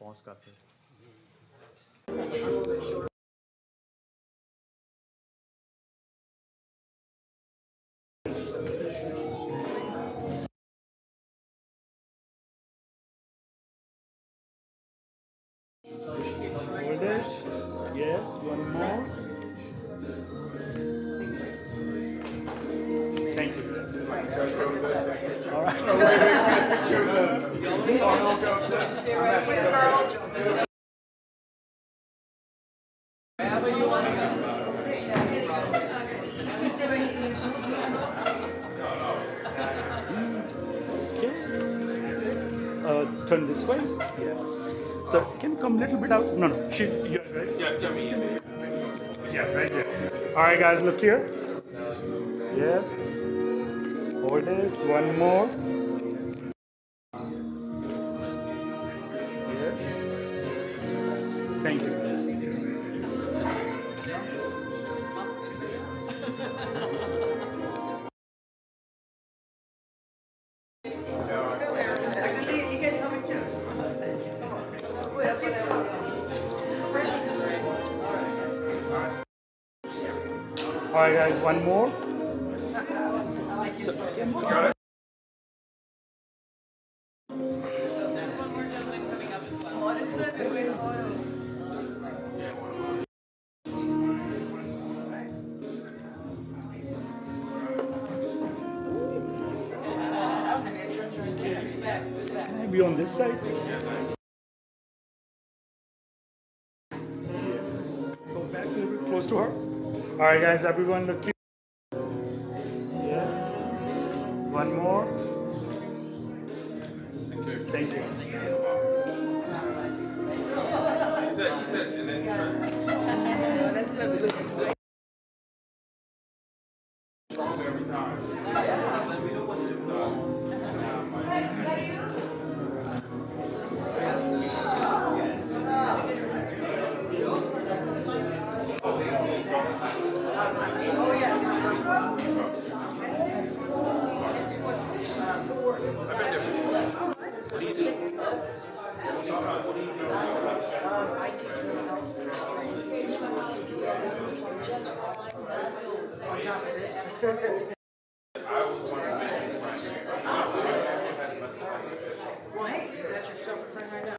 response काफी है। Hold it. Yes, one more. Thank you. All right. Okay. Turn this way. Yes. So can you come a little bit out? No, no. You're right. Yeah, right there. All right, guys, look here. Yes. Hold it. One more. Yes. Thank you. You can come in too. All right, guys, one more. So, maybe on this side. Go back a little bit close to her. All right, guys, everyone, look here. Yes. One more. Thank you. That's gonna be good. Well, hey, you got yourself a friend right now.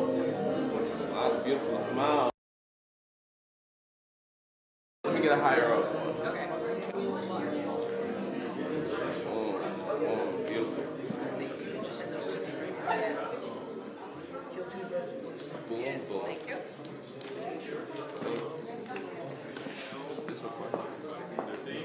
That's beautiful. Smile. Let me get a higher up. Okay. Oh, beautiful. Just send those to me right now. Yes. Kill two birds. Boom, Yes, boom. thank you. This one.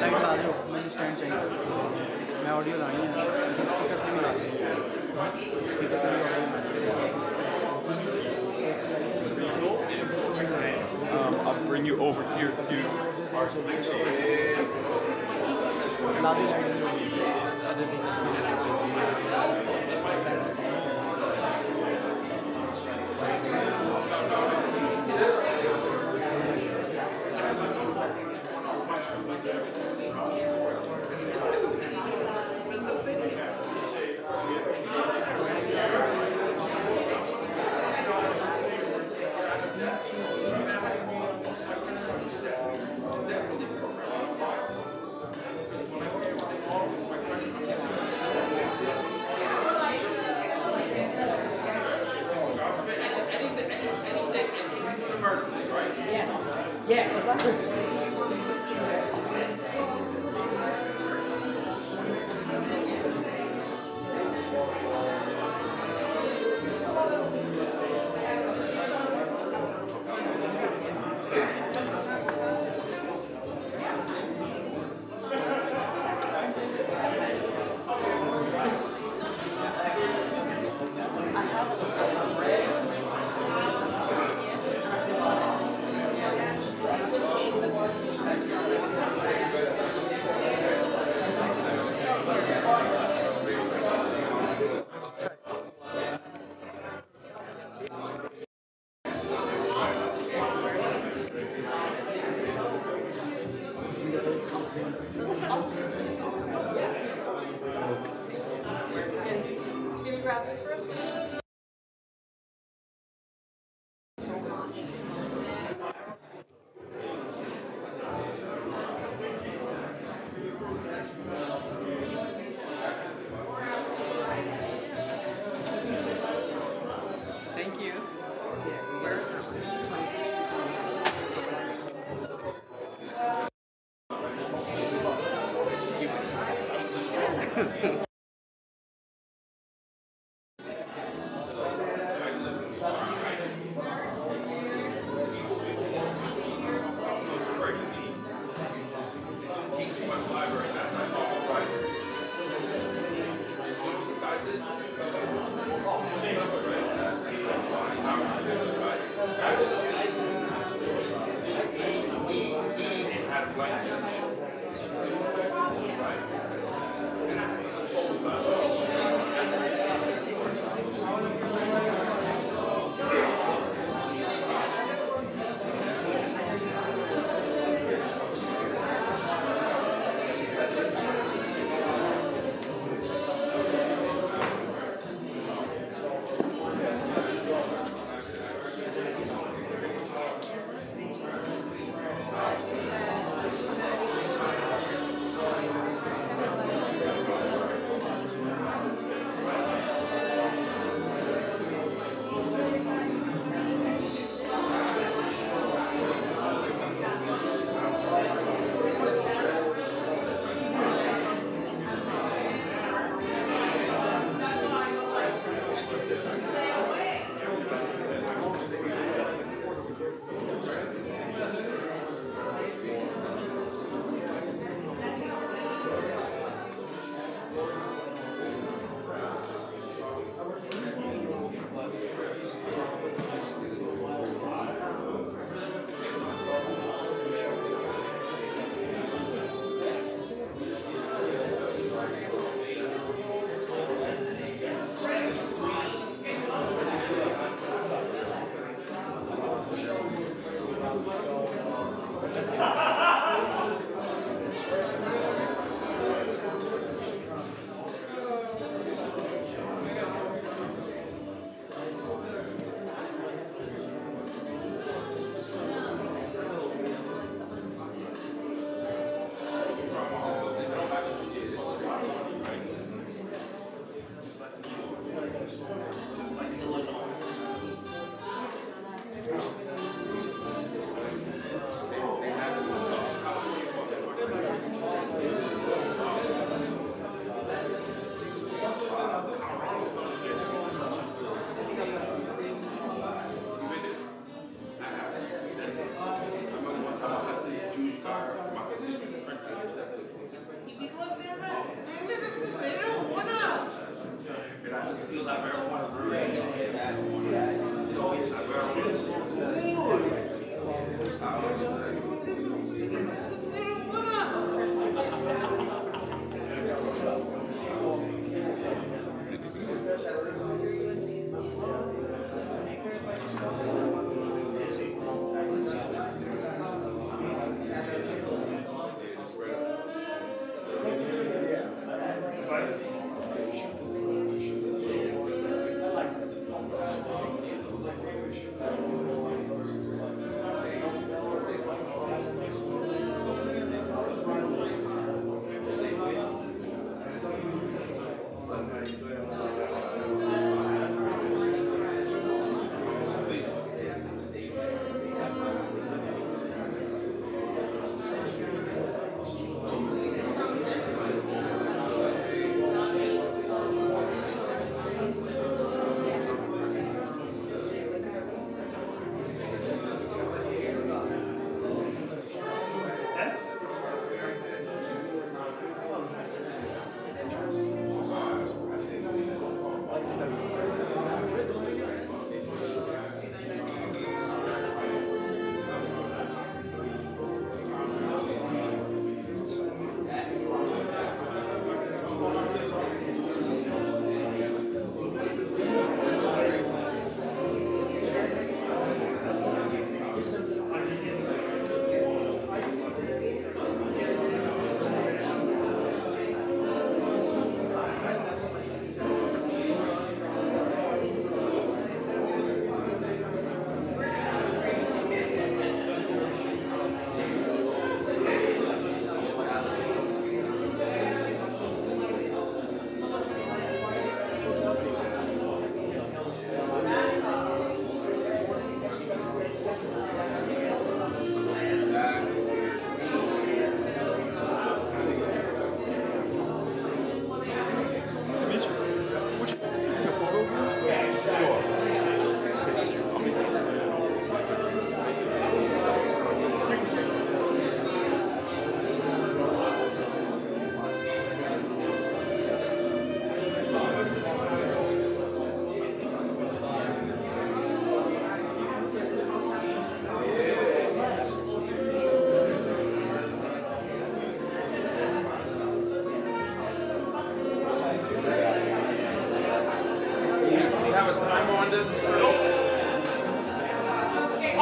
Light ला दो मैंने stand चाहिए मैं audio लानी है speaker पे नहीं ला speaker पे I'll bring you over here to our ला दी light Thank you.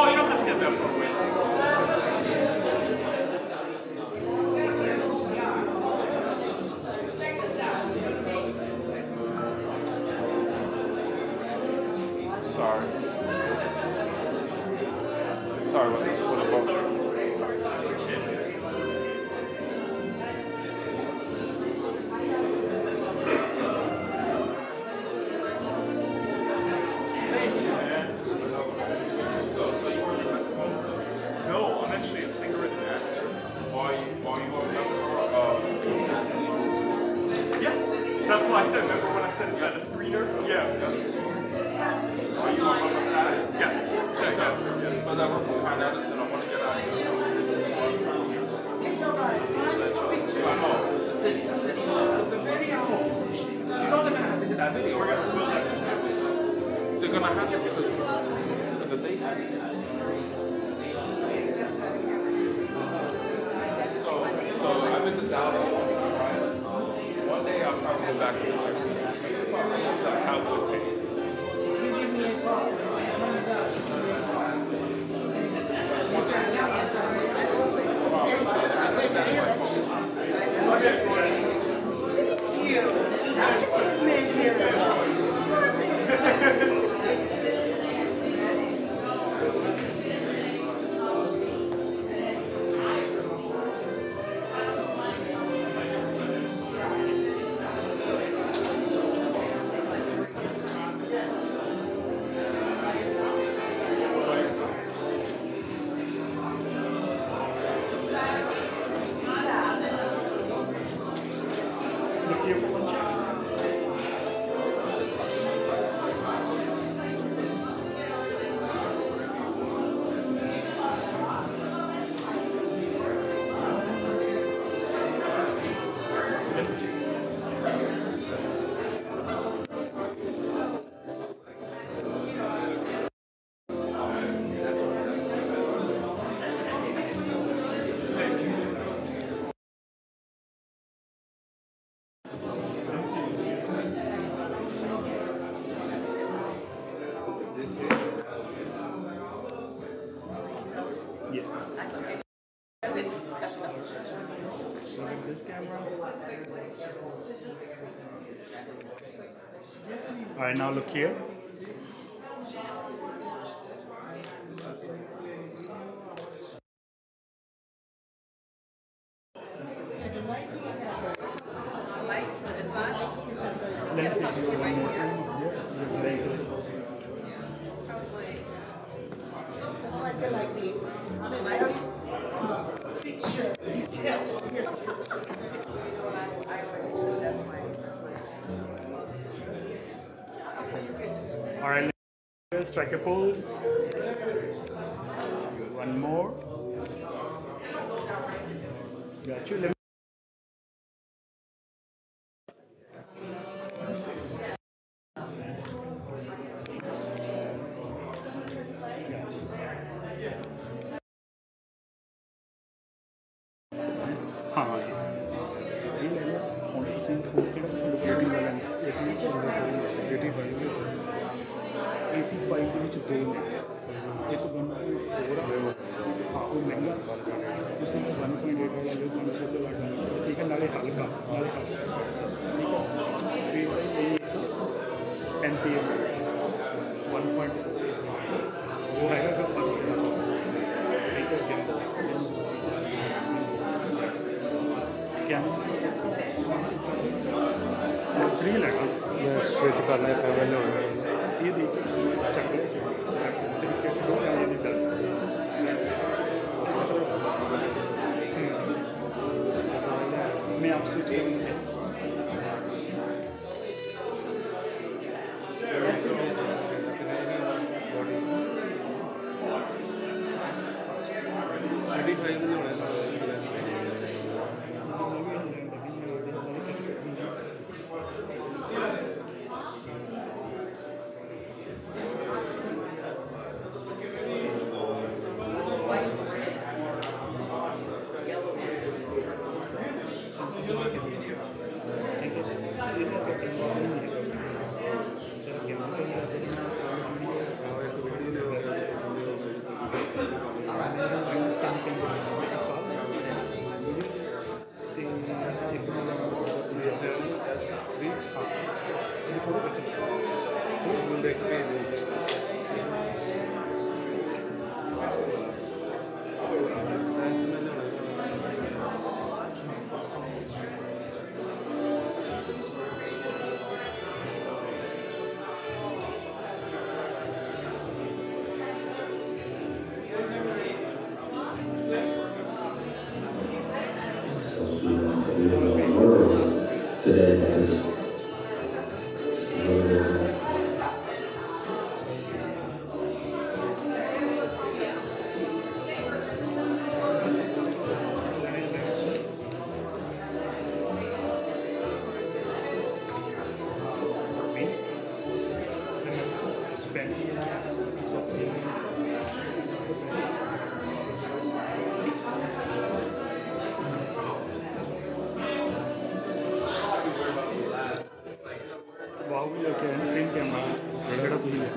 Oh, you don't have to get that far away. Sorry. Sorry about this. What about? No, I'm actually a singer and an actor. Yes, that's what I said. Remember when I said, is that a screener? Yeah. Are you on the side? Yes. Set up. Yes. Because I work for Con Edison, I want to get out of here. The video. You know they're gonna have to hit that video. We're gonna build that video. They're going to have to get it because they have it. So I've been to Dallas once, right? One day I'll probably go back to the Cowboys game. Yes. Like this camera. All right, now look here. Let me take you one more time. Yeah, very good. All right, let's strike a pose. One more. Got you. Let me हाँ ये ले लो 100% हो के लुकिस्टी वाला 85 के ਵਿੱਚ ਦੋ ਨੇ ਇੱਕ 1.4 हाँ वो महंगा ਤੁਸੀਂ 1.8 ਵਾਲਾ ਲਓ 500 से वाला ठीक है नाले हल्का ठीक है फिर ये NPM 1.4 वो है जो 1500 ठीक है जंबो क्या स्त्री लगा मैं स्विच करने पे मैंने ये देखिए चकले से क्रिकेट को ये नहीं डर मैं आप स्विच करूँगा Today is वाह भी लेके आए ना सेम कैमरा रेगड़ा तो ही है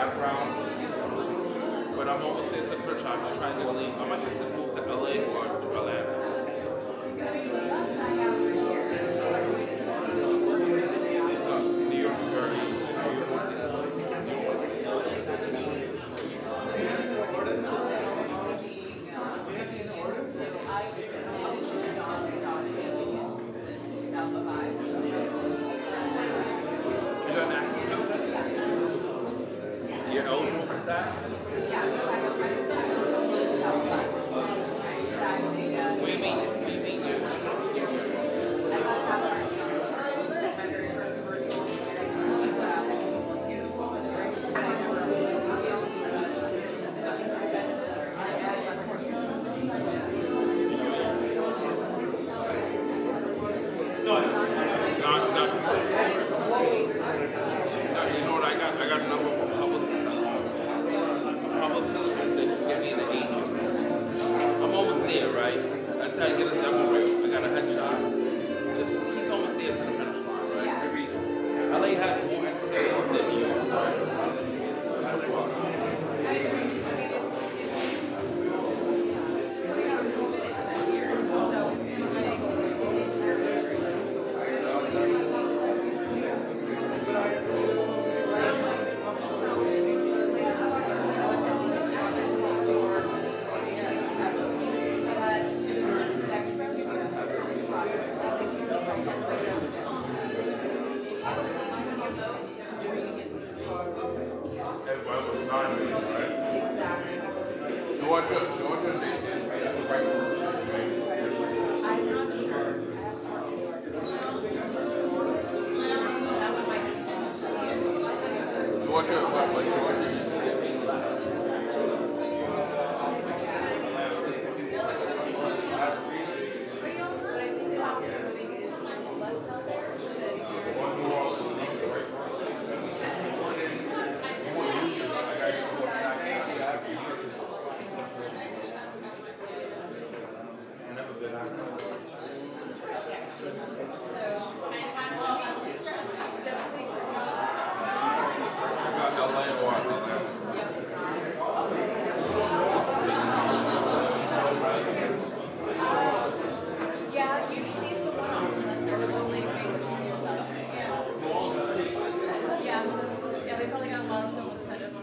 background, but I'm almost there to the first time. I'm trying to leave. I might just move to LA or to Atlanta. New York is very. You're eligible for that? What do you mean? What do you mean? You know what I got? I got a number from publicists. Publicists that can get me an agent. I'm almost there, right? That's how I get a demo reel. I got a headshot. He's almost there to the finish line, right? Maybe LA has more experience than New York. That's why. Georgia, they did right. Georgia, what, like Georgia? Yeah, usually it's a one-off unless they're remotely making yourself. Yeah, they probably got a lot of them with incentives.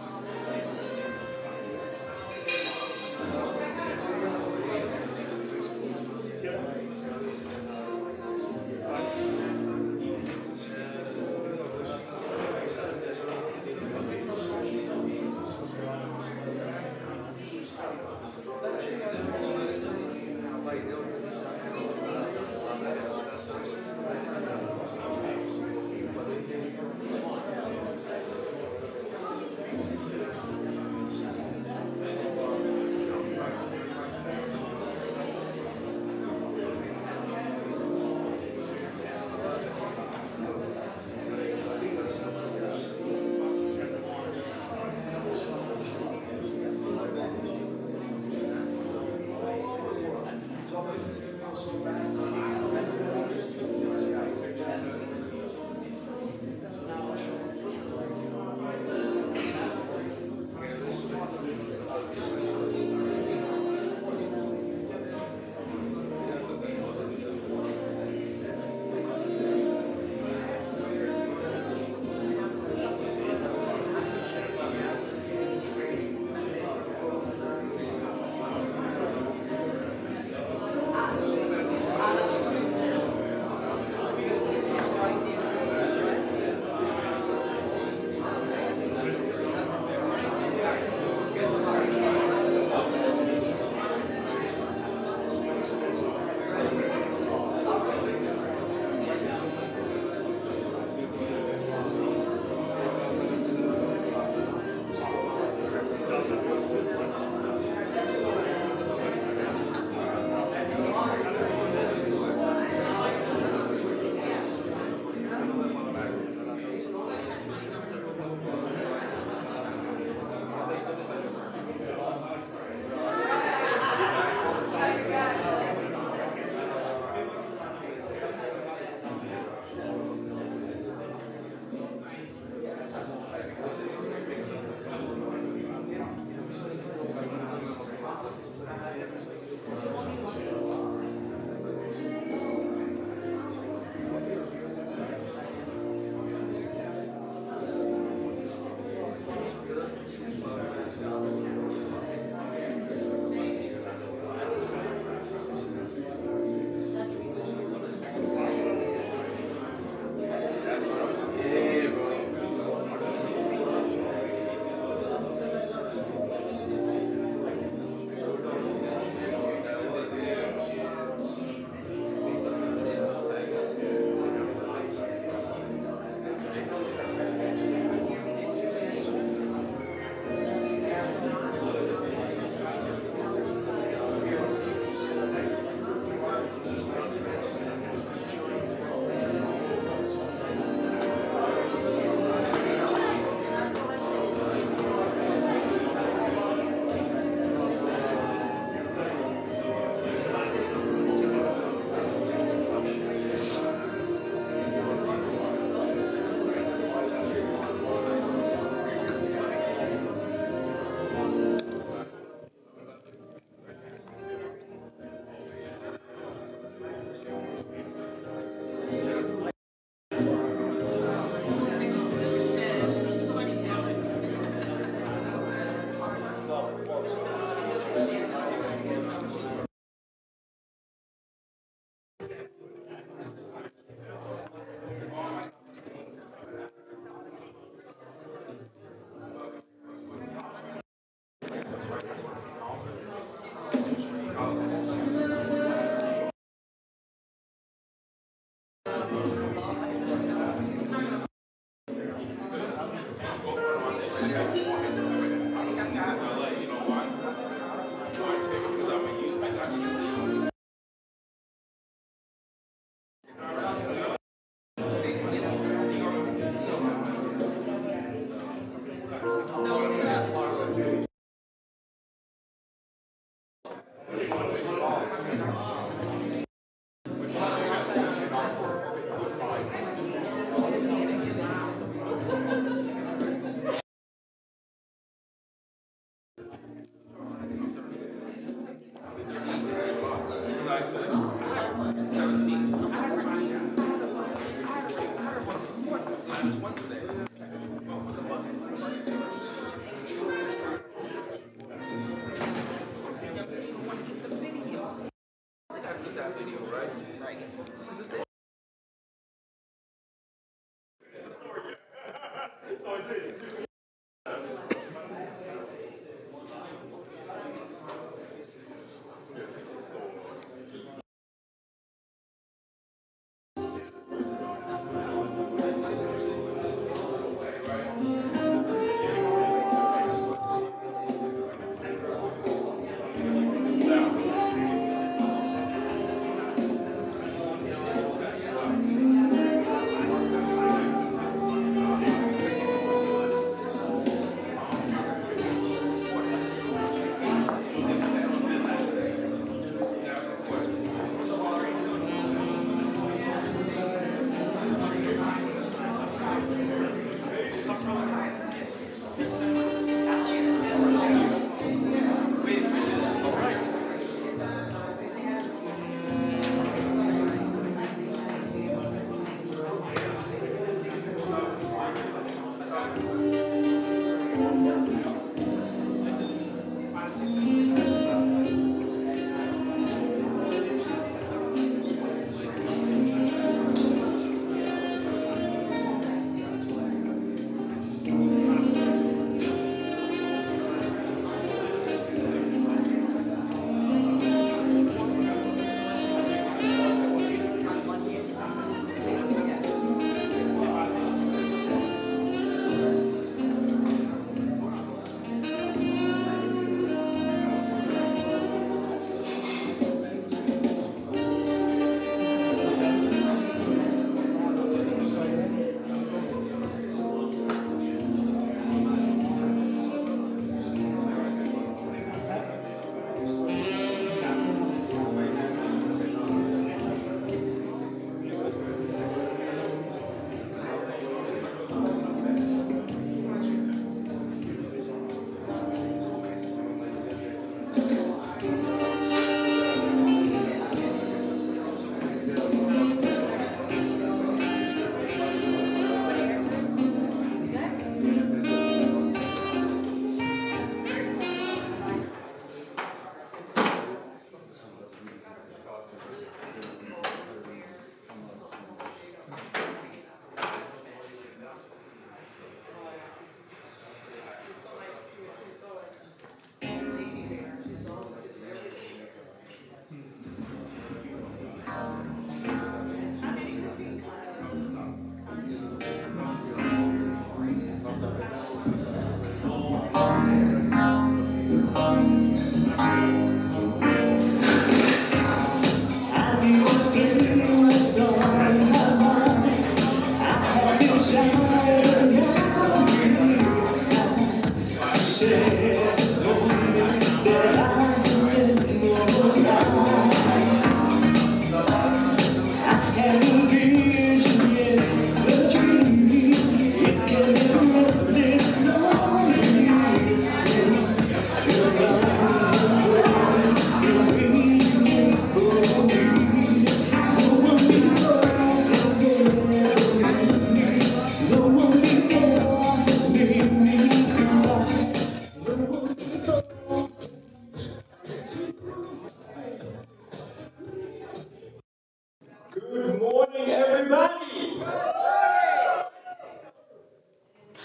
Good morning, everybody!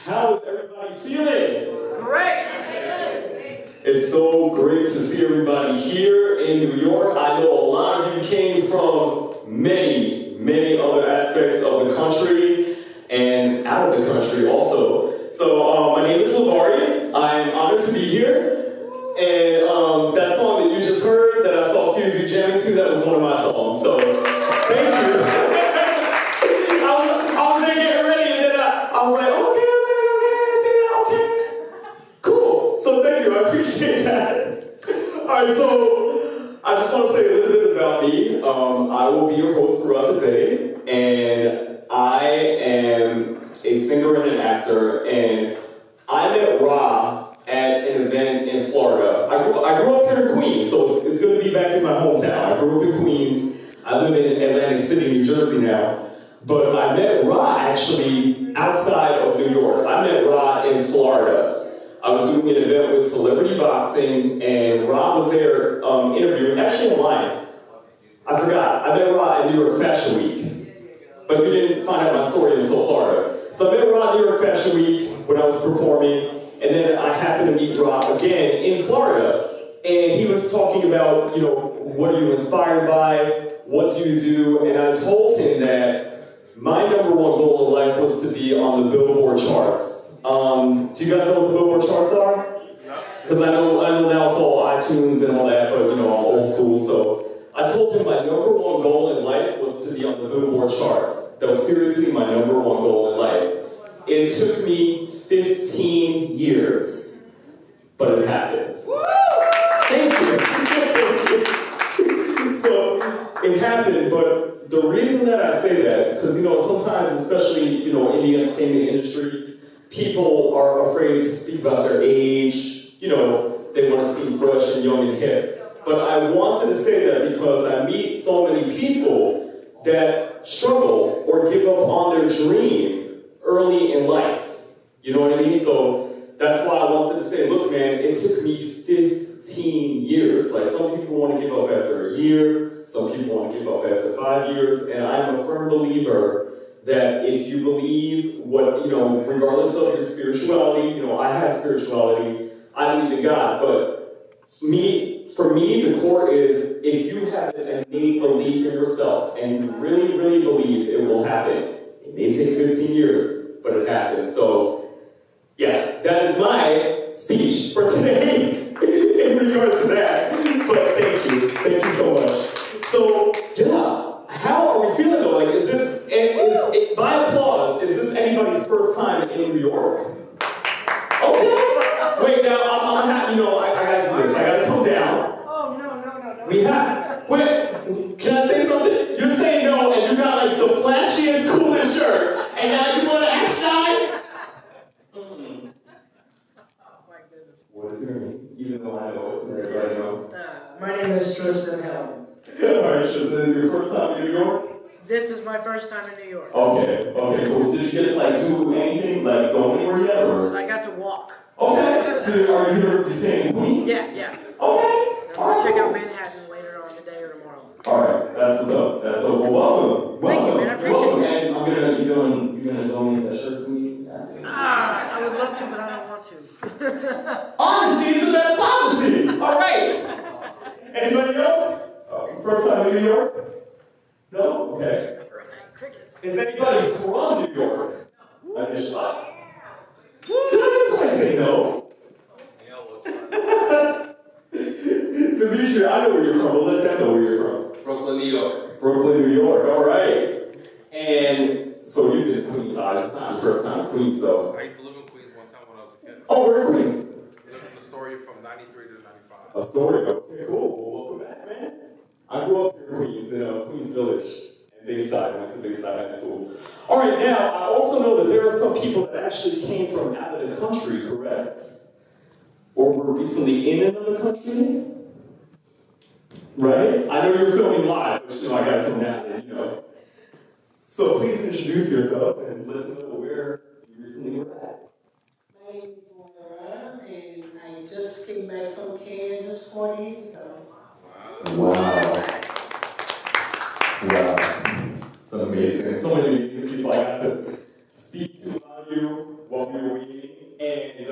How is everybody feeling? Great! It's so great to see everybody here in New York. I know a lot of you came from many other aspects of the country and out of the country also. So my name is LeVar. appreciate that. All right, so I just want to say a little bit about me. I will be your host throughout the day, and I am a singer and an actor, and I met Ra at an event in Florida. I grew up here in Queens, so it's good to be back in my hometown. I grew up in Queens. I live in Atlantic City, New Jersey now. But I met Ra actually outside of New York. I met Ra in Florida. I was doing an event with Celebrity Boxing, and Ra was there interviewing, actually online. I forgot, I met Ra at New York Fashion Week. But you didn't find out my story until Florida. So I met Ra at New York Fashion Week when I was performing, and then I happened to meet Ra again in Florida. And he was talking about, you know, what are you inspired by? What do you do? And I told him that my number one goal in life was to be on the Billboard charts. Do you guys know what the Billboard charts are? Because I know now it's all iTunes and all that, but you know, I'm old school. So I told him my number one goal in life was to be on the Billboard charts. That was seriously my number one goal in life. It took me 15 years, but it happened. Thank you. So it happened, but the reason that I say that, because you know, sometimes, especially you know, in the entertainment industry, people are afraid to speak about their age. You know, they want to seem fresh and young and hip. But I wanted to say that because I meet so many people that struggle or give up on their dream early in life. You know what I mean? So that's why I wanted to say, look, man, it took me 15 years. Like, some people want to give up after a year, some people want to give up after 5 years, and I'm a firm believer that if you believe what, you know, regardless of your spirituality, you know, I have spirituality, I believe in God, but for me, the core is if you have an innate belief in yourself and you really, really believe it will happen. It may take 15 years, but it happens. So, yeah, that is my speech for today in regard to that. But thank you so much. So, yeah, how are we feeling though? Like, is this, by applause, is this anybody's first time in New York? Okay. Wait, now, I'm happy, you know, I gotta do this. I gotta come down. Oh, no. We have, wait, can I say something? You're saying no, and you got like the flashiest, coolest shirt, and now you wanna act shy? What is your name? Even though I know it, everybody know. My name is Tristan Hill. Alright, Tristan, is this your first time in New York? This is my first time in New York. Okay, cool. Did you just like do anything, like go anywhere yet, or? I got to walk. Okay, so are you here staying in Queens? Yeah. Okay. I'm gonna check out Manhattan later on today or tomorrow. Alright, that's what's up. That's so well, welcome. Thank you, man. I appreciate it. And you're gonna zone that shirt to me? I would love to, but I don't want to. Honesty is the best policy! Alright! Anybody else? First time in New York? No? Okay. Is anybody from New York? Initially? Did I just like say no? Demetria, I know where you're from, but let them know where you're from. Brooklyn, New York. Brooklyn, New York, alright. And so you've been in Queens, it's not the first time in Queens, so. I used to live in Queens one time when I was a kid. Oh, we're in Queens. I lived in Astoria from 93 to 95. Astoria, okay, cool. Well, welcome back, man. I grew up here in Queens, in Queens Village, and Bayside. I went to Bayside High School. All right, now, I also know that there are some people that actually came from out of the country, correct? Or were recently in another country? Right? I know you're filming live, but you know, I gotta come down and, you know. So please introduce yourself and let them know where you recently were at. My name is Moira, and I just came back from Kenya just 4 days ago. Wow. It's amazing. So many amazing people I got to speak to about you while we were waiting. And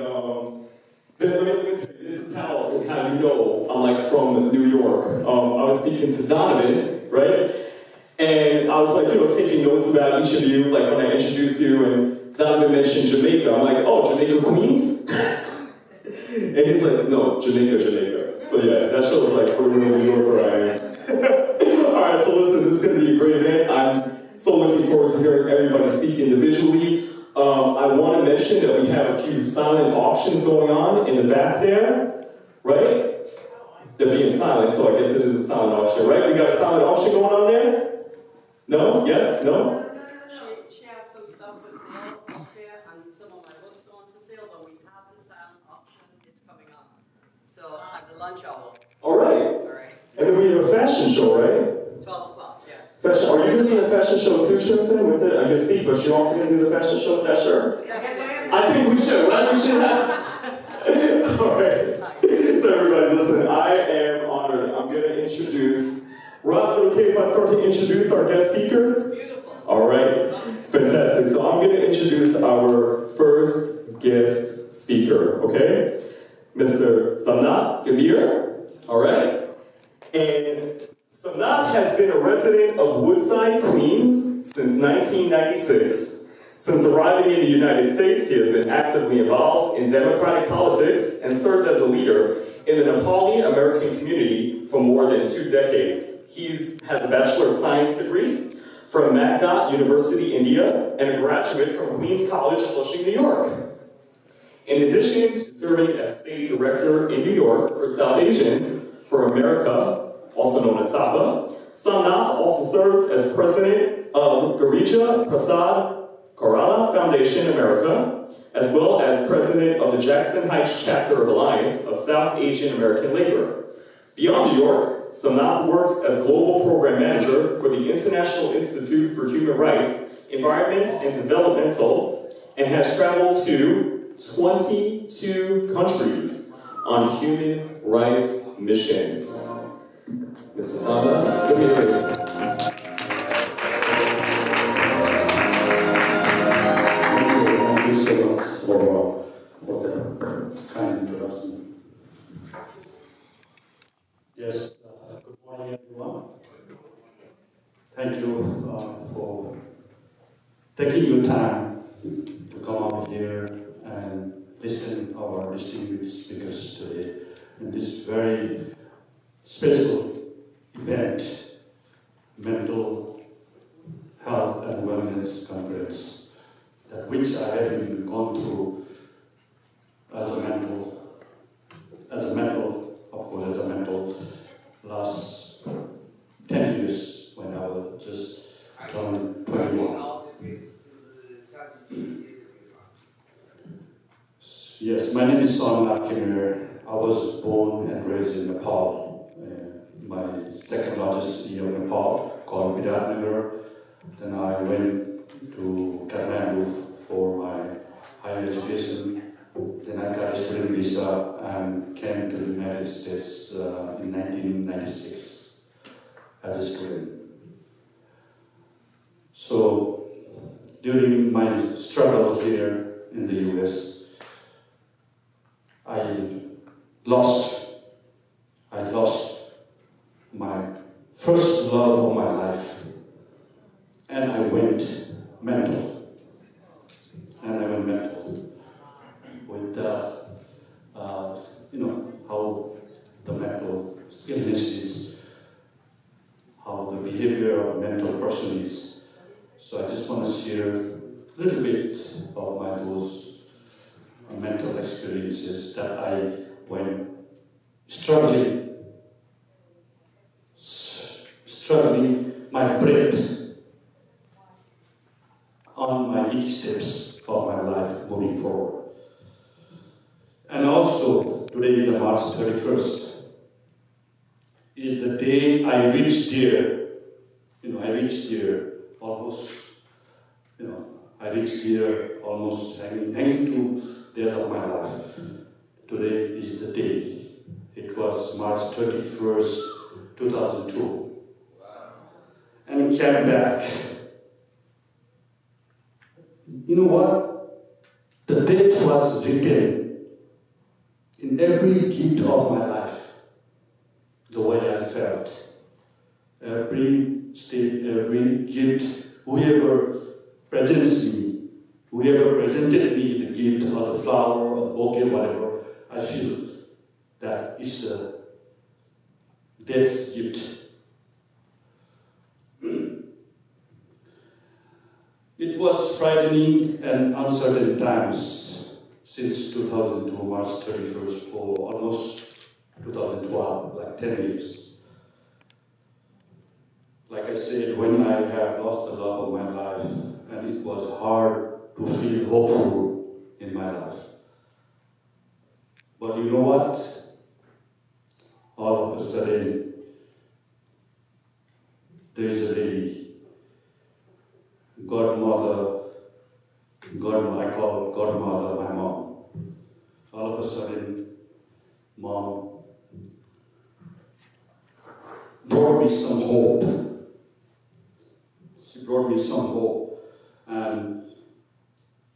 let me tell you, this is how you know I'm like from New York. I was speaking to Donovan, right? And I was like, you know, taking notes about each of you, like when I introduced you, and Donovan mentioned Jamaica. I'm like, oh, Jamaica, Queens? And he's like, no, Jamaica. So yeah, that shows like we're in New York where I am. Alright, so listen, this is gonna be a great event. I'm so looking forward to hearing everybody speak individually. I want to mention that we have a few silent auctions going on in the back there. right? They're being silent, so I guess it is a silent auction, right? We got a silent auction going on there? No? Yes? No? She has some stuff for sale up here, and some of my books are on for sale, but we have the silent auction. It's coming up. So at the lunch hour. All right. All right. And then we have a fashion show, right? 12 o'clock, yes. Fashion. Are you going to be in a fashion show too, Tristan, with it? I can see, but you're also going to do the fashion show with that shirt? I think we should, right? We should have. All right. So everybody, listen, I am honored. I'm going to introduce. Roz, is it okay if I start to introduce our guest speakers? Beautiful. All right. Fantastic. So I'm going to introduce our first guest speaker, okay? Mr. Samnath Gambhir, all right? And Samnath has been a resident of Woodside, Queens since 1996. Since arriving in the United States, he has been actively involved in democratic politics and served as a leader in the Nepali American community for more than 2 decades. He has a Bachelor of Science degree from McDott University, India, and a graduate from Queens College, Flushing, New York. In addition to serving as State Director in New York for South Asians for America, also known as SAPA, Samnath also serves as President of Girija Prasad Korala Foundation America, as well as President of the Jackson Heights Chapter of Alliance of South Asian American Labor. Beyond New York, Samnath works as Global Program Manager for the International Institute for Human Rights, Environment, and Developmental, and has traveled to 22 countries on human rights missions. Mr. Samnath Gambhir. Thank you so much for the kind introduction. Yes, good morning everyone. Thank you for taking your time to come up here and listen to our distinguished speakers today in this very special event, Mental Health and Wellness Conference, that which I have been gone through as a mental, last 10 years when I was just turned 21. Yes, my name is Samnath Gambhir. I was born and raised in Nepal. My second largest city of Nepal, called Viratnagar. Then I went to Kathmandu for my higher education. Then I got a student visa and came to the United States in 1996 as a student. So during my struggle here in the US, I lost my first love of my life, and I went mental. With how the mental illness is, how the behavior of a mental person is. So I just want to share a little bit of those mental experiences that I went struggling my breath on my each steps of my life moving forward. And also, today, the March 31st, is the day I reached there. I reached there almost hanging to the end of my life. Today is the day. It was March 31st, 2002. And came back. You know what? The date was written in every gift of my life, the way I felt. Every state, every gift, whoever presents me, whoever presented me the gift or the flower or the bouquet, whatever, I feel that it's a death's gift. It was frightening and uncertain times since 2002, March 31st, for almost 2012, like 10 years. Like I said, when I have lost the love of my life, and it was hard to feel hopeful in my life. But you know what? All of a sudden, there is a lady, godmother, I call godmother my mom. All of a sudden, mom brought me some hope. She brought me some hope, and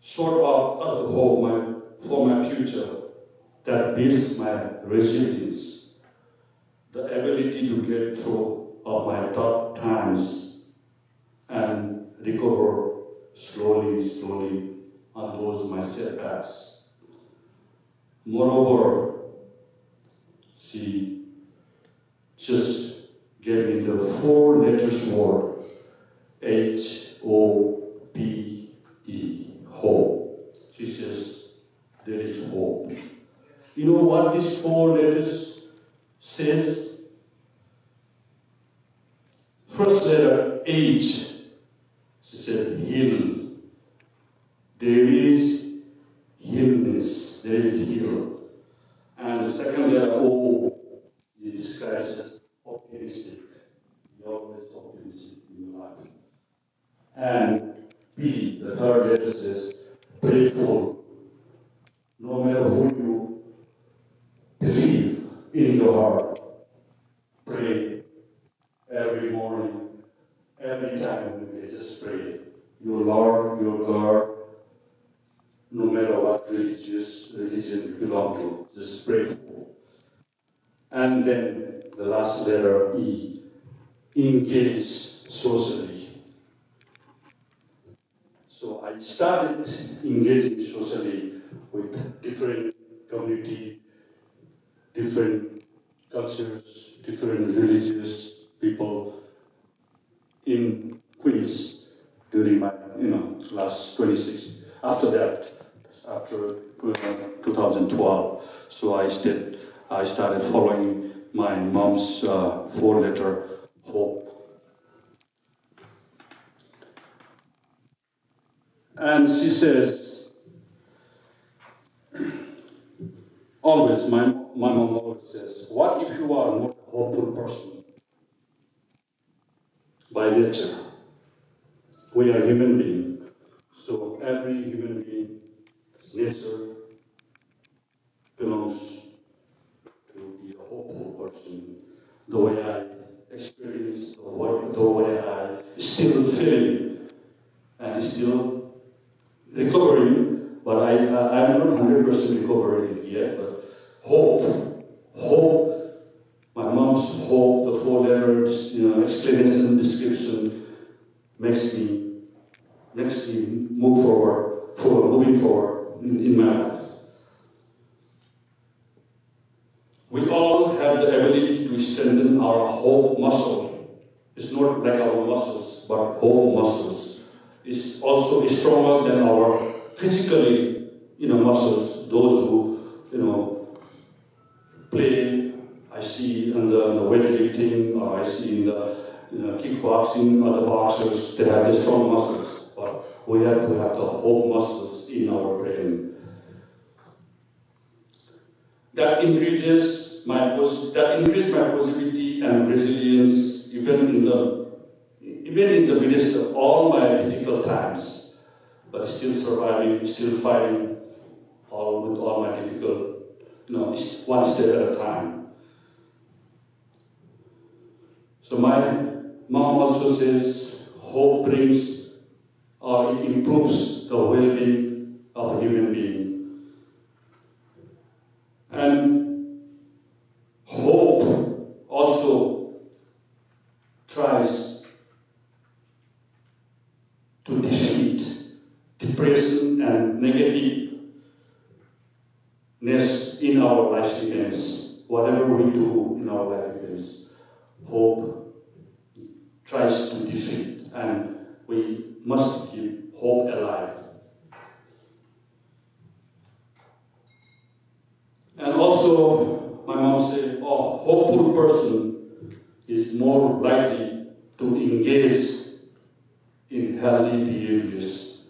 sort of the hope for my future that builds my resilience, the ability to get through of my tough times and recover slowly on those my setbacks. Moreover, she just gave me the 4 letters word, H-O-P-E, hope. She says, there is hope. You know what these 4 letters says? First letter, H, she says, heal. There is healness, there is heal. And the second letter, O, it describes as optimistic. You're always optimistic in your life. And P, the third letter says, prayerful. No matter who you believe in your heart, pray every morning, every time you pray, just pray. Your Lord, your God, no matter what religion you belong to, just pray for. And then the last letter, E, engage socially. So I started engaging socially with different community, different cultures, different religious people in Queens during my last 26. After that, after 2012, so I started following my mom's 4-letter hope. And she says, always, my mom always says, what if you are not a hopeful person by nature? We are human beings, so every human being's nature belongs to be a hopeful person. The way I experience, the way I still feel, and still recovering, but I'm not 100% recovering yet, but hope, my mom's hope, the 4 letters, explanation, description, makes me moving forward in my life. We all have the ability to strengthen our hope muscle. It's not like our muscles, but hope muscles. It's also stronger than our physically, muscles. Those who, play. I see in the weightlifting, or I see in the kickboxing, other boxers. They have the strong muscles, but we have to have the hope muscles in our brain. That increases my positivity and resilience, even in the midst of all my difficult times, but still surviving, still fighting with all my difficult, one step at a time. So my mom also says hope brings or it improves the well-being of a human being. And hope also tries to defeat depression and negativeness in our life events. Whatever we do in our life events, hope tries to defeat, and we must keep hope alive. And also, my mom said, hopeful person is more likely to engage in healthy behaviors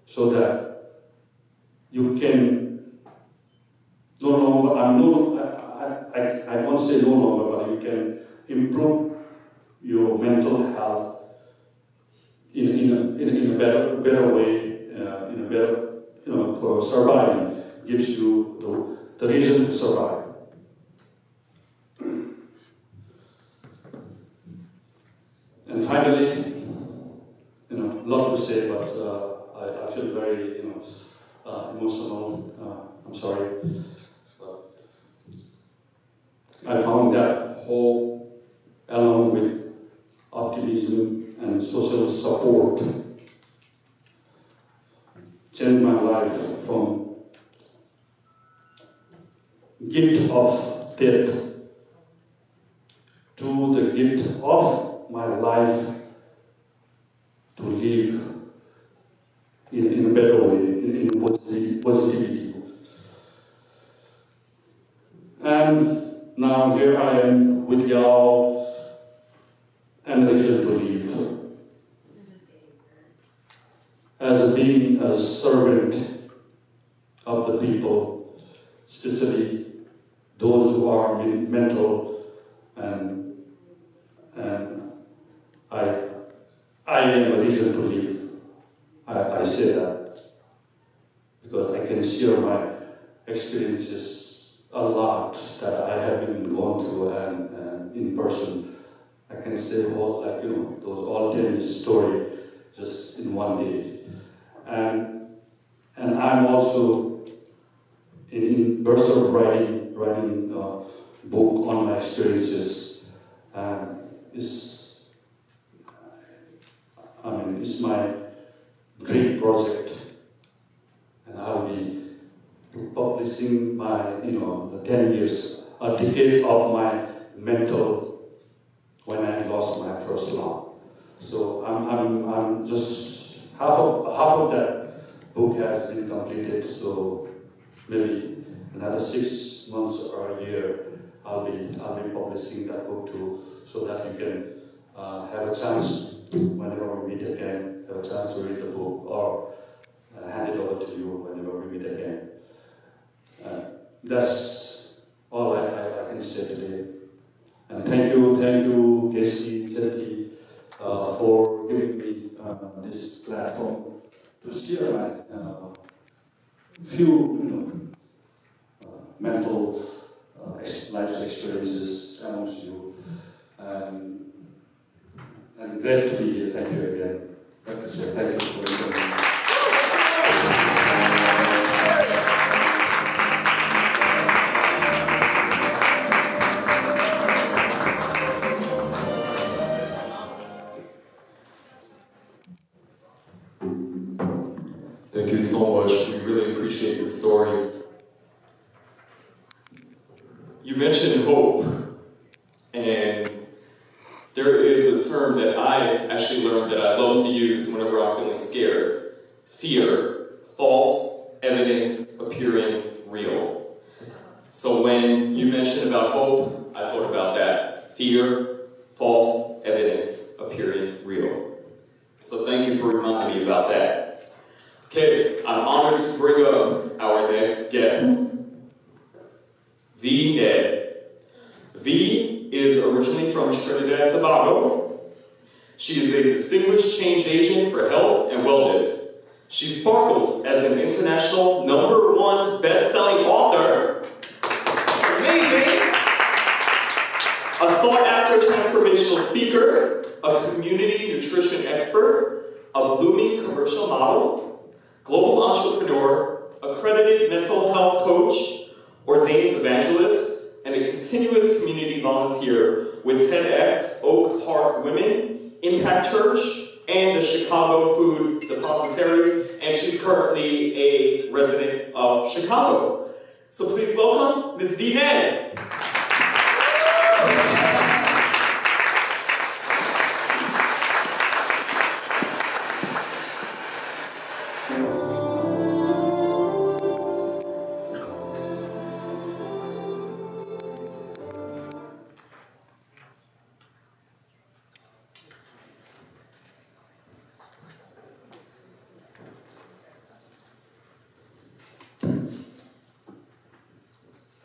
so that you can no longer, I won't say no longer, but you can improve your mental health in a better way, in a better, for surviving, gives you the reason to survive. And finally, a lot to say, but I feel very, emotional. I'm sorry. I found that hope, along with optimism and social support, changed my life from gift of death to the gift of my life to live in a better way, in positivity. And now here I am with y'all and a reason to live. As a being, as a servant of the people, especially those who are mental, and I am a reason to live. I say that because I can share my experiences a lot that I have been going through and in person. I can say all those all 10 story just in one day. And I'm also in bursts of writing a book on my experiences. It's my dream project, and I'll be publishing my, the 10 years, a decade of my mental when I lost my first love. So I'm just half of that book has been completed. So maybe another 6 months or a year, I'll be publishing that book too, so that you can have a chance whenever we meet again, have a chance to read the book or hand it over to you whenever we meet again. That's all I can say today. And thank you, Casey, Chetty, for giving me this platform to share my few mental life experiences amongst you. I'm glad to be here. Thank you again. Dr. Sir, thank you for coming. Thank you so much. We really appreciate the story. You mentioned hope, and there is a term that I actually learned that I love to use whenever I'm feeling scared. Fear, false evidence appearing real. So when you mentioned about hope, I thought about that. Fear, false evidence appearing real. So thank you for reminding me about that. Okay, I'm honored to bring up our next guest, V. Ned. V is originally from Trinidad and Tobago. She is a distinguished change agent for health and wellness. She sparkles as an international #1 best-selling author. It's amazing. A sought-after transformational speaker, a community nutrition expert, a blooming commercial model, global entrepreneur, accredited mental health coach, ordained evangelist, and a continuous community volunteer with TEDx, Oak Park Women, Impact Church, and the Chicago Food Depository, and she's currently a resident of Chicago. So please welcome Ms. V. Ned.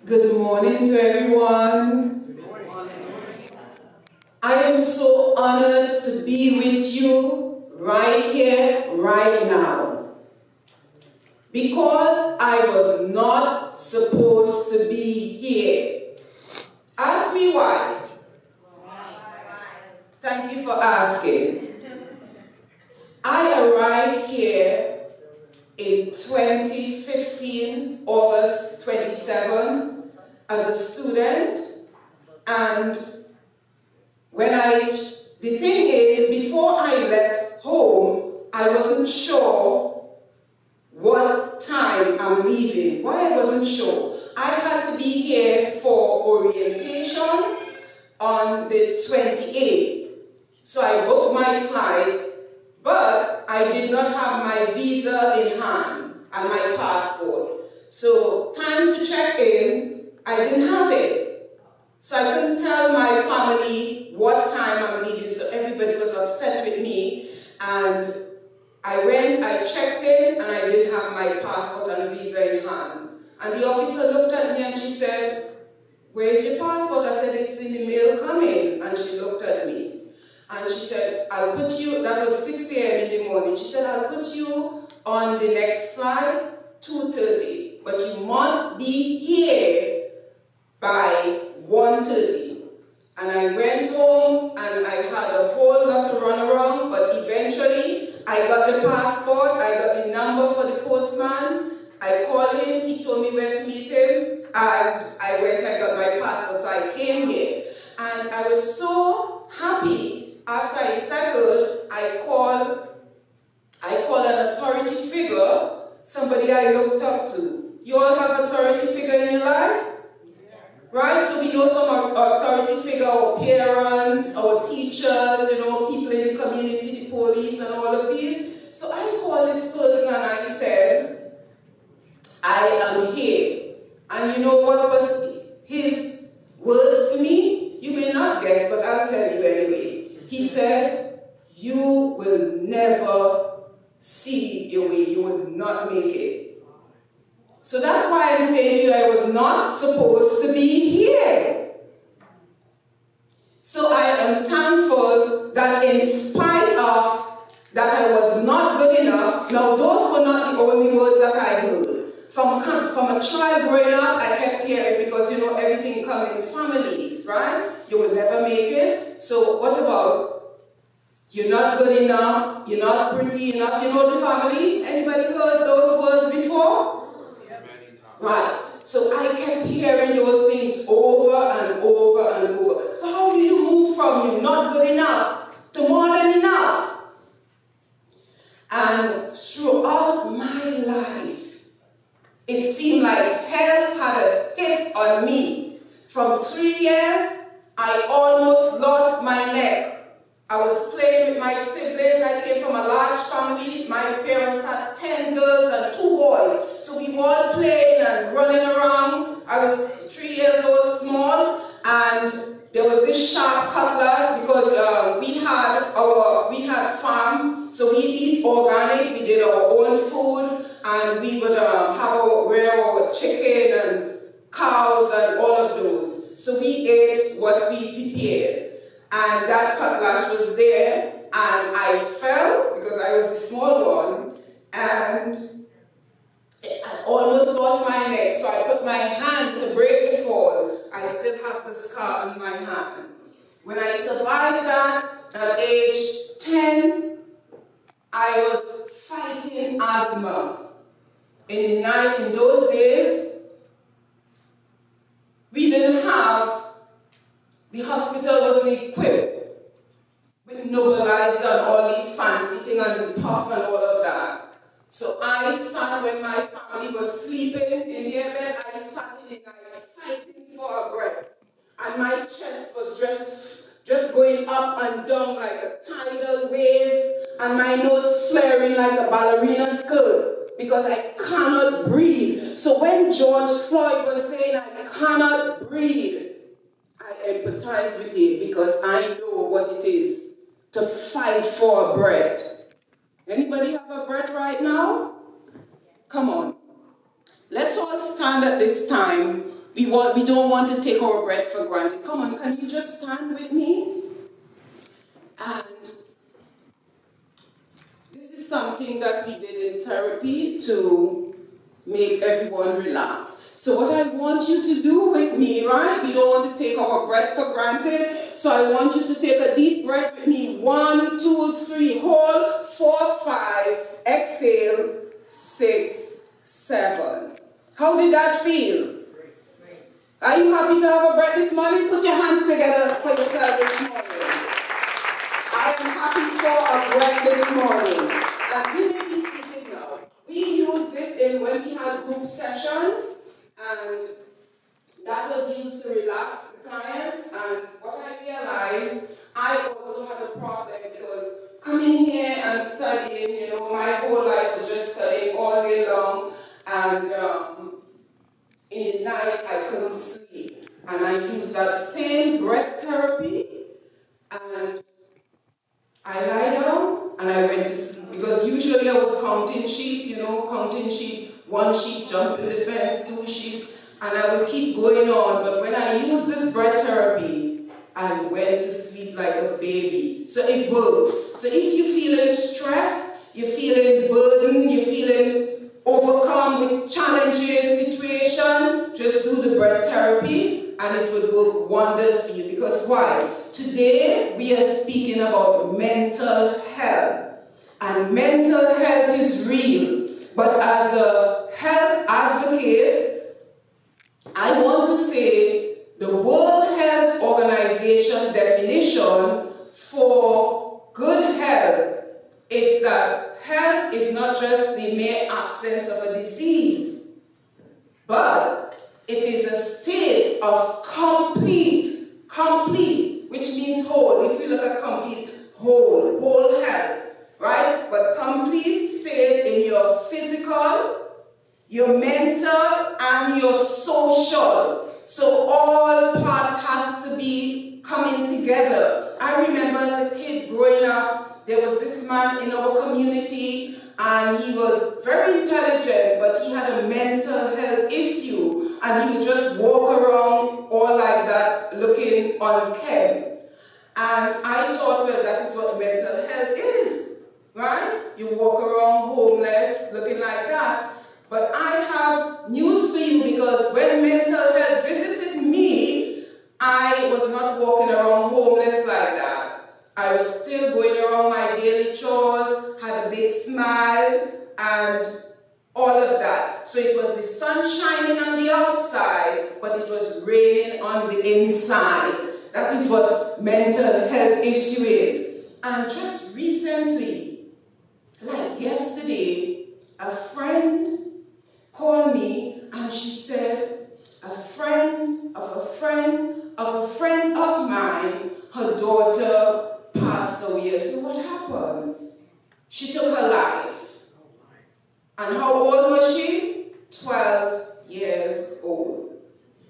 Good morning to everyone. I am so honored to be with you right here, right now. Because I was not supposed to be here. Ask me why. Thank you for asking. I arrived here in 2015, August 27, as a student, and the thing is, before I left home, I wasn't sure what time I'm leaving. Why I wasn't sure? I had to be here for orientation on the 28th. So I booked my flight, but I did not have my visa in hand and my passport. So time to check in, I didn't have it. So I couldn't tell my family what time I'm leaving, so everybody was upset with me. And I went, I checked in, and I didn't have my passport and visa in hand. And the officer looked at me and she said, "Where's your passport?" I said, "It's in the mail coming." And she looked at me. And she said, "I'll put you," that was 6 a.m. in the morning. She said, "I'll put you on the next flight, 2:30. But you must be here by 1:30. And I went home and I had a whole lot to run around, but eventually I got the passport, I got the number for the postman, I called him, he told me where to meet him, and I went, I got my passport, so I came here. And I was so happy. After I settled, I called an authority figure, somebody I looked up to. You all have authority figure in your life? Right? So we know some authority figure, our parents, our teachers, people in the community, the police, and all of these. So I called this person and I said, "I am here." And you know what was his words to me? You may not guess, but I'll tell you anyway. He said, "You will never see your way. You will not make it." So that's why I'm saying to you, I was not supposed to be here. So I am thankful that in spite of that I was not good enough, now those were not the only words that I heard. From a child growing up, I kept hearing, because everything comes in families, right? You will never make it. So what about, you're not good enough, you're not pretty enough, the family? Anybody heard those words before? Right. So I kept hearing those things over and over and over. So how do you move from you're not good enough to more than enough? And throughout my life, it seemed like hell had a hit on me. From 3 years, I almost lost my neck. I was playing with my siblings. I came from a large family. My parents had 10 girls and 2 boys. So we were all playing and running around. I was 3 years old, small, and there was this sharp cutlass because we had farm, so we eat organic. We did our own food, and we would rear our chicken and cows and all of those. So we ate what we prepared. And that cutlass was there, and I fell because I was the small one, and I almost lost my neck. So I put my hand to break the fall. I still have the scar on my hand. When I survived that, at age 10, I was fighting asthma. In those days, we didn't have, the hospital wasn't equipped with nebulizer and all these fancy things and puff and all of that. So I sat when my family was sleeping in their bed, I sat in the night fighting for a breath. And my chest was just going up and down like a tidal wave, and my nose flaring like a ballerina skirt because I cannot breathe. So when George Floyd was saying I cannot breathe, I empathize with him because I know what it is to fight for a breath. Anybody have a breath right now? Come on. Let's all stand at this time we don't want to take our bread for granted. Come on, can you just stand with me? And this is something that we did in therapy to make everyone relax. So what I want you to do with me, right? We don't want to take our breath for granted. So I want you to take a deep breath with me. 1, 2, 3, hold. 4, 5, exhale. 6, 7. How did that feel? Are you happy to have a breath this morning? Put your hands together for yourself this morning. I am happy for a breath this morning. And you may be seated now. We use this in when we had group sessions, and that was used to relax the clients. And what I realized, I also had a problem because coming here and studying, my whole life was just studying all day long, and in the night I couldn't sleep. And I used that same breath therapy, and I lie down and I went to sleep, because usually I was counting sheep, counting sheep, 1 sheep jumping the fence, 2 sheep, and I would keep going on. But when I used this breath therapy, I went to sleep like a baby. So it works. So if you're feeling stressed, you're feeling burdened, you're feeling overcome with challenges, situation, just do the breath therapy and it will work wonders for you. Because why? Today we are speaking about mental health. And mental health is real. But as a health advocate, I want to say the World Health Organization definition for good health is that health is not just the mere absence of a disease, but it is a state of complete, which means whole. If you look at complete, whole health, right? But complete state in your physical, your mental, and your social. So all parts has to be coming together. I remember as a kid growing up, there was this man in our community, and he was very intelligent, but he had a mental health issue, and he would just walk around all like that, looking unkempt. And I thought, well, that is what mental health is, right? You walk around homeless, looking like that. But I have news for you, because when mental health visited me, I was not walking around homeless like that. I was still going around my daily chores, had a big smile, and all of that. So it was the sun shining on the outside, but it was raining on the inside. That is what mental health issue is. And just recently, like yesterday, a friend called me and she said, a friend of a friend of a friend of mine, her daughter passed away. I said, what happened? She took her life. And how old was she? 12 years old.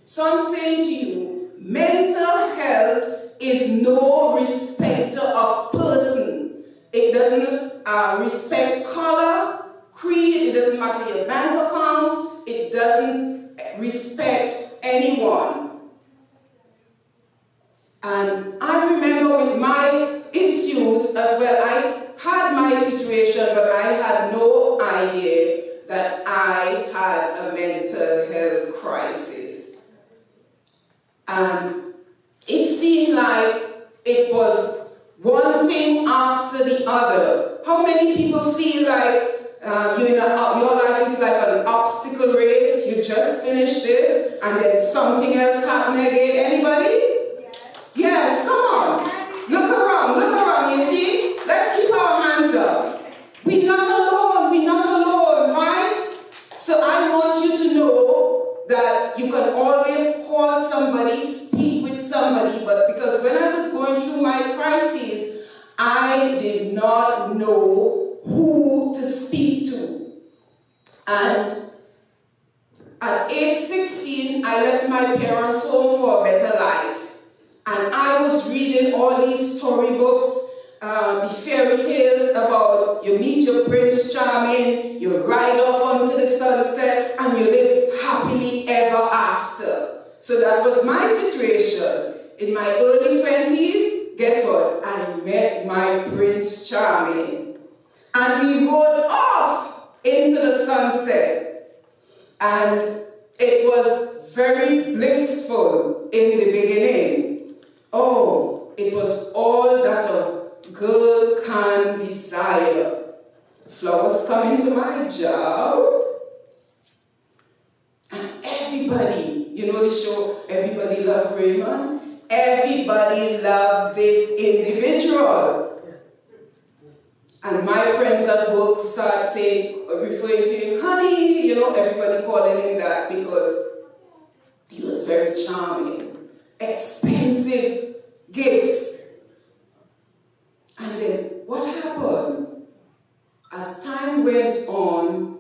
So I'm saying to you, mental health is no respecter of person. It doesn't respect color, creed, it doesn't matter your bank account, it doesn't respect anyone. And I remember with my issues as well, I had my situation, but I had no idea that I had a mental health crisis. And it seemed like it was one thing after the other. How many people feel like your life is like an obstacle race? You just finished this and then something else happened again. Anybody? Yes, come on. Look around, you see? Let's keep our hands up. We're not alone, right? So I want you to know that you can always call somebody, speak with somebody, but because when I was going through my crisis, I did not know who to speak to. And at age 16, I left my parents' home for a better life. And I was reading all these storybooks, the fairy tales about you meet your Prince Charming, you ride off onto the sunset, and you live happily ever after. So that was my situation. In my early 20s, guess what? I met my Prince Charming. And we rode off into the sunset. And it was very blissful in the beginning. Oh, it was all that a girl can desire. Flowers come into my job. And everybody, you know the show, Everybody Loved Raymond? Everybody loved this individual. And my friends at work start saying, referring to him, honey, you know, everybody calling him that because he was very charming. Expensive gifts. And then what happened? As time went on,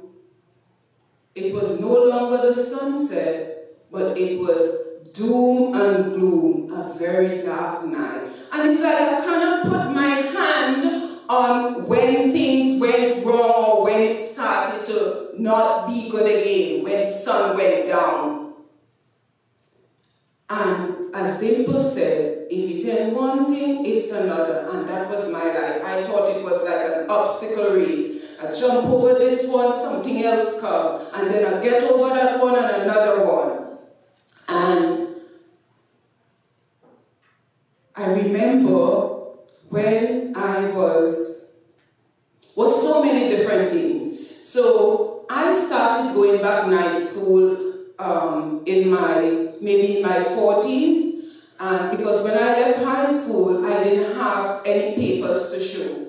it was no longer the sunset, but it was doom and gloom, a very dark night. And it's like I cannot put my hand on when things went wrong or when it started to not be good again, when the sun went down. And as Dimple said, if it ain't one thing, it's another. And that was my life. I thought it was like an obstacle race. I jump over this one, something else come. And then I get over that one and another one. And I remember when I was so many different things. So I started going back night school maybe in my 40s, because when I left high school, I didn't have any papers to show.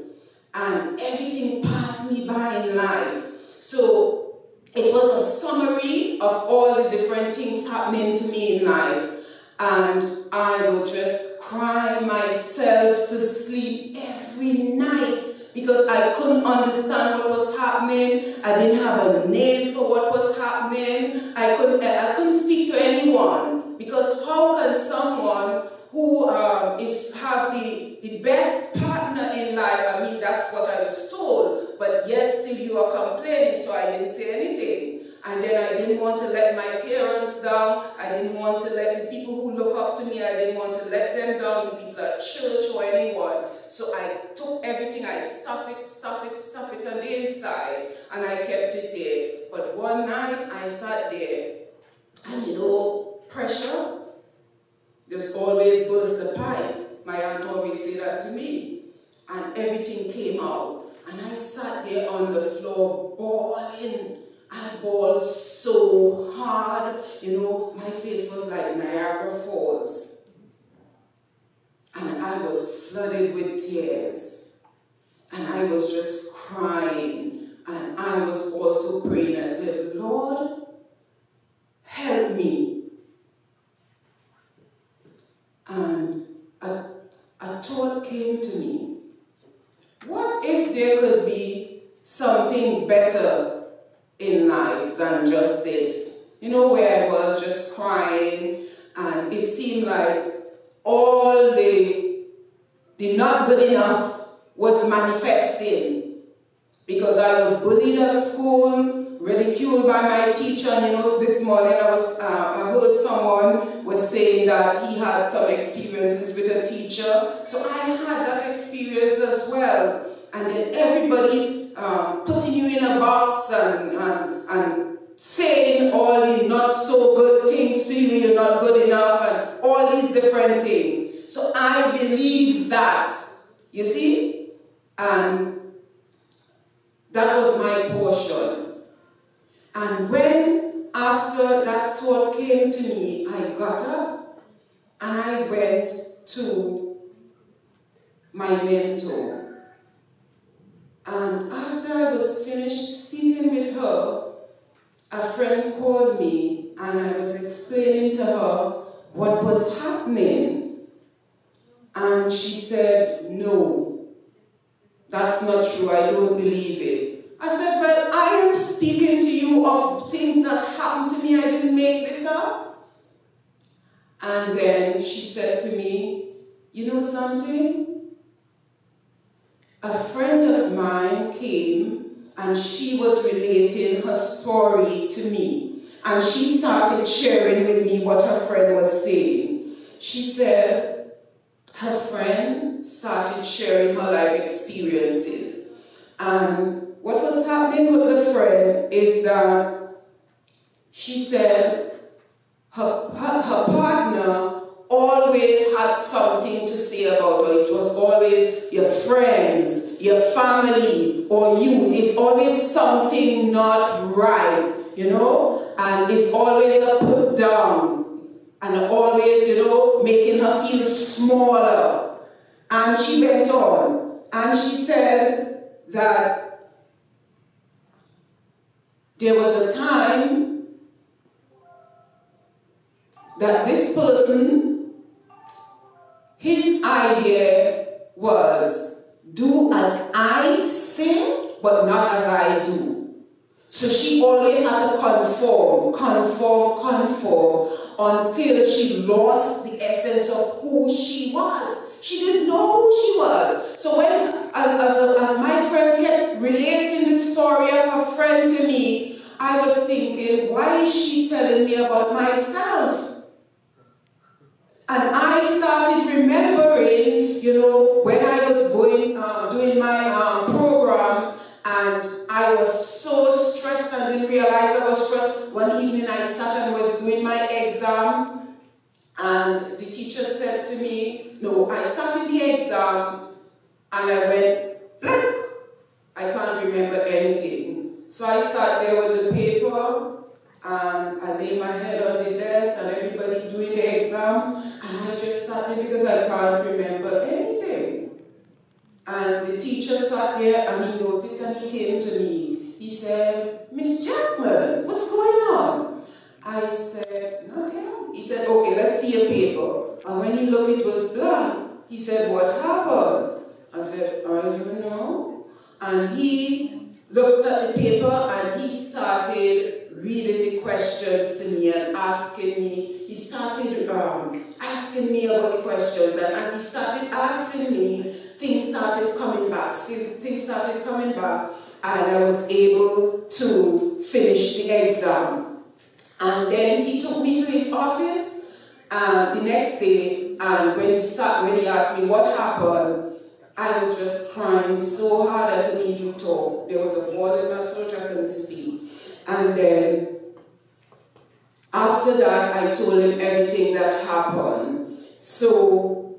And everything passed me by in life. So it was a summary of all the different things happening to me in life. And I would just cry myself to sleep every night because I couldn't understand what was happening. I didn't have a name for what was happening. I couldn't speak to anyone, because how can someone who have the best partner in life, I mean, that's what I was told, but yet still you are complaining, so I didn't say anything. And then I didn't want to let my parents down. I didn't want to let the people who look up to me, I didn't want to let them down, the people at church or anyone. So I took everything, I stuff it on the inside, and I kept it there. But one night I sat there, and you know, pressure just always bursts the pipe. My aunt always said that to me. And everything came out. And I sat there on the floor bawling. I bawled so hard. You know, my face was like Niagara Falls. And I was flooded with tears. And I was just crying. And I was also praying. I said, Lord, help me. And a thought came to me. What if there could be something better in life than just this? You know, where I was just crying, and it seemed like all the not good enough was manifesting, because I was bullied at school, ridiculed by my teacher. And you know, this morning I heard someone was saying that he had some experiences with a teacher. So I had that experience as well. And then everybody putting you in a box and saying all the not so good things to you, you're not good enough, and all these different things. So I believed that, you see? And that was my portion. And when, after that thought came to me, I got up and I went to my mentor. And after I was finished speaking with her, a friend called me and I was explaining to her what was happening. And she said, no, that's not true, I don't believe it. I said, well, I am speaking to you of things that happened to me, I didn't make this up. And then she said to me, you know something? A friend of mine came and she was relating her story to me. and she started sharing with me what her friend was saying. She said her friend started sharing her life experiences. And what was happening with the friend is that she said her partner always had something to say about her. It was always your friends, your family, or you. It's always something not right, you know? And it's always a put down. And always, you know, making her feel smaller. And she went on. And she said that there was a time that this person, his idea was, do as I say, but not as I do. So she always had to conform until she lost the essence of who she was. She didn't know who she was. So when, as my friend kept relating the story of her friend to me, I was thinking, why is she telling me about myself? And I started remembering, you know, when I was going, doing my program, and I was so stressed and didn't realize I was stressed. One evening I sat and was doing my exam, and the teacher said to me, no, I sat in the exam, and I went blank. I can't remember anything. So I sat there with the paper, and I laid my head on the desk, and everybody doing the exam, and I just sat there because I can't remember anything. And the teacher sat there, and he noticed, and he came to me. He said, Miss Jackman, what's going on? I said, nothing. He said, okay, let's see your paper. And when he looked, it was blank. He said, what happened? I said, I don't know. And he looked at the paper, and he started reading the questions to me and asking me. He started asking me about the questions, and as he started asking me, things started coming back. Things started coming back, and I was able to finish the exam. And then he took me to his office the next day, and when he asked me what happened, I was just crying so hard I couldn't even talk. There was a wall in my throat, I couldn't speak. And then, after that, I told him everything that happened. So,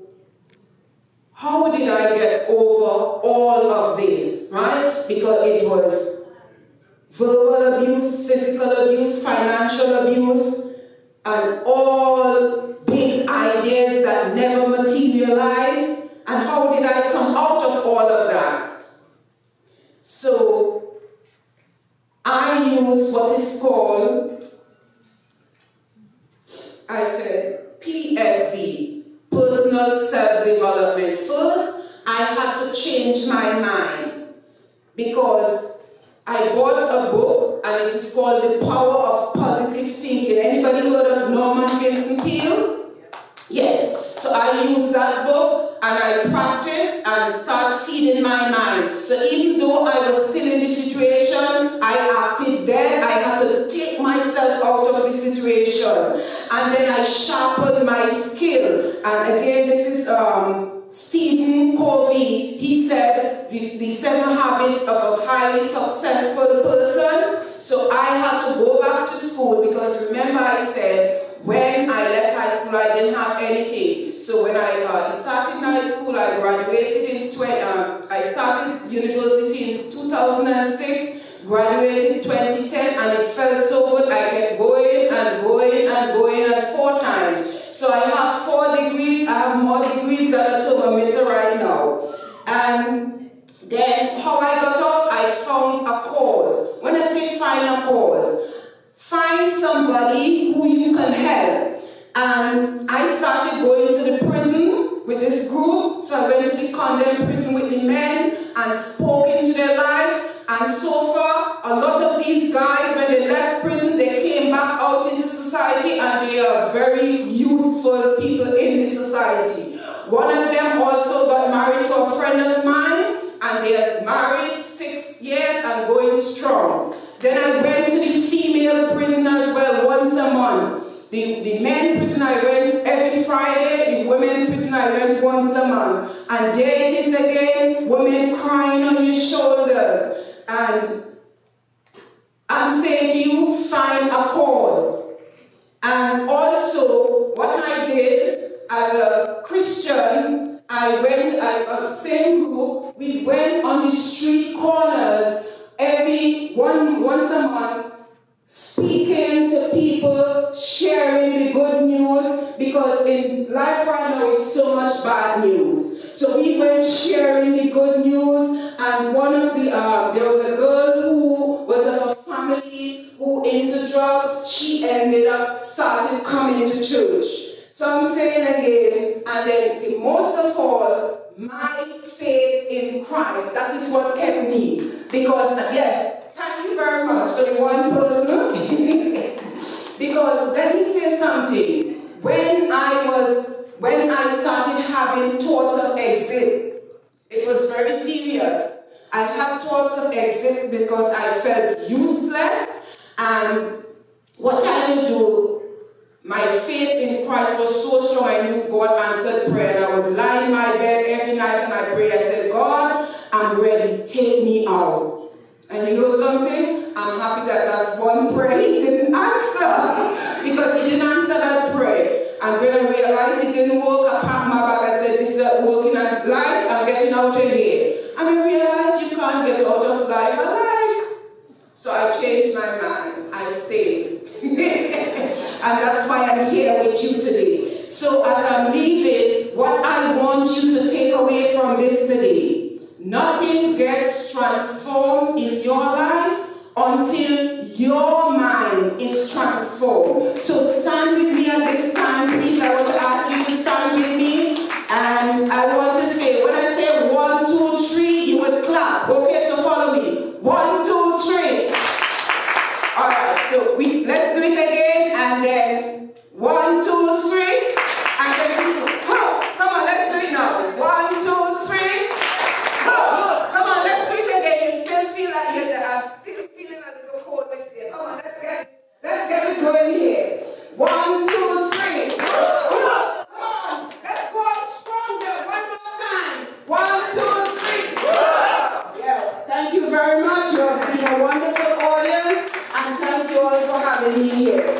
how did I get over all of this, right? Because it was verbal abuse, physical abuse, financial abuse, and all big ideas that never materialized. And how did I come out of all of that? So, I use what is called, I said, PSD, personal self-development. First, I had to change my mind because I bought a book and it is called The Power of Positive Thinking. Anybody heard of Norman Vincent Peale? Yes. So I use that book and I practice and start feeding my mind. So even though I was still in the situation, I acted dead. I had to take myself out of the situation. And then I sharpened my skill. And again, this is Stephen Covey. He said the 7 habits of a highly successful person. So I had to go back to school because remember I said when I left high school I didn't have anything. So when I started high school, I graduated in I started university in 2006, graduated in 2010, and it felt so good. I kept going and going and going and 4 times. So I have 4 degrees. I have more degrees than a thermometer right now. And then how I got out, I found a cause. When I say find a cause, find somebody who you can help. And I started going to the prison with this group. So I went to the condemned prison with the men and spoke into their lives. And so far, a lot of these guys, when they left prison, they came back out into society and they are very useful people in the society. One of them also got married to a friend of mine, and they are married 6 years and going strong. Then I went to the female prison as well, month. The men prison I went every Friday, the women prison I went once a month. And there it is again, women crying on your shoulders. And I'm saying to you, find a cause. And also, what I did as a Christian, same group, we went on the street corners once a month, speaking to people, sharing the good news, because in life right now is so much bad news. So we went sharing the good news, and one of the, there was a girl who was of a family who into drugs. She ended up started coming to church. So I'm saying again, and then most of all, my faith in Christ, that is what kept me. Because, yes, thank you very much for the one person. Because let me say something. When I started having thoughts of exit, it was very serious. I had thoughts of exit because I felt useless, and what I would do, my faith in Christ was so strong. I knew God answered prayer, and I would lie in my bed every night and I pray. I said, God, I'm ready, take me out. And you know something? I'm happy that that's one prayer he didn't answer, because he didn't answer that prayer. And when I realized he didn't work, I packed my bag. I said, this is not working at life, I'm getting out of here. And I realized you can't get out of life alive. So I changed my mind. I stayed. And that's why I'm here with you today. So as I'm leaving, what I want you to take away from this today, nothing gets transformed in your life until your mind is transformed. So stand with me at this time, please. I want to ask you to stand with me. And I want to say, when I say 1, 2, 3, you will clap. Okay, so follow me. 1, 2, 3. All right, so let's do it again, and then 1, 2, 3, and then come on, let's do it now. 1, 2, 3. Come on, let's do it again. You still feel like I'm still feeling a little cold this year. Come on, let's get it going here. 1, 2, 3. Come on, let's go out stronger. One more time. 1, 2, 3. Yes, thank you very much. You have been a wonderful audience. And thank you all for having me here.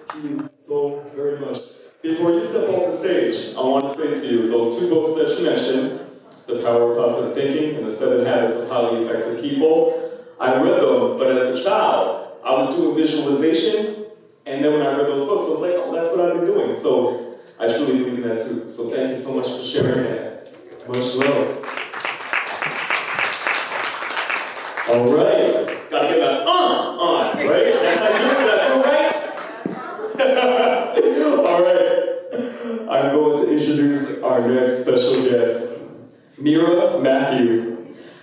Thank you so very much. Before you step off the stage, I want to say to you, those 2 books that you mentioned, The Power of Positive Thinking and The 7 Habits of Highly Effective People, I read them, but as a child, I was doing visualization, and then when I read those books, I was like, oh, that's what I've been doing. So I truly believe in that too. So thank you so much for sharing that. Much love. All right, gotta get that on, right? That's how you do that, right? All right, I'm going to introduce our next special guest, Meera Matthew.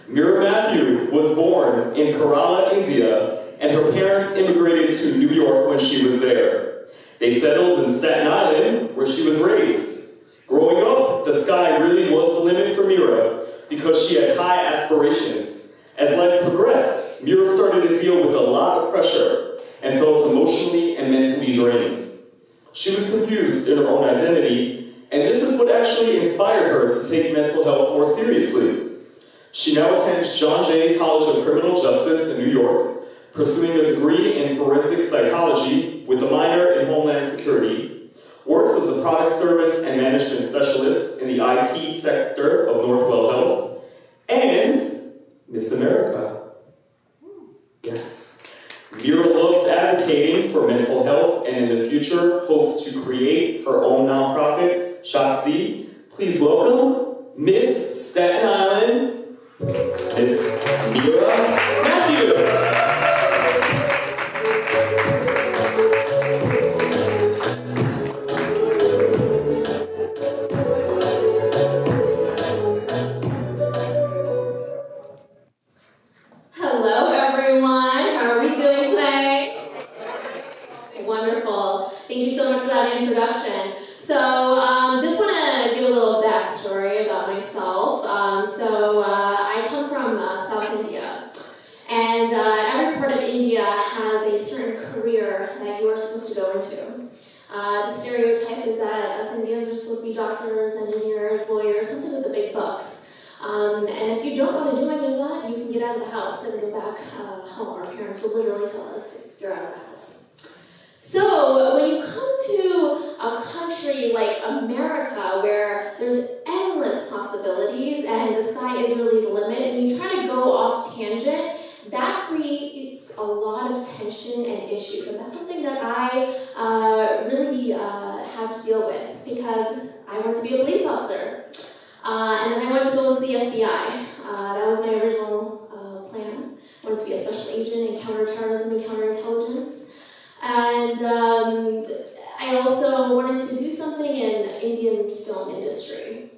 Meera Matthew was born in Kerala, India, and her parents immigrated to New York when she was there. They settled in Staten Island, where she was raised. Growing up, the sky really was the limit for Meera because she had high aspirations. As life progressed, Meera started to deal with a lot of pressure and felt emotionally and mentally drained. She was confused in her own identity, and this is what actually inspired her to take mental health more seriously. She now attends John Jay College of Criminal Justice in New York, pursuing a degree in forensic psychology with a minor in Homeland Security, works as a product service and management specialist in the IT sector of Northwell Health, and Miss America. Yes. Meera loves advocating for mental health and in the future hopes to create her own nonprofit, Shakti. Please welcome Miss Staten Island, Miss Meera Matthew. Hello, everyone. How are we doing today? Wonderful. Thank you so much for that introduction. So, just want to give a little backstory about myself. I come from South India. has a certain career that you are supposed to go into. The stereotype is that us Indians are supposed to be doctors, engineers, lawyers, something with the big bucks. And if you don't want to do any of that, you can get out of the house and go back home. Our parents will literally tell us, you're out of the house. So when you come to a country like America, where there's endless possibilities and the sky is really the limit, and you try to go off tangent, that creates a lot of tension and issues. And that's something that I really had to deal with, because I wanted to be a police officer. And then I wanted to go into the FBI. That was my original plan. I wanted to be a special agent in counterterrorism and counterintelligence. And I also wanted to do something in Indian film industry.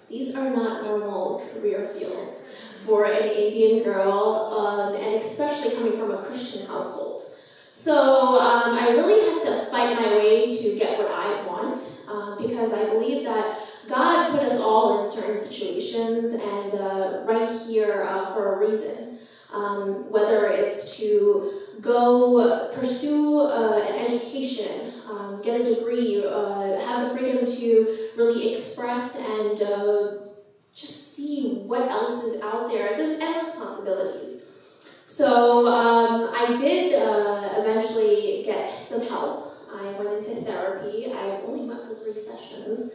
These are not normal career fields for an Indian girl, and especially coming from a Christian household. So I really had to fight my way to get what I want, because I believe that God put us all in certain situations and right here for a reason. Whether it's to go pursue an education, get a degree, have the freedom to really express and just see what else is out there. There's endless possibilities. So I did eventually get some help. I went into therapy. I only went for 3 sessions.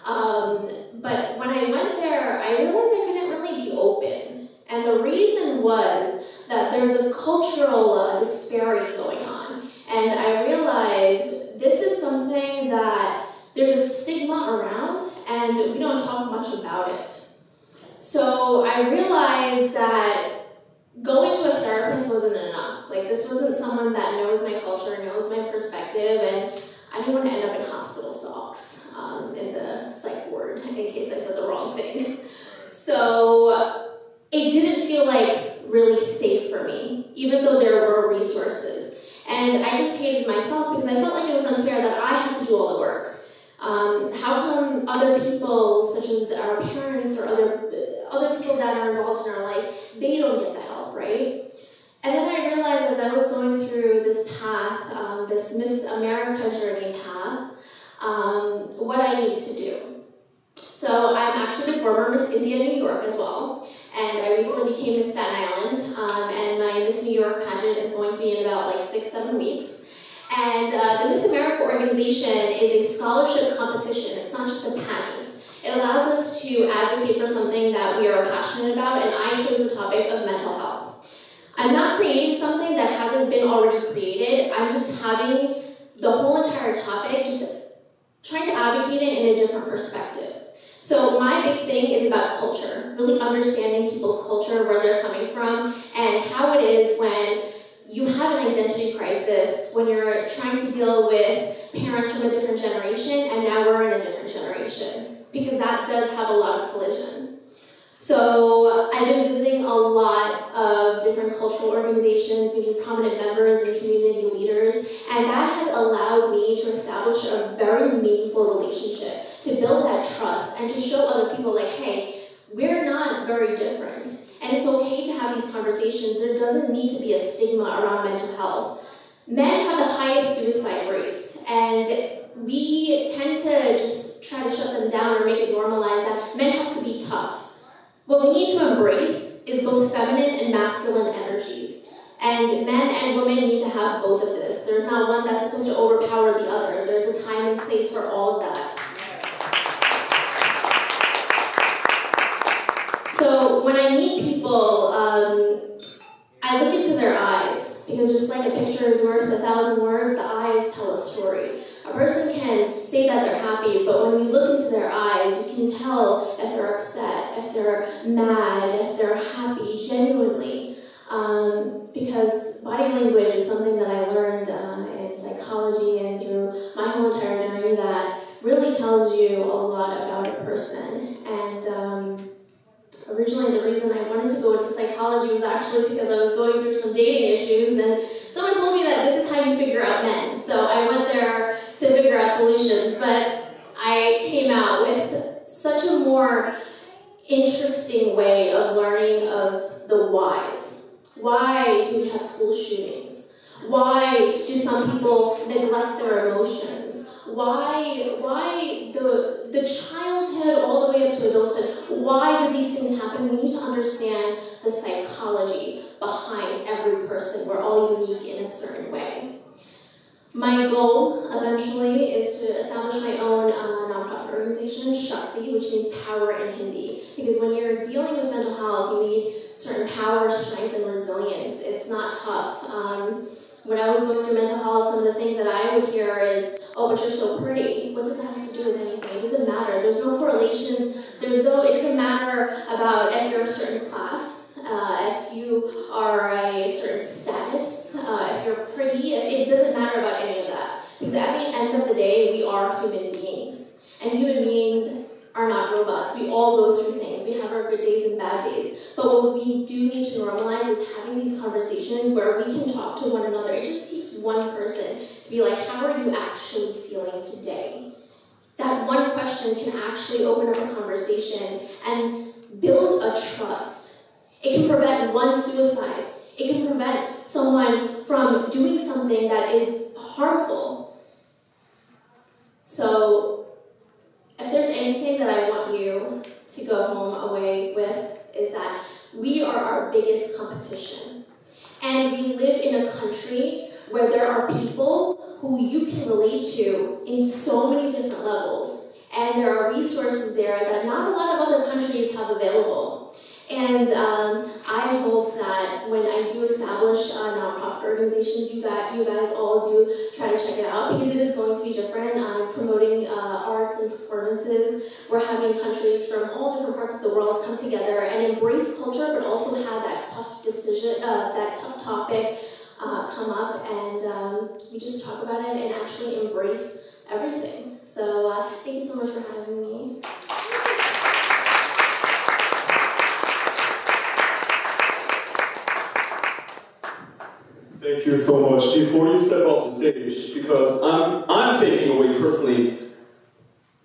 But when I went there, I realized I couldn't really be open. And the reason was that there's a cultural disparity going on. And I realized this is something that there's a stigma around, and we don't talk much about it. So I realized that going to a therapist wasn't enough. Like, this wasn't someone that knows my culture, knows my perspective, and I didn't want to end up in hospital socks in the psych ward in case I said the wrong thing. So it didn't feel like really safe for me, even though there were resources. And I just hated myself because I felt like it was unfair that I had to do all the work. How come other people, such as our parents or other people that are involved in our life, they don't get the help, right? And then I realized as I was going through this path, this Miss America journey path, what I needed to do. So I'm actually the former Miss India New York as well, and I recently became Miss Staten Island, and my Miss New York pageant is going to be in about like 6-7 weeks. And the Miss America organization is a scholarship competition. It's not just a pageant. It allows us to advocate for something that we are passionate about, and I chose the topic of mental health. I'm not creating something that hasn't been already created. I'm just having the whole entire topic, just trying to advocate it in a different perspective. So my big thing is about culture, really understanding people's culture, where they're coming from, and how it is when you have an identity crisis, when you're trying to deal with parents from a different generation, and now we're in a different generation, because that does have a lot of collision. So I've been visiting a lot of different cultural organizations, meeting prominent members and community leaders, and that has allowed me to establish a very meaningful relationship, to build that trust, and to show other people like, hey, we're not very different. And it's okay to have these conversations. There doesn't need to be a stigma around mental health. Men have the highest suicide rates, and we tend to just try to shut them down or make it normalized that men have to be tough. What we need to embrace is both feminine and masculine energies. And men and women need to have both of this. There's not one that's supposed to overpower the other. There's a time and place for all of that. So when I meet people, I look into their eyes, because just like a picture is worth 1,000 words, the eyes tell a story. A person can say that they're happy, but when you look into their eyes, you can tell if they're upset, if they're mad, if they're happy, genuinely. Because body language is something that I learned in psychology and through my whole entire journey that really tells you a lot about a person. And originally the reason I wanted to go into psychology was actually because I was going through some dating issues, and someone told me that this is how you figure out men. So I went there to figure out solutions, but I came out with such a more interesting way of learning of the whys. Why do we have school shootings? Why do some people neglect their emotions? Why the childhood all the way up to adulthood, why do these things happen? We need to understand the psychology behind every person. We're all unique in a certain way. My goal eventually is to establish my own nonprofit organization, Shakti, which means power in Hindi. Because when you're dealing with mental health, you need certain power, strength, and resilience. It's not tough. When I was going through mental health, some of the things that I would hear is, oh, but you're so pretty. What does that have to do with anything? It doesn't matter. There's no correlations. It doesn't matter about if you're a certain class, if you are a certain status, if you're pretty. It doesn't matter about any of that. Because at the end of the day, we are human beings. And human beings are not robots. We all go through things. We have our good days and bad days. But what we do need to normalize is having these conversations where we can talk to one another. It just takes one person to be like, how are you actually feeling today? That one question can actually open up a conversation and build a trust. It can prevent one suicide. It can prevent someone from doing something that is harmful. So, if there's anything that I want you to go home away with, is that we are our biggest competition. And we live in a country where there are people who you can relate to in so many different levels. And there are resources there that not a lot of other countries have available. And I hope that when I do establish nonprofit organizations, you guys all do try to check it out, because it is going to be different. Promoting arts and performances. We're having countries from all different parts of the world come together and embrace culture, but also have that tough decision, that tough topic come up, and we just talk about it and actually embrace everything. So thank you so much for having me. Thank you so much. Before you step off the stage, because I'm taking away personally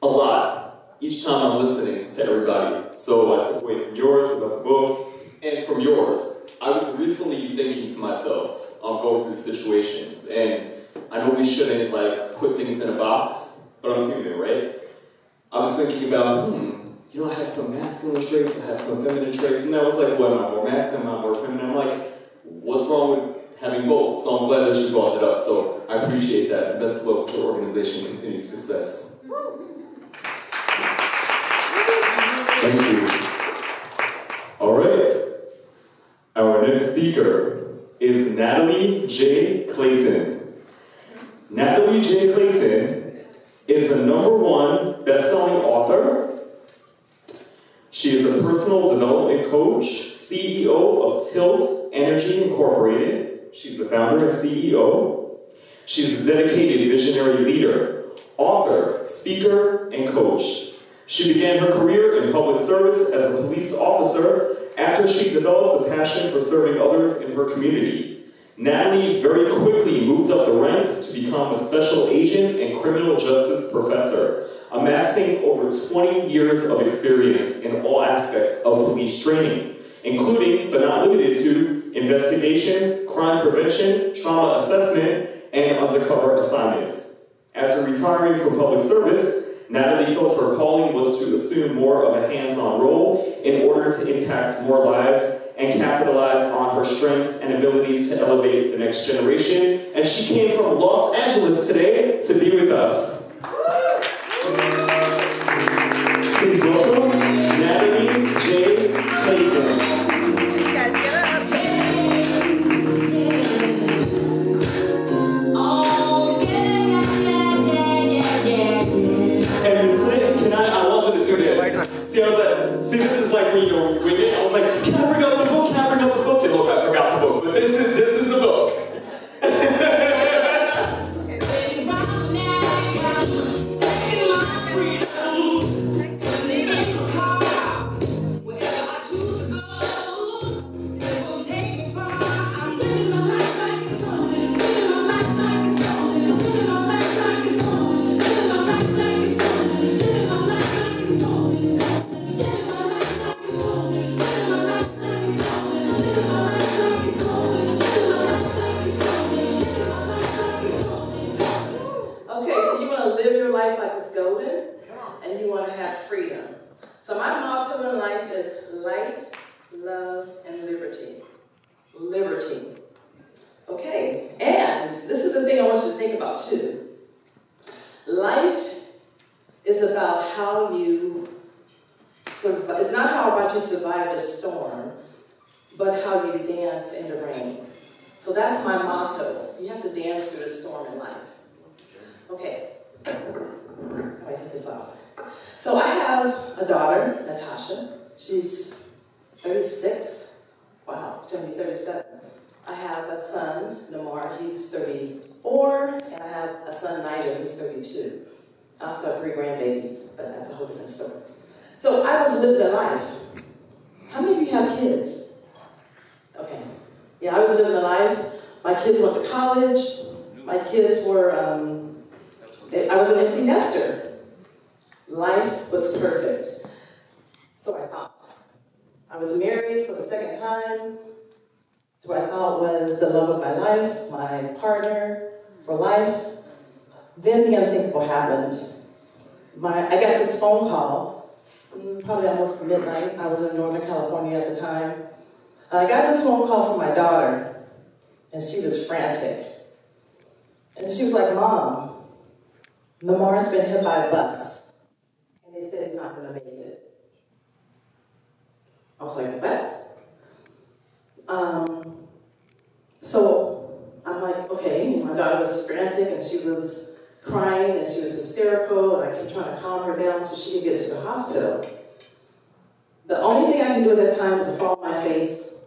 a lot each time I'm listening to everybody. So I took away from yours about the book, and from yours. I was recently thinking to myself, I'm going through situations, and I know we shouldn't put things in a box, but I'm human, right? I was thinking about, I have some masculine traits, I have some feminine traits, and I was like, what, am I more masculine, am I more feminine? I'm like, what's wrong with having both? So I'm glad that you brought it up, so I appreciate that. Best of luck with your organization, continued success. Thank you. All right. Our next speaker is Natalie J. Clayton. Natalie J. Clayton is a #1 best-selling author. She is a personal development coach, CEO of Tilt Energy Incorporated. She's the founder and CEO. She's a dedicated visionary leader, author, speaker, and coach. She began her career in public service as a police officer after she developed a passion for serving others in her community. Natalie very quickly moved up the ranks to become a special agent and criminal justice professor, amassing over 20 years of experience in all aspects of police training, including, but not limited to, investigations, crime prevention, trauma assessment, and undercover assignments. After retiring from public service, Natalie felt her calling was to assume more of a hands-on role in order to impact more lives and capitalize on her strengths and abilities to elevate the next generation. And she came from Los Angeles today to be with us. Please welcome Natalie J. Clayton. See, this is like when you're winging. I was like, can I bring up the book? Can I bring up the book? And look, I forgot the book. But this is the book. freedom. So my motto in life is light, love, and liberty. Liberty. Okay, and this is the thing I want you to think about too. Life is about how you survive. It's not how about you survive the storm, but how you dance in the rain. So that's my motto. You have to dance through the storm in life. Okay, let me take this off. So I have a daughter, Natasha. She's 36. Wow, she's gonna be 37. I have a son, Namar, he's 34, and I have a son, Nigel, who's 32. I also have 3 grandbabies, but that's a whole different story. So I was living a life. How many of you have kids? Okay. Yeah, I was living a life. My kids went to college. My kids were, I was an empty nester. Life was perfect. So I thought. I was married for the second time. So what I thought was the love of my life, my partner for life. Then the unthinkable happened. I got this phone call, probably almost midnight. I was in Northern California at the time. I got this phone call from my daughter, and she was frantic. And she was like, "Mom, Lamar's been hit by a bus, and they said he's not going to make it." I was like, "What?" So I'm like, okay, my daughter was frantic and she was crying and she was hysterical and I kept trying to calm her down so she could get to the hospital. The only thing I could do at that time was to fall on my face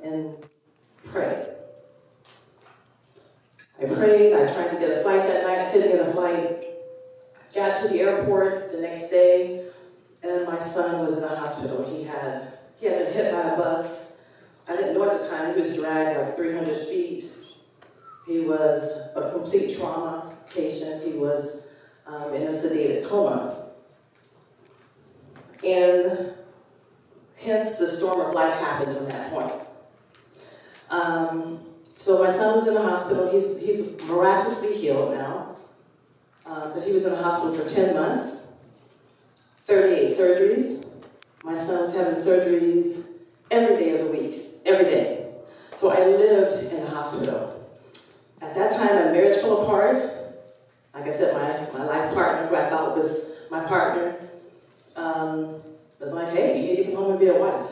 and pray. I prayed, I tried to get a flight that night, I couldn't get a flight. Got to the airport the next day and my son was in the hospital. He had been hit by a bus. I didn't know at the time, he was dragged like 300 feet. He was a complete trauma patient. He was in a sedated coma. And hence the storm of life happened from that point. So my son was in the hospital. He's miraculously healed now. But he was in the hospital for 10 months, 38 surgeries. My son was having surgeries every day of the week. Every day. So I lived in the hospital. At that time, my marriage fell apart. Like I said, my life partner, who I thought was my partner, was like, "Hey, you need to come home and be a wife,"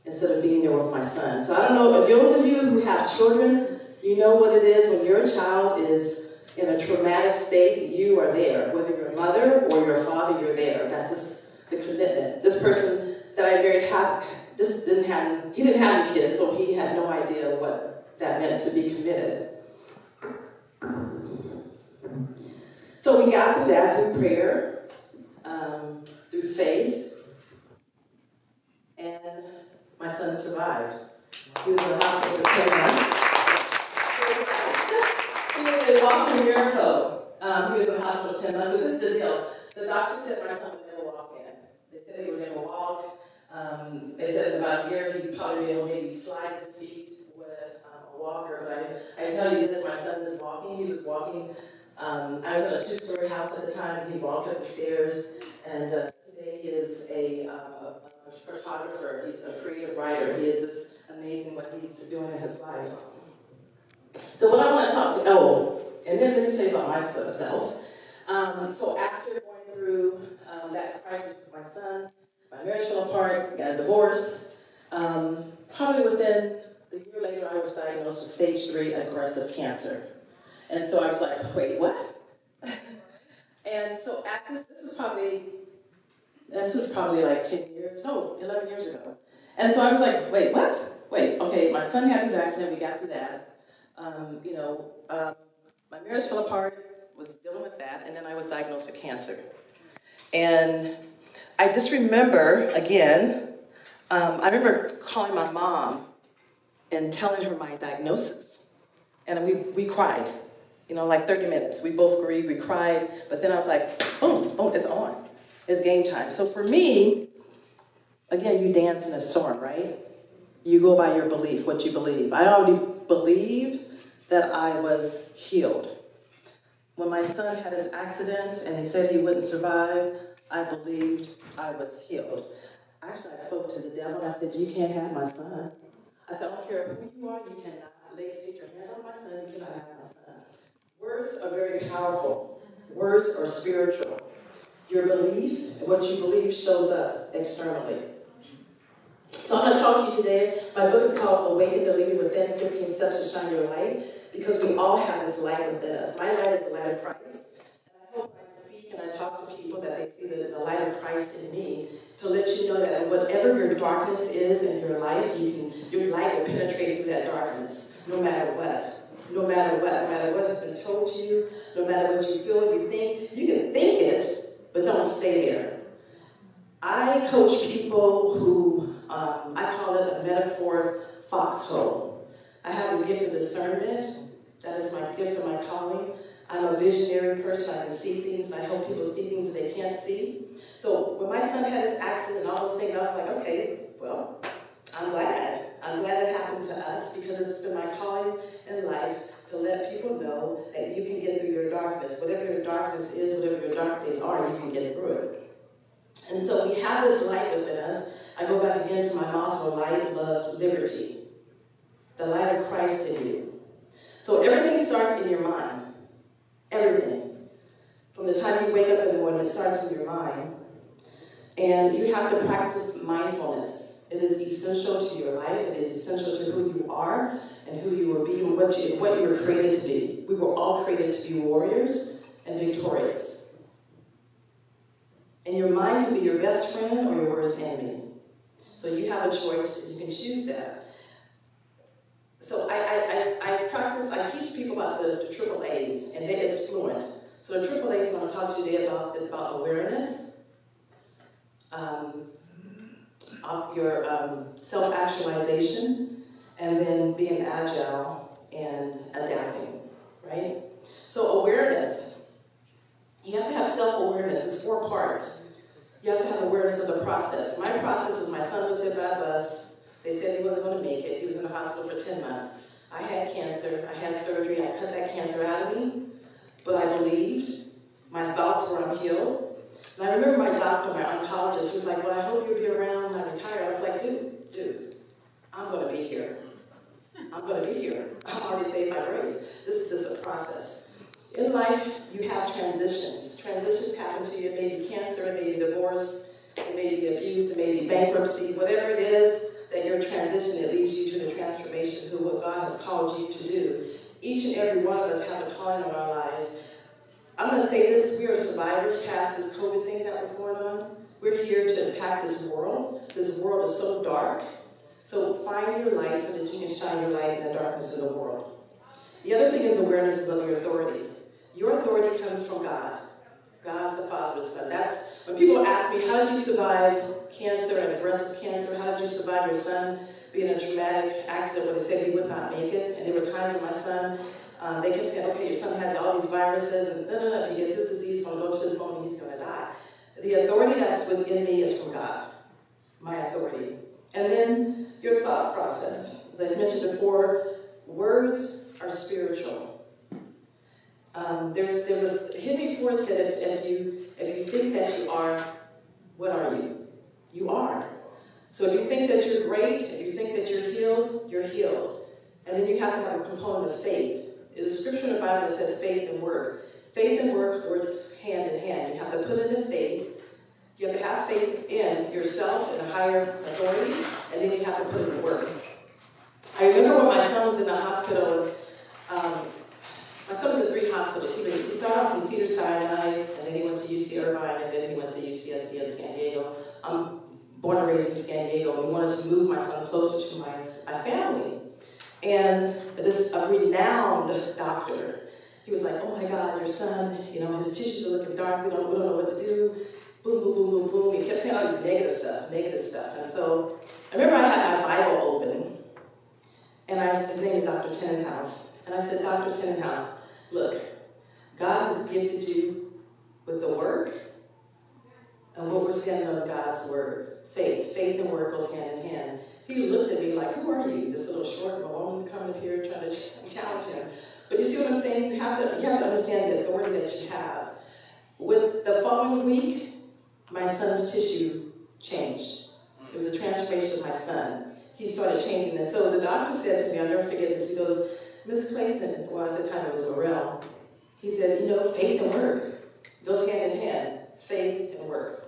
instead of being there with my son. So I don't know, if those of you who have children, you know what it is when your child is in a traumatic state, you are there. Whether you're a mother or your father, you're there. That's just the commitment. This person that I married he didn't have any kids, so he had no idea what that meant to be committed. So we got through that through prayer, through faith, and my son survived. He was in the hospital for 10 months. He was a walking miracle. He was in the hospital for 10 months. So this is the deal. The doctor said my son would never walk in. They said he would never walk. They said in about a year he'd probably be able to maybe slide his feet with a walker. But I tell you this, my son is walking. He was walking. I was in a 2-story house at the time. He walked up the stairs, and today he is a photographer. He's a creative writer. He is just amazing what he's doing in his life. So what I want to talk to, and then let me tell you about myself. So after going through that crisis with my son, my marriage fell apart, got a divorce. Probably within a year later, I was diagnosed with stage 3 aggressive cancer. And so I was like, wait, what? And so after this was probably like 11 years ago. And so I was like, wait, what? Wait, okay, my son had this accident, we got through that. My marriage fell apart, was dealing with that, and then I was diagnosed with cancer. And I just remember, again, I remember calling my mom and telling her my diagnosis. And we cried, like 30 minutes. We both grieved, we cried, but then I was like, boom, it's on. It's game time. So for me, again, you dance in a storm, right? You go by your belief, what you believe. I already believed that I was healed. When my son had his accident and they said he wouldn't survive, I believed I was healed. Actually, I spoke to the devil and I said, you can't have my son. I said, I don't care who you are, you cannot take your hands off my son, you cannot have my son. Words are very powerful. Words are spiritual. Your belief and what you believe shows up externally. So I'm going to talk to you today. My book is called Awaken the Leader Within, 15 Steps to Shine Your Light, because we all have this light within us. My light is the light of Christ. And I hope when I speak and I talk to people that they see the light of Christ in me, to let you know that whatever your darkness is in your life, your light will penetrate through that darkness, no matter what. No matter what has been told to you, no matter what you feel, you think, you can think it, but don't stay there. I coach people who, I call it a metaphor foxhole. I have the gift of discernment. That is my gift and my calling. I'm a visionary person. I can see things. I help people see things they can't see. So when my son had his accident and all those things, I was like, okay, well, I'm glad. I'm glad it happened to us because it's been my calling in life to let people know that you can get through your darkness. Whatever your darkness is, whatever your dark days are, you can get through it. And so we have this light within us. I go back again to my motto, light, love, liberty. The light of Christ in you. So everything starts in your mind. Everything. From the time you wake up in the morning, it starts in your mind. And you have to practice mindfulness. It is essential to your life. It is essential to who you are and who you will be and what you were created to be. We were all created to be warriors and victorious. And your mind can be your best friend or your worst enemy. So you have a choice, you can choose that. So I teach people about the triple A's, and it's fluent. So the triple A's I'm going to talk to you today about is about awareness, of your self-actualization, and then being agile and adapting, right? So awareness, you have to have self-awareness. It's 4 parts. You have to have awareness of the process. My process was my son was hit by a bus. They said he wasn't going to make it. He was in the hospital for 10 months. I had cancer. I had surgery. I cut that cancer out of me. But I believed. My thoughts were I'm healed. And I remember my doctor, my oncologist, was like, well, I hope you'll be around when I retire. I was like, dude, I'm going to be here. I'm going to be here. I'm already saved by grace. This is just a process. In life, you have transitions. Transitions happen to you. It may be cancer, it may be divorce, it may be abuse, it may be bankruptcy, whatever it is that your transition, it leads you to the transformation to what God has called you to do. Each and every one of us have a calling in our lives. I'm going to say this, we are survivors past this COVID thing that was going on. We're here to impact this world. This world is so dark. So find your light so that you can shine your light in the darkness of the world. The other thing is awareness of your authority. Your authority comes from God. God the Father, the Son. That's when people ask me, how did you survive cancer and aggressive cancer? How did you survive your son being in a traumatic accident where they said he would not make it? And there were times when my son, they kept saying, okay, your son has all these viruses, and no, if he gets this disease, he's going to go to his bone and he's going to die. The authority that's within me is from God, my authority. And then your thought process. As I mentioned before, words are spiritual. There's a Henry Ford said, if you think that you are, what are you? You are. So if you think that you're great, if you think that you're healed, you're healed. And then you have to have a component of faith. There's a scripture in the Bible that says faith and work. Faith and work works hand in hand. You have to put in the faith. You have to have faith in yourself and a higher authority, and then you have to put in the work. I remember when my son was in the hospital, my son was in 3 hospitals. He started off in Cedars-Sinai, and then he went to UC Irvine, and then he went to UCSD in San Diego. I'm born and raised in San Diego. We wanted to move my son closer to my family. And a renowned doctor, he was like, oh my God, your son, his tissues are looking dark, we don't know what to do. Boom, boom, boom, boom, boom. He kept saying all this negative stuff. And so I remember I had my Bible open, and his name is Dr. Tennenhouse. And I said, Dr. Tennenhouse, look, God has gifted you with the work and what we're standing on God's word. Faith and work goes hand in hand. He looked at me like, who are you? This little short woman coming up here trying to challenge him. But you see what I'm saying? You have to understand the authority that you have. With the following week, my son's tissue changed. It was a transformation of my son. He started changing. And so the doctor said to me, I'll never forget this, he goes, Miss Clayton, well at the time it was Morel, he said, you know, faith and work goes hand in hand. Faith and work.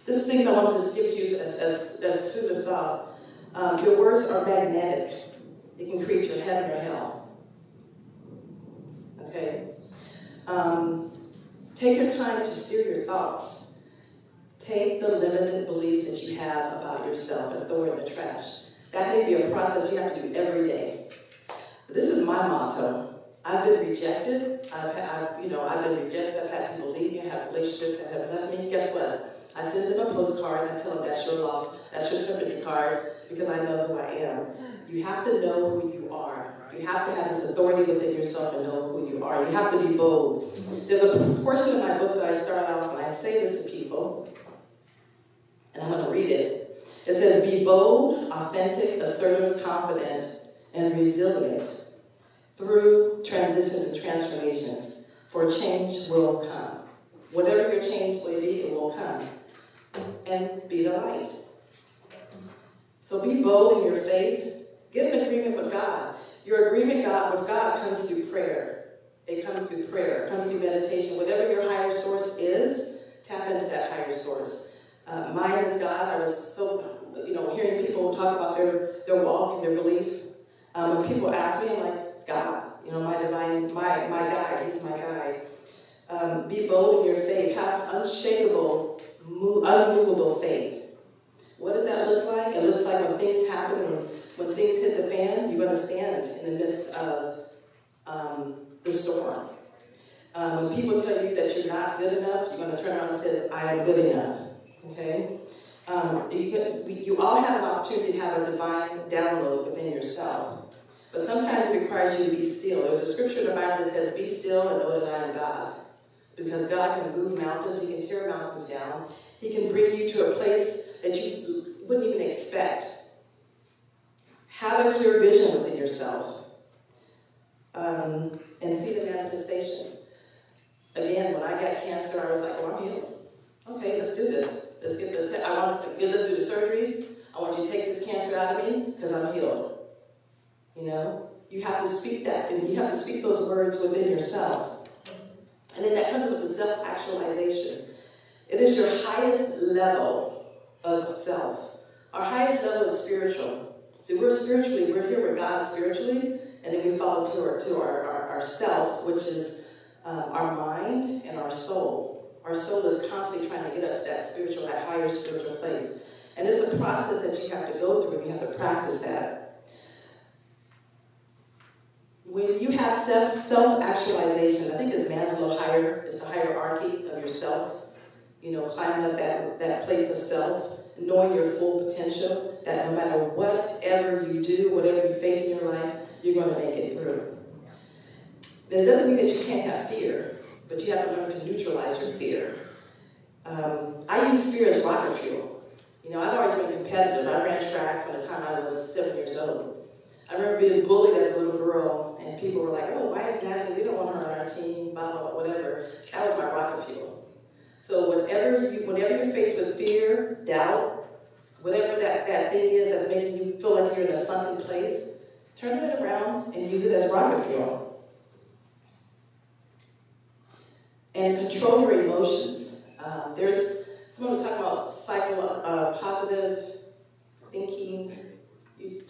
Just things I want to just give to you as food of thought. Your words are magnetic. It can create your heaven or hell. Okay? Take your time to steer your thoughts. Take the limited beliefs that you have about yourself and throw it in the trash. That may be a process you have to do every day. But this is my motto. I've been rejected. I've been rejected. I've had people leave me. I have relationships that have left me. Guess what? I send them a postcard and I tell them that's your loss. That's your sympathy card because I know who I am. You have to know who you are. You have to have this authority within yourself and know who you are. You have to be bold. There's a portion of my book that I start off and I say this to people, and I'm going to read it. It says, be bold, authentic, assertive, confident, and resilient through transitions and transformations, for change will come. Whatever your change may be, it will come. And be the light. So be bold in your faith. Get an agreement with God. Your agreement with God comes through prayer. It comes through prayer. It comes through meditation. Whatever your higher source is, tap into that higher source. Mine is God. I was so, hearing people talk about their walk and their belief. When people ask me, I'm like, it's God. My divine, my guide. He's my guide. Be bold in your faith. Have unshakable, unmovable faith. What does that look like? It looks like when things happen, when things hit the fan, you're going to stand in the midst of the storm. When people tell you that you're not good enough, you're going to turn around and say, I am good enough. Okay? You all have an opportunity to have a divine download within yourself. But sometimes it requires you to be still. There's a scripture in the Bible that says, be still and know that I am God. Because God can move mountains, He can tear mountains down. He can bring you to a place that you wouldn't even expect. Have a clear vision within yourself. And see the manifestation. Again, when I got cancer, I was like, oh, I'm healed. Okay, let's do this. Let's do the surgery. I want you to take this cancer out of me because I'm healed. You have to speak that, and you have to speak those words within yourself. And then that comes with the self-actualization. It is your highest level of self. Our highest level is spiritual. See, we're here with God spiritually, and then we fall to our self, which is our mind and our soul. Our soul is constantly trying to get up to that higher spiritual place. And it's a process that you have to go through, and you have to practice that. When you have self-actualization, I think it's Maslow's it's the hierarchy of yourself, climbing up that place of self, knowing your full potential, that no matter whatever you do, whatever you face in your life, you're going to make it through. Then it doesn't mean that you can't have fear, but you have to learn to neutralize your fear. I use fear as rocket fuel. I've always been competitive. I ran track from the time I was 7 years old. I remember being bullied as a little girl, and people were like, oh, why is Natalie? We don't want her on our team, blah, blah, blah, whatever. That was my rocket fuel. So whenever you're faced with fear, doubt, whatever that thing is that's making you feel like you're in a sunken place, turn it around and use it as rocket fuel. And control your emotions. Someone was talking about positive thinking.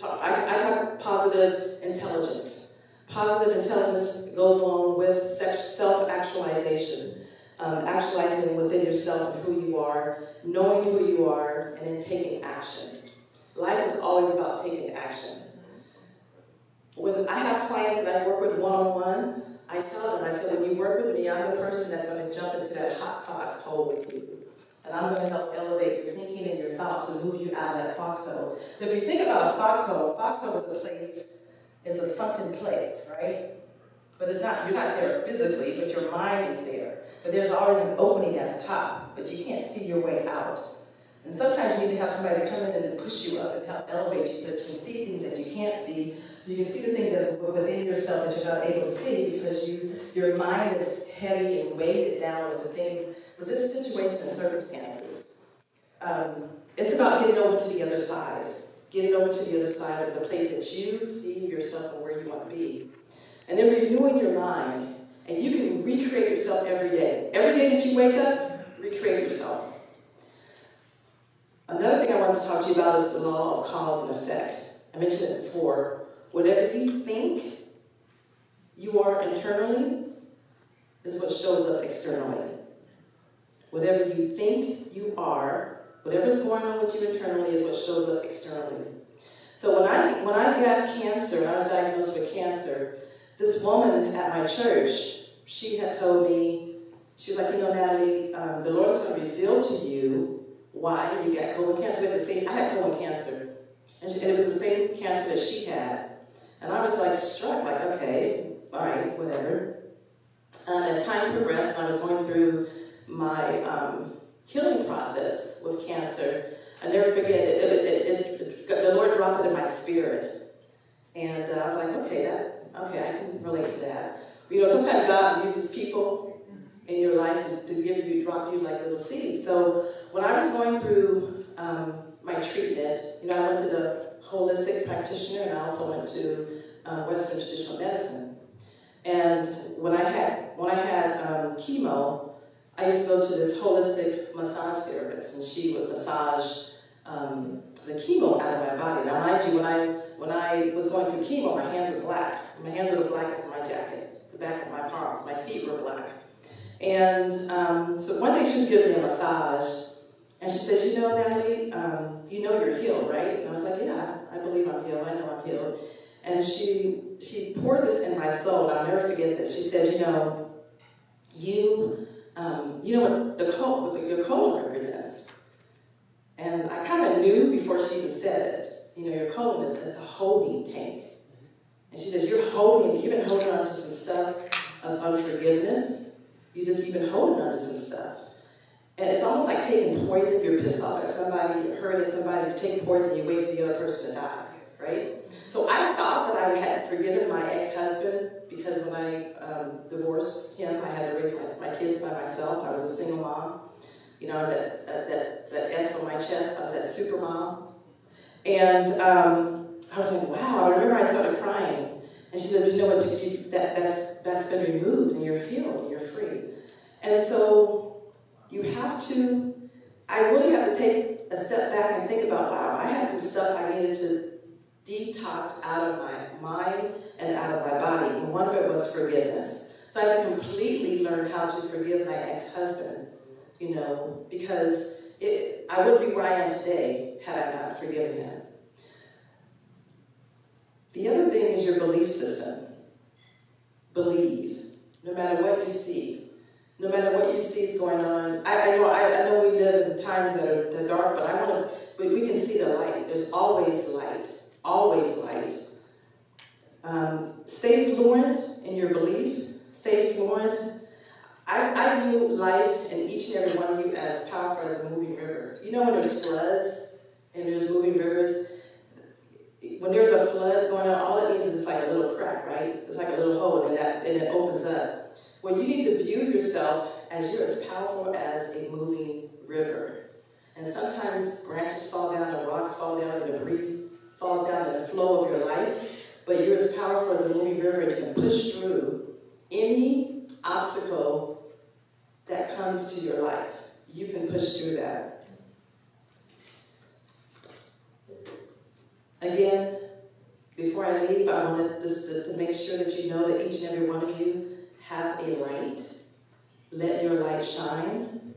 I talk positive intelligence. Positive intelligence goes along with self-actualization. Actualizing within yourself and who you are, knowing who you are, and then taking action. Life is always about taking action. When I have clients that I work with one-on-one, I tell them, I say, when you work with me, I'm the person that's going to jump into that hot foxhole with you. And I'm going to help elevate your thinking and your thoughts and move you out of that foxhole. So if you think about a foxhole is a place, is a sunken place, right? But you're not there physically, but your mind is there. But there's always an opening at the top, but you can't see your way out. And sometimes you need to have somebody come in and push you up and help elevate you so that you can see things that you can't see, So you can see the things that's within yourself that you're not able to see because your mind is heavy and weighted down with the things, with this situation and circumstances. It's about getting over to the other side. Getting over to the other side of the place that you see yourself and where you want to be. And then renewing your mind. And you can recreate yourself every day. Every day that you wake up, recreate yourself. Another thing I wanted to talk to you about is the law of cause and effect. I mentioned it before. Whatever you think you are internally is what shows up externally. Whatever you think you are, whatever's going on with you internally is what shows up externally. So when I got cancer, I was diagnosed with cancer, this woman at my church, she had told me, she was like, you know, Natalie, the Lord is going to reveal to you why you got colon cancer. I had colon cancer, and it was the same cancer that she had. And I was like struck, like, okay, all right, whatever. As time progressed, I was going through my healing process with cancer. I never forget, the Lord dropped it in my spirit. And I was like, okay, I can relate to that. You know, sometimes God uses people in your life to drop you like little seeds. So when I was going through my treatment, you know, I went to the holistic practitioner and I also went to Western traditional medicine. And when I had chemo, I used to go to this holistic massage therapist, and she would massage the chemo out of my body. Now, mind you, when I was going through chemo, my hands were black. My hands were the blackest in my jacket, the back of my palms. My feet were black. And so one day she was giving me a massage, and she said, you know, Natalie, you know you're healed, right? And I was like, yeah, I believe I'm healed. I know I'm healed. And she poured this in my soul, and I'll never forget this. She said, you know what your colon represents. And I kind of knew before she even said it. You know, your colon is a holding tank. And she says, you've been holding on to some stuff of unforgiveness. You've been holding on to some stuff. And it's almost like taking poison. You're pissed off at somebody, you're hurt at somebody, you take poison, you wait for the other person to die, right? So I thought that I had forgiven my ex-husband because when I divorced him, I had to raise my kids by myself. I was a single mom. You know, I was at that S on my chest. I was at super mom. And I was like, wow. I remember I started crying. And she said, you know what, that's been removed and you're healed and you're free. And so I really have to take a step back and think about, wow, I had some stuff I needed to detox out of my mind and out of my body. And one of it was forgiveness. So I had to completely learn how to forgive my ex-husband, you know, because I wouldn't be where I am today had I not forgiven him. The other thing is your belief system. Believe, no matter what you see. No matter what you see is going on. I know we live in times that are dark, but we can see the light. There's always light. Always light. Stay fluent in your belief. Stay fluent. I view life and each and every one of you as powerful as a moving river. You know when there's floods and there's moving rivers, when there's a flood going on, all it needs is like a little crack, right? It's like a little hole and it opens up. Well, you need to view yourself as you're as powerful as a moving river. And sometimes branches fall down and rocks fall down and debris falls down in the flow of your life, but you're as powerful as a moving river and you can push through any obstacle that comes to your life. You can push through that. Again, before I leave, I wanted just to make sure that you know that each and every one of you have a light. Let your light shine,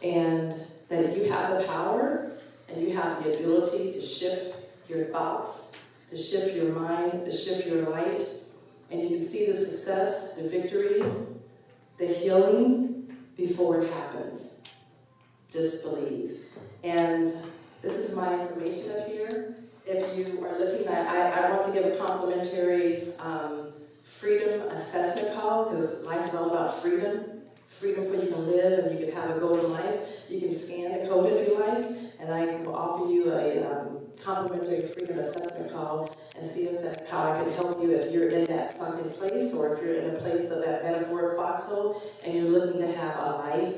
and that you have the power and you have the ability to shift your thoughts, to shift your mind, to shift your light, and you can see the success, the victory, the healing before it happens. Just believe. And this is my information up here. If you are looking at, I want to give a complimentary freedom assessment call, because life is all about freedom. Freedom for you to live and you can have a golden life. You can scan the code if you like, and I will offer you a complimentary freedom assessment call. and see if that, how I can help you if you're in that sunken place or if you're in a place of that metaphoric foxhole and you're looking to have a life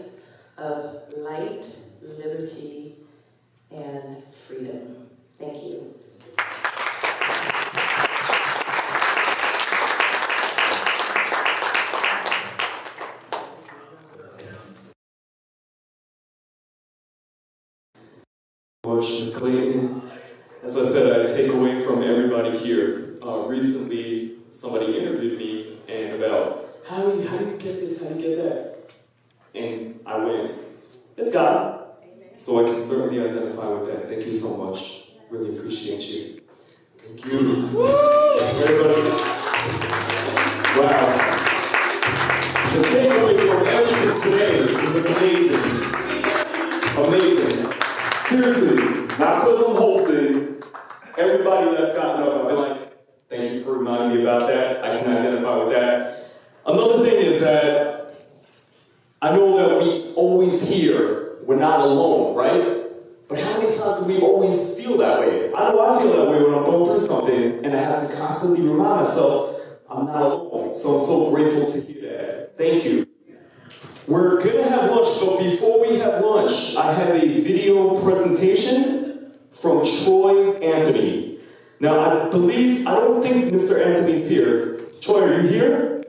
of light, liberty, and freedom. Thank you. Ms. Clayton. As I said, I take away from everybody here. Recently, somebody interviewed me and about how do you get this, how do you get that? And I went, it's God. So I can certainly identify with that. Thank you so much. Really appreciate you. Thank you. Everybody. Wow. The takeaway from everything today is amazing. Amazing. Seriously, not because I'm hosting, everybody that's gotten up, I've been like, thank you for reminding me about that. I can identify with that. Another thing is that I know that we always hear we're not alone, right? But how many times do we always feel that way? I know I feel that way when I'm going through something and I have to constantly remind myself I'm not alone. So I'm so grateful to hear that. Thank you. We're gonna have lunch, but before we have lunch, I have a video presentation from Troy Anthony. Now, I don't think Mr. Anthony's here. Troy, are you here?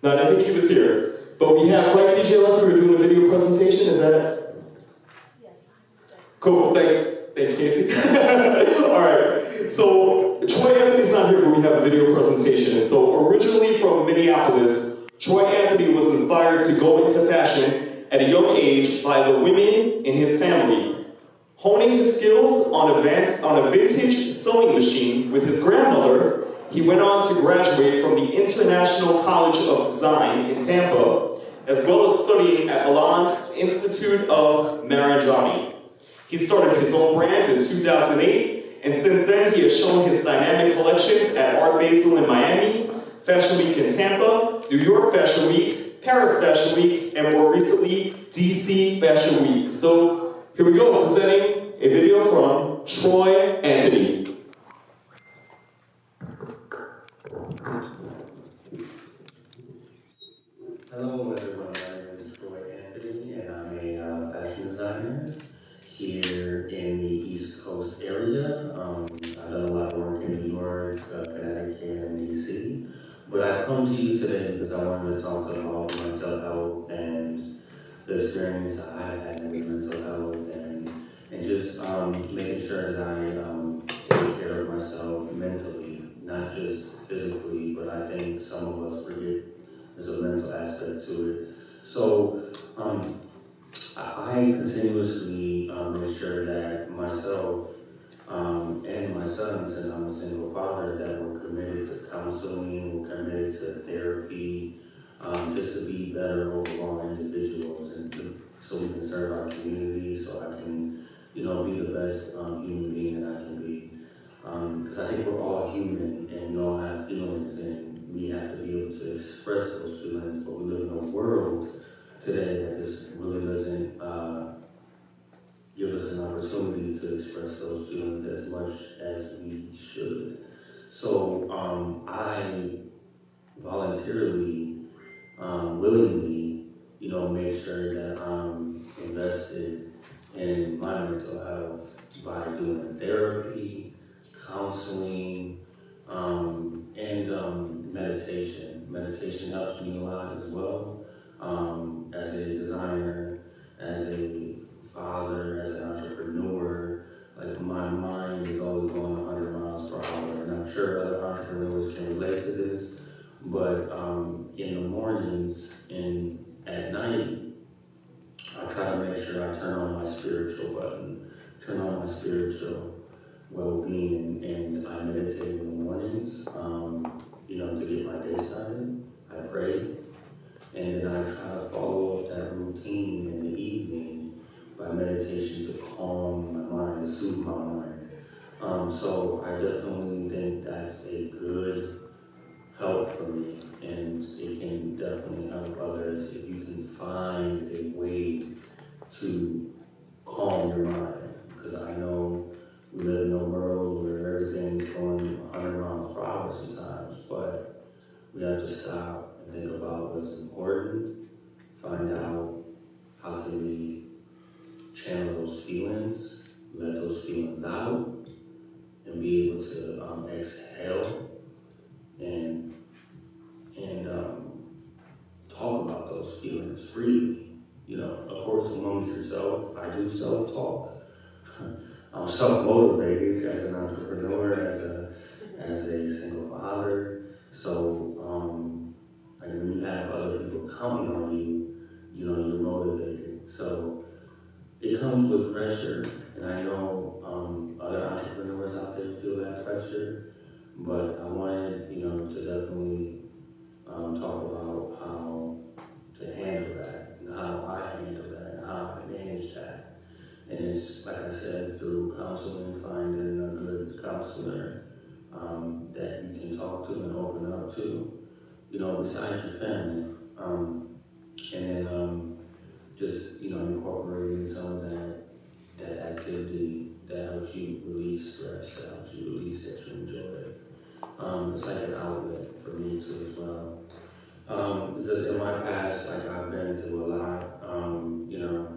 No, I didn't think he was here. But we have, right, TJ Lucky, we're doing a video presentation, is that? Yes. Cool, thanks. Thank you, Casey. All right, so Troy Anthony's not here, but we have a video presentation. So originally from Minneapolis, Troy Anthony was inspired to go into fashion at a young age by the women in his family. Honing his skills on a vintage sewing machine with his grandmother, he went on to graduate from the International College of Design in Tampa, as well as studying at Milan's Institute of Marangiani. He started his own brand in 2008, and since then he has shown his dynamic collections at Art Basel in Miami, Fashion Week in Tampa, New York Fashion Week, Paris Fashion Week, and more recently, DC Fashion Week. So here we go, presenting a video from Troy Anthony. Hello everyone, my name is Troy Anthony and I'm a fashion designer here in the East Coast area. I've done a lot of work in New York, Connecticut, and DC. But I come to you today because I wanted to talk about mental health and the experience I had with mental health and just making sure that I take care of myself mentally, not just physically, but I think some of us forget there's a mental aspect to it. So I continuously make sure that myself and my son, since I'm a single father, that we're committed to counseling, we're committed to therapy, just to be better overall individuals and so we can serve our community, so I can, be the best human being that I can be. Because I think we're all human and we all have feelings and we have to be able to express those feelings, but we live in a world today that just really doesn't give us an opportunity to express those feelings as much as we should. So I voluntarily, willingly, make sure that I'm invested in my mental health by doing therapy, counseling, and meditation. Meditation helps me a lot as well. As a designer, as a father, as an entrepreneur, like my mind is always going 100 miles per hour, and I'm sure other entrepreneurs can relate to this, but in the mornings and at night, I try to make sure I turn on my spiritual button, turn on my spiritual well-being, and I meditate in the mornings, to get my day started. I pray, and then I try to follow up that routine in the evening by meditation to calm my mind, to soothe my mind. So I definitely think that's a good help for me, and it can definitely help others if you can find a way to calm your mind. Because I know we live in a world where everything's going 100 miles per hour sometimes, but we have to stop and think about what's important, find out how can we channel those feelings, let those feelings out, and be able to exhale and talk about those feelings freely. You know, of course, amongst yourself, I do self-talk. I'm self-motivated as an entrepreneur, as a single father. So, like when you have other people counting on you, you know, you're motivated. So it comes with pressure, and I know other entrepreneurs out there feel that pressure, but I wanted, you know, to definitely talk about how to handle that, and how I handle that, and how I manage that. And it's, like I said, through counseling, finding a good counselor that you can talk to and open up to, you know, besides your family. And then just, you know, incorporating some of that activity that helps you release stress, that helps you release that you enjoy. It's like an outlet for me too as well. Because in my past, like I've been through a lot, you know,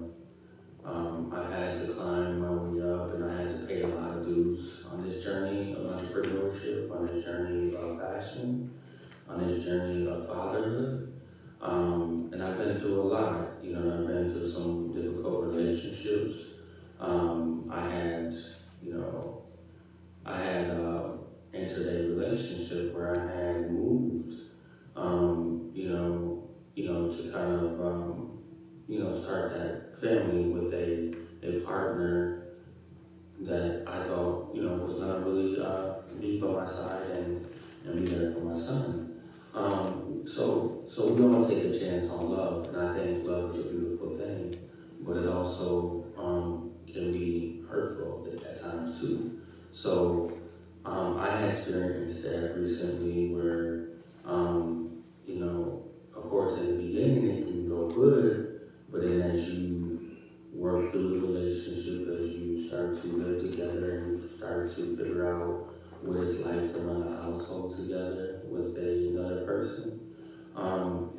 I had to climb my way up and I had to pay a lot of dues on this journey of entrepreneurship, on this journey of fashion, on this journey of fatherhood. And I've been through a lot, you know, I've been through some difficult relationships. I had entered a relationship where I had moved, to kind of, start that family with a partner that I thought, you know, was gonna really be by my side and be there for my son. So we all take a chance on love, and I think love is a beautiful thing, but it also can be hurtful at times too. So I had experienced that recently where, of course in the beginning it can go good, but then as you work through the relationship, as you start to live together and you start to figure out what it's like to run a household together with another person,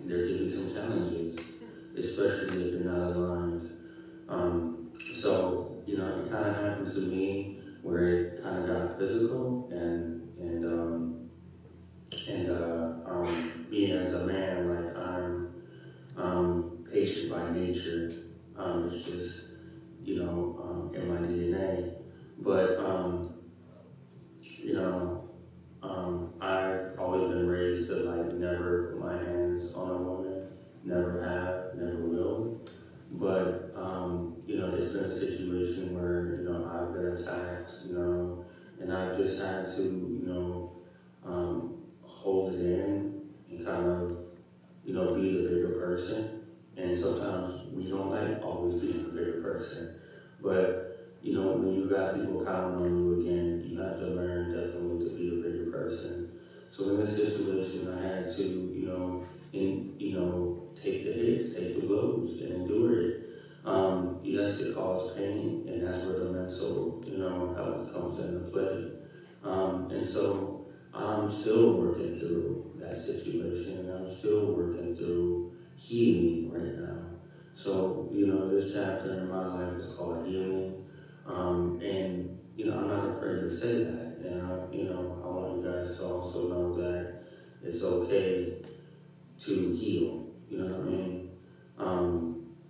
there can be some challenges, especially if you're not aligned. So, you know, it kind of happened to me where it kind of got physical and me as a man, like I'm patient by nature. It's just, you know, in my DNA. But, I've always been raised to like never put my hands on a woman, never have, never will. But, there's been a situation where, you know, I've been attacked, you know, and I've just had to, hold it in and kind of, be the bigger person. And sometimes we don't like always being the bigger person. But, when you got people counting on you again, you have to learn definitely to be a bigger person. So in this situation, I had to, take the hits, take the blows, and endure it. Yes, it caused pain, and that's where the mental, health comes into play. And so I'm still working through that situation, and I'm still working through healing right now. So, this chapter in my life is called healing. And, I'm not afraid to say that. And, I want you guys to also know that it's okay to heal, you know what I mean?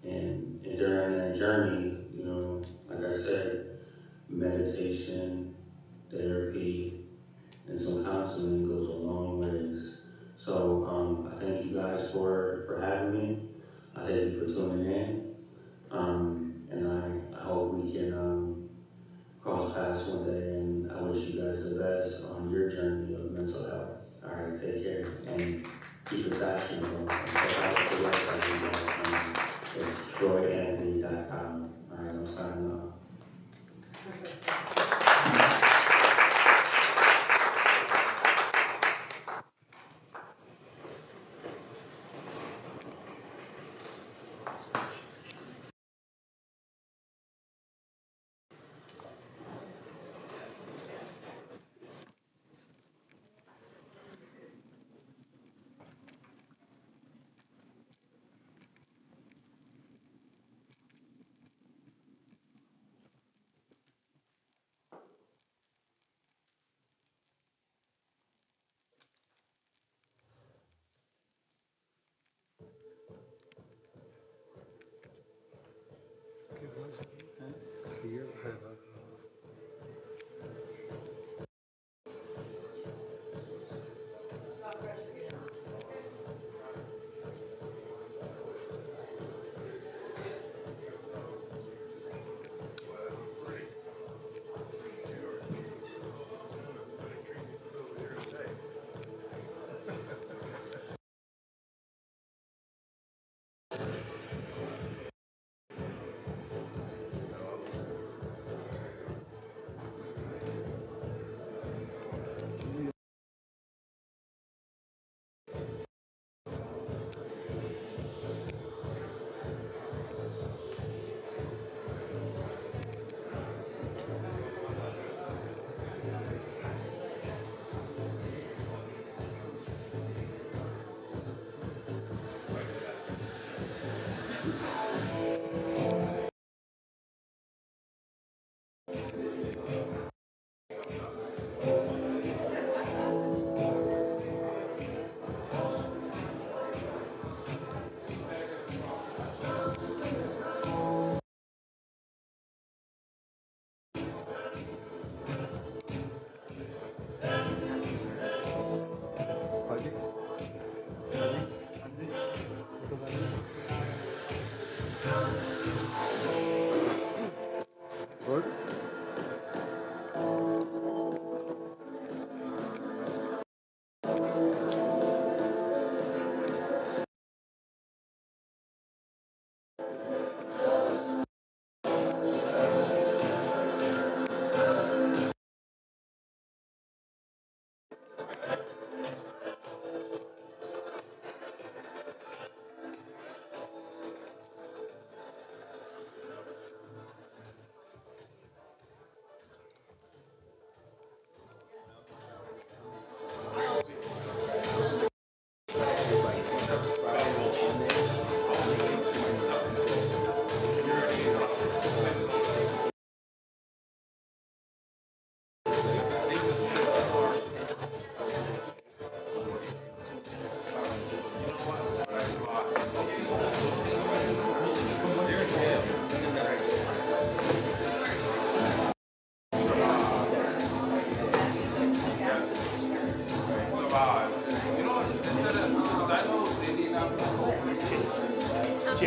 And during that journey, like I said, meditation, therapy, and some counseling goes a long ways. So I thank you guys for having me. I thank you for tuning in. And I hope we can cross paths one day, and I wish you guys the best on your journey of mental health. All right, take care, and keep it fashionable. And check out the website. It's troyanthony.com. All right, I'm signing off.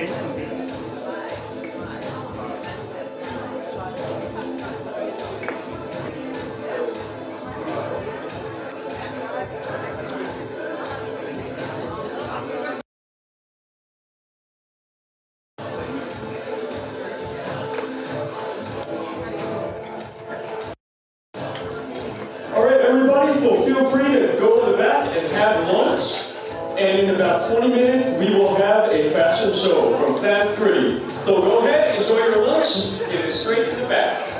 All right, everybody, so feel free to go to the back and have lunch. And in about 20 minutes, we will have a fashion show from Sanskriti. So go ahead, enjoy your lunch, get it straight to the back.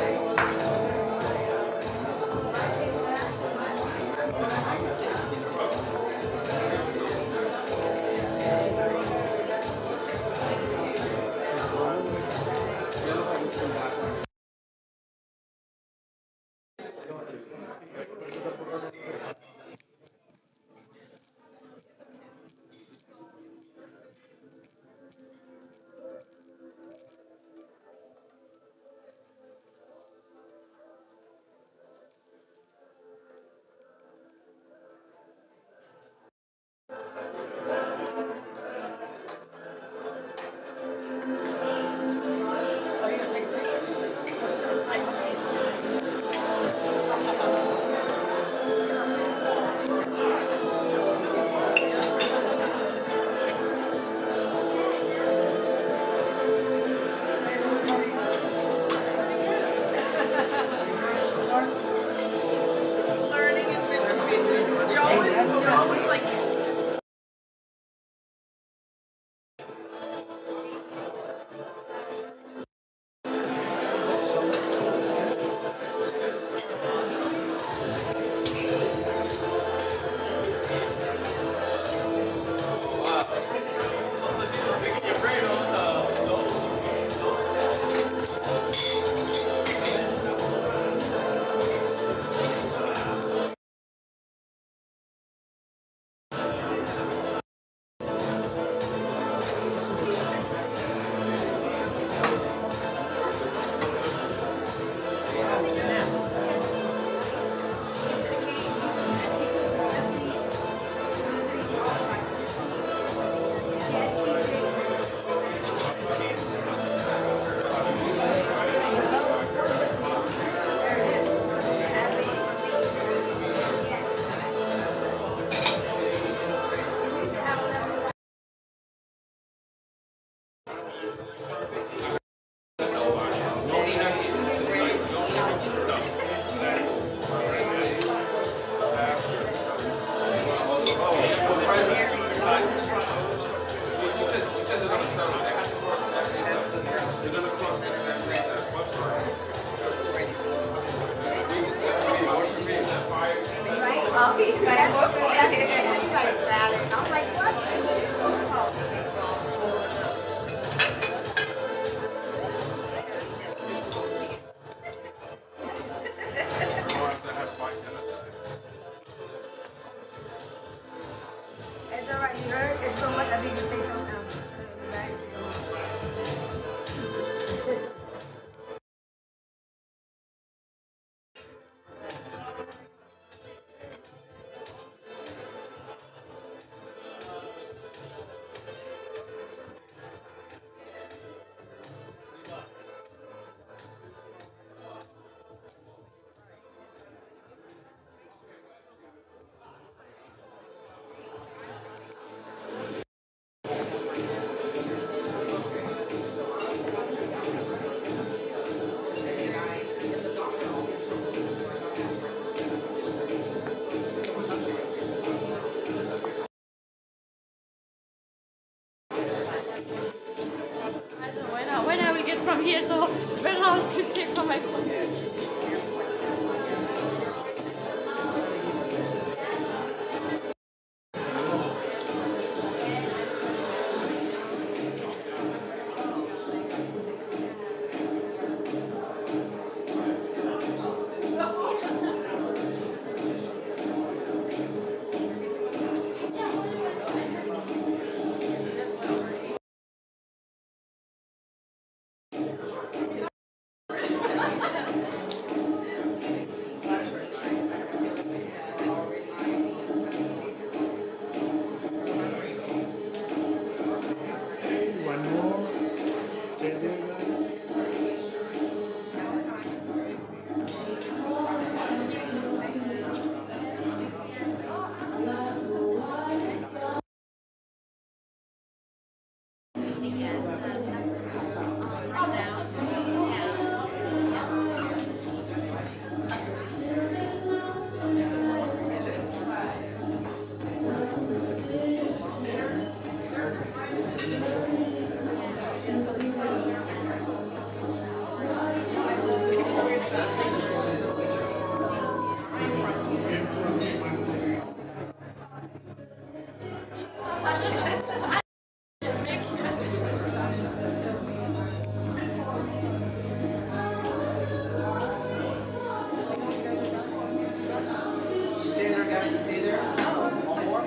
Stay there, guys. Stay there. One more.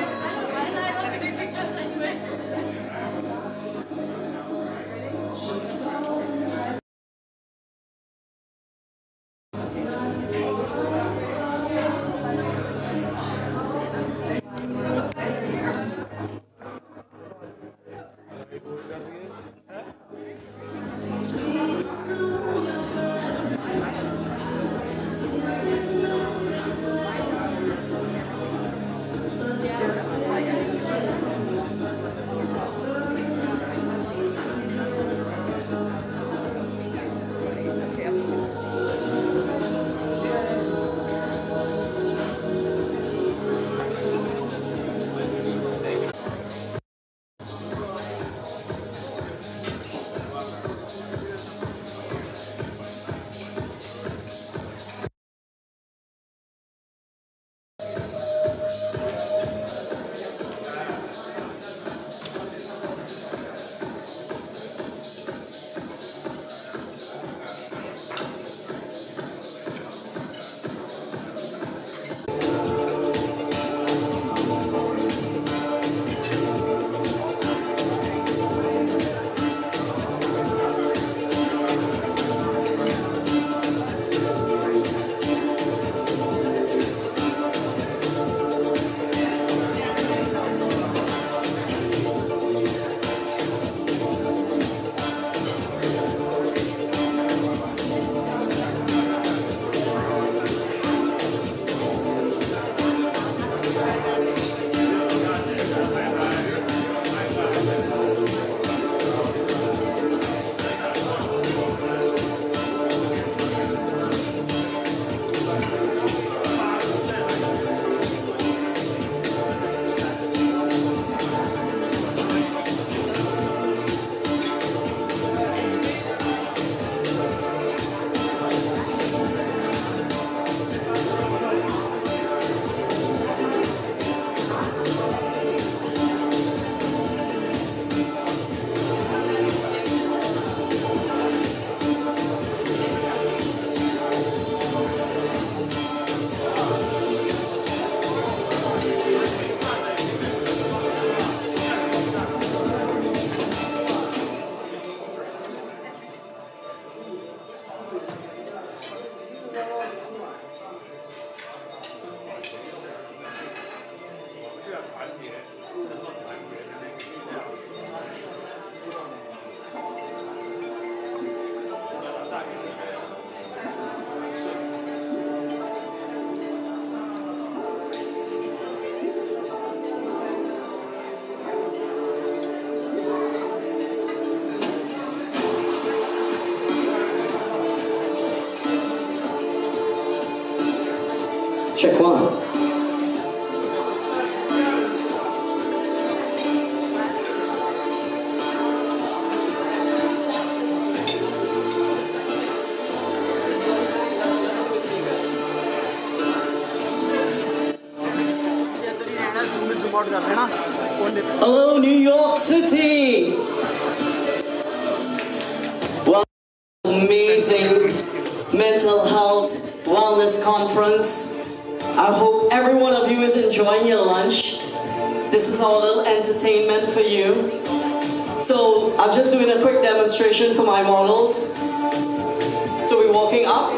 I love to do pictures anyway. Check one. Hello, New York City. Well, amazing mental health wellness conference. I hope every one of you is enjoying your lunch. This is our little entertainment for you. So I'm just doing a quick demonstration for my models. So we're walking up.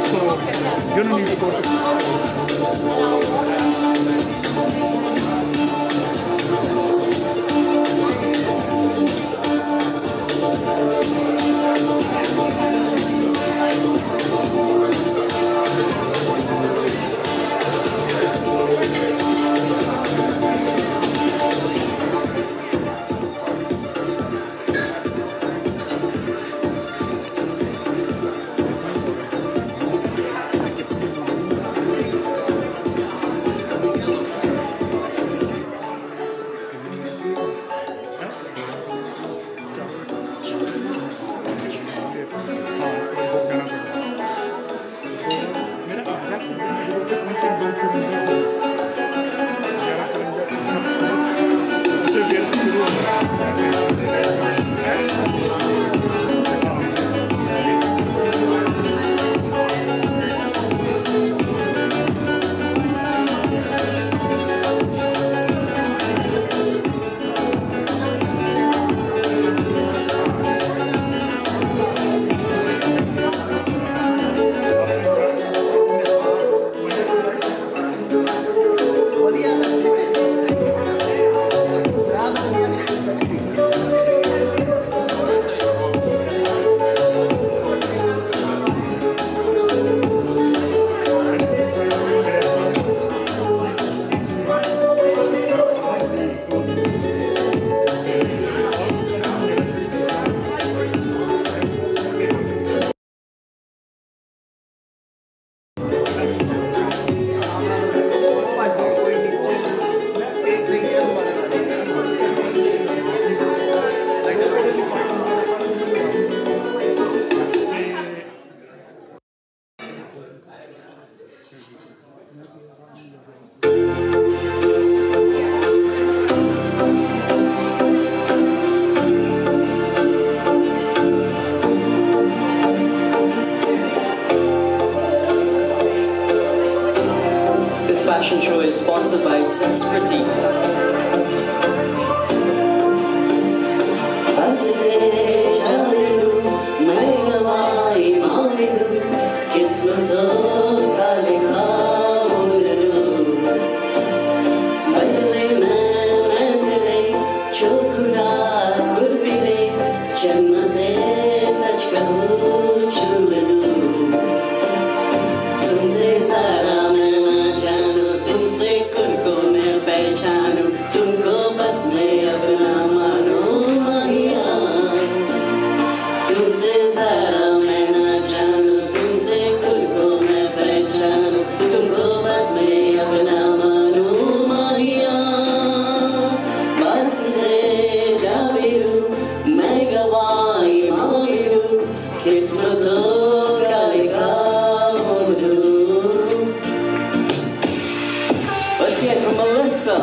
So you don't need to go to. This fashion show is sponsored by Sanskriti. Let's hear it from Melissa.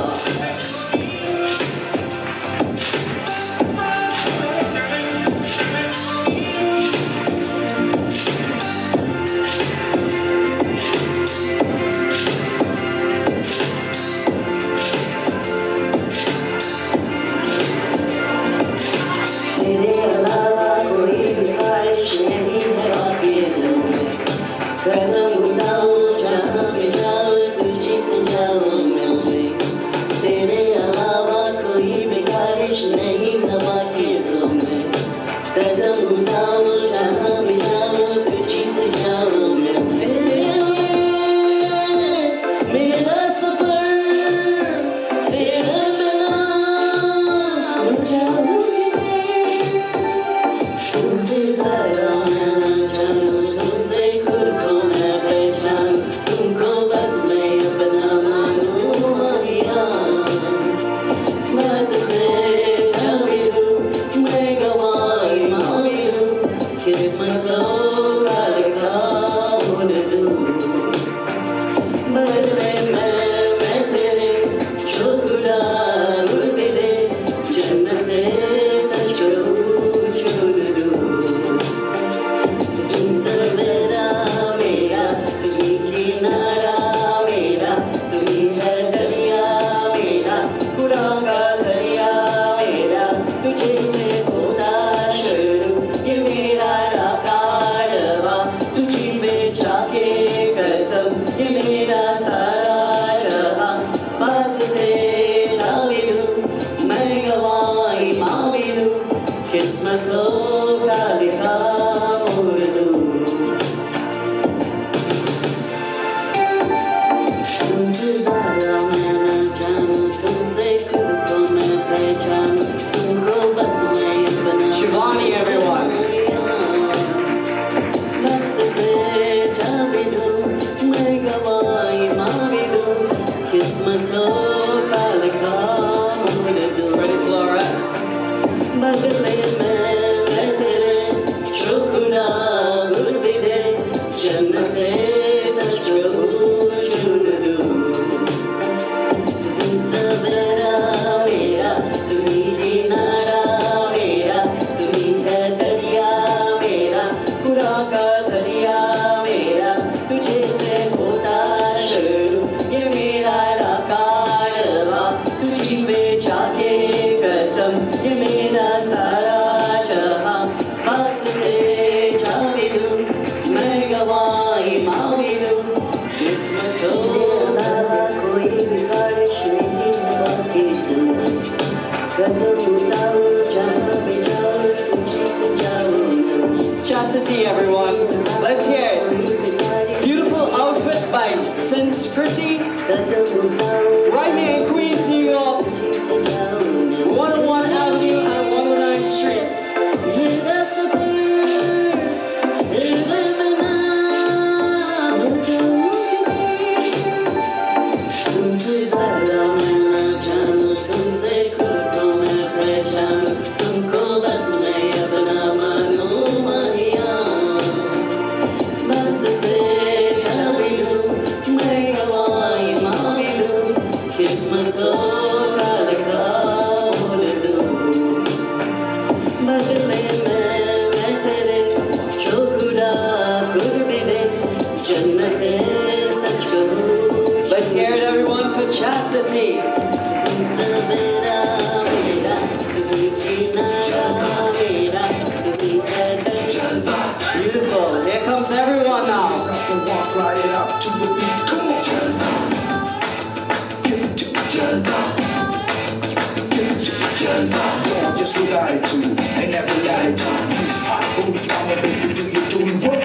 just with attitude and every attitude. This hot booty mama, baby, do you what?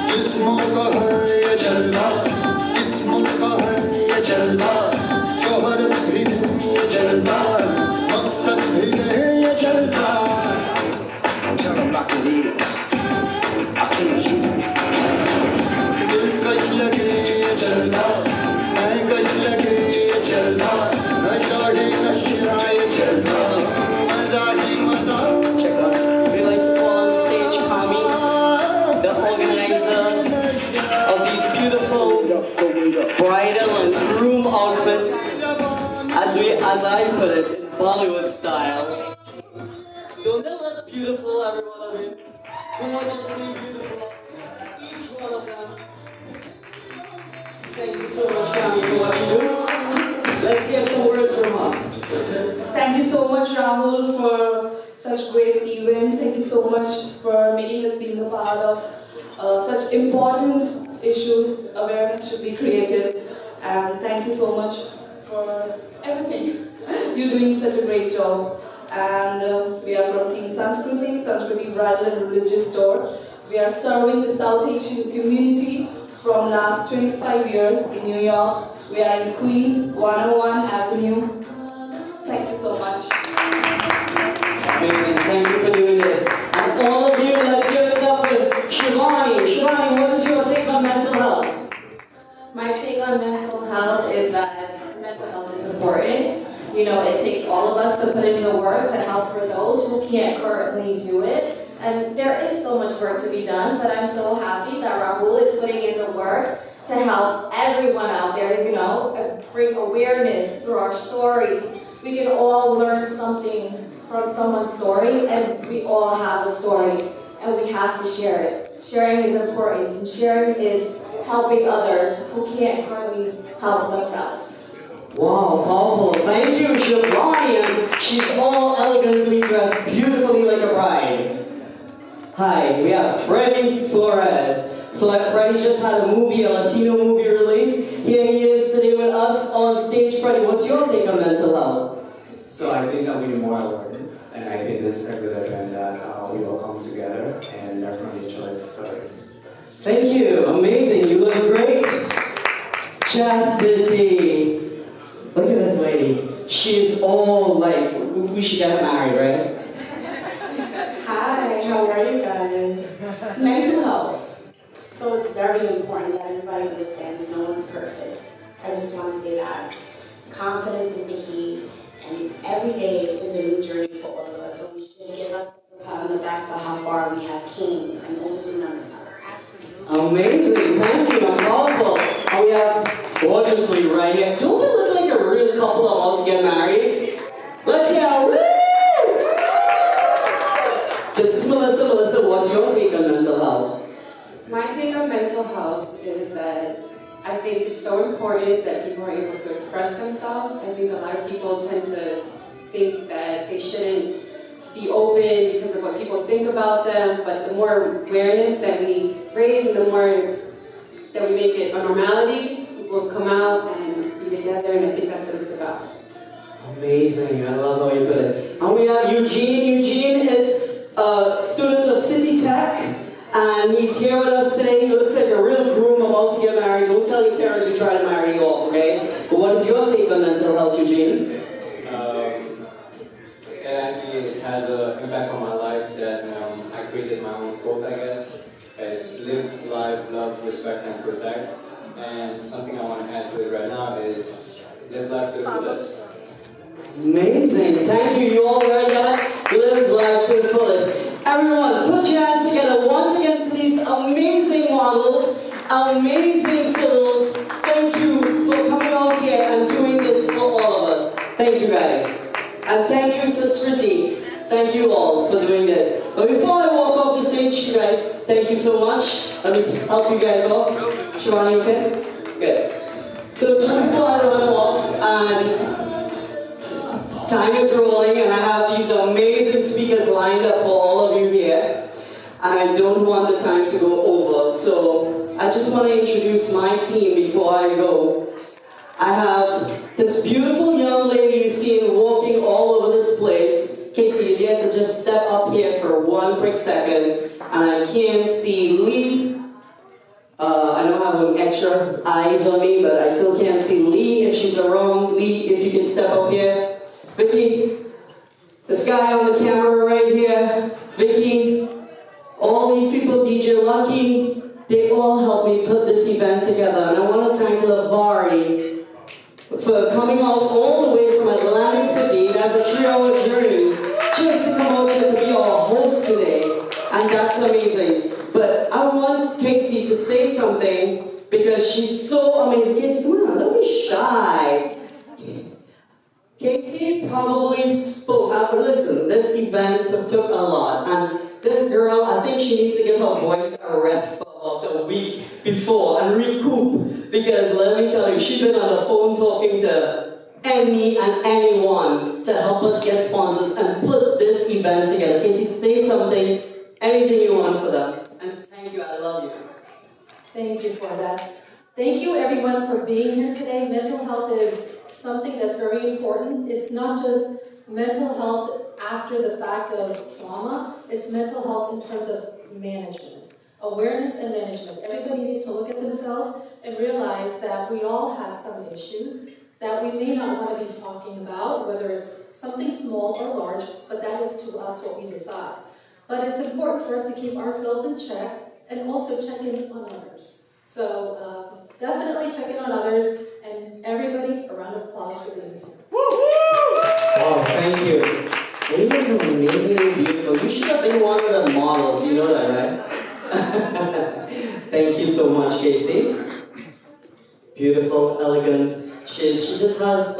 This mauka hai ye jalwa, this mauka hai ye jalwa, shohrat bhi hai ye jalwa, maqsad bhi hai ye jalwa. Tell them like it is. I can't hear you. Dil kaj lage ye jalwa, main kaj lage ye jalwa, nashade nashra ye jalwa, maza hi maza. Check out. We'd like to call on stage Kami, the organizer of these beautiful bridal and groom outfits, as I put it, Bollywood style. Don't they look beautiful, every one of you? Gorgeously beautiful, each one of them. Thank you so much, Kami, for what you do. Let's hear some words from her. Thank you so much, Rahul, for such great event. Thank you so much for making us being a part of such important issue. Awareness should be created. And thank you so much for everything. You're doing such a great job. And we are from Team Sanskriti Bridal and Religious Store. We are serving the South Asian community from last 25 years in New York. We are in Queens, 101 Avenue. Thank you so much. Amazing, thank you for doing this. And all of you, let's hear it up with Shivani. Shivani, what is your take on mental health? My take on mental health is that mental health is important. You know, it takes all of us to put in the work to help for those who can't currently do it. And there is so much work to be done, but I'm so happy that Rahul is putting in the work to help everyone out there, you know, bring awareness through our stories. We can all learn something from someone's story, and we all have a story, and we have to share it. Sharing is important, and sharing is helping others who can't currently help themselves. Wow, powerful. Thank you, Shivani. And she's all elegantly dressed, beautifully like a bride. Hi, we have Freddie Flores. Freddie just had a movie, a Latino movie release. Here he is today with us on stage. Freddie, what's your take on mental health? So I think that we need more awareness, and I think this is a good event that we all come together and learn from each other's stories. Thank you, amazing, you look great. Chastity. Look at this lady. She's all like, we should get married, right? Hi, how are you guys? Mental health. So it's very important that everybody understands no one's perfect. I just want to say that. Confidence is the key, and every day is a new journey for all of us. So we should give us a pat on the back for how far we have came, and always remember that. Amazing, thank you, and powerful. And we have gorgeously right here. Don't they look like a real couple about to get married? Let's hear woo! This is Melissa. Melissa, what's your take on mental health? My take on mental health is that I think it's so important that people are able to express themselves. I think a lot of people tend to think that they shouldn't be open because of what people think about them, but the more awareness that we raise and the more that we make it a normality, people will come out and be together, and I think that's what it's about. Amazing, I love how you put it. And we have Eugene. Eugene is a student of City Tech, and he's here with us today. He looks like a real groom about to get married. Don't tell your parents who try to marry you off, okay? But what is your take on mental health, Eugene? It actually has an impact on my life that I created my own quote, I guess. It's live, life, love, respect, and protect. And something I want to add to it right now is live life to the fullest. Amazing, thank you. You all heard that? Live life to the fullest. Everyone, put your hands together once again to these amazing models, amazing souls. Thank you for coming out here and doing this for all of us. Thank you guys. And thank you, Sanskriti. Thank you all for doing this. But before I walk off the stage, you guys, thank you so much. Let me help you guys off. Shivani, okay? Good. So just before I run off, and time is rolling, and I have these amazing speakers lined up for all of you here, and I don't want the time to go over. So I just want to introduce my team before I go. I have this beautiful young lady you've seen walking all over this place. Casey, you have to just step up here for one quick second. And I can't see Lee. I know I have extra eyes on me, but I still can't see Lee if she's around. Lee, if you can step up here. Vicky, this guy on the camera right here. Vicky, all these people, DJ Lucky, they all helped me put this event together. And I want to thank Lavari for coming out all the way from Atlantic City. That's a 3-hour journey just to come out here to be our host today. And that's amazing. But I want Casey to say something because she's so amazing. Casey, come on, don't be shy. Casey probably spoke. Listen, this event took a lot. And this girl, I think she needs to give her voice a rest for about a week before and recoup. Because let me tell you, she's been on the phone talking to any and anyone to help us get sponsors and put this event together. Casey, say something, anything you want for them. And thank you, I love you. Thank you for that. Thank you everyone for being here today. Mental health is something that's very important. It's not just mental health after the fact of trauma, it's mental health in terms of management. Awareness and management. Everybody needs to look at themselves and realize that we all have some issue that we may not want to be talking about, whether it's something small or large, but that is to us what we decide. But it's important for us to keep ourselves in check and also check in on others. So definitely check in on others, and everybody, a round of applause for being here. Wow, thank you. And you look amazingly beautiful. You should have been one of the models, you know that, right? Thank you so much, Casey. Beautiful, elegant. She just has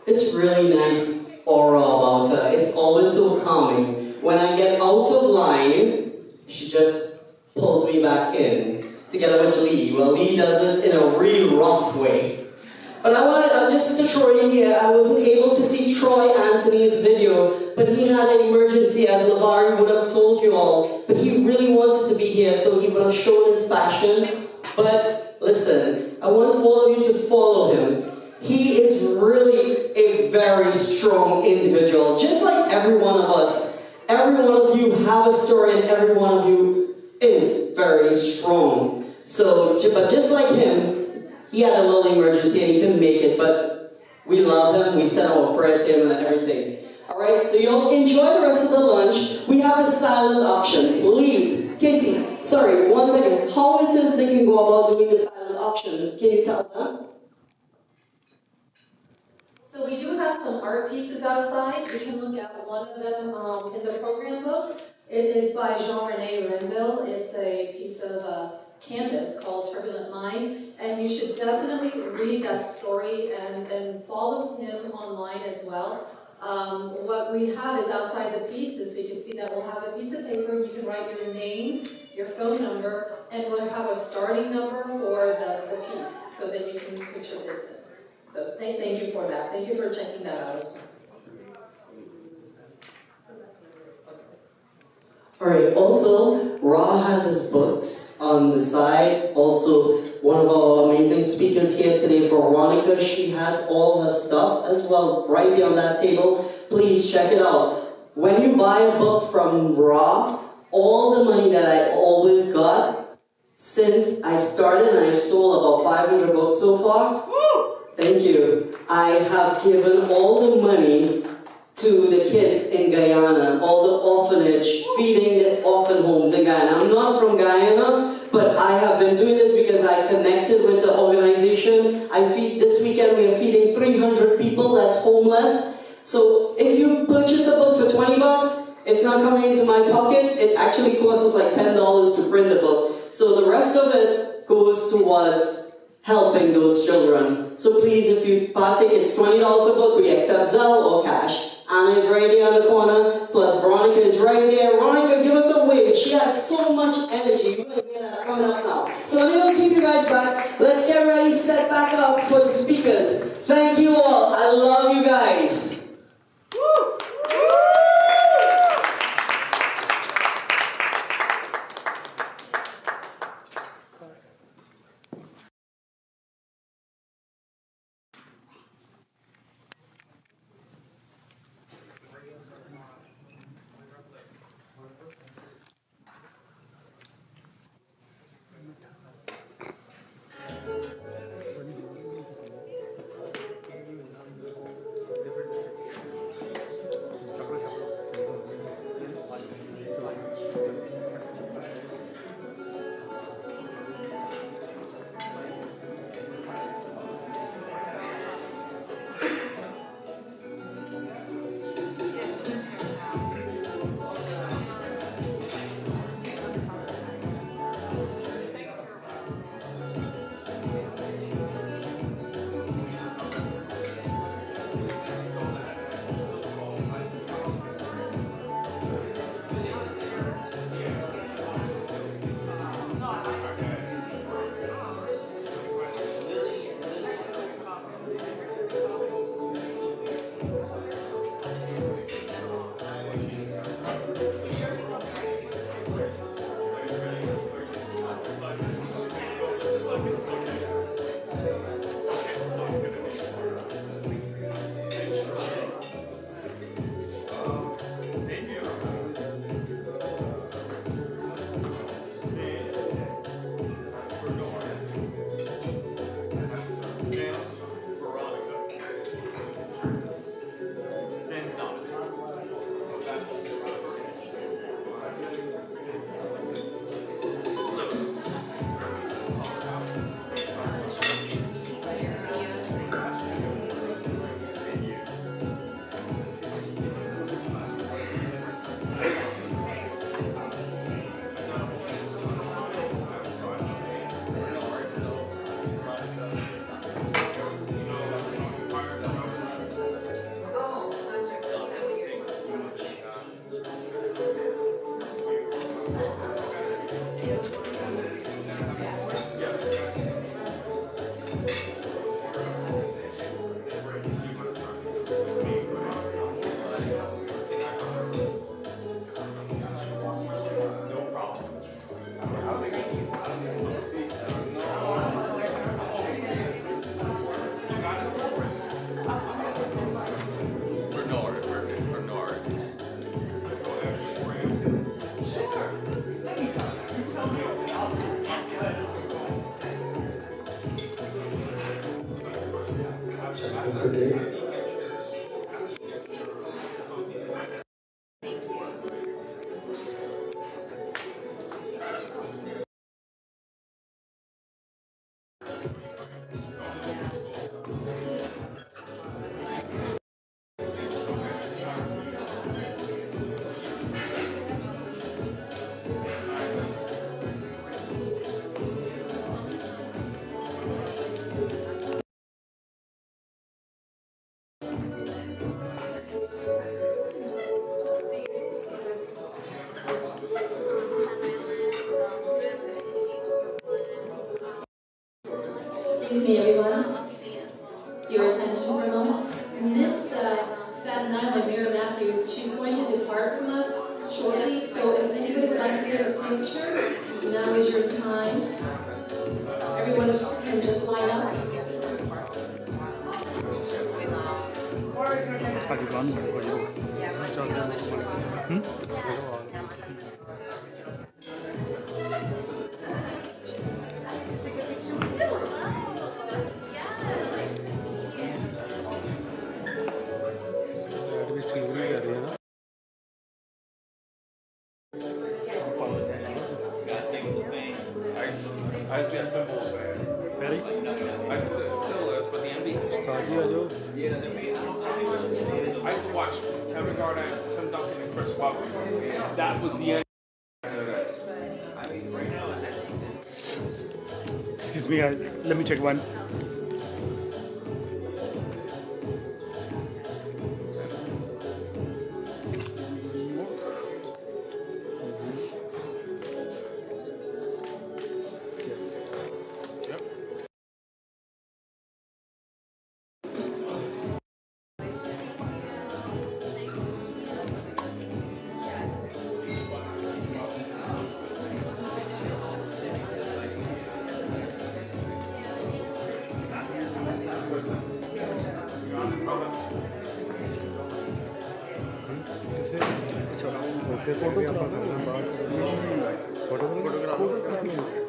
it's really nice aura about her. It's always so calming. When I get out of line, she just pulls me back in, together with Lee. Well, Lee does it in a real rough way. But I wanted, just to throw in here, I wasn't able to see Troy Anthony's video, but he had an emergency, as Lavari would have told you all. But he really wanted to be here, so he would have shown his passion. But listen, I want all of you to follow him. He is really a very strong individual, just like every one of us. Every one of you have a story, and every one of you is very strong. So, but just like him, he had a little emergency and he couldn't make it, but we love him, we sent our prayer to him and everything. Alright, so you'll enjoy the rest of the lunch. We have the silent auction. Please, Casey, sorry, one second. How it is they can go about doing the silent auction? Can you tell them? So we do have some art pieces outside. You can look at one of them in the program book. It is by Jean-René Renville. It's a piece of canvas called Turbulent Mind, and you should definitely read that story and follow him online as well. What we have is outside the pieces, so you can see that we'll have a piece of paper. You can write your name, your phone number, and we'll have a starting number for the piece, so that you can put your bids in. So thank you for that. Thank you for checking that out as well. Alright, also, Ra has his books on the side. Also, one of our amazing speakers here today, Veronica, she has all her stuff as well right there on that table. Please check it out. When you buy a book from Ra, all the money that I always got since I started, and I sold about 500 books so far, thank you, I have given all the money to the kids in Guyana, all the orphanage, feeding the orphan homes in Guyana. I'm not from Guyana, but I have been doing this because I connected with the organization. This weekend we are feeding 300 people that's homeless. So if you purchase a book for 20 bucks, it's not coming into my pocket. It actually costs us like $10 to print the book. So the rest of it goes towards helping those children. So please, if you partake, it's $20 a book. We accept Zelle or cash. Anna is right there on the corner, plus Veronica is right there. Veronica, give us a wave. She has so much energy. You're going to hear that coming up now. So let me not keep you guys back. Let's get ready, set back up for the speakers. Thank you all. I love you guys. Woo! Excuse me, everyone. Your attention for a moment. Miss Staten Island, Mira Matthews, she's going to depart from us shortly, so if anybody would like to take a picture, now is your time. Everyone can just line up. I used to be a Timberwolves fan. Ready? I still is, but the NBA. I used to watch Kevin Garnett, Tim Duncan, and Chris Webber. That was the end. Excuse me, guys. Let me check one.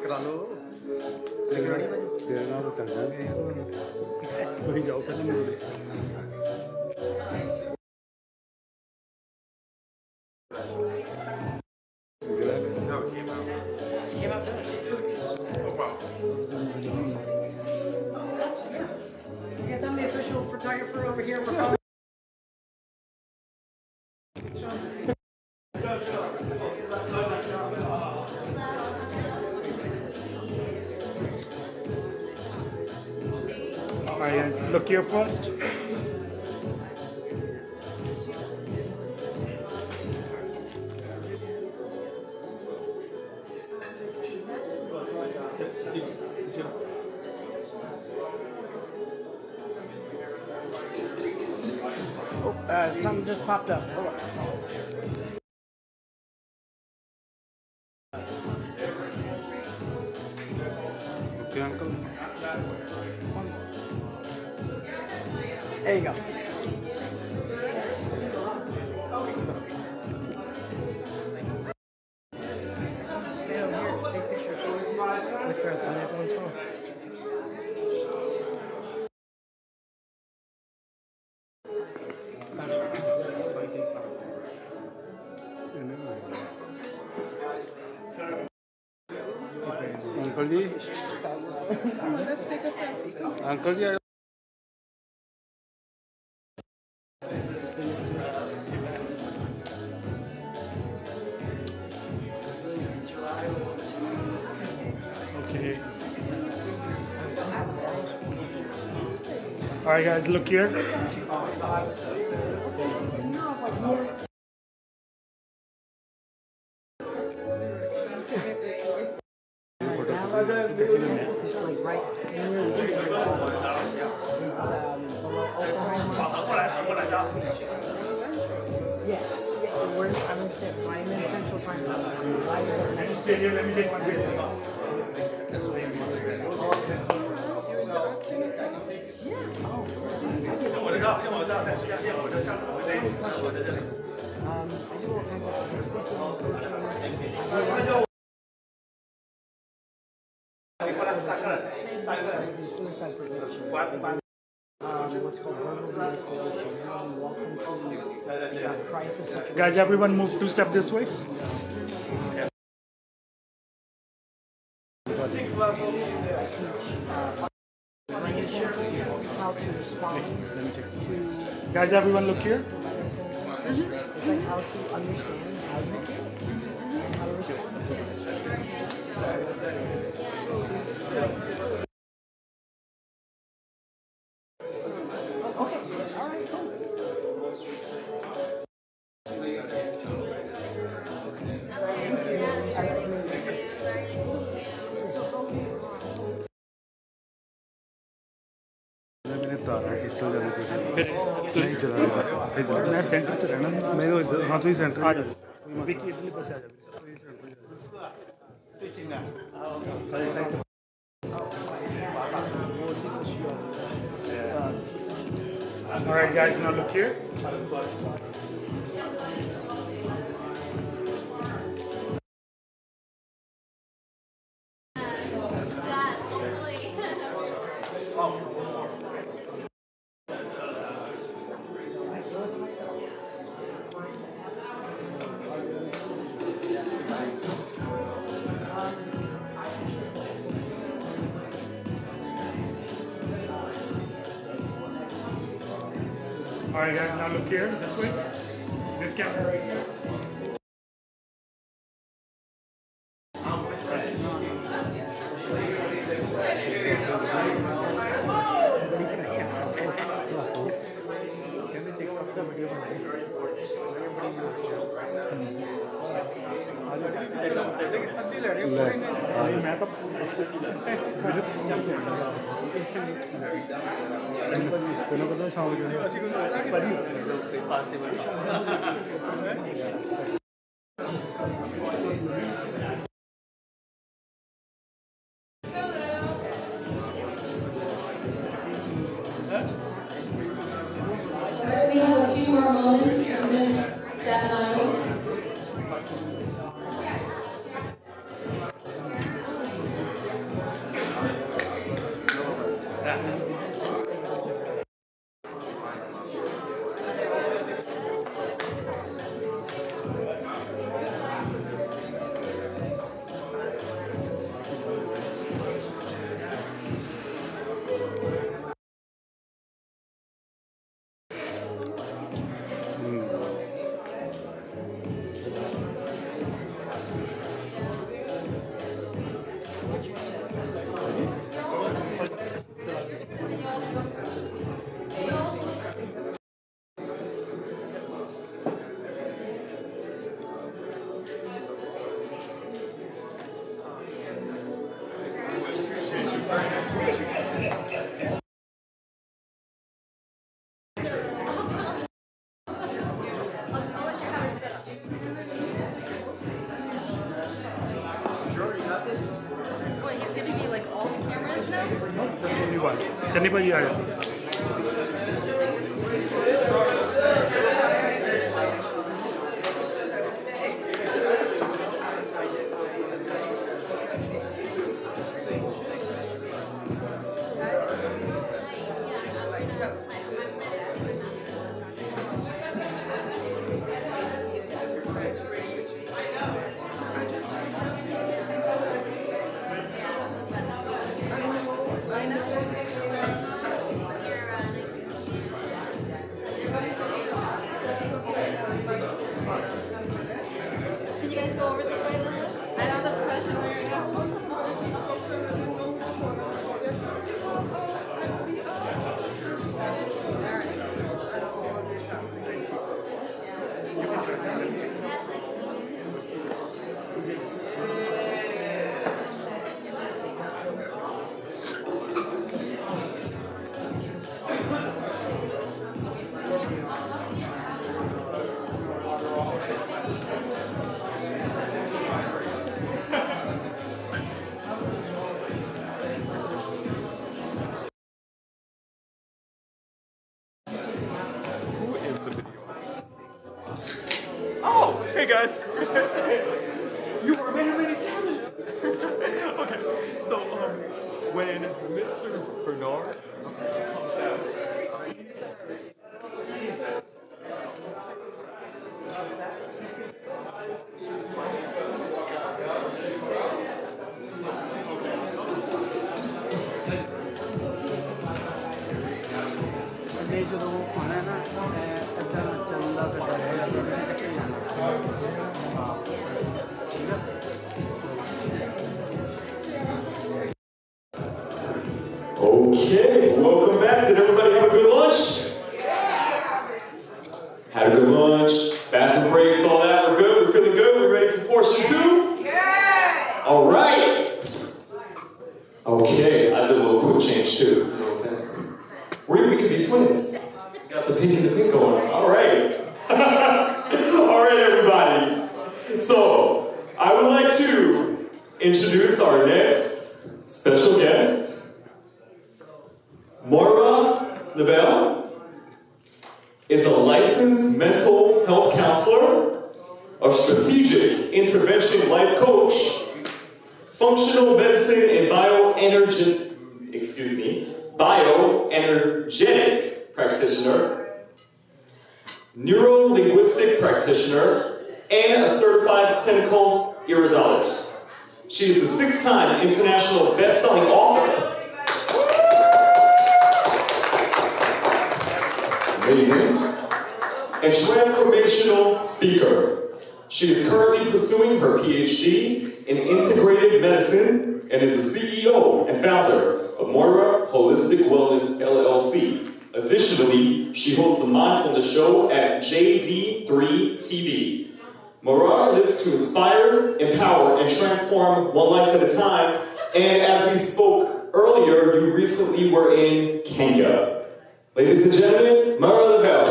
करा लो तेरे नाल तो चंगा है वही जाओ पहले I guess I'm the official photographer over here. We're Alright, look here first. something just popped up. Hold on. Okay, uncle. There you go. Stay over here, take pictures with on everyone's phone. Uncle ji. Uncle ji. Okay. All right, guys, look here. It's like right near I'm in Central Time. Let me stay here. Let me take one bit. What's called verbal de-escalation. Welcome to crisis situation. Guys, everyone move 2 steps this way. How to respond to... Guys, everyone look here. It's like how to understand how you feel and how to respond to it. Okay, all right, cool. मैं centre से रहना मैं हाँ तो ही centre आ जाओ विकी इडली बस आ जाओ All right, guys, now look here. All right, guys, now look here, this way. This camera right here. We have a few more moments in this Staten Island. Wait, he's giving me like all the cameras now? No, just only one. Chennai bhai aa jaओ. Hey guys. You are many talents. Okay, so when Mr. Bernard comes out, जो वो खाना है ना अच्छा चंदा से Okay, welcome back. Did everybody have a good lunch? Had a good lunch, bathroom breaks, all that. We're good, we're feeling good. We're ready for portion 2? Yeah! All right. Okay, I did a little quick change too. You know what I'm saying? We could be twins. Got the pink and the pink going on. All right. All right, everybody. So, I would like to introduce our next special guest, Moira Lavelle is a licensed mental health counselor, a strategic intervention life coach, functional medicine and bioenergetic practitioner, neuro-linguistic practitioner, and a certified clinical iridologist. She is a 6-time international best-selling author. Amazing. And transformational speaker. She is currently pursuing her PhD in integrative medicine and is the CEO and founder of Moira Holistic Wellness LLC. Additionally, she hosts the mindfulness show at JD3 TV. Moira lives to inspire, empower, and transform one life at a time. And as we spoke earlier, you recently were in Kenya. Ladies and gentlemen, Moira Lavelle.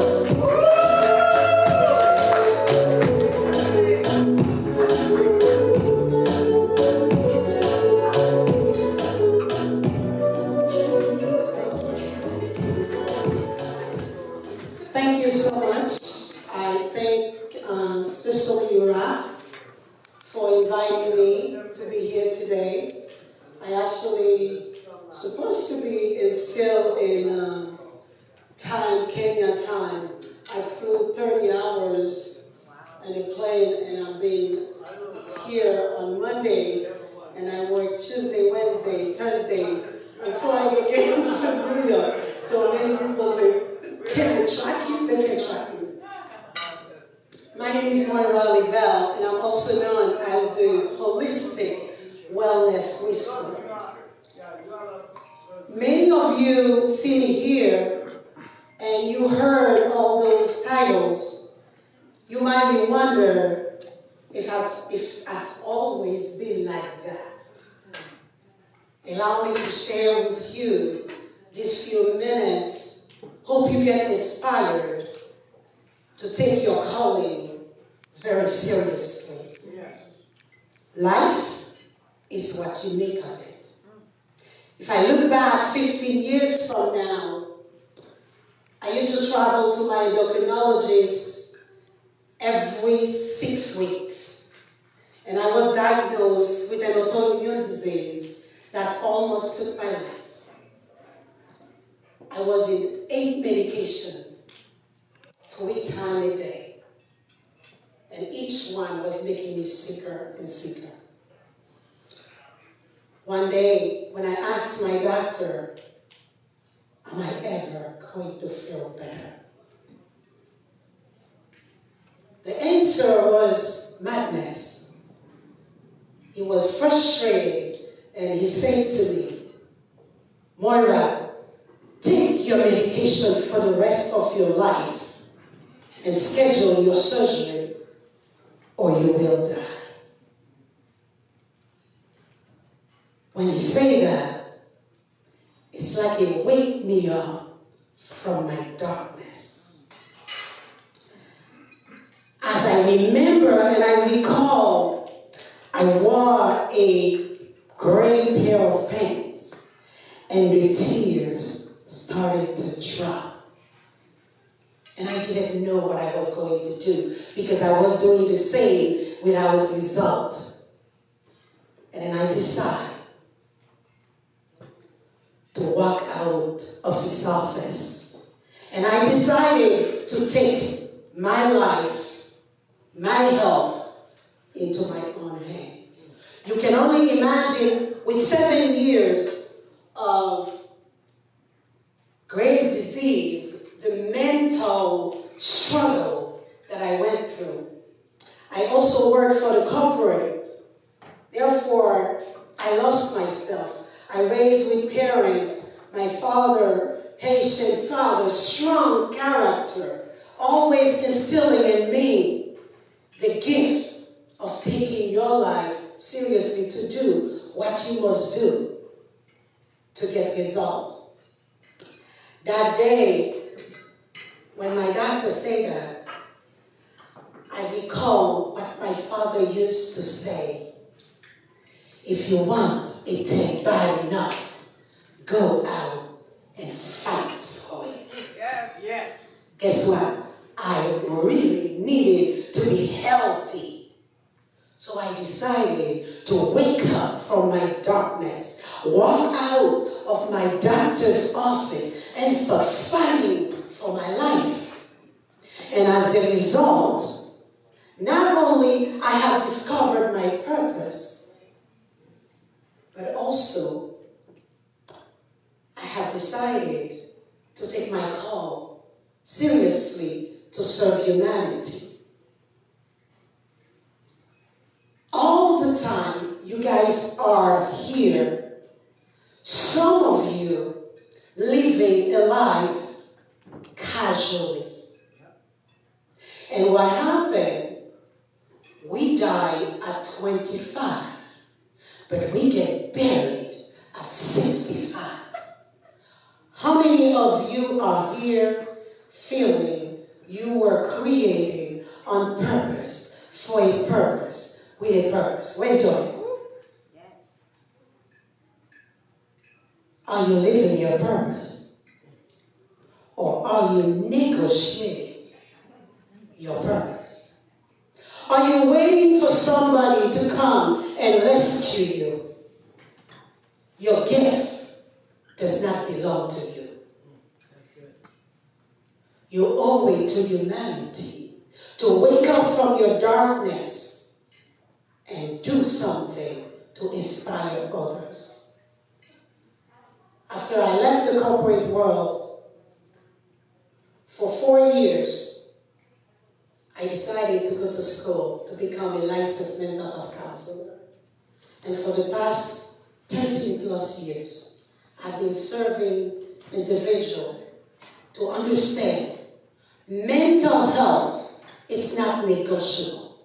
Thank you so much. I thank especially Ura for inviting me to be here today. I actually supposed to be still in Kenya time. I flew 30 hours in a plane and I've been here on Monday and I work Tuesday, Wednesday, Thursday. I'm flying again to New York. So many people say, can they track you? They can track me. My name is Moira Lavelle and I'm also known as the Holistic Wellness Whisperer. Many of you sitting here and you heard all those titles, you might be wondering if it has always been like that. Allow me to share with you these few minutes. Hope you get inspired to take your calling very seriously. Life is what you make of it. If I look back 15 years from now, I used to travel to my endocrinologist every 6 weeks. And I was diagnosed with an autoimmune disease that almost took my life. I was in 8 medications, 3 times a day. And each one was making me sicker and sicker. One day, when I asked my doctor, am I ever going to feel better? The answer was madness. He was frustrated and he said to me, Moira, take your medication for the rest of your life and schedule your surgery or you will die. When he said that, it's like he waked me up from my darkness. As I remember and I recall, I wore a gray pair of pants and the tears started to drop. And I didn't know what I was going to do because I was doing the same without result. And then I decided to walk out of his office. And I decided to take my life, my health, into my own hands. You can only imagine with 7 years of grave disease, the mental struggle that I went through. I also worked for the corporate. Therefore, I lost myself. I raised with parents, my father, Haitian father, strong character, always instilling in me the gift of taking your life seriously to do what you must do to get results. That day, when my doctor said that, I recall what my father used to say. If you want a thing bad enough, go out and fight for it. Yes, yes. Guess what? I really needed to be healthy. So I decided to wake up from my darkness, walk out of my doctor's office, and start fighting for my life. And as a result, not only I have discovered my purpose, but also I have decided to take my call seriously to serve humanity. All the time you guys are here, some of you living a life casually. And what happened, we die at 25, but we get buried at 65. How many of you are here feeling you were created on purpose, for a purpose, with a purpose? Where's your hand? Are you living your purpose? Or are you negotiating your purpose? Are you waiting for somebody to come and rescue you? Your gift does not belong to you. You owe it to humanity to wake up from your darkness and do something to inspire others. After I left the corporate world, for 4 years, I decided to go to school to become a licensed mental health counselor. And for the past 13 plus years, I've been serving individuals to understand mental health is not negotiable.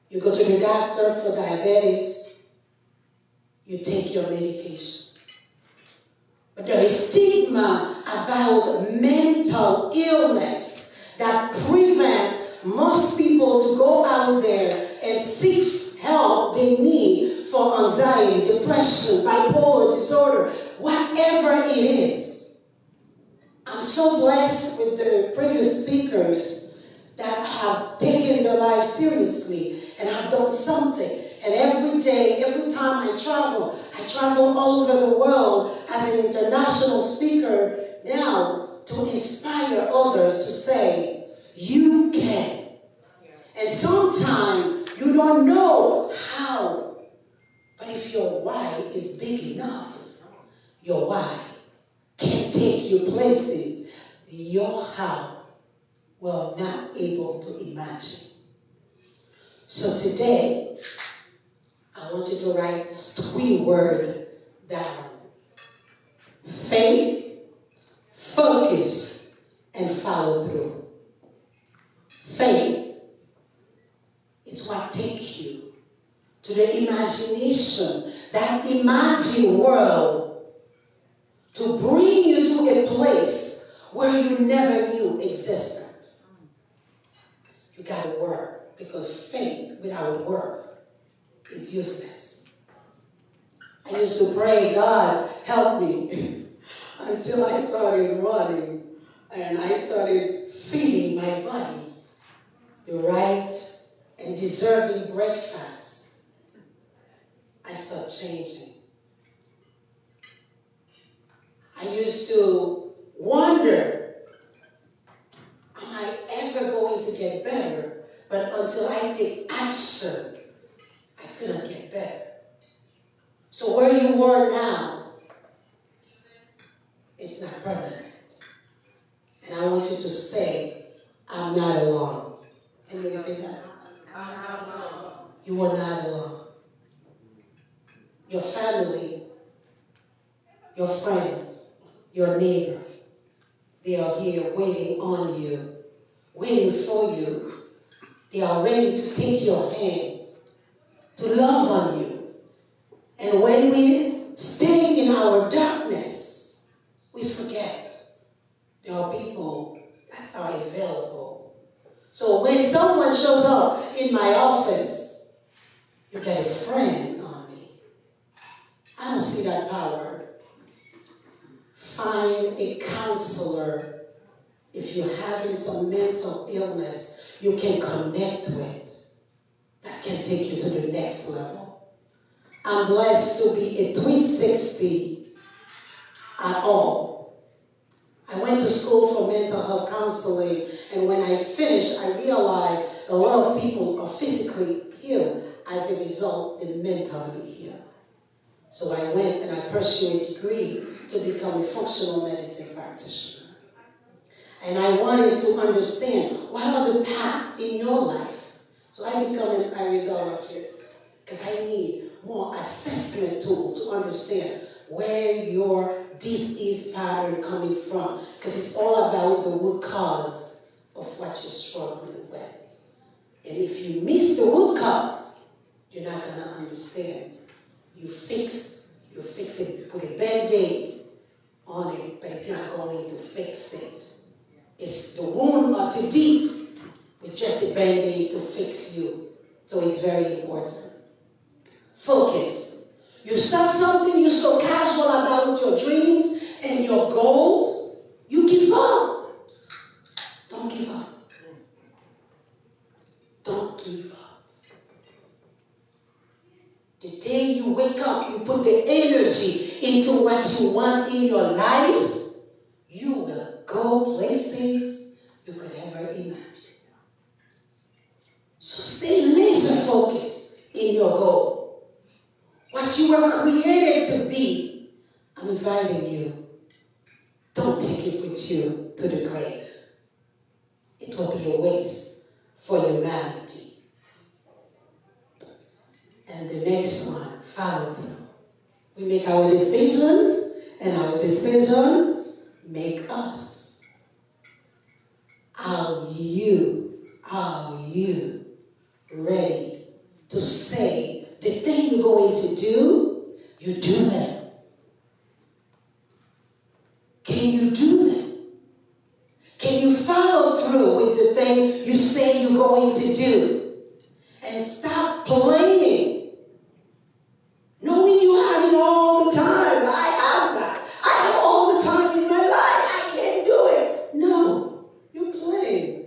You go to the doctor for diabetes, you take your medication. But there is stigma about mental illness that prevents most people to go out there and seek help they need for anxiety, depression, bipolar disorder, whatever it is. I'm so blessed with the previous speakers that have taken their life seriously and have done something. And every day, every time I travel all over the world as an international speaker now to inspire others to say, you can. And sometimes you don't know how, but if your why is big enough, your why can take you places your how will not able to imagine. So today, I want you to write 3 words down. Faith, focus, and follow through. Faith is what takes you to the imagination, that imagined world, to bring you to a place where you never knew existed. You got to work, because faith without work is useless. I used to pray, God, help me, until I started running. I and I started feeding my body the right and deserving breakfast, I started changing. I used to wonder, am I ever going to get better? But until I take action, I couldn't get better. So where you are now, it's not permanent. And I want you to say, I'm not alone. Can you repeat that? I'm not alone. You are not alone. Your family, your friends, your neighbor, they are here waiting on you, waiting for you. They are ready to take your hands, to love on you. And when we stay in our darkness, we forget there are people that are available. So when someone shows up in my office, you get a friend on me. I don't see that power. Find a counselor. If you're having some mental illness, you can connect with. That can take you to the next level. I'm blessed to be a 360 at all. I went to school for mental health counseling, and when I finished, I realized a lot of people are physically healed as a result they're mentally healed. So I went and I pursued a degree to become a functional medicine practitioner. And I wanted to understand what are the paths in your life. So I become an iridologist because I need more assessment tool to understand where your disease pattern coming from, because it's all about the root cause of what you're struggling with. And if you miss the root cause, you're not going to understand. You fix it, put a Band-Aid on it, but it's not going to fix it. It's the wound are too deep with just a Band-Aid to fix you. So it's very important. Focus. You start something, you're so casual about your dreams and your goals, you give up. Don't give up. Don't give up. The day you wake up, you put the energy into what you want in your life, you will go places you could ever imagine. So stay laser focused in your goal. What you were created to be, I'm inviting you. Don't take it with you to the grave. It will be a waste for humanity. And the next one, follow through. We make our decisions, and our decisions make us. Are you ready to say the thing you're going to do, you do it? Can you do that? Can you follow through with the thing you say you're going to do? And stop playing. Knowing you have it all the time. I have that. I have all the time in my life. I can't do it. No, you're playing.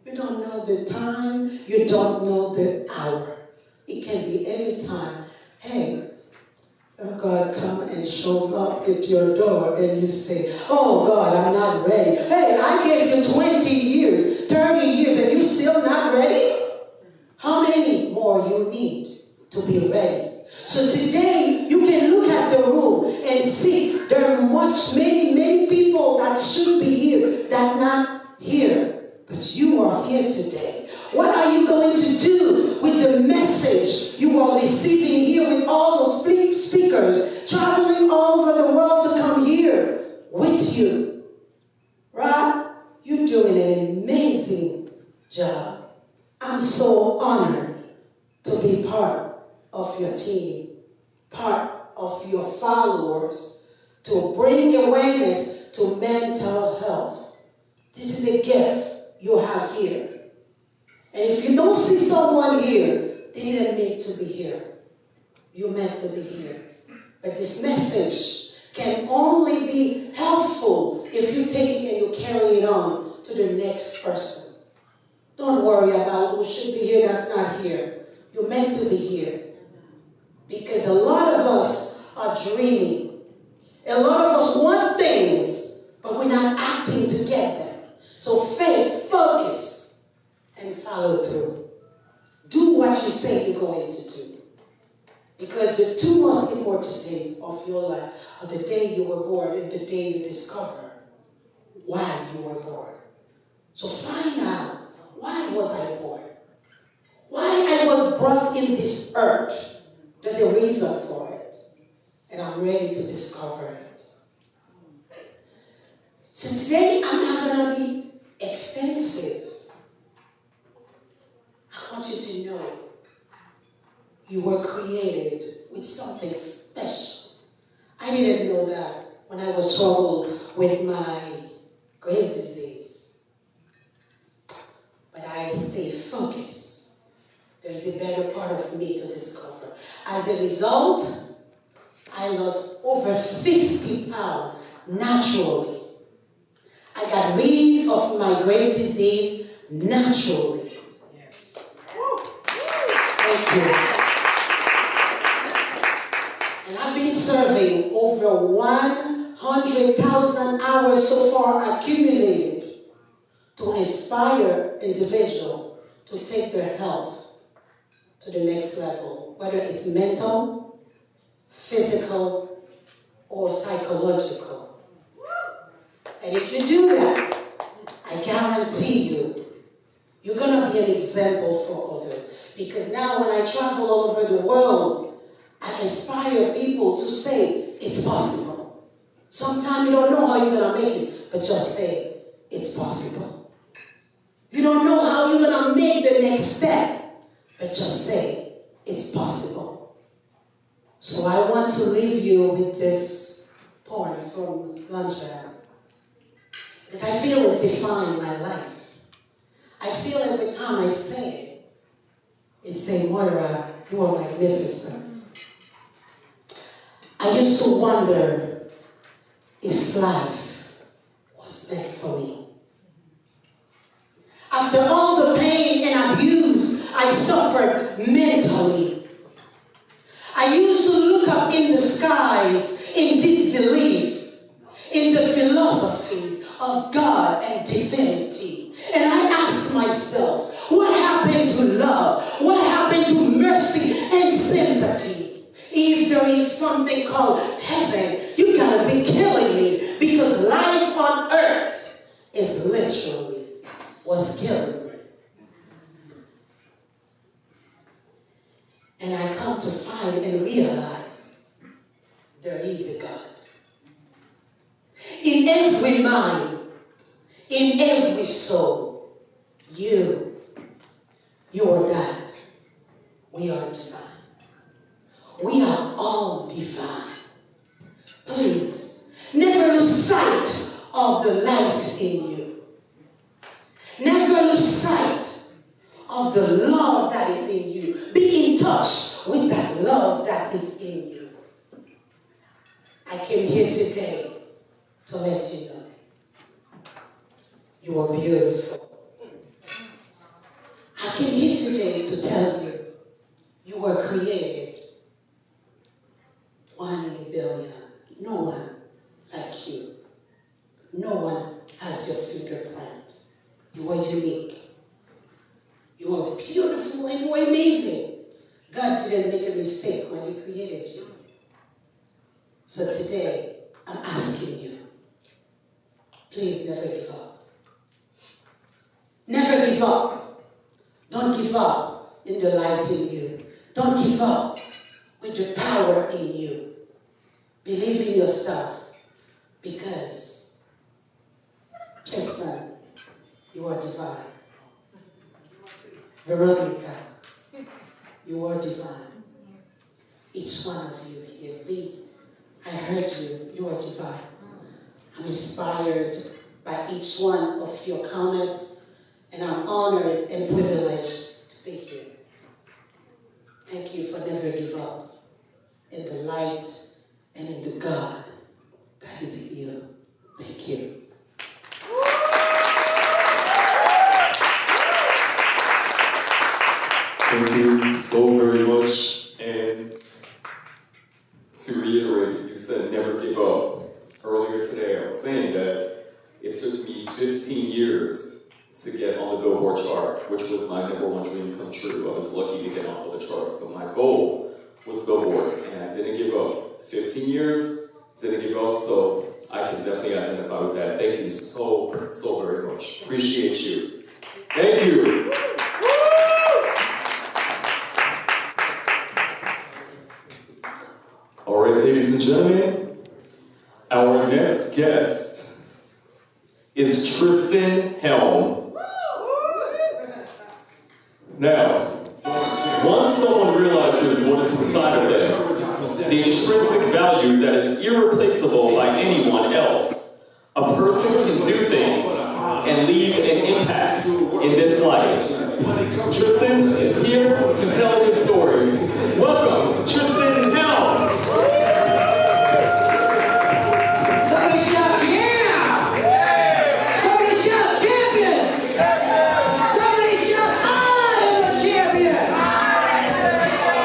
You don't know the time. You don't know the hour. It can be any time. Hey, God come and shows up at your door and you say, oh God, I'm not ready. Hey, I gave you 20 years, 30 years, and you still not ready? How many more you need to be ready? So today, you can look at the room and see there are many people that should be here that not here. But you are here today. What are you going to do with the message you are receiving here with all those speakers traveling all over the world to come here with you? Right? You're doing an amazing job. I'm so honored to be part of your team, part of your followers, to bring awareness to mental health. This is a gift you have here. And if you don't see someone here, they didn't need to be here. You meant to be here. But this message can only be helpful if you take it and you carry it on to the next person. Don't worry about who should be here that's not here. You're meant to be here. Because a lot of us are dreaming. A lot of us want things, but we're not acting to get them. So faith, focus, and follow through. Do what you say you're going to do. Because the two most important days of your life are the day you were born and the day you discover why you were born. So find out, why was I born? Why I was brought in this earth. There's a reason for it. And I'm ready to discover it. So today, I'm not going to be extensive. I want you to know you were created with something special. I didn't know that when I was struggling with my grave disease. But I stayed focused. There's a better part of me to discover. As a result, I lost over 50 pounds naturally. I got rid of my grave disease naturally. Thank you. And I've been serving over 100,000 hours so far accumulated to inspire individuals to take their health to the next level, whether it's mental, physical, or psychological. And if you do that, I guarantee you, you're going to be an example for others. Because now when I travel all over the world, I inspire people to say, it's possible. Sometimes you don't know how you're going to make it, but just say, it's possible. You don't know how you're going to make the next step, but just say, it's possible. So I want to leave you with this poem from Langevel. Because I feel it defines my life. I feel every time I say it, it's saying, Moira, you are magnificent. I used to wonder if life was meant for me. After all the pain and abuse I suffered mentally, I used to look up in the skies in disbelief in the philosophies of God and divinity. And I asked myself, what happened to love? What happened to mercy and sympathy? If there is something called heaven, you gotta be killing me, because life on earth is literally was killing me. And I come to find and realize there is a God. In every mind, in every soul, you are that. We are divine. We are all divine. Please, never lose sight of the light in you. Never lose sight of the love that is in you. Be in touch with that love that is in you. I came here today to let you know you are beautiful. I came here today to tell you you were created 1 in a billion. No one like you. No one has your fingerprint. You are unique. You are beautiful and you are amazing. God didn't make a mistake when He created you. So today, I'm asking you, please never give up. Never give up. Don't give up in the light in you. Don't give up with the power in you. Believe in yourself, because, Tristan, you are divine. Veronica, you are divine. Each one of you here, V, I heard you, you are divine. I'm inspired by each one of your comments, and I'm honored and privileged to be here. Thank you for never give up in the light and in the God you so very much. And to reiterate, you said never give up. Earlier today, I was saying that it took me 15 years to get on the Billboard chart, which was my #1 dream come true. I was lucky to get on all the charts, but my goal was Billboard, and I didn't give up. 15 years, didn't give up, so I can definitely identify with that. Thank you so very much. Appreciate you. Thank you. All right, ladies and gentlemen, our next guest is Tristan Helm. Now, once someone realizes what is inside of them, the intrinsic value that is irreplaceable by anyone else, a person can do things and leave an impact in this life. Tristan is here to tell his story. Welcome, Tristan Helm. Somebody shout, yeah! Somebody shout, champion! Somebody shout, I am a champion!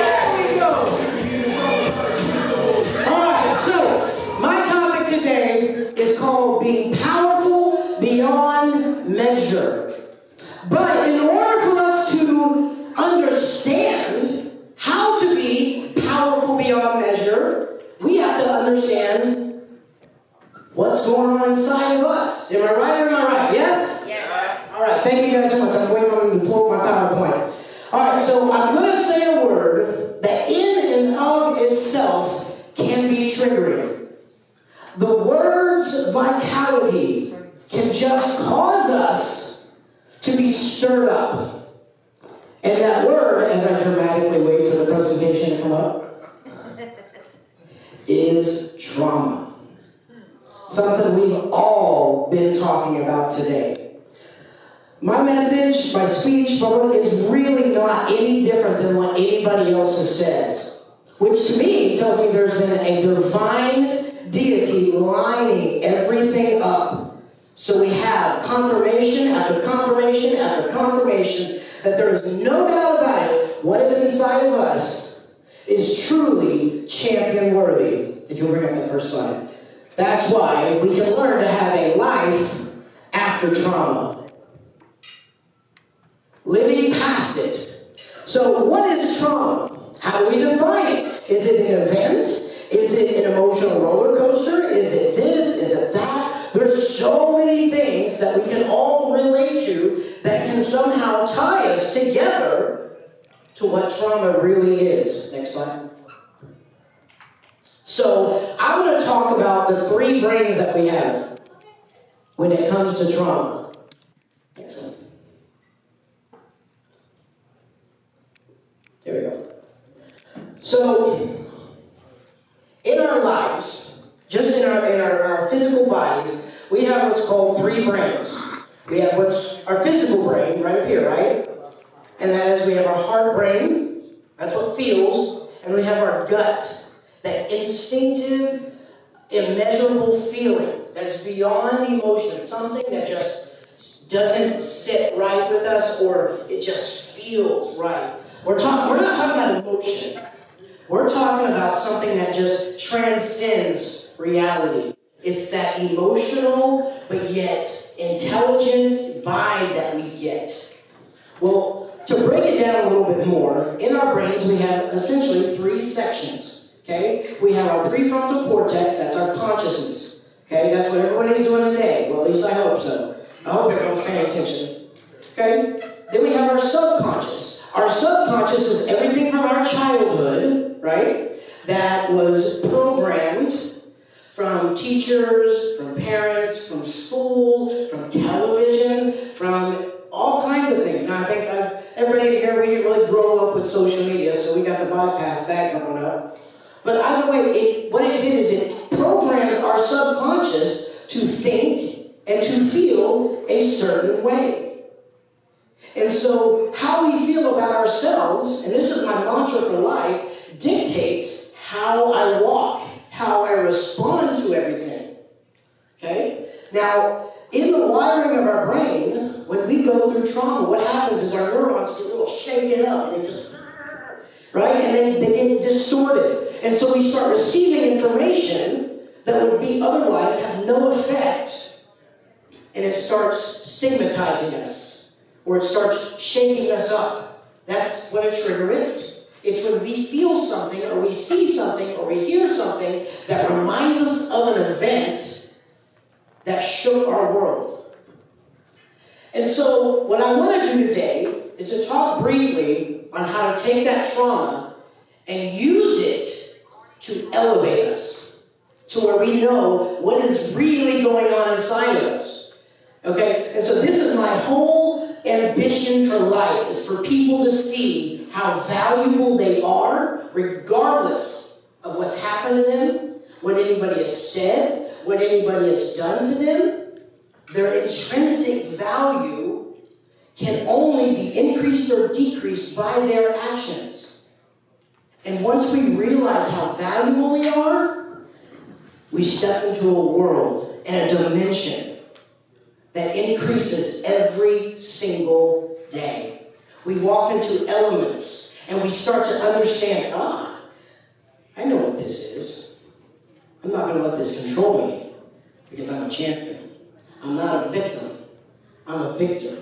There we go! Alright, so my topic today is called being powerful beyond measure. But in order for us to understand how to be powerful beyond measure, we have to understand what's going on inside of us. Am I right or am I right? Yes? Yes. All right, thank you guys so much. I'm waiting on them to pull up my PowerPoint. All right, so I'm going to say a word that in and of itself can be triggering. The word's vitality can just cause us to be stirred up. And that word, as I dramatically wait for the presentation to come up, is trauma. Something we've all been talking about today. My message, my speech, is really not any different than what anybody else says. Which to me tells me there's been a divine deity lining everything up. So we have confirmation after confirmation after confirmation that there is no doubt about it, what is inside of us is truly champion worthy. If you'll bring up that first slide. That's why we can learn to have a life after trauma. Living past it. So what is trauma? How do we define it? Is it an event? Is it an emotional roller coaster? Is it this? Is it that? There's so many things that we can all relate to that can somehow tie us together to what trauma really is. Next slide. So I'm going to talk about the 3 brains that we have when it comes to trauma. Next one. There we go. So in our lives, just in our physical bodies, we have what's called 3 brains. We have what's our physical brain, right up here, right? And that is we have our heart brain, that's what feels, and we have our gut, that instinctive, immeasurable feeling that's beyond emotion, something that just doesn't sit right with us or it just feels right. We're not talking about emotion. We're talking about something that just transcends reality. It's that emotional, but yet intelligent vibe that we get. Well, to break it down a little bit more, in our brains we have essentially 3 sections, okay? We have our prefrontal cortex, that's our consciousness, okay? That's what everybody's doing today. Well, at least I hope so. I hope everyone's paying attention, okay? Then we have our subconscious. Our subconscious is everything from our childhood, right? That was programmed from teachers, from parents, from school, from television, from all kinds of things. Now, I think everybody here, we didn't really grow up with social media, so we got to bypass that growing up. But either way, what it did is it programmed our subconscious to think and to feel a certain way. And so how we feel about ourselves, and this is my mantra for life, dictates how I walk, how I respond to everything. Okay? Now, in the wiring of our brain, when we go through trauma, what happens is our neurons get a little shaken up. They just, right? And they get distorted. And so we start receiving information that would be otherwise have no effect. And it starts stigmatizing us, or it starts shaking us up. That's what a trigger is. It's when we feel something, or we see something, or we hear something that reminds us of an event that shook our world. And so what I want to do today is to talk briefly on how to take that trauma and use it to elevate us to where we know what is really going on inside of us. Okay? And so this is my whole ambition for life, is for people to see how valuable they are, regardless of what's happened to them, what anybody has said, what anybody has done to them. Their intrinsic value can only be increased or decreased by their actions. And once we realize how valuable we are, we step into a world and a dimension that increases every single day. We walk into elements and we start to understand, I know what this is. I'm not going to let this control me because I'm a champion. I'm not a victim. I'm a victor.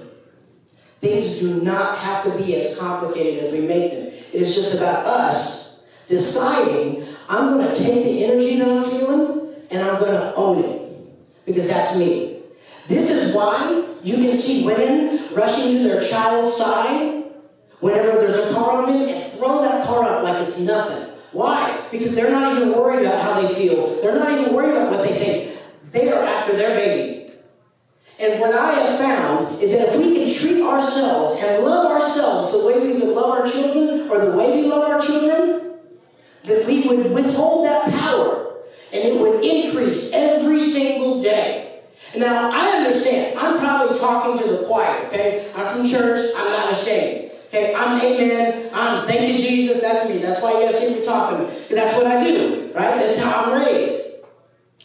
Things do not have to be as complicated as we make them. It is just about us deciding, I'm going to take the energy that I'm feeling and I'm going to own it. Because that's me. This is why you can see women rushing to their child's side whenever there's a car on them and throw that car up like it's nothing. Why? Because they're not even worried about how they feel. They're not even worried about what they think. They are after their baby. And what I have found is that if we can treat ourselves and love ourselves the way we would love our children, or the way we love our children, that we would withhold that power and it would increase every single day. Now, I understand. I'm probably talking to the choir, okay? I'm from church. I'm not ashamed. Okay, I'm amen. I'm thank you, Jesus. That's me. That's why you guys hear me talking. Because that's what I do, right? That's how I'm raised.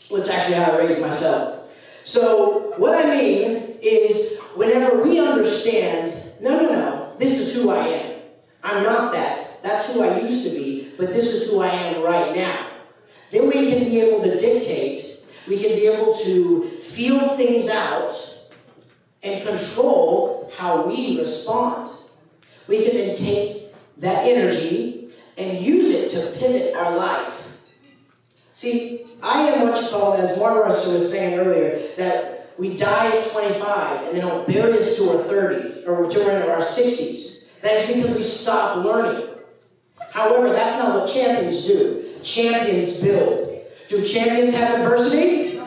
Well, it's actually how I raised myself. So what I mean is, whenever we understand, no, this is who I am. I'm not that. That's who I used to be, but this is who I am right now. Then we can be able to dictate. We can be able to feel things out and control how we respond. We can then take that energy and use it to pivot our life. See, I am what you call, as Marissa was saying earlier, that we die at 25 and they don't bury us to our 30 or to our 60s. That's because we stop learning. However, that's not what champions do. Champions build. Do champions have adversity?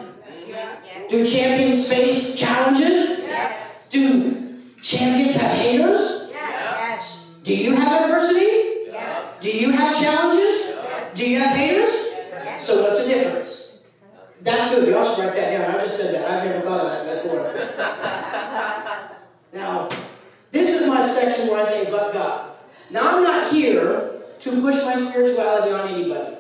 Do champions face challenges? Yes. Do champions have haters? Yes. Do you have adversity? Yes. Do you have challenges? Yes. Do you have haters? So what's the difference? That's good. You all should write that down. I just said that. I've never thought of that before. Now, this is my section where I say, but God. Now, I'm not here to push my spirituality on anybody.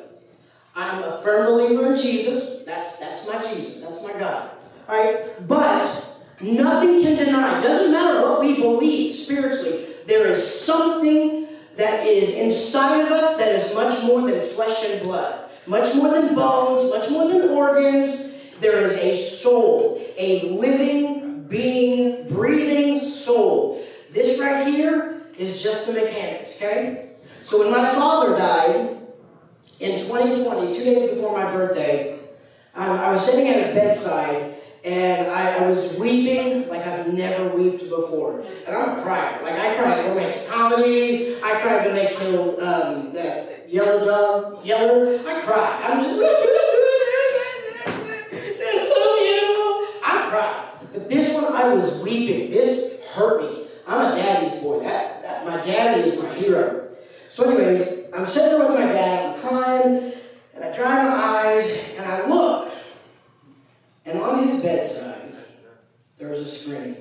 I'm a firm believer in Jesus. That's my Jesus. That's my God. All right? But nothing can deny. It doesn't matter what we believe spiritually. There is something that is inside of us that is much more than flesh and blood. Much more than bones, much more than organs. There is a soul, a living, being, breathing soul. This right here is just the mechanics, okay? So when my father died in 2020, 2 days before my birthday, I was sitting at his bedside, and I was weeping like I've never wept before. And I'm a crier. Like, I cry at romantic comedy. I cried when they killed that yellow dog, Yeller. I cry. I'm just, that's so beautiful. I cried. But this one, I was weeping. This hurt me. I'm a daddy's boy. My daddy is my hero. So anyways, I'm sitting there with my dad. I'm crying, and I dry my eyes, and I look. And on his bedside, there was a screen.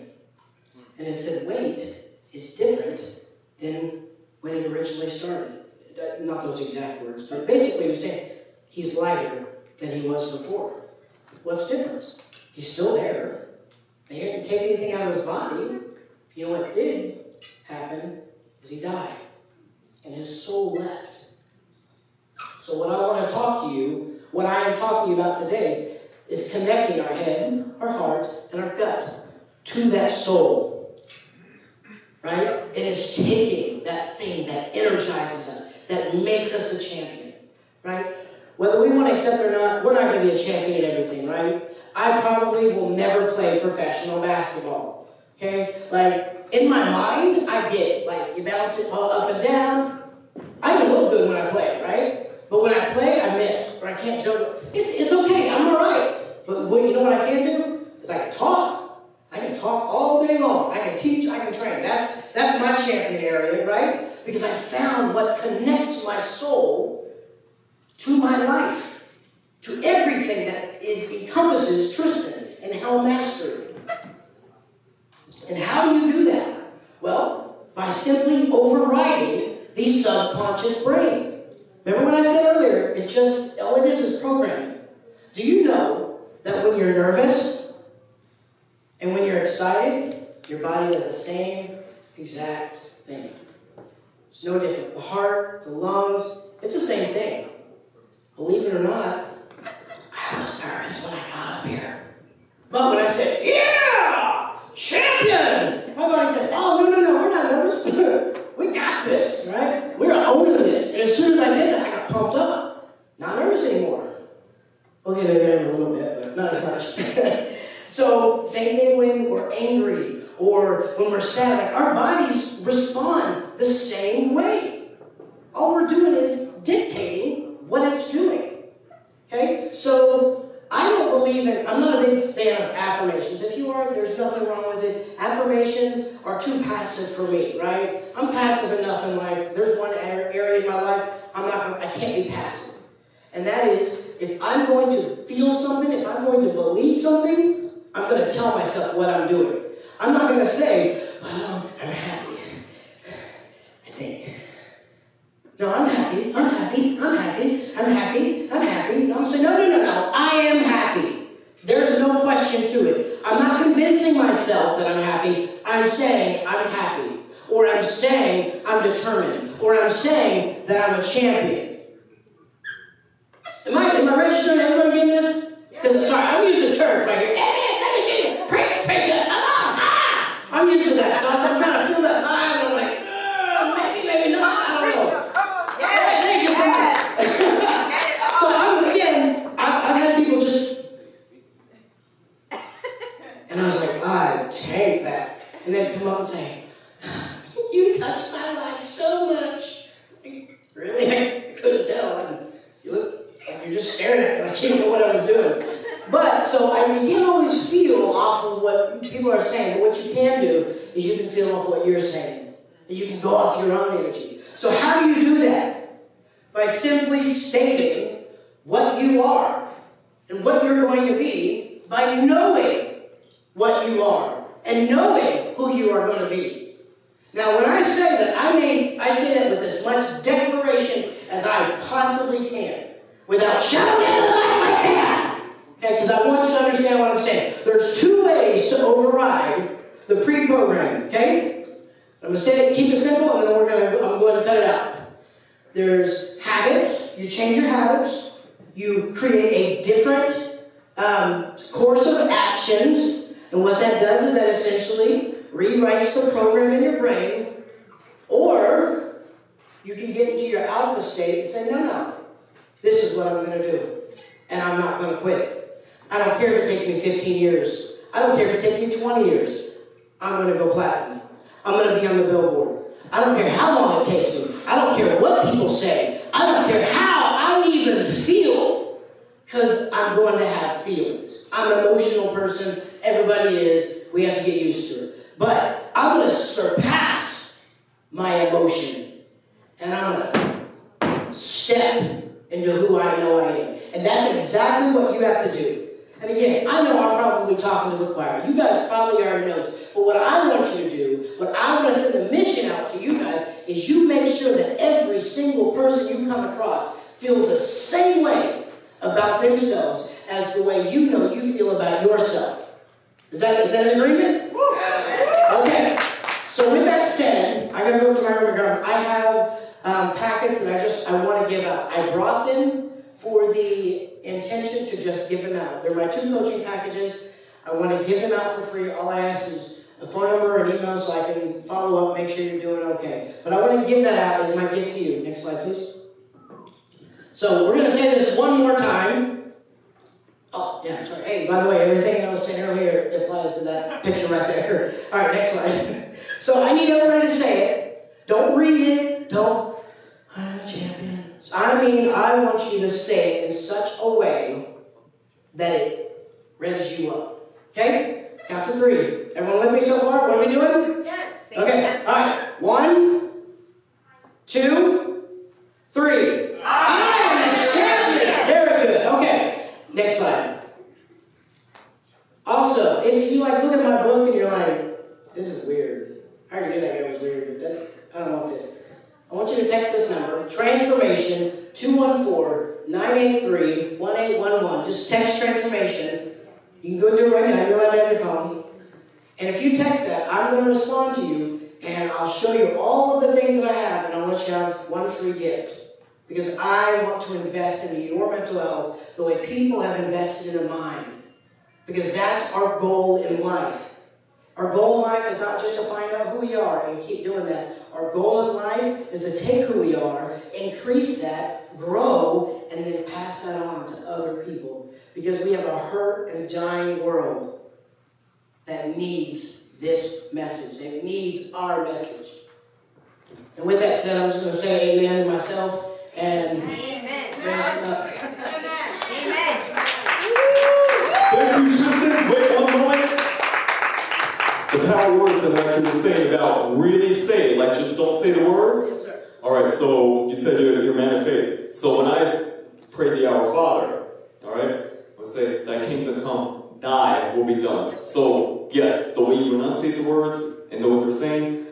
And it said, weight is different than when it originally started. Not those exact words, but basically he was saying, he's lighter than he was before. What's the difference? He's still there. They didn't take anything out of his body. You know what did happen is he died. and his soul left. So what I want to talk to you, what I am talking about today, is connecting our head, our heart, and our gut to that soul. Right? It is taking that thing that energizes us, that makes us a champion. Right? Whether we want to accept it or not, we're not going to be a champion at everything, right? I probably will never play professional basketball. Okay? Like, in my mind, I get it. Like, you bounce it all up and down. I can look good when I play, right? But when I play, I miss, or I can't jump. It's okay, I'm all right. But you know what I can do? Is I can talk. I can talk all day long. I can teach, I can train. That's my champion area, right? Because I found what connects my soul to my life, to everything that encompasses Tristan and Hell Mastery. And how do you do that? Well, by simply overriding the subconscious brain. Remember what I said earlier? It's just, all it is programming. Do you know that when you're nervous and when you're excited, your body does the same exact thing? It's no different. The heart, the lungs, it's the same thing. Believe it or not, I was nervous when I got up here. But when I said, yeah, champion, my body said, oh, no, we're not nervous. We got this, right? We're owning this. And as soon as I did that, I got pumped up. Not nervous anymore. Okay, maybe I am a little bit, but not as much. So, same thing when we're angry or when we're sad. Like, our bodies respond the same way. All we're doing is dictating what it's doing. Okay? So, I don't believe in, I'm not a big fan of affirmations. If you are, there's nothing wrong with it. Affirmations are too passive for me, right? I'm passive enough in life. There's one area in my life I can't be passive. And that is, if I'm going to feel something, if I'm going to believe something, I'm going to tell myself what I'm doing. I'm not going to say, well, I'm happy. I think. No, I'm happy. I'm happy. I'm happy. I'm happy. I'm happy. No, I'm saying, no. I am happy. There's no question to it. I'm not convincing myself that I'm happy. I'm saying I'm happy. Or I'm saying I'm determined. Or I'm saying that I'm a champion. Am I registering? Everybody getting this? Because, sorry, I'm used to church right here. Amen. Preach, preacher. I'm used to that. So I'm trying to feel that vibe. And I'm like, maybe not. I don't know. Thank you for that. So I've had people just, and I was like, I take that. And then come up and say, you touched my life so much. Really? I couldn't tell. You look like you're just staring at me like you didn't know what I was doing. But, so, you can't always feel off of what people are saying. But what you can do is you can feel off what you're saying. And you can go off your own energy. So how do you do that? By simply stating what you are and what you're going to be by knowing what you are and knowing who you are going to be. Now, when I say that, I say that with as much declaration as I possibly can, without shouting into the mic like that. Okay, because I want you to understand what I'm saying. There's two ways to override the pre-programming. Okay, I'm going to say it, keep it simple, and then I'm going to cut it out. There's habits. You change your habits. You create a different course of actions, and what that does is that essentially rewrites the program in your brain, or you can get into your alpha state and say, no, this is what I'm going to do, and I'm not going to quit. I don't care if it takes me 15 years. I don't care if it takes me 20 years. I'm going to go platinum. I'm going to be on the billboard. I don't care how long it takes me. I don't care what people say. I don't care how I even feel, because I'm going to have feelings. I'm an emotional person. Everybody is. We have to get used to it. But I'm going to surpass my emotion, and I'm going to step into who I know I am. And that's exactly what you have to do. And again, I know I'm probably talking to the choir. You guys probably already know this. But what I want you to do, what I want to send a mission out to you guys, is you make sure that every single person you come across feels the same way about themselves as the way you know you feel about yourself. Is that an agreement? Okay. So with that said, I'm going to go to my room and grab. I have packets that I want to give out. I brought them for the intention to just give them out. They're my 2 coaching packages. I want to give them out for free. All I ask is a phone number and email so I can follow up, make sure you're doing okay. But I want to give that out as my gift to you. Next slide, please. So we're going to say this one more time. Oh, yeah, sorry. Hey, by the way, everything I was saying earlier applies to that picture right there. All right, next slide. So I need everybody to say it. Don't read it. Don't, I'm a champion. I mean, I want you to say it in such a way that it revs you up. Okay? Count to 3. Everyone with me so far? What are we doing? Yes. Okay. All right. 1, 2, 3. I am a champion. Very good. Okay. Next slide. Also, if you like look at my book and you're like, this is weird. I already knew that guy was weird, but I don't want this. I want you to text this number, Transformation 214-983-1811. Just text Transformation. You can go do it right now. You're allowed to have your phone. And if you text that, I'm going to respond to you, and I'll show you all of the things that I have, and I'll let you have one free gift. Because I want to invest in your mental health the way people have invested into mine. Because that's our goal in life. Our goal in life is not just to find out who we are and keep doing that. Our goal in life is to take who we are, increase that, grow, and then pass that on to other people. Because we have a hurt and dying world that needs this message. It needs our message. And with that said, I'm just going to say amen to myself. And amen. Amen. Thank you, Tristan. Wait one moment. The power words that like you were saying about really say, like just don't say the words. Yes, sir. All right, so you said you're a man of faith. So when I pray the Our Father, all right, I'll say, thy kingdom come, thy will be done. So yes, the way you enunciate the words and know what they're saying,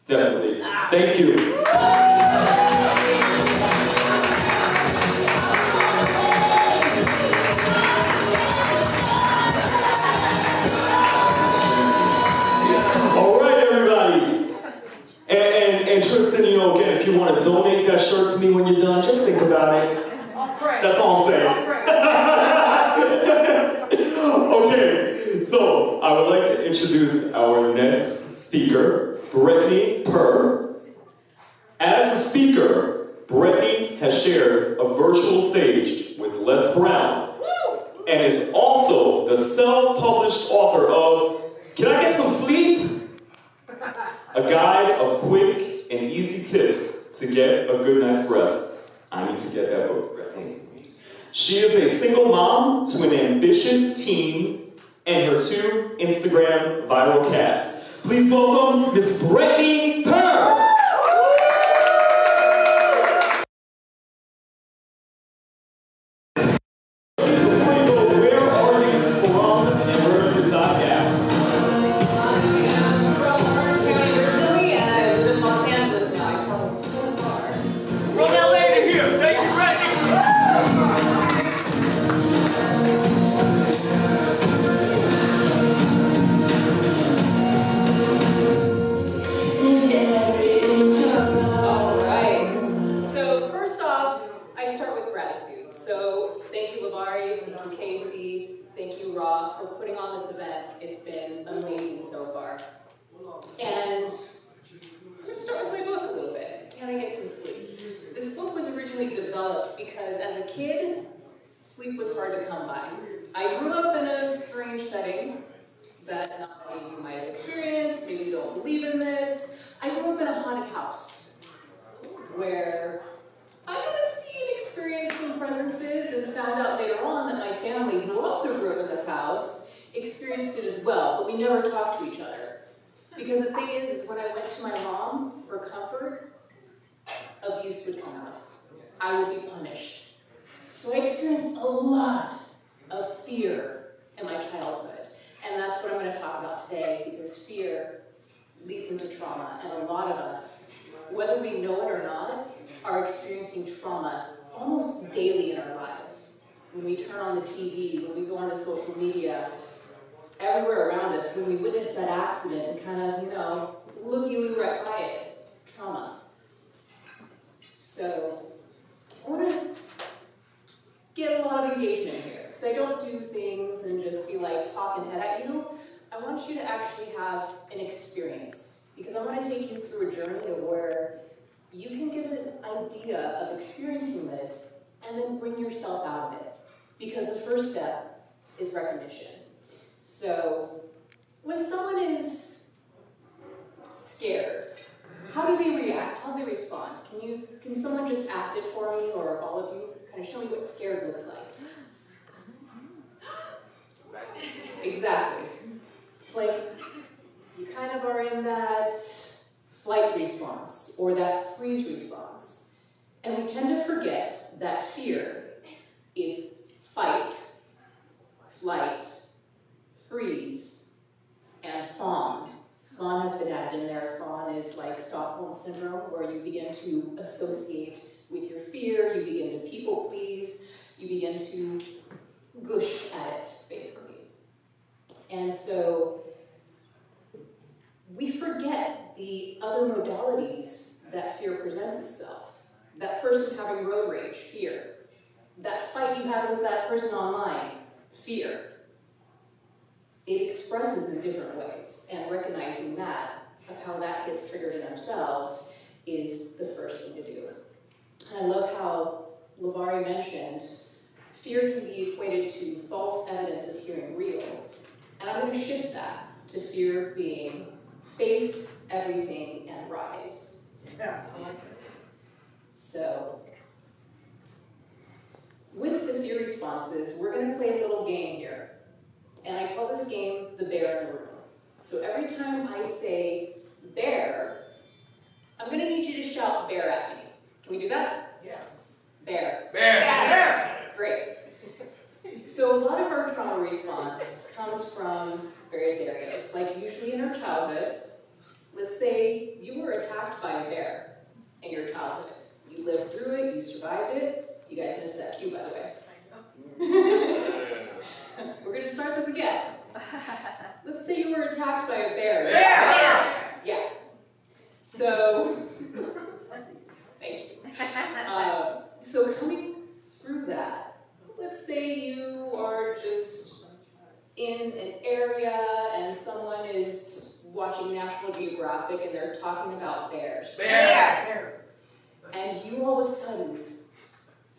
definitely. Thank you. And Tristan, you know, again, if you want to donate that shirt to me when you're done, just think about it. That's all I'm saying. Okay, so I would like to introduce our next speaker, Brittany Purr. As a speaker, Brittany has shared a virtual stage with Les Brown and is also the self-published author of Can I Get Some Sleep? A guide of quick and easy tips to get a good night's rest. I need to get that book. She is a single mom to an ambitious teen and her 2 Instagram viral cats. Please welcome Miss Brittany Purr. Experienced it as well, but we never talked to each other. Because the thing is when I went to my mom for comfort, abuse would come out. I would be punished. So I experienced a lot of fear in my childhood. And that's what I'm going to talk about today, because fear leads into trauma. And a lot of us, whether we know it or not, are experiencing trauma almost daily in our lives. When we turn on the TV, when we go onto social media, everywhere around us, when we witness that accident and kind of, looky-loo right by it, trauma. So I want to get a lot of engagement here, because I don't do things and just be like talking head at you. I want you to actually have an experience, because I want to take you through a journey of where you can get an idea of experiencing this and then bring yourself out of it. Because the first step is recognition. So when someone is scared, how do they react? How do they respond? Can someone just act it for me, or all of you? Kind of show me what scared looks like. Exactly. It's like you kind of are in that flight response or that freeze response. And we tend to forget that fear is fight, flight, freeze, and fawn. Fawn has been added in there. Fawn is like Stockholm Syndrome, where you begin to associate with your fear, you begin to people please, you begin to gush at it, basically. And so we forget the other modalities that fear presents itself. That person having road rage, fear. That fight you had with that person online, fear. It expresses in different ways, and recognizing that, of how that gets triggered in ourselves, is the first thing to do. And I love how Lavari mentioned, fear can be equated to false evidence appearing real. And I'm going to shift that to fear being face everything and rise. Yeah, I like that. So, with the fear responses, we're going to play a little game here. And I call this game the bear in the room. So every time I say bear, I'm going to need you to shout bear at me. Can we do that? Yes. Bear. Bear. Bear. Great. So a lot of our trauma response comes from various areas, like usually in our childhood. Let's say you were attacked by a bear in your childhood. You lived through it, you survived it. You guys missed that cue, by the way. We're going to start this again. Let's say you were attacked by a bear. Bear! Yeah. So, thank you. So coming through that, let's say you are just in an area and someone is watching National Geographic and they're talking about bears. Bear! And you all of a sudden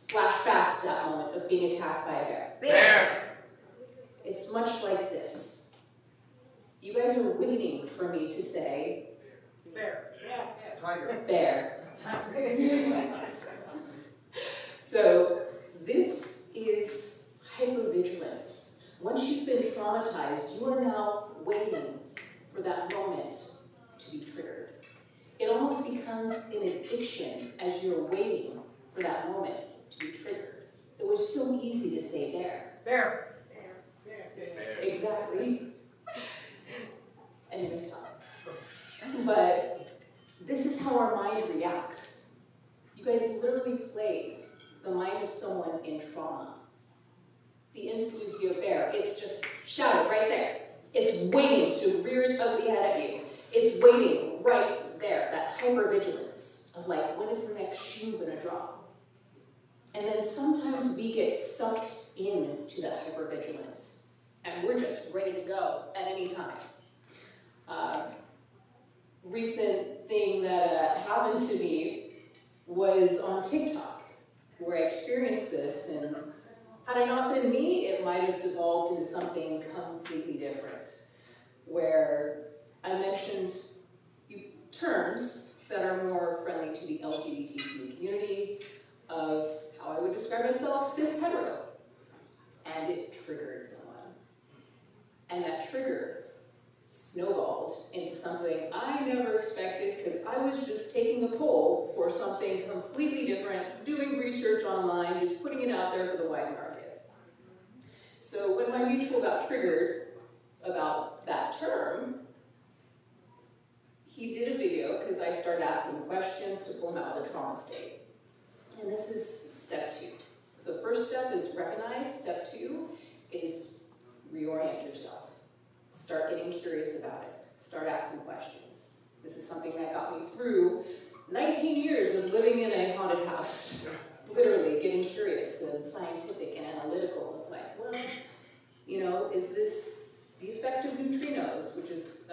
flash back to that moment of being attacked by a bear. Bear! It's much like this. You guys are waiting for me to say, Bear. Yeah. Tiger. bear. So this is hypervigilance. Once you've been traumatized, you are now waiting for that moment to be triggered. It almost becomes an addiction as you're waiting for that moment to be triggered. It was so easy to say bear. Bear. Exactly. And you may stop. But this is how our mind reacts. You guys literally play the mind of someone in trauma. The instant you hear bear, it's just shouted right there. It's waiting to rear its ugly head at you. It's waiting right there, that hypervigilance of like, when is the next shoe gonna drop? And then sometimes we get sucked into that hypervigilance. And we're just ready to go at any time. Recent thing that happened to me was on TikTok, where I experienced this, and had it not been me, it might have devolved into something completely different, where I mentioned terms that are more friendly to the LGBTQ community, of how I would describe myself, cis hetero, and it triggered someone. And that trigger snowballed into something I never expected, because I was just taking a poll for something completely different, doing research online, just putting it out there for the wide market. So when my mutual got triggered about that term, he did a video, because I started asking questions to pull him out of the trauma state. And this is step 2. So first step is recognize. Step 2 is reorient yourself. Start getting curious about it. Start asking questions. This is something that got me through 19 years of living in a haunted house, literally getting curious and scientific and analytical. I'm like, well, you know, is this the effect of neutrinos, which is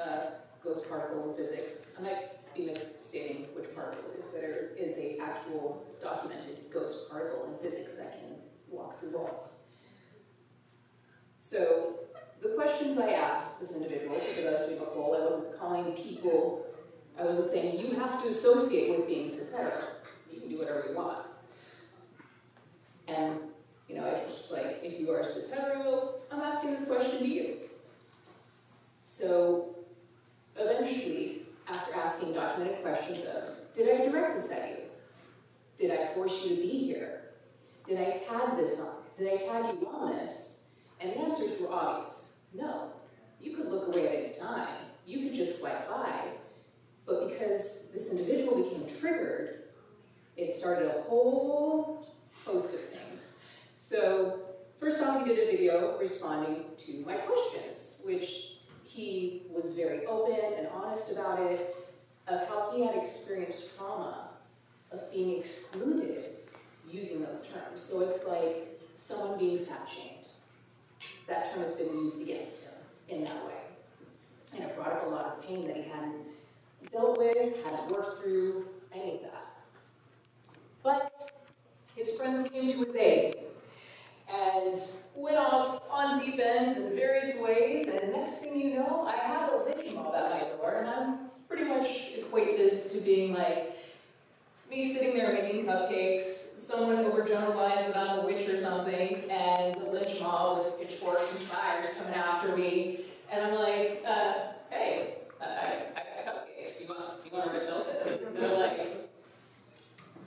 ghost particle in physics? I might be misstating which particle it is, but it is a actual documented ghost particle in physics that can walk through walls. So the questions I asked this individual, because I was doing a poll, I wasn't calling people, I wasn't saying you have to associate with being cis-hetero. You can do whatever you want. And, you know, I was just like, if you are cis-hetero, I'm asking this question to you. So eventually, after asking documented questions of, did I direct this at you? Did I force you to be here? Did I tag this on? Did I tag you on this? And the answers were obvious. No. You could look away at any time. You could just swipe by. But because this individual became triggered, it started a whole host of things. So first off, he did a video responding to my questions, which he was very open and honest about it, of how he had experienced trauma of being excluded using those terms. So it's like someone being fat-shamed. That term has been used against him in that way. And it brought up a lot of pain that he hadn't dealt with, hadn't worked through, any of that. But his friends came to his aid and went off on deep ends in various ways, and next thing you know, I have a lynch mob at my door, and I pretty much equate this to being like me sitting there making cupcakes, someone overgeneralized that I'm a witch or something, and a lynch mob with pitchforks and fires coming after me, and I'm like, hey, I got cupcakes, you want to build it? And they're like,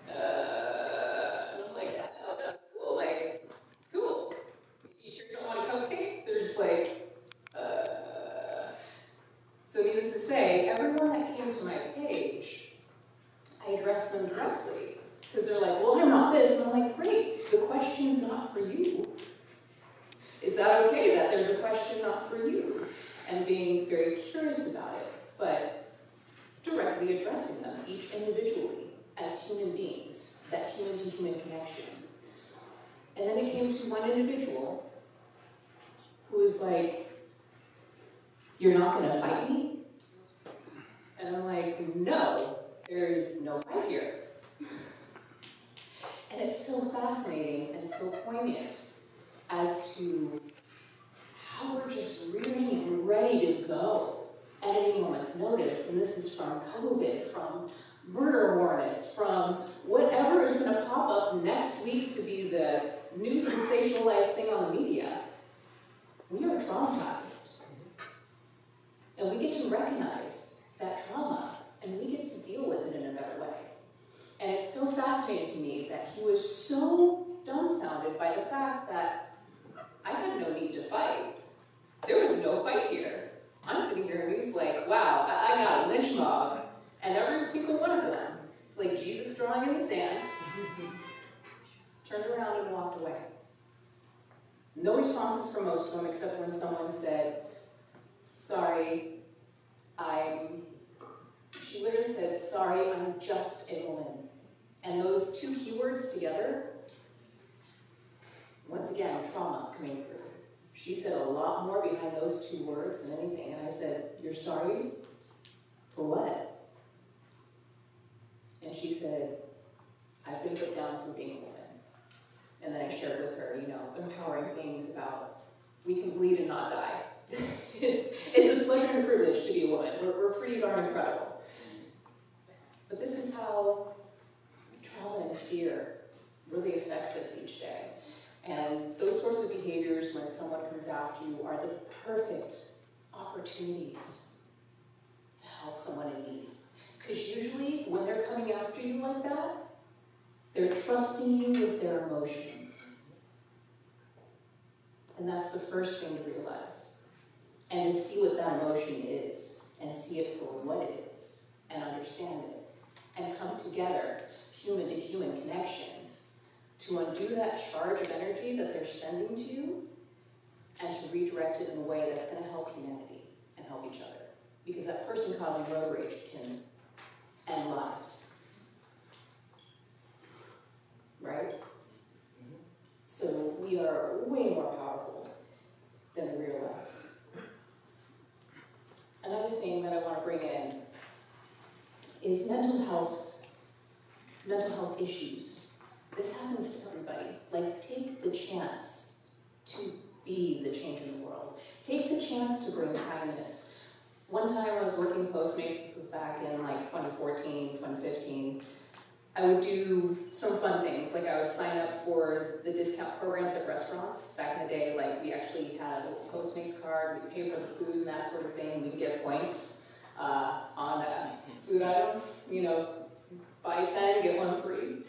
and I'm like, yeah, no, that's cool, like, it's cool. You sure you don't want a cupcake? They're just like, So needless to say, everyone that came to my page, I addressed them directly. Because they're like, well, I'm not this. And I'm like, great, the question's not for you. Is that okay that there's a question not for you? And being very curious about it, but directly addressing them, each individually, as human beings, that human-to-human connection. And then it came to one individual who was like, you're not going to fight me? And I'm like, no, there's no fight here. And it's so fascinating and so poignant as to how we're just rearing and ready to go at any moment's notice. And this is from COVID, from murder warrants, from whatever is going to pop up next week to be the new sensationalized thing on the media. We are traumatized. And we get to recognize that trauma, and we get to deal with it in a better way. And it's so fascinating to me that he was so dumbfounded by the fact that I had no need to fight. There was no fight here. I'm sitting here and he's like, wow, I got a lynch mob, and every single one of them. It's like Jesus drawing in the sand, turned around and walked away. No responses from most of them except when someone said, sorry, she literally said, sorry, I'm just a woman. And those two keywords together, once again, trauma coming through. She said a lot more behind those two words than anything. And I said, you're sorry? For what? And she said, I've been put down for being a woman. And then I shared with her, you know, empowering things about we can bleed and not die. It's a pleasure and privilege to be a woman. We're pretty darn incredible. But this is how trauma and fear really affects us each day. And those sorts of behaviors when someone comes after you are the perfect opportunities to help someone in need. Because usually when they're coming after you like that, they're trusting you with their emotions. And that's the first thing to realize. And to see what that emotion is, and see it for what it is, and understand it. And come together, human to human connection, to undo that charge of energy that they're sending to you, and to redirect it in a way that's going to help humanity and help each other. Because that person causing road rage can end lives. So we are way more powerful than we realize. Another thing that I want to bring in is mental health issues. This happens to everybody. Like, take the chance to be the change in the world. Take the chance to bring kindness. One time I was working Postmates, this was back in like 2014, 2015, I would do some fun things, like I would sign up for the discount programs at restaurants. Back in the day, like we actually had a Postmates card, we could pay for the food and that sort of thing, we could get points on food items, you know, buy 10, get one free.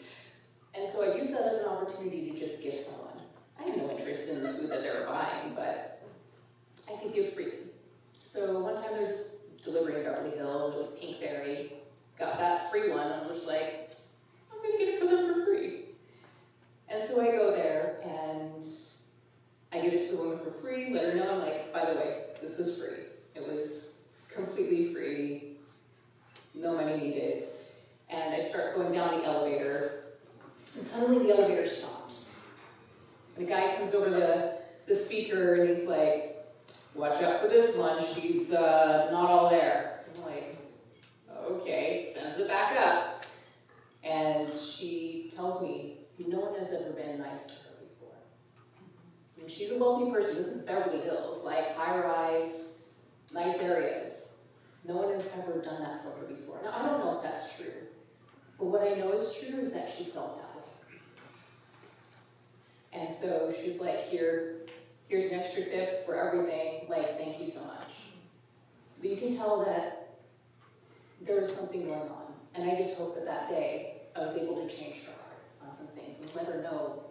And so I used that as an opportunity to just gift someone. I had no interest in the food that they were buying, but I could give free. So one time there was this delivery in Beverly Hills, it was Pinkberry, got that free one, and I was like, I'm gonna get it for them for free. And so I go there, and I give it to the woman for free, let her know, I'm like, by the way, this was free. It was completely free, no money needed. And I start going down the elevator, and suddenly the elevator stops. And a guy comes over the speaker, and he's like, watch out for this one, she's not all there. I'm like, okay, sends it back up. And she tells me, no one has ever been nice to her before. And she's a wealthy person, this is Beverly Hills, like high-rise, nice areas. No one has ever done that for her before. Now, I don't know if that's true, but what I know is true is that she felt that way. And so she's like, here's an extra tip for everything, like, thank you so much. But you can tell that there was something going on. And I just hope that that day I was able to change her heart on some things and let her know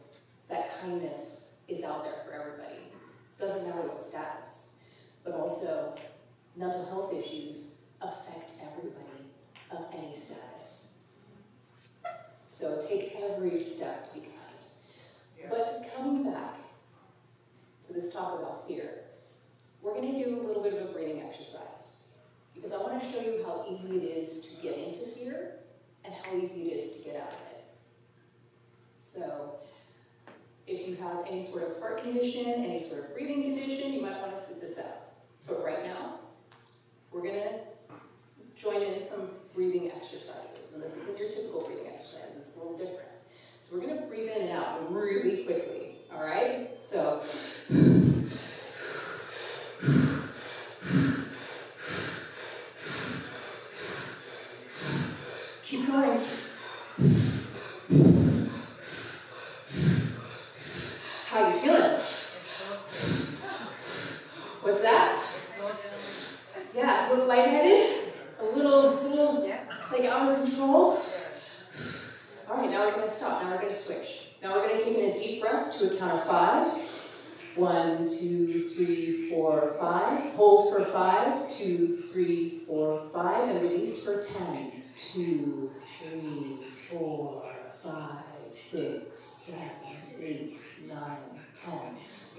that kindness is out there for everybody. Doesn't matter what status, but also mental health issues affect everybody of any status. So take every step to be kind. But coming back to this talk about fear, we're going to do a little bit of a breathing exercise because I want to show you how easy it is to get into fear and how easy it is to get out of it. So if you have any sort of heart condition, any sort of breathing condition, you might want to sit this out. But right now, we're going to join in some breathing exercises. And this isn't your typical breathing exercise, it's a little different. So we're going to breathe in and out really quickly, all right? So keep going. How are you feeling? What's that? Yeah, a little lightheaded? A little like out of control? All right, now we're going to stop. Now we're going to switch. Now we're going to take in a deep breath to a count of 5. 1, 2, 3, 4, 5. Hold for 5. 2, 3, 4, 5. And release for 10. 2, 3, 4, 5, 6, 7, 8, 9, 10.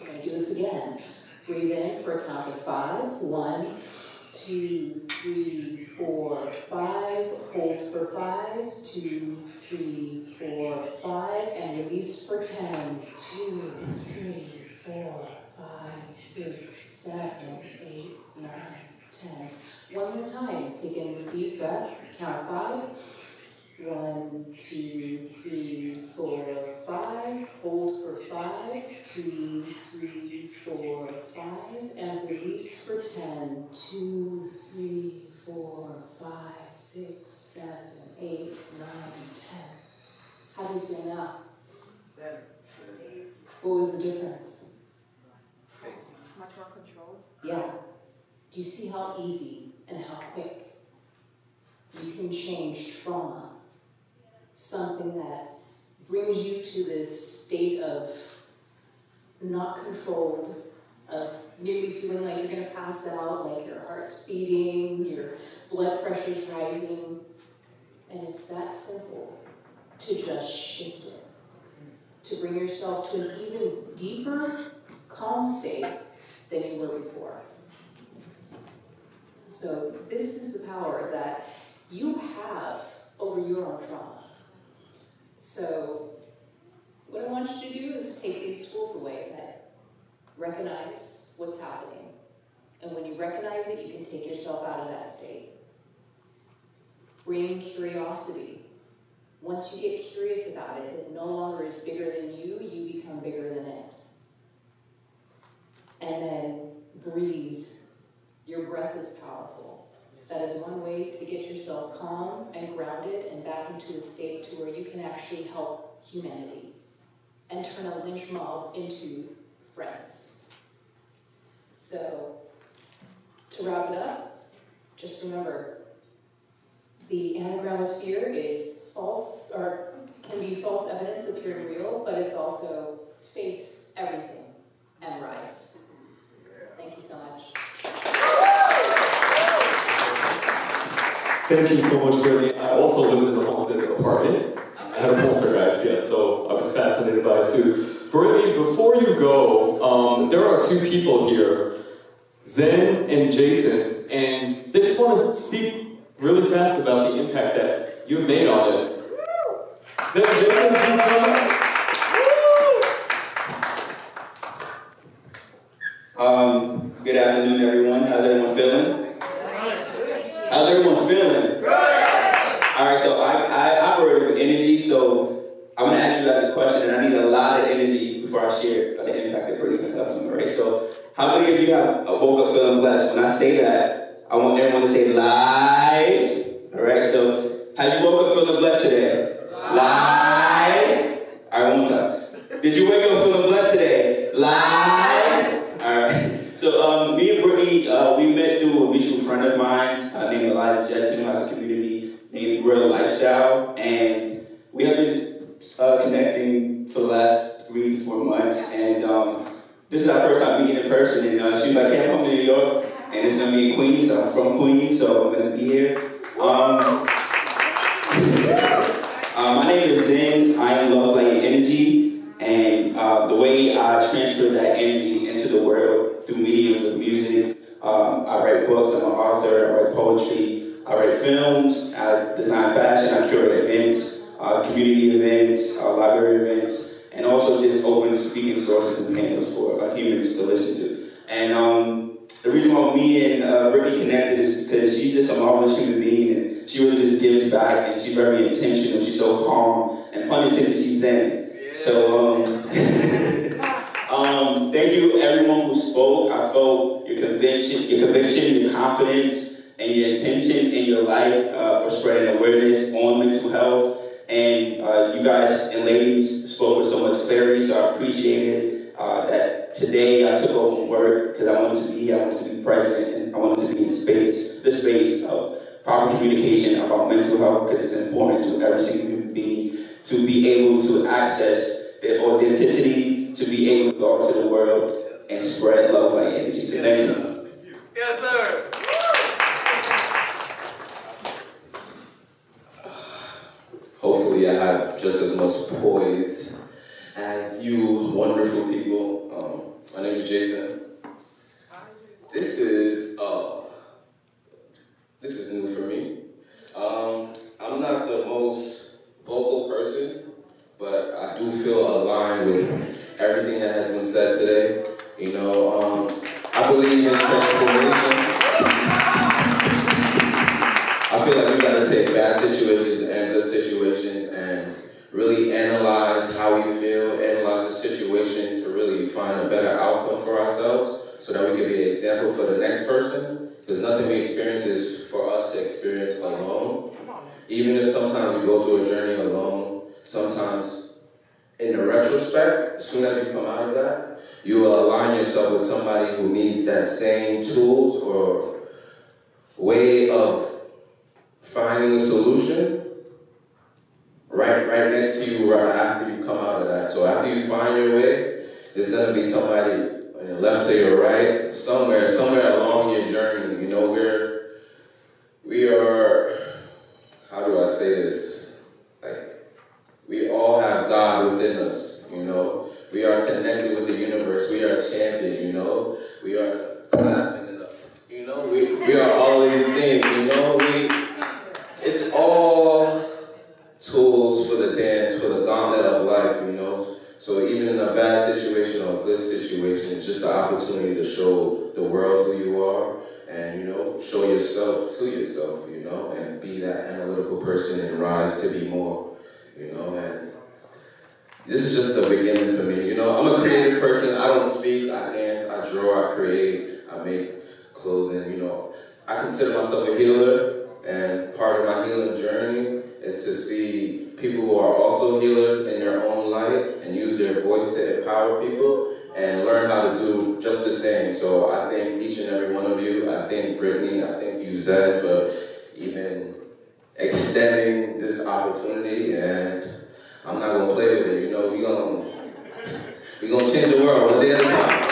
We're going to do this again. Breathe in for a count of 5. 1, 2, 3, 4, 5. Hold for 5. 2, 3, 4, 5. And release for 10. 2, 3, 4, 5, 6, 7, 8, 9, 10. One more time. Take in a deep breath. Count 5. 1, 2, 3, 4, 5. Hold for 5. 2, 3, 4, 5. And release for 10. 2, 3, 4, 5, 6, 7, 8, 9, 10. How do you feel now? Better. What was the difference? Much more controlled. Yeah. Do you see how easy and how quick you can change trauma? Something that brings you to this state of not controlled, of nearly feeling like you're going to pass out, like your heart's beating, your blood pressure's rising. And it's that simple to just shift it, to bring yourself to an even deeper, calm state than you were before. So this is the power that you have over your own trauma. So What I want you to do is take these tools away that recognize what's happening. And when you recognize it, you can take yourself out of that state. Bring curiosity. Once you get curious about it, it no longer is bigger than you become bigger than it. And then breathe. Your breath is powerful. That is one way to get yourself calm and grounded and back into a state to where you can actually help humanity and turn a lynch mob into friends. So, to wrap it up, just remember, the anagram of fear is false, or can be false evidence appearing real, but it's also face everything and rise. Thank you so much. Thank you so much, Brittany. I also lived in a haunted apartment. I had a poltergeist, yes, so I was fascinated by it too. Brittany, before you go, there are two people here, Zen and Jason, and they just want to speak really fast about the impact that you've made on it. Zen and Jason, please come. Good afternoon, everyone. How's everyone feeling? How's everyone feeling? All right, so I operate with energy, so I'm going to ask you guys a question, and I need a lot of energy before I share the impact that Brittany has left on me, right? So, how many of you have woke up feeling blessed? When I say that, I want everyone to say live. All right, so have you woke up feeling blessed today? Live. All right, one more time. Did you wake up feeling blessed today? Live. All right. So me and Brittany, we met through a mutual friend of mine named Elijah Jetson, who has a community named Real Lifestyle, and we have been connecting for the last 3 to 4 months, and this is our first time meeting in person, and she was like, hey, I'm from New York, and it's going to be in Queens, so I'm from Queens, so I'm going to be here. My name is Zen. I am Love Light Energy, and the way I transfer that energy into the world through mediums of music, I write books, I'm an author, I write poetry, I write films, I design fashion, I curate events, community events, library events, and also just open speaking sources and panels for humans to listen to. And the reason why me and Brittany connected is because she's just a marvelous human being, and she really just gives back, and she's very intentional, she's so calm, and pun intended, she's zen. So, thank you everyone who spoke. I felt your conviction, your confidence, and your intention in your life for spreading awareness on mental health. And you guys and ladies spoke with so much clarity, so I appreciate it. That today I took off from work because I wanted to be here, I wanted to be present, and I wanted to be in the space of proper communication about mental health, because it's important to every single human being to be able to access their authenticity, to be able to go out to the world and spread love like energy. So thank you. Yes, sir. Hopefully I have just as much poise as you wonderful people. My name is Jason. This is new for me. I'm not the most vocal person, but I do feel aligned with everything that has been said today. You know, I believe in transformation. I feel like we gotta take bad situations and good situations and really analyze how we feel, analyze the situation to really find a better outcome for ourselves so that we can be an example for the next person. Because nothing we experience is for us to experience alone. Even if sometimes we go through a journey alone, sometimes in the retrospect, as soon as you come out of that, you will align yourself with somebody who needs that same tools or way of finding a solution right next to you right after you come out of that. So after you find your way, there's gonna be somebody on your left or your right, somewhere along your journey. You know, we are, how do I say this? Like, we all have God within us, you know? We are connected with the universe. We are champion, you know? We are clapping it up. You know, we are all these things, you know? It's all tools for the dance, for the gauntlet of life, you know? it's just an opportunity to show the world who you are and, show yourself to yourself, and be that analytical person and rise to be more, and this is just the beginning for me. I'm a creative person. I don't speak, I dance, I draw, I create, I make clothing, I consider myself a healer, and part of my healing journey is to see people who are also healers in their own light and use their voice to empower people and learn how to do just the same. So I thank each and every one of you. I thank Brittany, I thank you, Zed, for even extending this opportunity, and I'm not gonna play with it, we're gonna change the world one day at a time.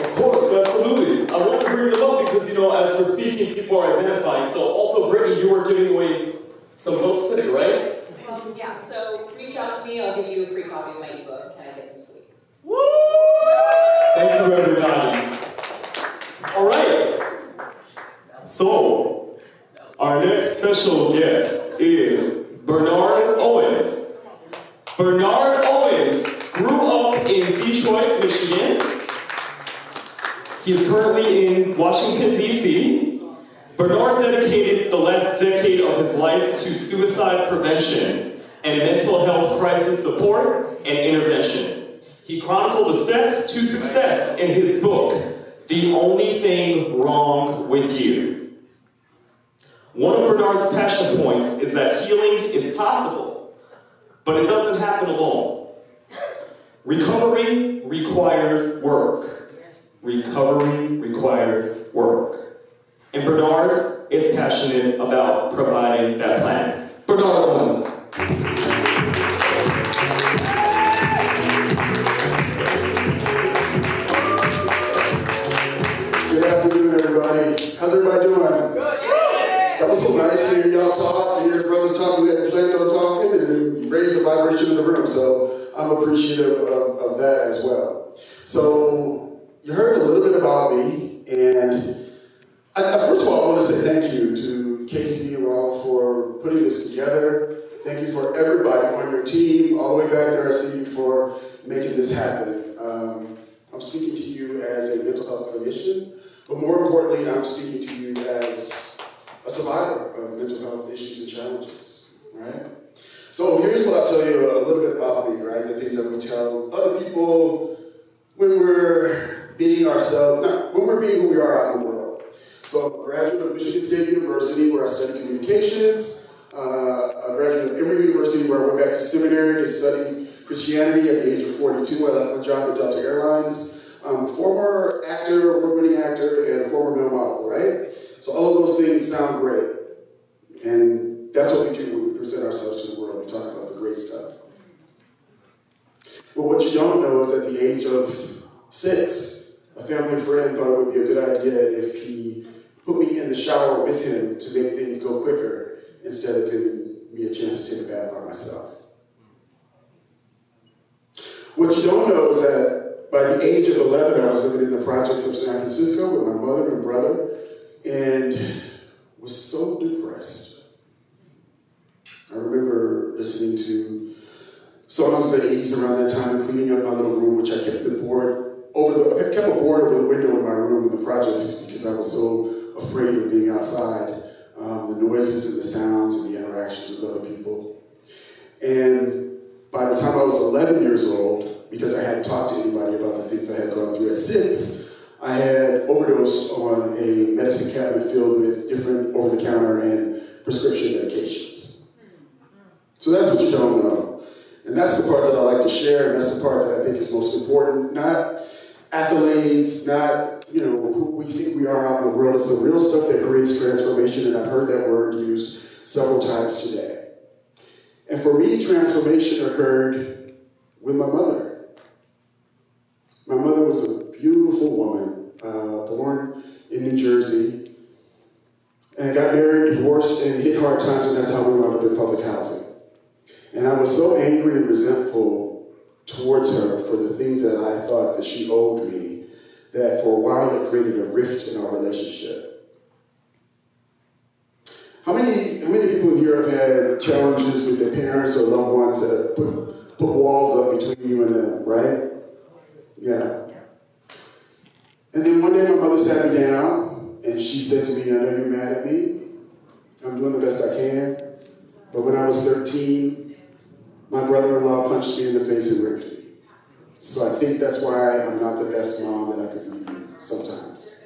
Of course, absolutely. I want to bring them up because, as we're speaking, people are identifying. So also, Brittany, you were giving away some books today, right? Yeah, so reach out to me, I'll give you a free copy of my ebook. Can I get some sweet? Thank you, everybody. All right. So, our next special guest is Bernard Owens. Bernard Owens grew up in Detroit, Michigan. He is currently in Washington, D.C. Bernard dedicated the last decade of his life to suicide prevention and mental health crisis support and intervention. He chronicled the steps to success in his book, The Only Thing Wrong With You. One of Bernard's passion points is that healing is possible, but it doesn't happen alone. Recovery requires work. Recovery requires work. And Bernard is passionate about providing that plan. Bernard Owens. Good afternoon, everybody. How's everybody doing? Good. That was so nice to hear y'all talk, to hear brothers talk. We hadn't planned on talking, and raise the vibration in the room. So I'm appreciative of that as well. So you heard a little bit about me, and first of all, I want to say thank you to Casey and Raul for putting this together. Thank you for everybody on your team, all the way back there. I see you for making this happen. I'm speaking to you as a mental health clinician, but more importantly, I'm speaking to you as a survivor of mental health issues and challenges, right? So here's what I'll tell you a little bit about me, right? The things that we tell other people when we're being ourselves, when we're being who we are out in the world. So I'm a graduate of Michigan State University, where I studied communications, a graduate of Emory University, where I went back to seminary to study Christianity at the age of 42. I left my job at Delta Airlines. I'm a former actor, award-winning actor, and a former male model, right? So all of those things sound great. And that's what we do when we present ourselves to the world. We talk about the great stuff. But what you don't know is at the age of 6, a family friend thought it would be a good idea if he put me in the shower with him to make things go quicker instead of giving me a chance to take a bath by myself. What you don't know is that by the age of 11, I was living in the projects of San Francisco with my mother and brother, and was so depressed. I remember listening to songs of the 80s around that time and cleaning up my little room, which I kept the board I kept a board over the window in my room in the projects because I was so afraid of being outside, the noises and the sounds and the interactions with other people. And by the time I was 11 years old, because I hadn't talked to anybody about the things I had gone through at 6, I had overdosed on a medicine cabinet filled with different over-the-counter and prescription medications. So that's what you don't know. And that's the part that I like to share, and that's the part that I think is most important. Not accolades, not who we think we are out in the world. It's the real stuff that creates transformation, and I've heard that word used several times today. And for me, transformation occurred with my mother. My mother was a beautiful woman, born in New Jersey, and got married, divorced, and hit hard times, and that's how we wound up in public housing. And I was so angry and resentful towards her for the things that I thought that she owed me, that for a while it created a rift in our relationship. How many people in here have had challenges with their parents or loved ones that have put walls up between you and them, right? Yeah. And then one day my mother sat me down and she said to me, I know you're mad at me. I'm doing the best I can. But when I was 13, my brother-in-law punched me in the face and raped me. So I think that's why I'm not the best mom that I could be sometimes.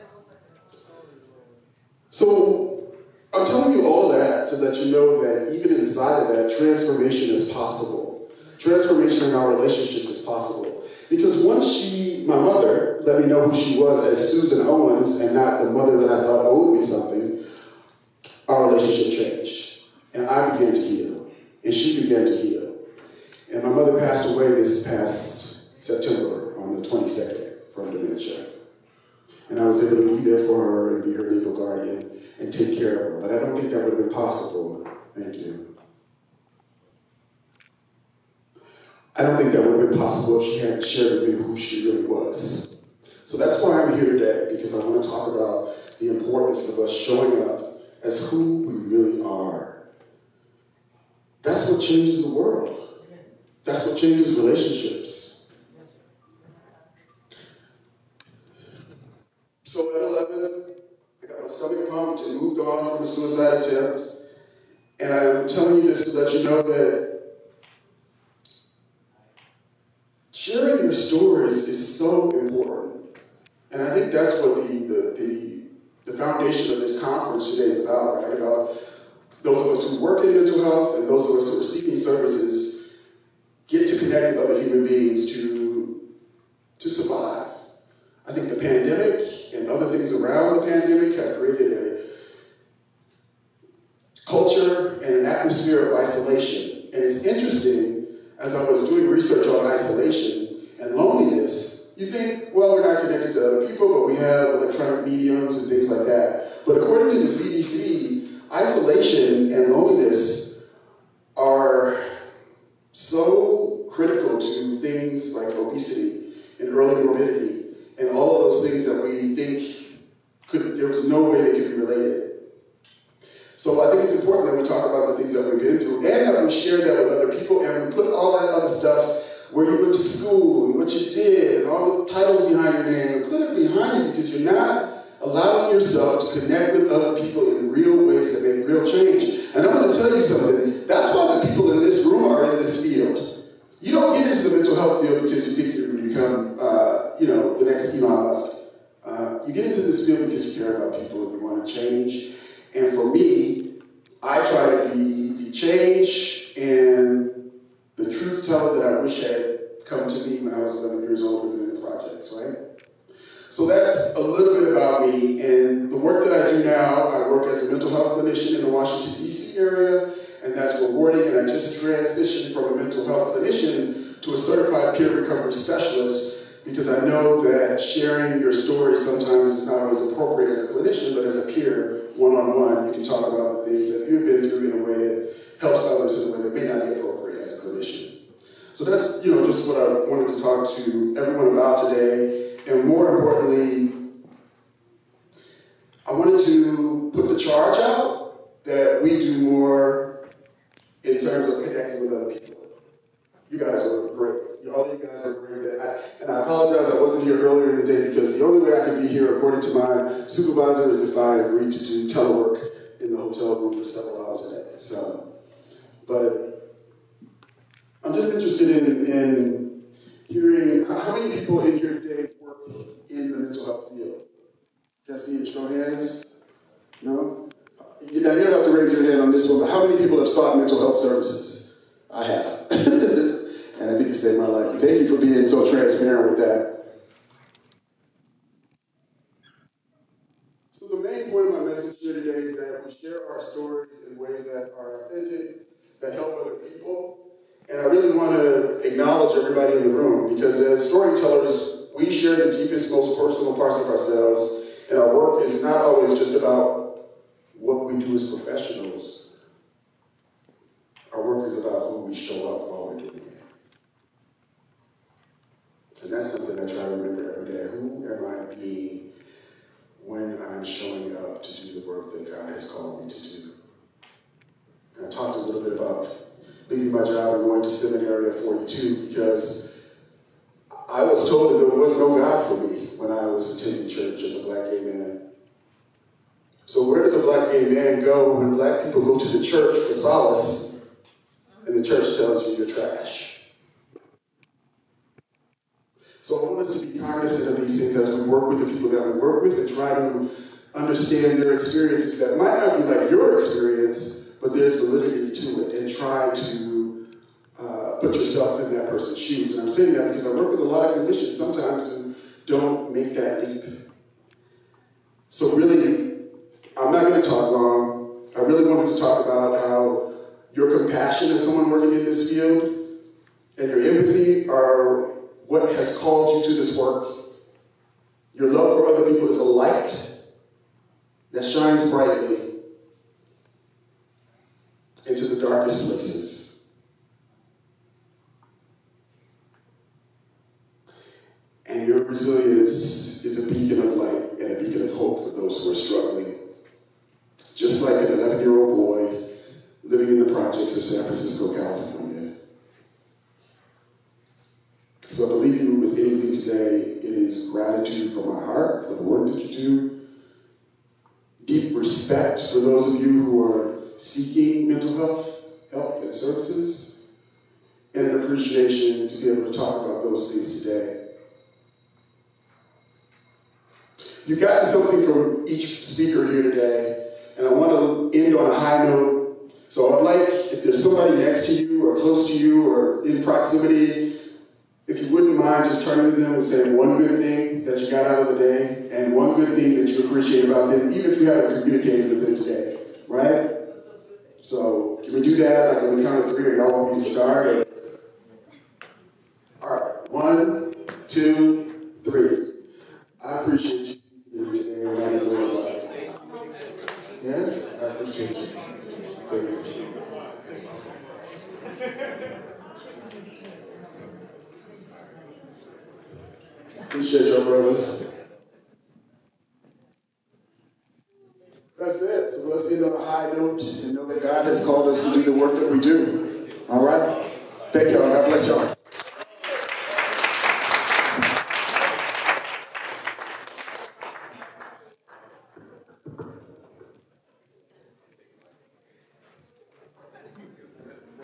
So I'm telling you all that to let you know that even inside of that, transformation is possible. Transformation in our relationships is possible. Because once my mother, let me know who she was as Susan Owens and not the mother that I thought owed me something, our relationship changed. And I began to heal. And she began to heal. And my mother passed away this past September on the 22nd from dementia. And I was able to be there for her and be her legal guardian and take care of her. But I don't think that would have been possible. Thank you. I don't think that would have been possible if she hadn't shared with me who she really was. So that's why I'm here today, because I want to talk about the importance of us showing up as who we really are. That's what changes the world. That's what changes relationships. So at 11, I got my stomach pumped and moved on from a suicide attempt. And I'm telling you this to let you know that sharing your stories is so important. And I think that's what the foundation of this conference today is about, right? About those of us who work in mental health and those of us who are seeking services get to connect with other human beings to survive. I think the pandemic and other things around the pandemic have created a culture and an atmosphere of isolation. And it's interesting, as I was doing research on isolation and loneliness, you think, well, we're not connected to other people, but we have electronic mediums and things like that. But according to the CDC, isolation and loneliness are so critical to things like obesity and early morbidity and all of those things that we think there was no way they could be related. So I think it's important that we talk about the things that we've been through and that we share that with other people and we put all that other stuff, where you went to school and what you did and all the titles behind your name, and put it behind you because you're not allowing yourself to connect with other people in real ways that make real change. And I'm going to tell you something. That's why the people in this room are in this field. You don't get into the mental health field because you think you're going to become, the next Elon Musk. You get into this field because you care about people and you want to change. And for me, I try to be the change and the truth teller that I wish had come to me when I was 11 years old living in the projects, right? So that's a little bit about me, and the work that I do now, I work as a mental health clinician in the Washington, D.C. area, and that's rewarding, and I just transitioned from a mental health clinician to a certified peer recovery specialist because I know that sharing your story sometimes is not always appropriate as a clinician, but as a peer, one-on-one, you can talk about the things that you've been through in a way that helps others in a way that may not be appropriate as a clinician. So that's, just what I wanted to talk to everyone about today. And more importantly, I wanted to put the charge out that we do more in terms of connecting with other people. You guys are great. All you guys are great. And I apologize I wasn't here earlier in the day because the only way I could be here, according to my supervisor, is if I agreed to do telework in the hotel room for several hours a day. So, but I'm just interested in hearing how many people in here today work in the mental health field. Can I see you show hands? No? You don't have to raise your hand on this one, but how many people have sought mental health services? I have. And I think it saved my life. Thank you for being so transparent with that. So the main point of my message here today is that we share our stories in ways that are authentic, that help other people. And I really want to acknowledge everybody in the room because as storytellers, we share the deepest, most personal parts of ourselves. And our work is not always just about what we do as professionals. Our work is about who we show up while we're doing it. And that's something I try to remember every day. Who am I being when I'm showing up to do the work that God has called me to do? And I talked a little bit about leaving my job and going to seminary at 42 because I was told that there no God for me when I was attending church as a black gay man. So where does a black gay man go when black people go to the church for solace and the church tells you you're trash? So I want us to be cognizant of these things as we work with the people that we work with and try to understand their experiences that might not be like your experience, but there's validity to it, and try to put yourself in that person's shoes. And I'm saying that because I work with a lot of clinicians sometimes and don't make that leap. So really, I'm not going to talk long. I really wanted to talk about how your compassion as someone working in this field and your empathy are what has called you to this work. Your love for other people is a light that shines brightly into the darkest places. And your resilience is a beacon of light and a beacon of hope for those who are struggling. Just like an 11-year-old boy living in the projects of San Francisco, California. So if I leave you with anything today, it is gratitude from my heart for the work that you do, deep respect for those of you who are seeking mental health help and services, and an appreciation to be able to talk about those things today. You've gotten something from each speaker here today, and I want to end on a high note. So I'd like, if there's somebody next to you or close to you or in proximity, if you wouldn't mind just turning to them and saying one good thing that you got out of the day and one good thing that you appreciate about them, even if you haven't communicated with them today, right? So can we do that? Like when we count to 3, or y'all want me to start? Or... All right, 1, 2, 3. I appreciate you here today, and I enjoy it. Yes, I appreciate you. Thank you. Appreciate your brothers. That's it. So let's end on a high note and know that God has called us to do the work that we do. All right? Thank y'all. God bless y'all.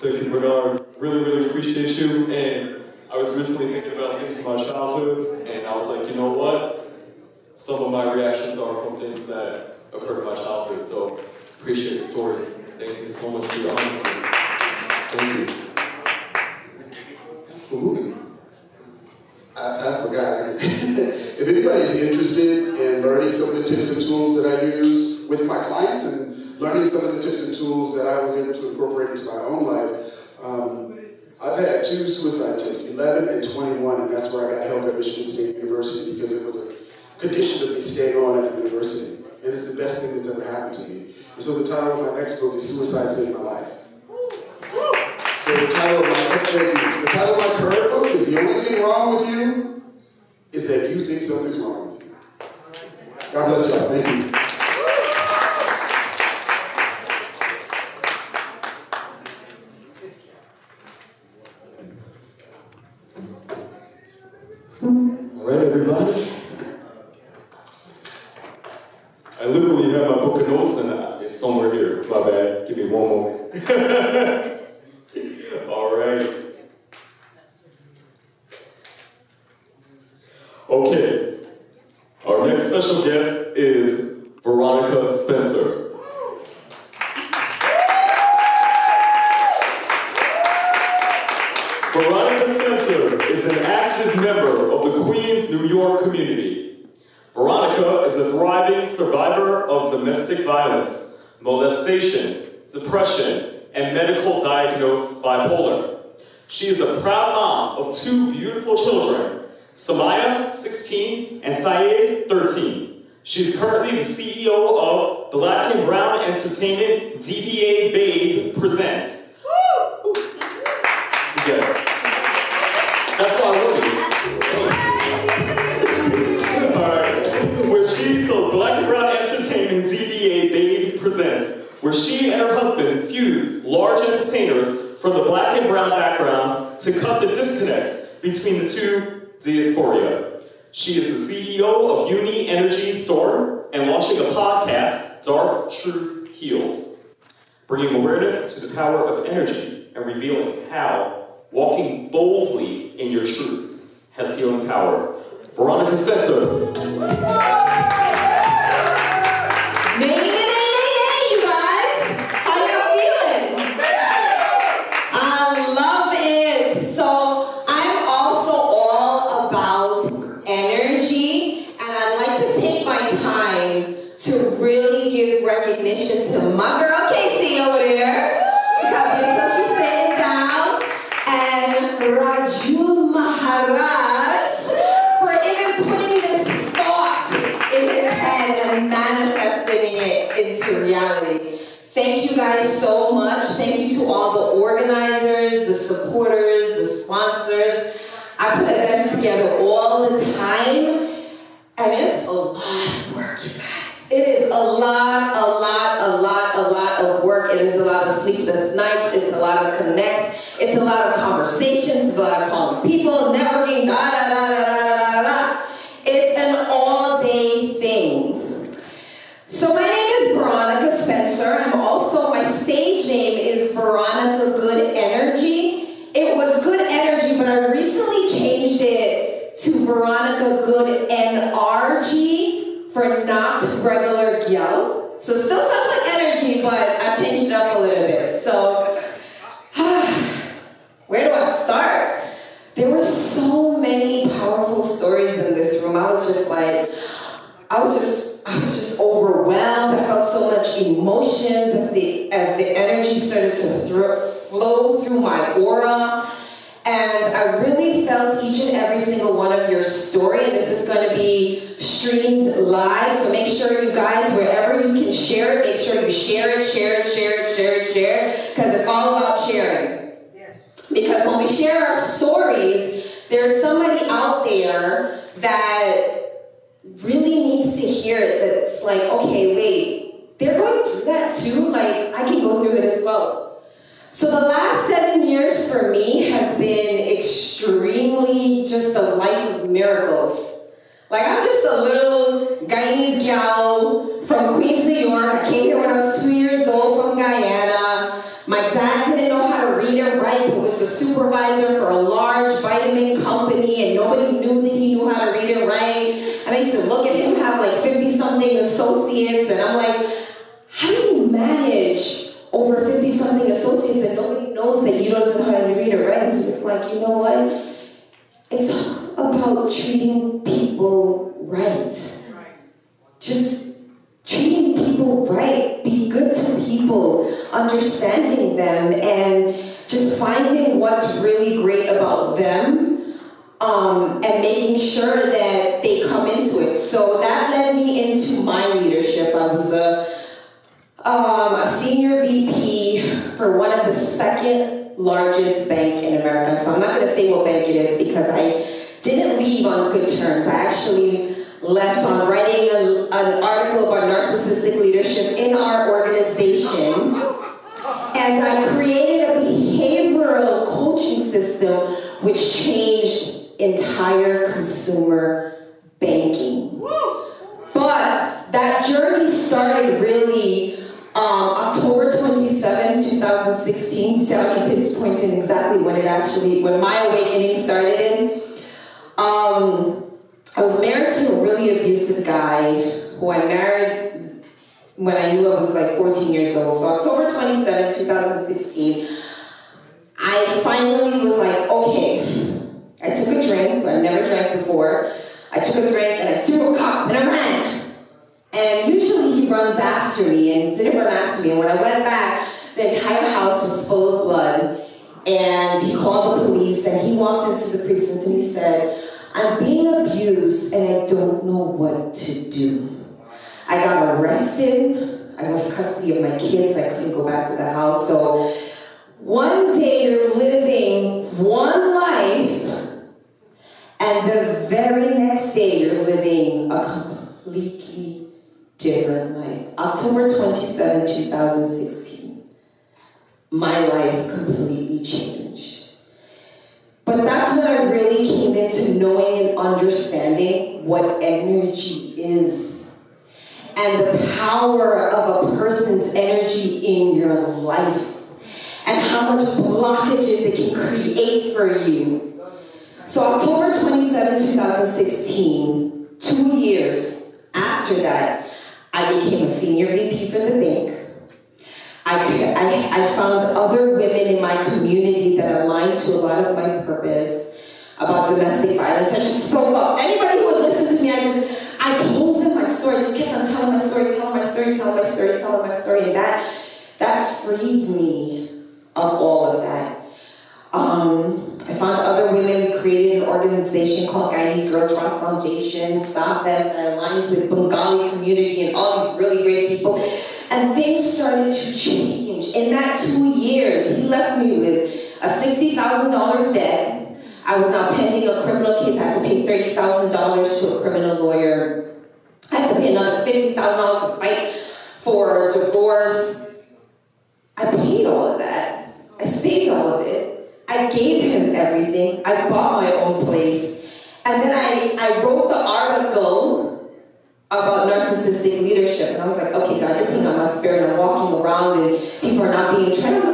Thank you, Bernard. Really, really appreciate you. And I was recently thinking about things in my childhood, and I was like, you know what? Some of my reactions are from things that occurred in my childhood, so appreciate the story. Thank you so much for your honesty. Thank you. Absolutely. I forgot. If anybody's interested in learning some of the tips and tools that I use with my clients and learning some of the tips and tools that I was able to incorporate into my own life, I've had 2 suicide attempts, 11 and 21, and that's where I got help at Michigan State University because it was a condition of me staying on at the university. And it's the best thing that's ever happened to me. And so the title of my next book is Suicide Saved My Life. So the title of my current book is The Only Thing Wrong With You is That You Think Something's Wrong With You. God bless y'all. Thank you. All right, everybody. I literally have my book of notes and it's somewhere here. My bad. Give me one moment. All right. Okay. Our next special guest is Veronica Spencer. Veronica Spencer is an active member of the Queens, New York community. Veronica is a thriving survivor of domestic violence, molestation, depression, and medical diagnosed bipolar. She is a proud mom of 2 beautiful children, Samaya, 16, and Syed, 13. She's currently the CEO of Black and Brown Entertainment, DBA Babe Presents. Woo! Yeah. That's why I love this. Alright. Where so Black and Brown Entertainment, DBA Babe Presents, where she and her husband fuse large entertainers from the Black and Brown backgrounds to cut the disconnect between the 2 diaspora. She is the CEO of Uni Energy Store and launching a podcast, Dark Truth Heals, bringing awareness to the power of energy and revealing how walking boldly in your truth has healing power. Veronica Spencer. You guys. How y'all feeling? I love it. So I'm also all about energy, and I'd like to take my time to really give recognition to my girl Casey over there. Because she's sitting down, and Raju Maharaj for even putting this thought in his head and manifesting it into reality. Thank you guys so much. Thank you to all the organizers, the supporters, the sponsors. I put events together all the time, and it's a lot of work, you guys. It is a lot of work. It is a lot of sleepless nights. It's a lot of connects. It's a lot of conversations. It's a lot of calling people, networking, It's an all-day thing. So my name is Veronica Spencer. I'm also, my stage name is Veronica Good Energy. It was Good Energy, but I recently changed it to Veronica Good NRG for not regular gyal. So it still sounds like energy, but I changed it up a little bit. So, where do I start? There were so many powerful stories in this room. I was just overwhelmed. I felt so much emotions as the energy started to flow through my aura. And I really felt each and every single one of your story. And this is going to be streamed live. So make sure you guys, wherever you can share it, make sure you share it. Because it's all about sharing. Because when we share our stories, there's somebody out there that really needs to hear it. That's like, okay, wait, they're going through that too? Like, I can go through it as well. So the last 7 years for me has been extremely just a life of miracles. Like, I'm just a little Guyanese gal from Queens, New York. I came here when I was 2 years old from Guyana. My dad didn't know how to read or write, but was a supervisor for a large vitamin company, and nobody knew that he knew how to read and write. And I used to look at him have like 50-something associates, and I'm like, how do you manage over 50-something associates and nobody knows that you don't know how to read or write? And he was like, you know what? It's all about treating people right. Just treating people right. Be good to people, understanding them, and just finding what's really great about them, and making sure that they come into it. So that led me into my leadership. I was a senior VP for one of the second largest bank in America. So I'm not going to say what bank it is because I didn't leave on good terms. I actually left on writing an article about narcissistic leadership in our organization. And I created a behavioral coaching system which changed entire consumer banking. But that journey started really October 27, 2016. So I can pinpoint in exactly when my awakening started in. I was married to a really abusive guy who I married when I knew I was like 14 years old. So October 27, 2016, I finally was like, okay. I took a drink, I never drank before. I took a drink and I threw a cup and I ran. And usually he runs after me and didn't run after me. And when I went back, the entire house was full of blood. And he called the police and he walked into the precinct and he said, I'm being abused and I don't know what to do. I got arrested. I lost custody of my kids. I couldn't go back to the house. So one day you're living one life and the very next day you're living a completely different life. October 27, 2016. My life completely changed. But that's when I really came into knowing and understanding understanding what energy is and the power of a person's energy in your life and how much blockages it can create for you. So October 27, 2016, 2 years after that, I became a senior VP for the bank. I found other women in my community that aligned to a lot of my purpose about domestic violence. I just spoke up. Anybody who would listen to me, I told them my story. I just kept on telling my story, telling my story, telling my story, telling my story. And that freed me of all of that. I found other women. We created an organization called Guyanese Girls Rock Foundation, SAFES, and I aligned with Bengali community and all these really great people. And things started to change. In that 2 years, he left me with a $60,000 debt. I was now pending a criminal case. I had to pay $30,000 to a criminal lawyer. I had to pay another $50,000 to fight for divorce. I paid all of that. I saved all of it. I gave him everything. I bought my own place. And then I wrote the article about narcissistic leadership. And I was like, okay, God, you're putting on my spirit. I'm walking around and people are not being trained.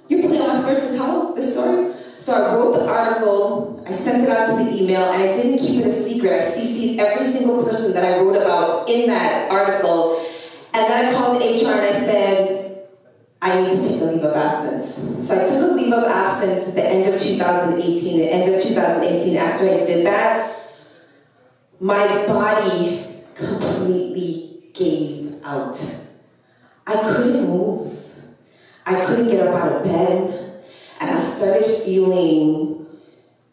You're putting on my spirit to tell this story? So I wrote the article, I sent it out to the email, and I didn't keep it a secret. I CC'd every single person that I wrote about in that article. And then I called HR and I said, I need to take a leave of absence. So I took a leave of absence at the end of 2018. At the end of 2018, after I did that, my body completely gave out. I couldn't move. I couldn't get up out of bed. And I started feeling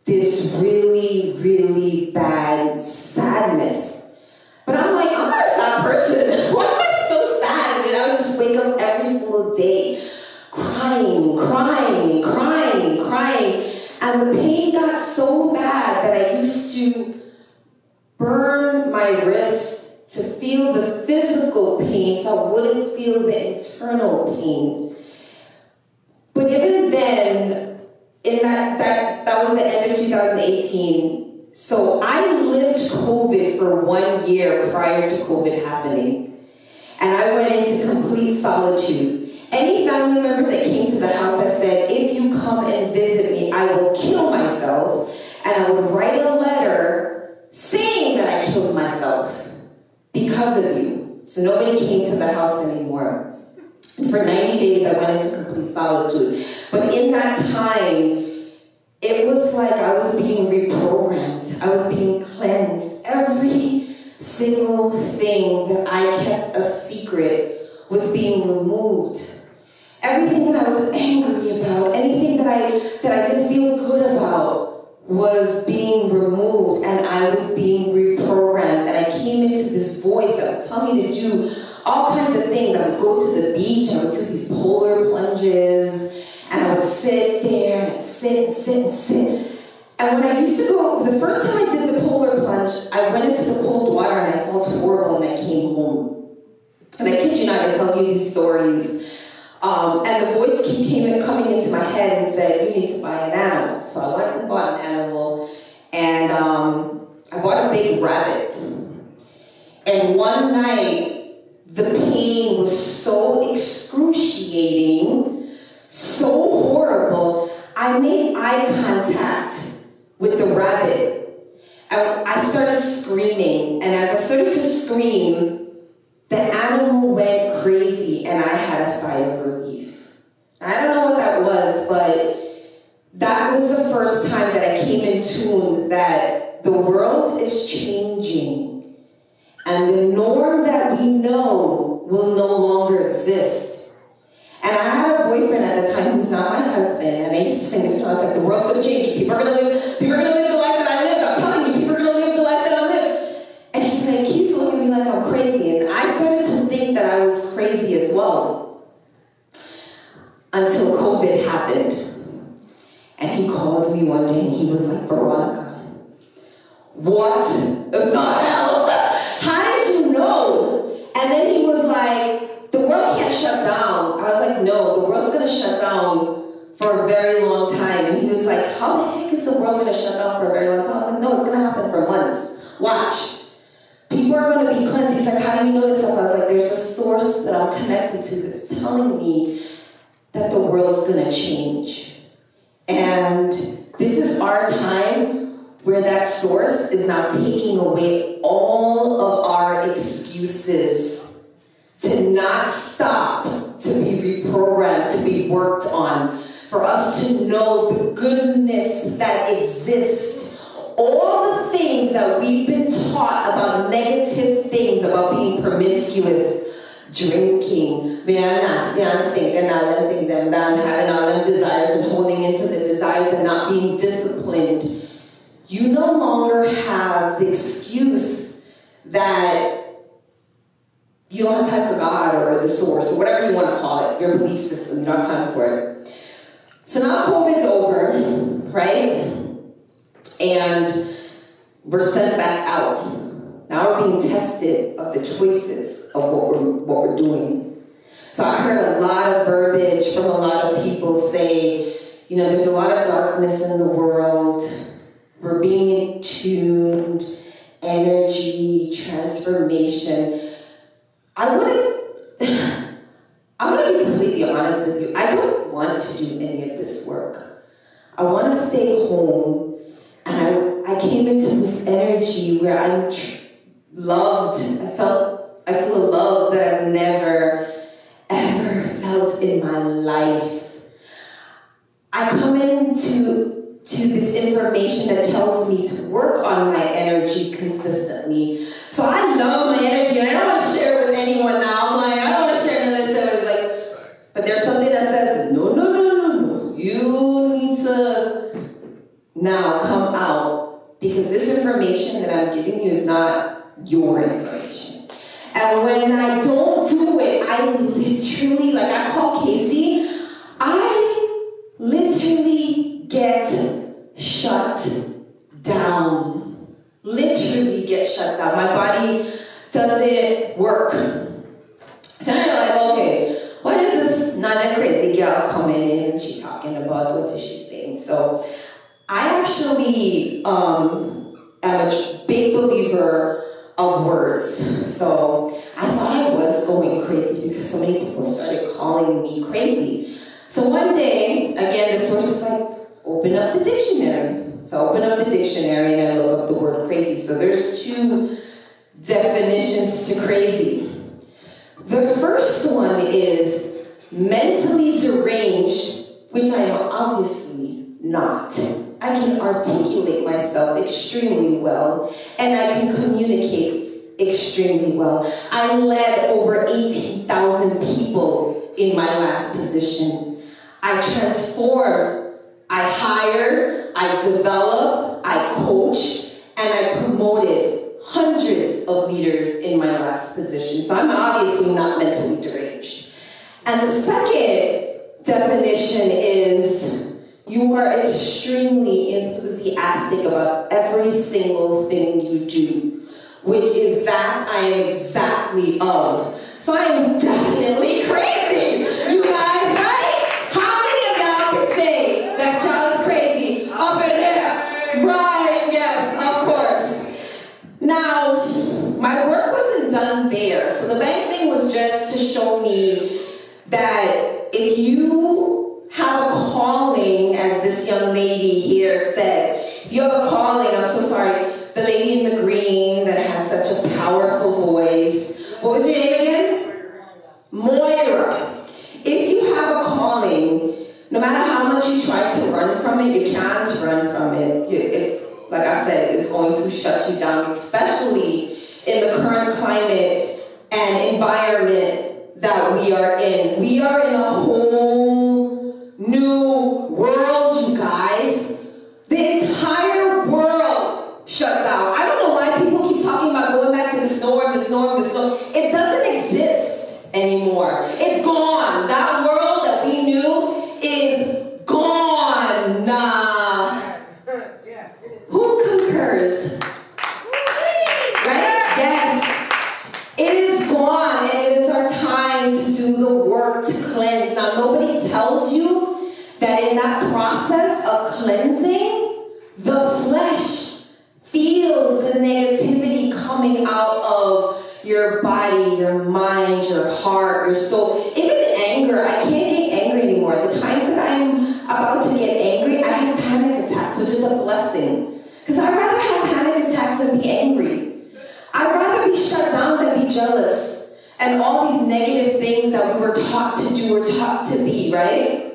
this really, really bad sadness. But I'm like, I'm not a sad person. Why am I so sad? And I would just wake up every single day crying, crying, crying, crying. And the pain got so bad that I used to burn my wrist to feel the physical pain so I wouldn't feel the internal pain. But even then, in that was the end of 2018. So I lived COVID for 1 year prior to COVID happening. And I went into complete solitude. Any family member that came to the house, I said, if you come and visit me, I will kill myself. And I would write a letter saying that I killed myself because of you. So nobody came to the house anymore. And for 90 days, I went into complete solitude. But in that time, it was like I was being reprogrammed. I was being cleansed. Every single thing that I kept a secret was being removed. Everything that I was angry about, anything that I didn't feel good about was being removed, and I was being reprogrammed. And I came into this voice that would tell me to do all kinds of things. I would go to the beach, and I would do these polar plunges, and I would sit there and sit and sit and sit. And when I used to go, the first time I did the polar plunge, I went into the cold water and I felt horrible and I came home. And I kid you not, I tell you these stories. And the voice came coming into my head and said, you need to buy an animal. So I went and bought an animal, and I bought a big rabbit. And one night, the pain was so excruciating, so horrible, I made eye contact with the rabbit. And I started screaming, and as I started to scream, the animal went crazy, and I had a sigh of relief. I don't know what that was, but that was the first time that I came in tune that the world is changing, and the norm that we know will no longer exist. And I had a boyfriend at the time who's not my husband, and I used to sing this song. I was like, the world's gonna change. People are gonna live the life that I lived. I'm telling you, people are gonna live the life that I lived. And he's like, he's looking at me like I'm crazy. And I started to think that I was crazy as well. Until COVID happened. And he called me one day and he was like, Veronica, what the hell? How did you know? And then he was like, the world can't shut down. I was like, no, the world's gonna shut down for a very long time. And he was like, how the heck is the world going to shut down for a very long time? I was like, no, it's going to happen for months. Watch. People are going to be cleansed. He's like, how do you know this stuff? I was like, there's a source that I'm connected to that's telling me that the world's going to change. And this is our time where that source is now taking away all of our excuses to not stop, to be reprogrammed, to be worked on, for us to know the goodness that exists. All the things that we've been taught about negative things, about being promiscuous, drinking, being nasty and stinking, all them things, them down, having all them desires and holding into the desires and not being disciplined. You no longer have the excuse that you don't have time for God or the source or whatever you want to call it, your belief system, you don't have time for it. So now COVID's over, right? And we're sent back out. Now we're being tested of the choices of what we're doing. So I heard a lot of verbiage from a lot of people say, you know, there's a lot of darkness in the world. We're being attuned, energy, transformation. I'm gonna be completely honest with you. I don't want to do any of this work. I want to stay home, and I came into this energy where I'm loved. I feel a love that I've never, ever felt in my life. I come into this information that tells me to work on my energy consistently. So I love my energy, and I don't want to share it with anyone now. I'm like, I don't want to share it unless it was like, but there's something that says, no. You need to now come out, because this information that I'm giving you is not your information. And when I don't do it, I literally, like I call Casey, I literally get shut down. Literally get shut down. My body doesn't work. So I'm like, okay, what is this not crazy girl coming in and she talking about? What is she saying? So I actually am a big believer of words. So I thought I was going crazy because so many people started calling me crazy. So one day, again, the source is like, open up the dictionary. So I open up the dictionary and I look up the word crazy. So there's two definitions to crazy. The first one is mentally deranged, which I am obviously not. I can articulate myself extremely well, and I can communicate extremely well. I led over 18,000 people in my last position. I transformed, I hired, I developed, I coached, and I promoted hundreds of leaders in my last position. So I'm obviously not mentally deranged. And the second definition is you are extremely enthusiastic about every single thing you do, which is that I am exactly of. So I am definitely crazy, you guys, right? How many of y'all can say that y'all is crazy up in here? Right, yes, of course. Now, my work wasn't done there. So the bank thing was just to show me that if you have a calling, as this young lady here said, if you have a calling, I'm so sorry, the lady in the green that has such a powerful voice. What was your name again? Moira. If you have a calling, no matter how much you try to run from it, you can't run from it. It's, like I said, it's going to shut you down, especially in the current climate and environment that we are in. We are in a whole new world, you guys. The entire world shut down. I don't know why people keep talking about going back to this norm. It doesn't exist anymore. It's gone. That world that we knew is gone. Who concurs? Right? Yes. It is gone, and it is our time to do the work to cleanse. Now, nobody tells you that in coming out of your body, your mind, your heart, your soul. Even anger, I can't get angry anymore. The times that I'm about to get angry, I have panic attacks, which is a blessing. Because I'd rather have panic attacks than be angry. I'd rather be shut down than be jealous. And all these negative things that we were taught to do or taught to be, right?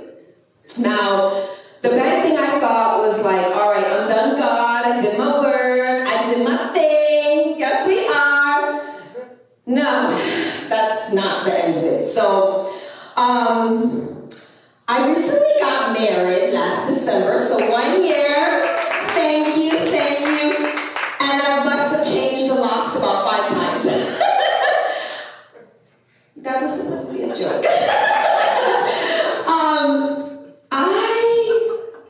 Now, the bad thing I thought was like, all right, I'm done, God. I did my work. I did my thing. Yes, we are. No, that's not the end of it. So, I recently got married last December. So 1 year. Thank you, thank you. And I must have changed the locks about 5 times. That was supposed to be a joke. I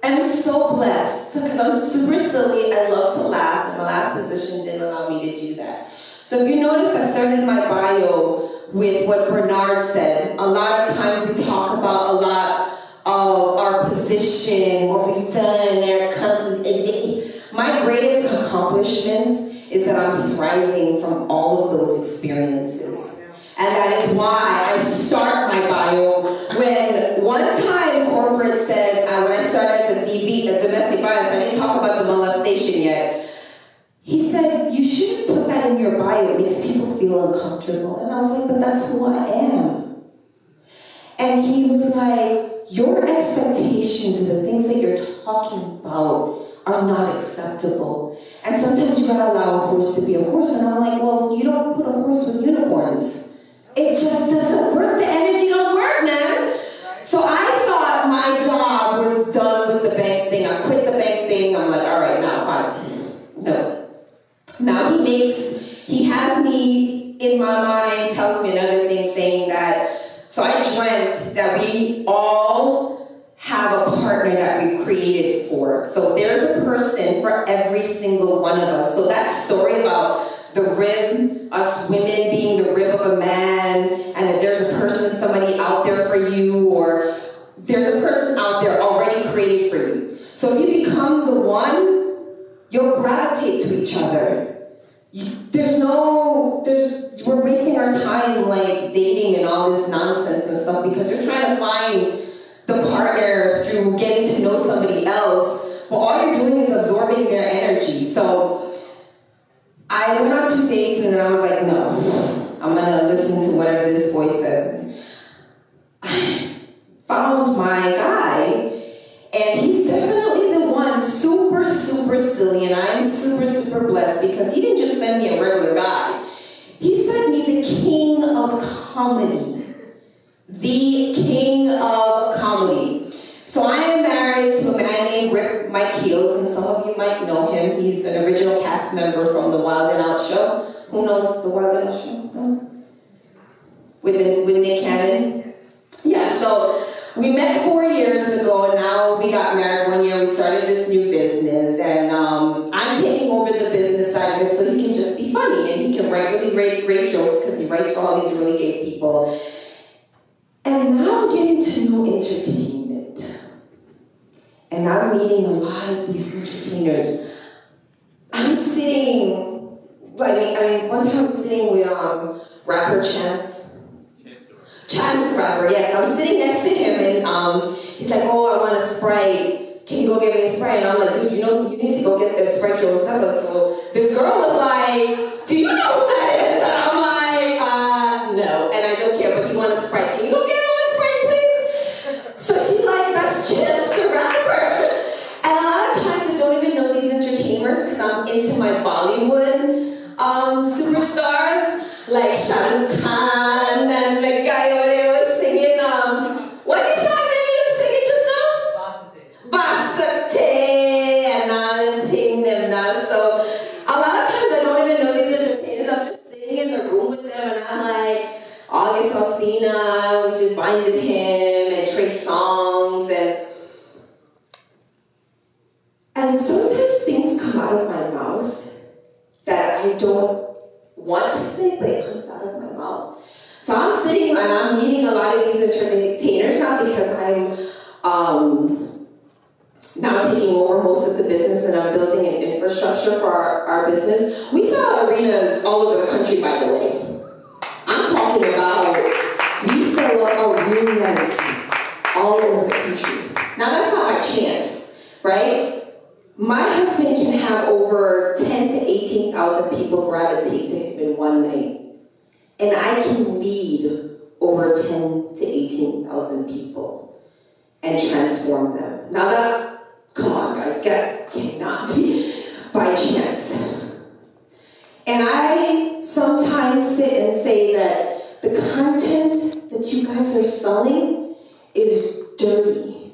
am so blessed because I'm super silly. I love to laugh, and my last position didn't allow me to do that. So if you notice, I started my bio with what Bernard said. A lot of times we talk about a lot of our position, what we've done, our company. My greatest accomplishments is that I'm thriving from all of those experiences. And that is why I start my bio when one time corporate said, when I started as a DV, a domestic violence, I didn't talk about the molestation yet. He said, you shouldn't put that in your bio, it makes people feel uncomfortable. And I was like, but that's who I am. And he was like, your expectations and the things that you're talking about are not acceptable. And sometimes you gotta allow a horse to be a horse. And I'm like, well, you don't put a horse with unicorns. It just doesn't work. The energy don't work, man. So I thought my job was done with the bank thing. I quit the bank thing. I'm like, all right, now fine. No. Now he has me in my mind, tells me another thing saying that, so I dreamt that we all have a partner that we created for. So there's a person for every single one of us. So that story about the rib, us women being the rib of a man, and that there's a person, somebody out there for you, or there's a person out there already created for you. So if you become the one, you'll gravitate to each other. We're wasting our time like dating and all this nonsense and stuff because you're trying to find the partner through getting to know somebody else, but all you're doing is absorbing their energy. So I went on 2 dates and then I was like, no, I'm gonna listen to whatever this voice says. I found my guy, and he's definitely the one, super, super silly, and I'm super, super blessed because he didn't just send me a regular guy. He sent me the king of comedy. The king of comedy. So I am married to a man named Rip Mike Heels, and some of you might know him. He's an original cast member from the Wild and Out show. Who knows the Wild and Out show? No? With Nick Cannon? Yeah, so we met 4 years ago, and now we got married 1 year. We started this new business, and I'm taking over the business side of it so he can just be funny, and he can write really great jokes because he writes for all these really gay people. And now I'm getting to know entertainment. And I'm meeting a lot of these entertainers. I'm sitting, one time I was sitting with rapper Chance the Rapper, yes. I'm sitting next to him and he's like, oh, I want a Sprite. Can you go get me a Sprite? And I'm like, dude, you need to go get a Sprite yourself. So this girl was like, do you know who that is? And I'm like, no. And I don't care, but you want a Sprite. Can you go get him a Sprite, please? So she's like, that's Chance the Rapper. And a lot of times I don't even know these entertainers because I'm into my Bollywood superstars, like Shah Rukh Khan and the guy over there was singing, what is that name you were singing just now? Basate. And I'm taking them now. So a lot of times I don't even know these entertainers. I'm just sitting in the room with them and I'm like, August Alsina, we just binded him, and Trey Songz, and sometimes things come out of my mouth that I don't want to say, but it comes out of my mouth. So I'm sitting and I'm meeting a lot of these entertainers now because I'm now taking over most of the business and I'm building an infrastructure structure for our business. We sell at arenas all over the country, by the way. I'm talking about, we fill up arenas all over the country. Now that's not by chance, right? My husband can have over 10 to 18,000 people gravitate to him in one night. And I can lead over 10 to 18,000 people and transform them. Now that, come on guys, cannot be by chance. And I sometimes sit and say that the content that you guys are selling is dirty.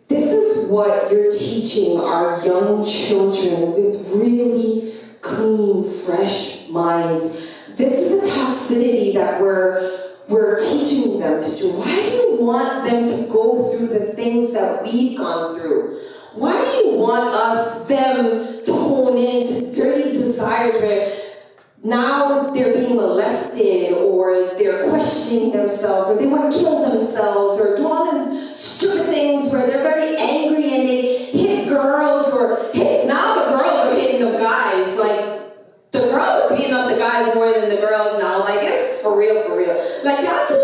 This is what you're teaching our young children with really clean, fresh minds. This is the toxicity that we're teaching them to do. Why do you want them to go through the things that we've gone through? Why do you want them to hone into dirty desires where now they're being molested, or they're questioning themselves, or they want to kill themselves, or do all them stupid things where they're very angry and they hit girls, or now the girls are hitting the guys. Like, the girls are beating up the guys more than the girls now. Like, it's for real, for real. Like, y'all two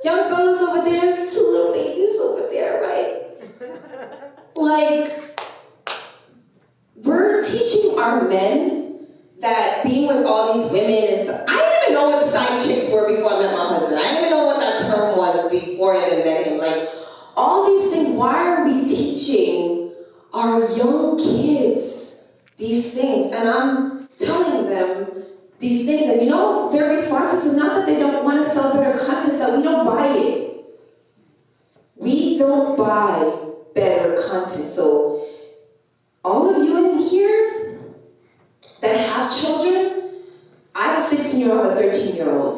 young fellas over there, two little babies over there, right? Like, we're teaching our men that being with all these women is, I didn't even know what side chicks were before I met my husband. I didn't even know what that term was before I even met him. Like, all these things, why are we teaching our young kids these things? And I'm telling them these things, and you know, their responses is not that they don't want to sell better content, it's that we don't buy it. We don't buy better content. So, all of you in here that have children, I have a 16-year-old, a 13-year-old.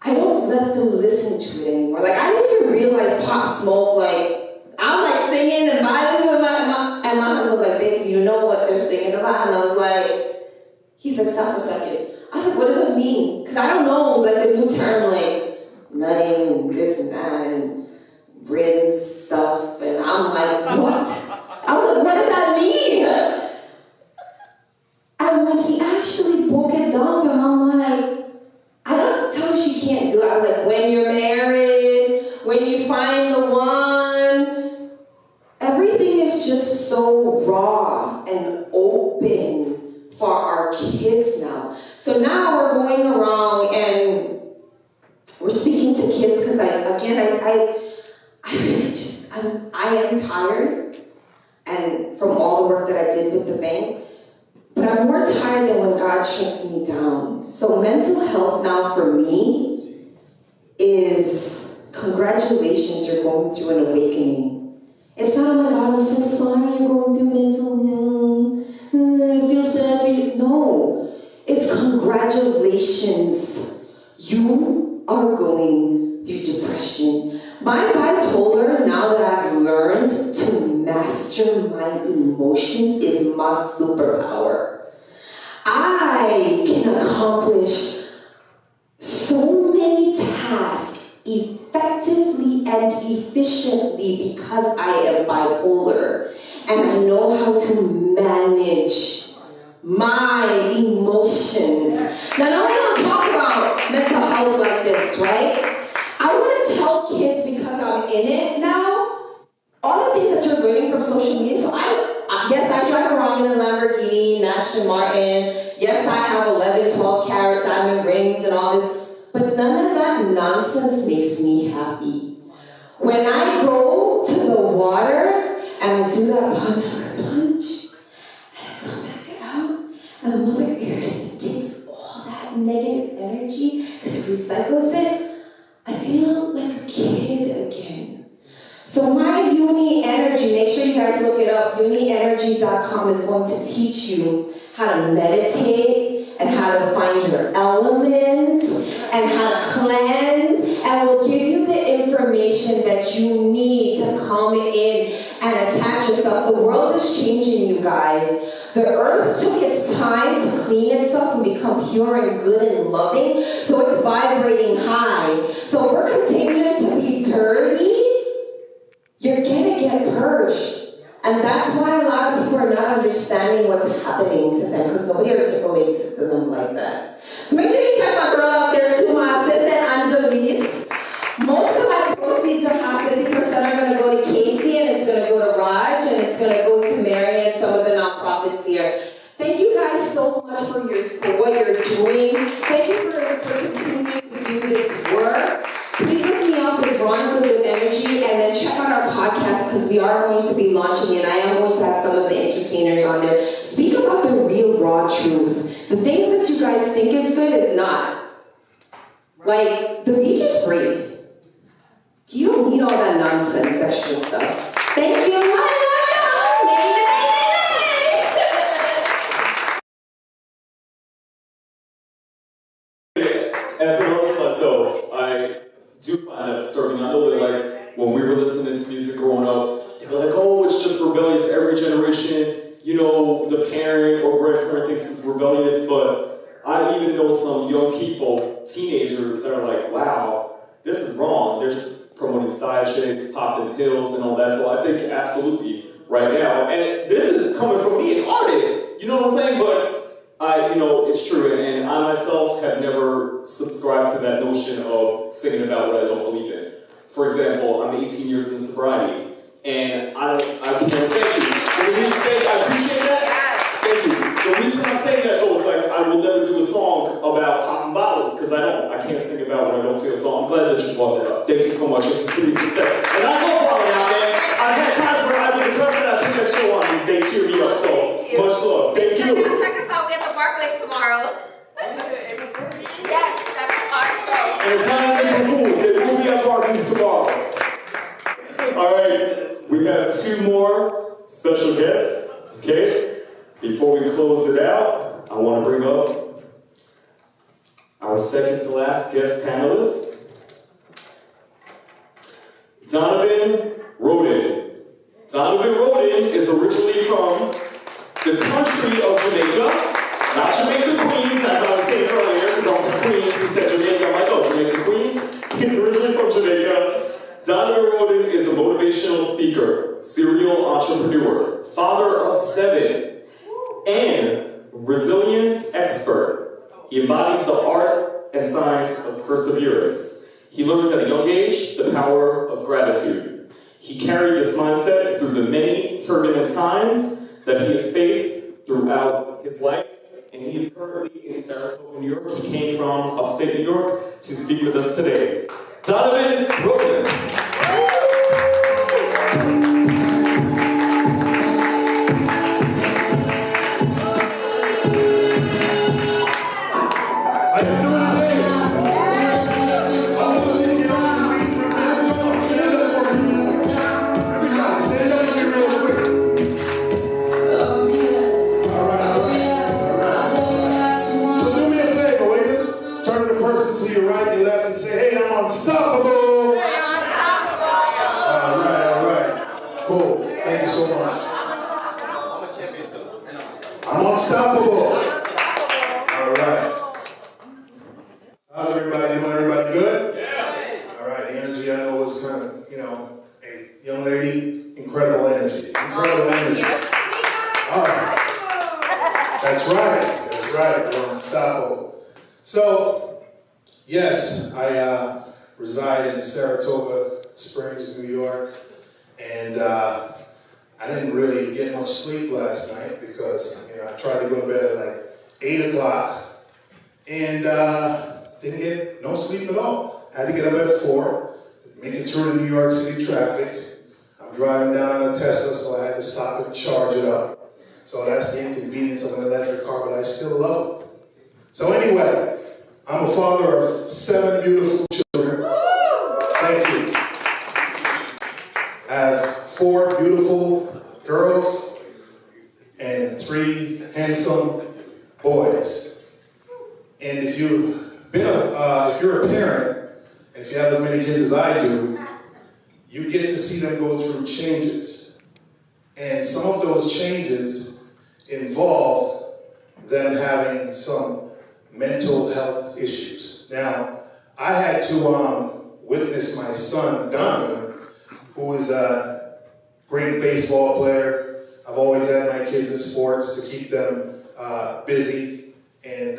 I don't let them listen to it anymore. Like, I didn't even realize Pop Smoke, like, I'm like singing and vibing to and my husband was like, babe, do you know what they're singing about? And I was like, he's like, stop for a second. I was like, what does it mean? Because I don't know, like, the new term, like, nutting and this and that and rinse stuff. And I'm like, what? I was like, what does that mean? And when he actually broke it down for him, I'm like, I don't tell her she can't do it. I'm like, when you're married, when you find the one, everything is just so raw and open for our kids now. So now we're going around and we're speaking to kids because I really just, I am tired, and from all the work that I did with the bank. But I'm more tired than when God shuts me down. So mental health now for me is, congratulations, you're going through an awakening. It's not, oh my God, I'm so sorry you're going through mental health. I feel sad for you. No, it's congratulations. You are going through depression. My bipolar, now that I've learned to master my emotions, is my superpower. I can accomplish so many tasks effectively and efficiently because I am bipolar. And I know how to manage my emotions. Now, I don't want to talk about mental health like this, right? I want to tell kids, because I'm in it now, all the things that you're learning from social media. So yes, I drive around in a Lamborghini, Aston Martin. Yes, I have 11, 12 carat diamond rings and all this. But none of that nonsense makes me happy. When I go to the water and I do that plunge, and I come back out, and Mother Earth takes all that negative energy because it recycles it, I feel like a kid again. So my Uni Energy, make sure you guys look it up, UniEnergy.com is going to teach you how to meditate and how to find your elements and how to cleanse, and will give you the information that you need to come in and attach yourself. The world is changing, you guys. The earth took its time to clean itself and become pure and good and loving, so it's vibrating high. So if we're continuing to be dirty, you're gonna get purged. And that's why a lot of people are not understanding what's happening to them, because nobody articulates it to them like that. So make sure you check my girl out there too, my assistant Angelise. Most of my proceeds are 50% are going to go to Casey, and it's going to go to Raj, and it's going to go to Mary and some of the nonprofits here. Thank you guys so much for what you're doing. Thank you for continuing to do this work. Please look me up with Growing Good with Energy, and then check out our podcast, because we are going to be launching it. I am going to have some of the entertainers on there. Speak about the real, raw truth. The things that you guys think is good is not. Like, the beach is free. You don't need all that nonsense extra stuff. Thank you. As an artist myself, I do find that disturbing. I know that, like, when we were listening to music growing up, they were like, oh, it's just rebellious. Every generation, you know, the parent or grandparent thinks it's rebellious, but I even know some young people, teenagers, that are like, wow, this is wrong. They're just promoting side chicks, popping pills, and all that. So I think absolutely right now, and this is coming from me, an artist, you know what I'm saying? But it's true, and I myself have never subscribed to that notion of singing about what I don't believe in. For example, I'm 18 years in sobriety, and I can't thank you. I appreciate that. Thank you. The reason I'm saying that though is like I will never do a song about popping bottles because I can't sing about what I don't feel. So I'm glad that you brought that up. Thank you so much and continued success. And I love Falling Out, man. I've had times where I've been depressed and I put that show on and they cheer me up. So much love. Thank you. Check us out. We at the Barclays tomorrow. Yes, that's our show. And it's not April Fools. They will be at Barclays tomorrow. All right, we have 2 more special guests. Okay. Before we close it out, I want to bring up our second to last guest panelist, Donovan Roden. Donovan Roden is originally from the country of Jamaica, not Jamaica, Queens, as I was saying earlier, because I'm from Queens, he said Jamaica, I'm like, oh, Jamaica, Queens? He's originally from Jamaica. Donovan Roden is a motivational speaker, serial entrepreneur, father of 7, and resilience expert. He embodies the art and science of perseverance. He learns at a young age the power of gratitude. He carried this mindset through the many turbulent times that he has faced throughout his life, and he is currently in Saratoga, New York. He came from upstate New York to speak with us today. Donovan Roden. Unstoppable! All right. Cool. Thank you so much. I'm unstoppable. All right. How's everybody doing? Everybody good? Yeah. All right. The energy I know is kind of, a young lady, incredible energy. Incredible energy. All right. That's right. That's right. We're unstoppable. So, yes, I reside in Saratoga Springs, New York, and I didn't really get much sleep last night because I tried to go to bed at like 8 o'clock and didn't get no sleep at all. Had to get up at 4, make it through the New York City traffic. I'm driving down in a Tesla, so I had to stop and charge it up. So that's the inconvenience of an electric car, but I still love it. So anyway, I'm a father of 7 beautiful children. Thank you. I have 4 beautiful girls and 3 handsome boys. And if you're a parent, and if you have as many kids as I do, you get to see them go through changes. And some of those changes involve them having some mental health issues. Now, I had to witness my son, Donovan, who is great baseball player. I've always had my kids in sports to keep them busy. And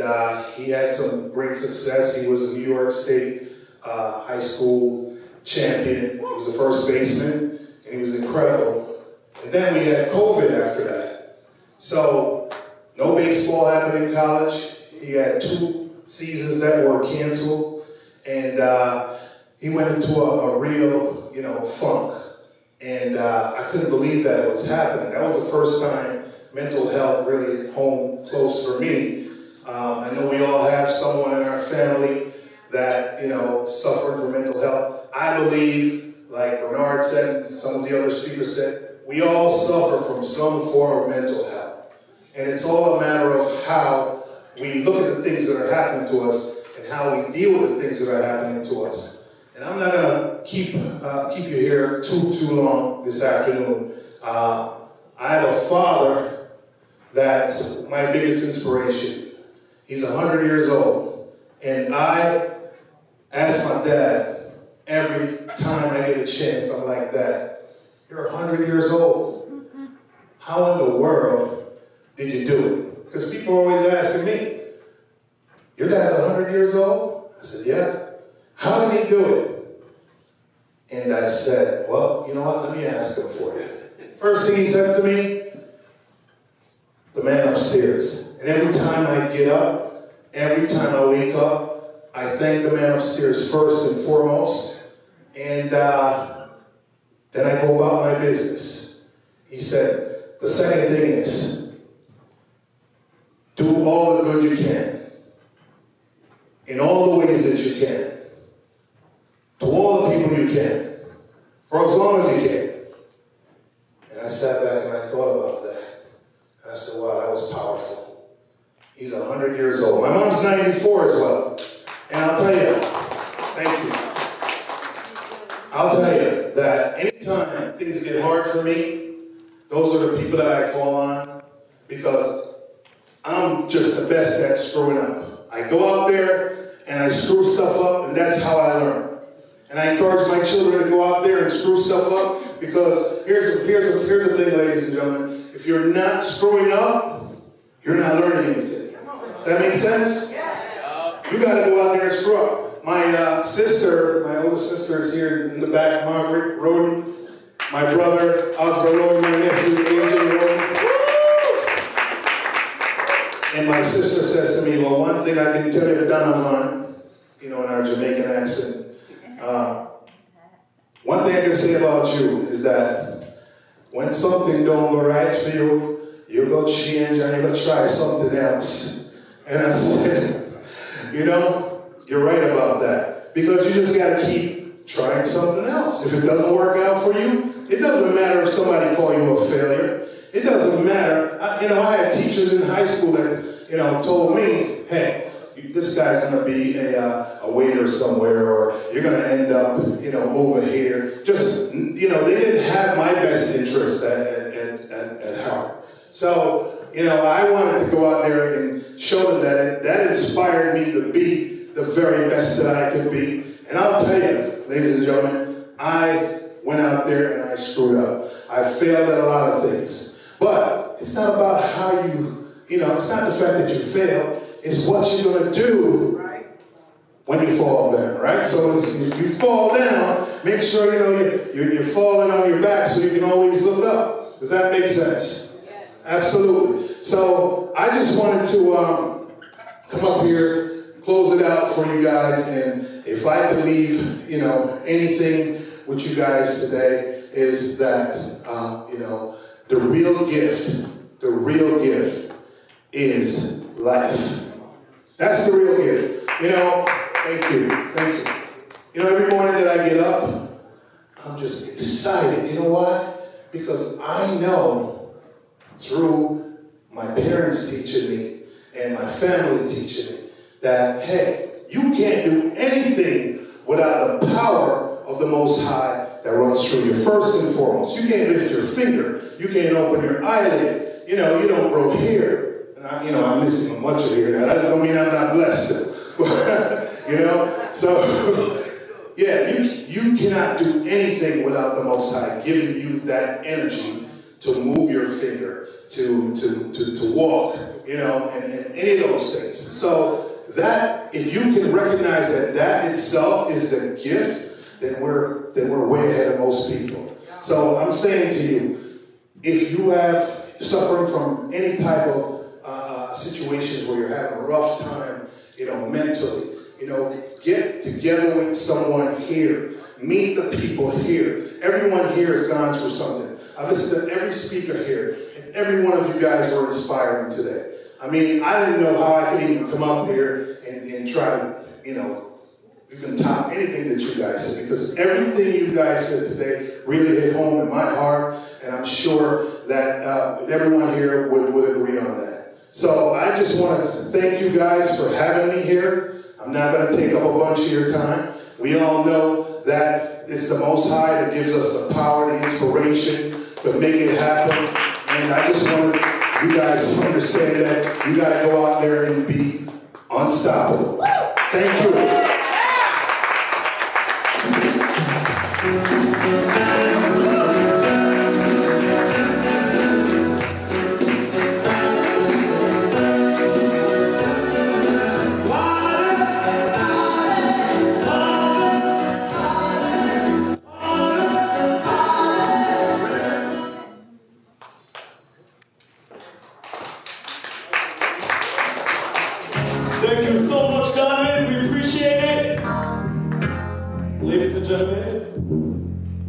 he had some great success. He was a New York State high school champion. He was a first baseman, and he was incredible. And then we had COVID after that. So no baseball happened in college. He had 2 seasons that were canceled. And he went into a real, funk. And I couldn't believe that it was happening. That was the first time mental health really hit home close for me. I know we all have someone in our family that, suffered from mental health. I believe, like Bernard said, and some of the other speakers said, we all suffer from some form of mental health. And it's all a matter of how we look at the things that are happening to us and how we deal with the things that are happening to us. And I'm not gonna keep you here too long this afternoon. I have a father that's my biggest inspiration. He's 100 years old, and I ask my dad every time I get a chance, I'm like, Dad, you're 100 years old. How in the world did you do it? Because people are always asking me, your dad's 100 years old? I said, yeah. How did he do it? And I said, well, you know what? Let me ask him for you. First thing he says to me, the man upstairs. And every time I get up, every time I wake up, I thank the man upstairs first and foremost. And then I go about my business. He said, the second thing is, do all the good you can. In all the ways that you can. To all the people you can. For as long as you can. And I sat back and I thought about that. And I said, wow, that was powerful. He's 100 years old. My mom's 94 as well. And I'll tell you, thank you. I'll tell you that anytime things get hard for me, those are the people that I call on because I'm just the best at screwing up. I go out there and I screw stuff up, and that's how I learn. And I encourage my children to go out there and screw stuff up because here's the thing, ladies and gentlemen. If you're not screwing up, you're not learning anything. Does that make sense? You got to go out there and screw up. My sister, my older sister is here in the back, Margaret Roden. My brother, Oscar Roden, my nephew, AJ Roden. And my sister says to me, well, one thing I can tell you, Donovan, in our Jamaican accent, one thing I can say about you is that when something don't go right for you, you go change and you go try something else. And I said, you're right about that. Because you just got to keep trying something else. If it doesn't work out for you, it doesn't matter if somebody call you a failure. It doesn't matter. I had teachers in high school that, told me, hey, this guy's going to be a waiter somewhere, or you're going to end up, over here. Just, they didn't have my best interest at heart. So, I wanted to go out there and show them that inspired me to be the very best that I could be. And I'll tell you, ladies and gentlemen, I went out there and I screwed up. I failed at a lot of things. But it's not about how it's not the fact that you failed, it's what you're going to do when you fall down, right? So if you fall down, make sure you're falling on your back so you can always look up. Does that make sense? Absolutely. So I just wanted to come up here, close it out for you guys, and if I could leave, anything with you guys today is that, the real gift is life. That's the real gift. Thank you. Every morning that I get up, I'm just excited. You know why? Because I know through my parents teaching me and my family teaching me that, hey, you can't do anything without the power of the Most High that runs through you. First and foremost, you can't lift your finger. You can't open your eyelid. You don't grow hair. And I'm missing a bunch of hair now. That don't mean I'm not blessed. So yeah, you cannot do anything without the Most High giving you that energy to move your finger, to walk, you know, and any of those things. So that, if you can recognize that itself is the gift, then we're way ahead of most people. So I'm saying to you, if you have suffering from any type of situations where you're having a rough time, you know, mentally, you know, get together with someone here. Meet the people here. Everyone here has gone through something. I've listened to every speaker here, and every one of you guys were inspiring today. I mean, I didn't know how I could even come up here and try to, you know, even top anything that you guys said, because everything you guys said today really hit home in my heart, and I'm sure that everyone here would agree on that. So I just want to thank you guys for having me here. I'm not going to take up a bunch of your time. We all know that it's the Most High that gives us the power, the inspiration to make it happen. And I just want you guys to understand that you got to go out there and be unstoppable. Thank you. Thank you so much, Donovan. We appreciate it. Ladies and gentlemen,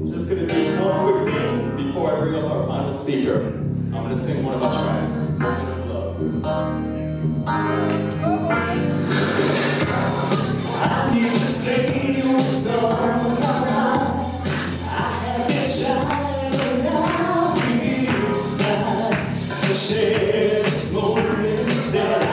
just gonna do one quick thing before I bring up our final speaker. I'm gonna sing one of my tracks, Moment of Love. I need to sing you a song. I have been trying now. It's time to share this moment that I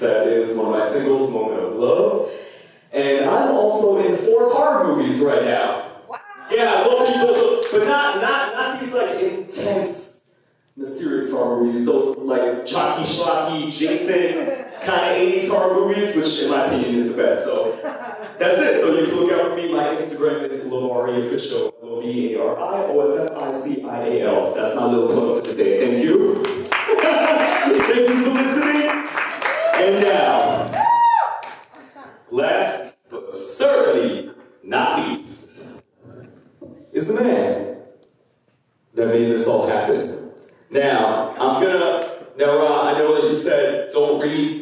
that is one of my singles, Moment of Love. And I'm also in 4 horror movies right now. Wow. Yeah, I love people, but not these like intense, mysterious horror movies. Those like jockey, schlocky, Jason kind of 80s horror movies, which in my opinion is the best. So that's it. So you can look out for me. My Instagram is Lovari Official, LOVARIOFFICIAL. That's my little plug for today. Thank you. Thank you for listening. And now, last but certainly not least, is the man that made this all happen. Now, I know that you said don't read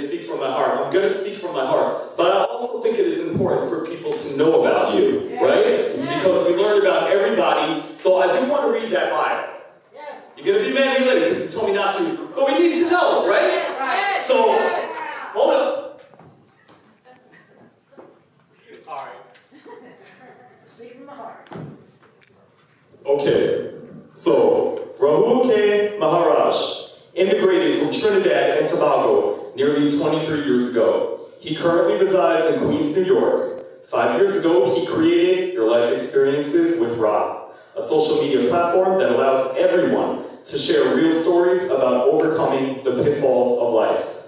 speak from my heart. I'm gonna speak from my heart, but I also think it is important for people to know about you, right? Because we learned about everybody, so I do want to read that Bible. You're gonna be mad at me later because you told me not to, but we need to know, right? Yes. So, hold up. All right. Speak from the heart. Okay. So, Rahu K. Maharaj immigrated from Trinidad and Tobago nearly 23 years ago. He currently resides in Queens, New York. 5 years ago, he created Your Life Experiences with Ra, a social media platform that allows everyone to share real stories about overcoming the pitfalls of life.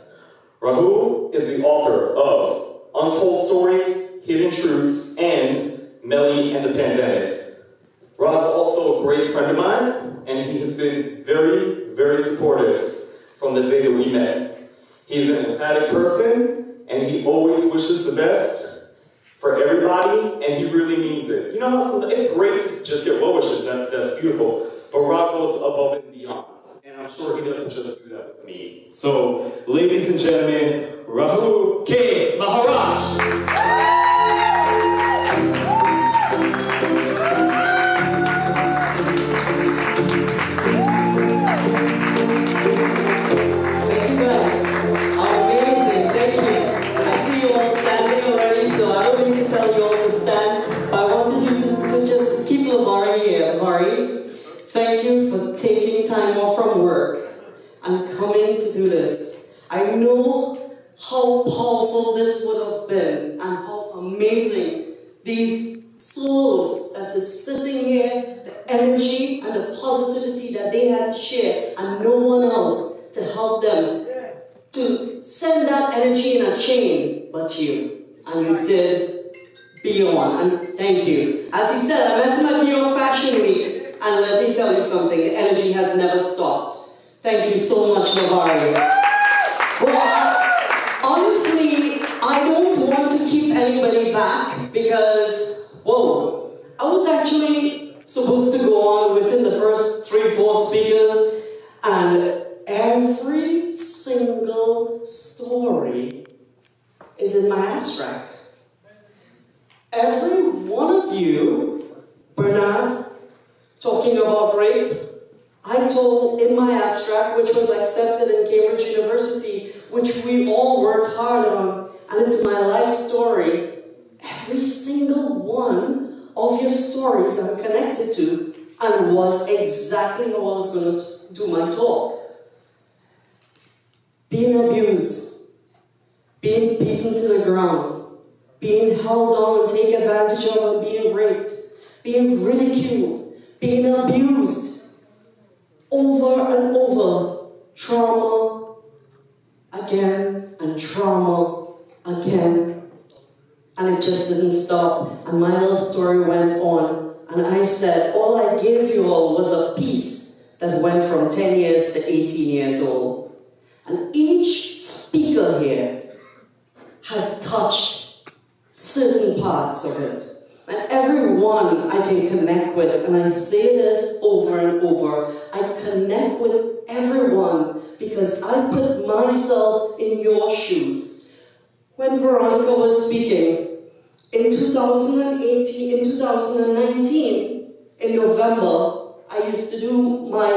Rahul is the author of Untold Stories, Hidden Truths, and Melly and the Pandemic. Ra is also a great friend of mine, and he has been very, very supportive from the day that we met. He's an empathic person, and he always wishes the best for everybody, and he really means it. You know how it's great to just get well wishes, that's beautiful, but Ra goes above and beyond, and I'm sure he doesn't just do that with me. So, ladies and gentlemen, Rahul K. Maharaj. Thank you for taking time off from work and coming to do this. I know how powerful this would have been and how amazing these souls that is sitting here, the energy and the positivity that they had to share, and no one else to help them to send that energy in a chain but you. And you did beyond, and thank you. As he said, I met him at New York Fashion Week. And let me tell you something, the energy has never stopped. Thank you so much, Lavari. Well, honestly, I don't want to keep anybody back because, whoa, I was actually supposed to go on within the first 3-4 speakers, and every single story is in my abstract. Every one of you, Bernard, talking about rape, I told in my abstract, which was accepted in Cambridge University, which we all worked hard on, and it's my life story. Every single one of your stories I'm connected to, and was exactly how I was going to do my talk. Being abused, being beaten to the ground, being held down and taken advantage of and being raped, being ridiculed, being abused over and over, trauma again and trauma again, and it just didn't stop. And my little story went on, and I said, all I gave you all was a piece that went from 10 years to 18 years old. And each speaker here has touched certain parts of it. And everyone I can connect with, and I say this over and over, I connect with everyone because I put myself in your shoes. When Veronica was speaking, in 2019, in November, I used to do my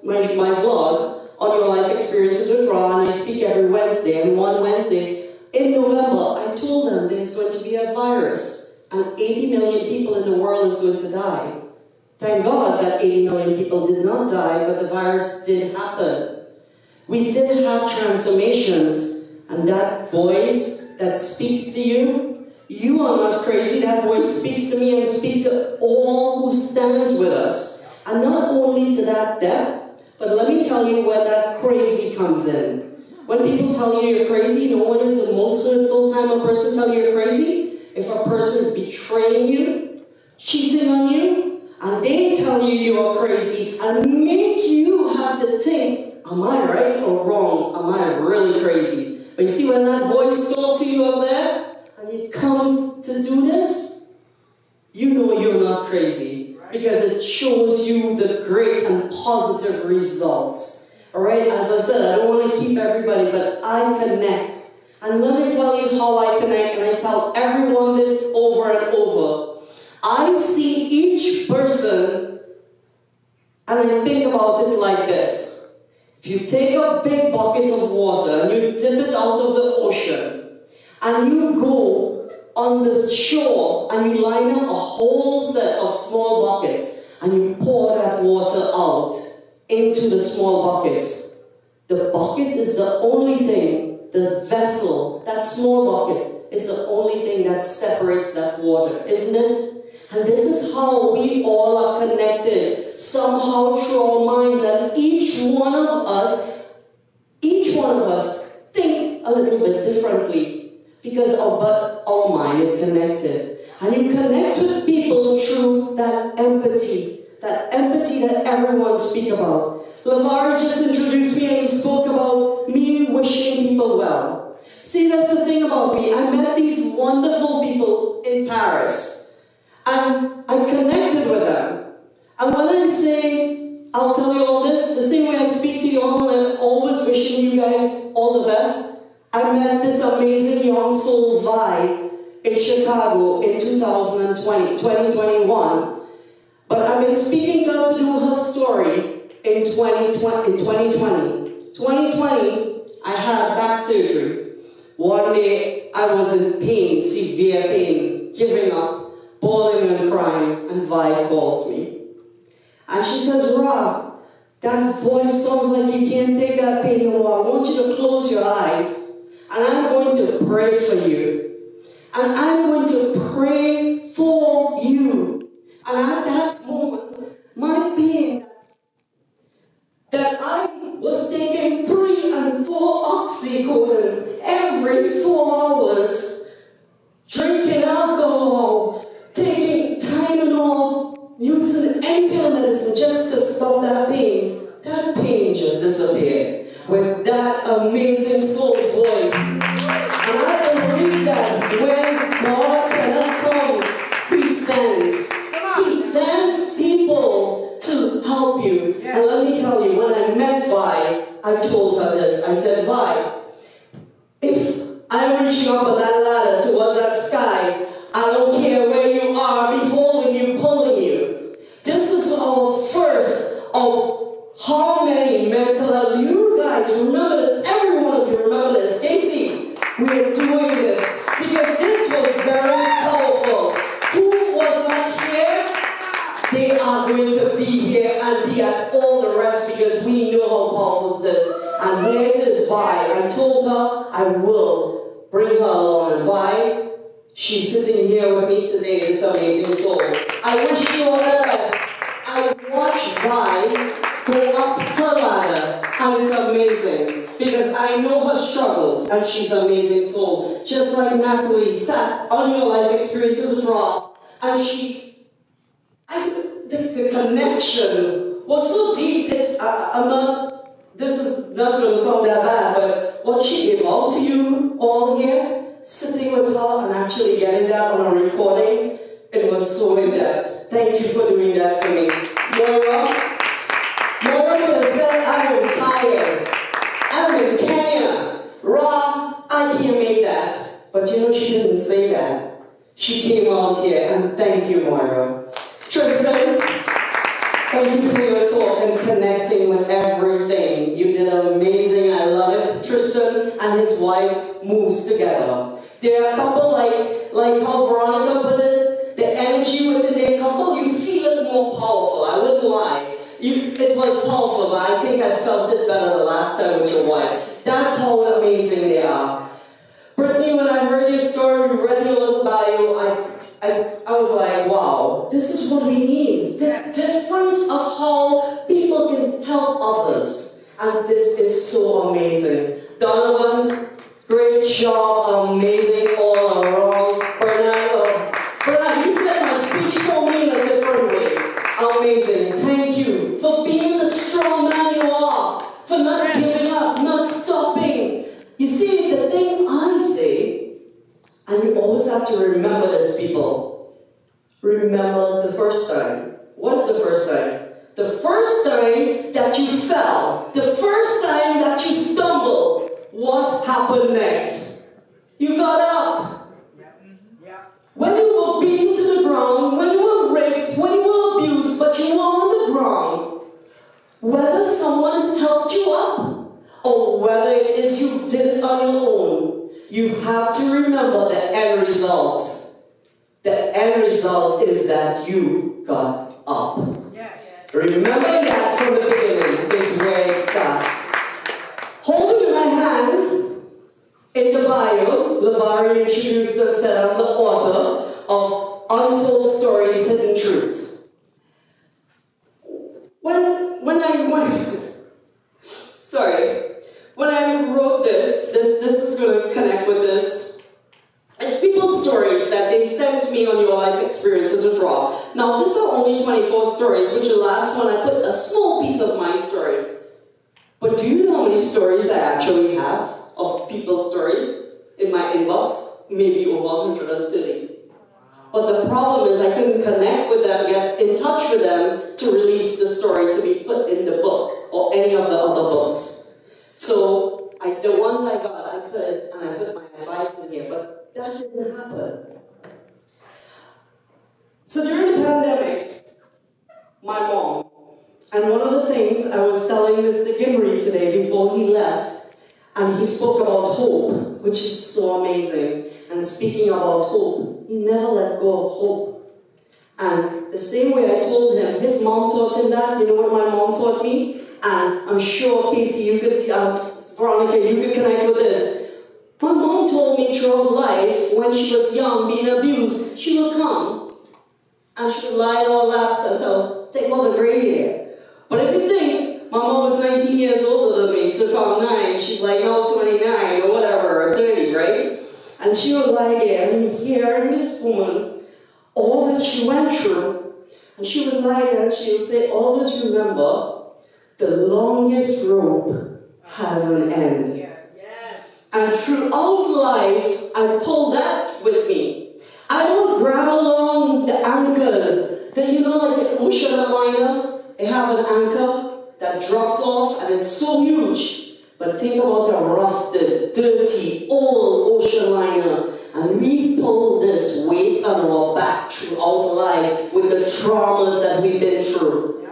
vlog on Your Life Experiences with Ra, and I speak every Wednesday, and one Wednesday, in November, I told them there's going to be a virus, and 80 million people in the world is going to die. Thank God that 80 million people did not die, but the virus did happen. We did have transformations, and that voice that speaks to you, you are not crazy. That voice speaks to me and speaks to all who stands with us. And not only to that depth, but let me tell you when that crazy comes in. When people tell you you're crazy, no one is the most hurtful time a person tells you you're crazy. If a person is betraying you, cheating on you, and they tell you you're crazy and make you have to think, am I right or wrong? Am I really crazy? But you see, when that voice talks to you up there, and it comes to do this, you know you're not crazy because it shows you the great and positive results. All right, as I said, I don't want to keep everybody, but I connect. And let me tell you how I connect, and I tell everyone this over and over. I see each person, and I think about it like this. If you take a big bucket of water and you dip it out of the ocean, and you go on the shore and you line up a whole set of small buckets, and you pour that water out into the small buckets, the bucket is the only thing the vessel, that small bucket, is the only thing that separates that water, isn't it? And this is how we all are connected, somehow through our minds, and each one of us think a little bit differently because our mind is connected. And you connect with people through that empathy that everyone speaks about. LeVar just introduced me and he spoke about me wishing people well. See, that's the thing about me. I met these wonderful people in Paris and I connected with them. And when I say, I'll tell you all this, the same way I speak to you all and I'm always wishing you guys all the best, I met this amazing young soul Vi in Chicago in 2021. But I've been speaking to her to do her story in 2020. 2020, I had back surgery. One day, I was in pain, severe pain, giving up, bawling and crying, and Vi calls me. And she says, Ra, that voice sounds like you can't take that pain no more. I want you to close your eyes, and I'm going to pray for you. And I'm going to pray for you. And at that moment, my pain that I was taking 3 and 4 oxycodone every 4 hours, drinking alcohol, taking Tylenol, using any kind of medicine just to stop that pain just disappeared with that amazing soul voice. And I believe that when God comes, He sends people to help you. And let me tell you, when I met Vi, I told her this. I said, Vi, if I'm reaching up on that ladder towards that sky, I don't care where you are, be holding you, pulling you. This is our first of how many mental health. You guys remember this, every one of you remember this. Casey, we're doing this because this was very powerful. Who was not here? They are going to be here and be at all the rest because we know how powerful it is. And here it is, Vi. I told her I will bring her along. And Vi, she's sitting here with me today, this amazing soul. I wish you all the best. I watched Vi go up her ladder, and it's amazing because I know her struggles, and she's an amazing soul. Just like Natalie sat on your life experiences with Rob, and the connection was so deep. This is not going to sound that bad, but what she gave out to you all here, sitting with her and actually getting that on a recording, it was so in depth. Thank you for doing that for me. Moira would have said, I am tired. I'm in Kenya. Ra, I can't make that. But you know, she didn't say that. She came out here, and thank you, Moira. Tristan, thank you for your talk and connecting with everything. You did amazing, I love it. Tristan and his wife moves together. They're a couple like how Veronica put it, the energy within their couple, you feel it more powerful, I wouldn't lie. It was powerful, but I think I felt it better the last time with your wife. That's how amazing they are. Brittany, when I heard your story, read your little bio, I was like, wow, this is what we need. The difference of how people can help others. And this is so amazing. Donovan, great job, amazing all around. Bernard, you said my speech for me in a different way. Amazing, thank you for being the strong man you are, for not giving up, not stopping. You see, the thing I say, and you always have to remember this, people. Remember the first time. What's the first time? The first time that you fell, the first time that you stumbled, what happened next? You got up. When you were beaten to the ground, when you were raped, when you were abused, but you were on the ground, whether someone helped you up, or whether it is you did it on your own, you have to remember the end results. The end result is that you got up. Remembering that from the beginning is where it starts. Holding my hand stories, which the last one I put a small piece of my story. But do you know how many stories I actually have of people's stories in my inbox? Maybe over 130. But the problem is I couldn't connect with them, get in touch with them to release the story to be put in the book or any of the other books. So the ones I got, I put my advice in here, but that didn't happen. So during the pandemic, my mom, and one of the things I was telling Mr. Gimri today before he left, and he spoke about hope, which is so amazing. And speaking about hope, he never let go of hope. And the same way I told him, his mom taught him that. You know what my mom taught me? And I'm sure, Casey, you could, Veronica, you could connect with this. My mom told me throughout life, when she was young, being abused, she would come and she would lie in our laps and tell us, take all the gray hair. But if you think, my mom was 19 years older than me, so if I'm 9, she's like now 29 or whatever, or 30, right? And she would lie there and hearing this woman, all that she went through, and she would lie there and she would say, always remember, the longest rope has an end. And throughout life, I pull that with me. I don't grab along the anchor, you know, like an ocean liner, they have an anchor that drops off and it's so huge. But think about a rusted, dirty, old ocean liner, and we pull this weight on our back throughout life with the traumas that we've been through.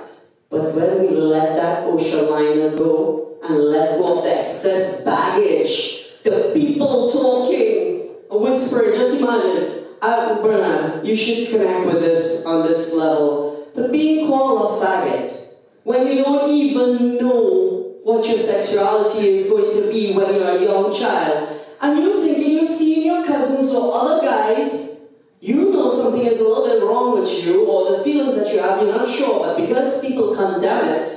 But when we let that ocean liner go and let go of the excess baggage, the people talking, whispering, just imagine, Bernard, you should connect with this on this level. But being called a faggot, when you don't even know what your sexuality is going to be when you're a young child, and you're thinking you're seeing your cousins or other guys, you know something is a little bit wrong with you, or the feelings that you have, you're not sure, but because people condemn it,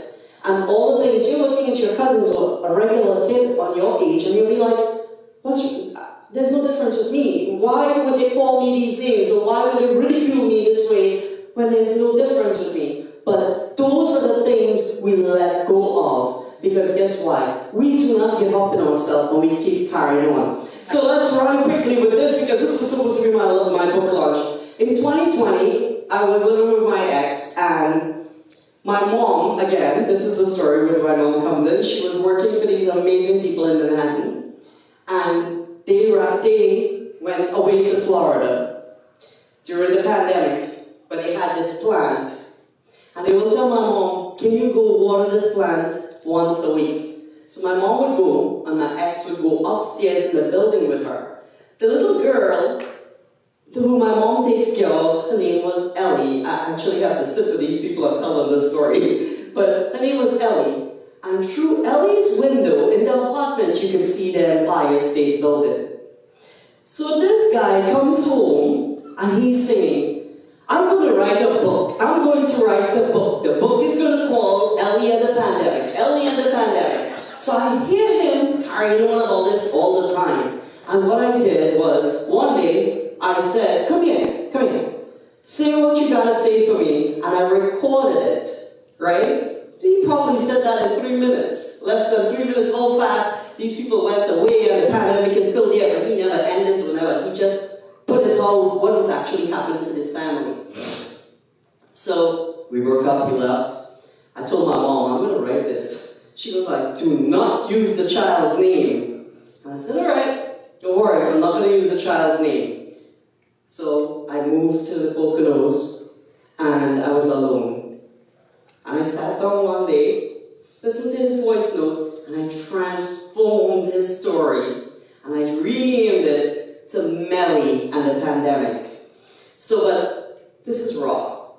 and all the things, you're looking at your cousins or a regular kid on your age, and you'll be like, there's no difference with me. Why would they call me these names? Or why would they ridicule me this way when there's no difference with me? But those are the things we let go of. Because guess why? We do not give up in ourselves when we keep carrying on. So let's run quickly with this because this was supposed to be my book launch. In 2020, I was living with my ex and my mom, again, this is the story where my mom comes in. She was working for these amazing people in Manhattan. And they went away to Florida during the pandemic, but they had this plant. And they would tell my mom, can you go water this plant once a week? So my mom would go, and my ex would go upstairs in the building with her. The little girl who my mom takes care of, her name was Ellie. I actually got to sit with these people and tell them the story. But her name was Ellie. And through Ellie's window in the apartment, you could see the Empire State Building. So this guy comes home and he's saying, I'm going to write a book. I'm going to write a book. The book is going to call Ellie and the Pandemic. Ellie and the Pandemic. So I hear him carrying on about this all the time. And what I did was, one day, I said, come here. Say what you got to say for me. And I recorded it, right? He probably said that in 3 minutes. Less than 3 minutes, how fast these people went away and the pandemic is still there, but he never ended whenever. He just put it out what was actually happening to this family. So we broke up, he left. I told my mom, I'm going to write this. She was like, do not use the child's name. And I said, all right, no worries, I'm not going to use the child's name. So I moved to the Poconos and I was alone. And I sat down one day, listened to his voice note, and I transformed his story. And I renamed it to Melly and the Pandemic. So that this is raw.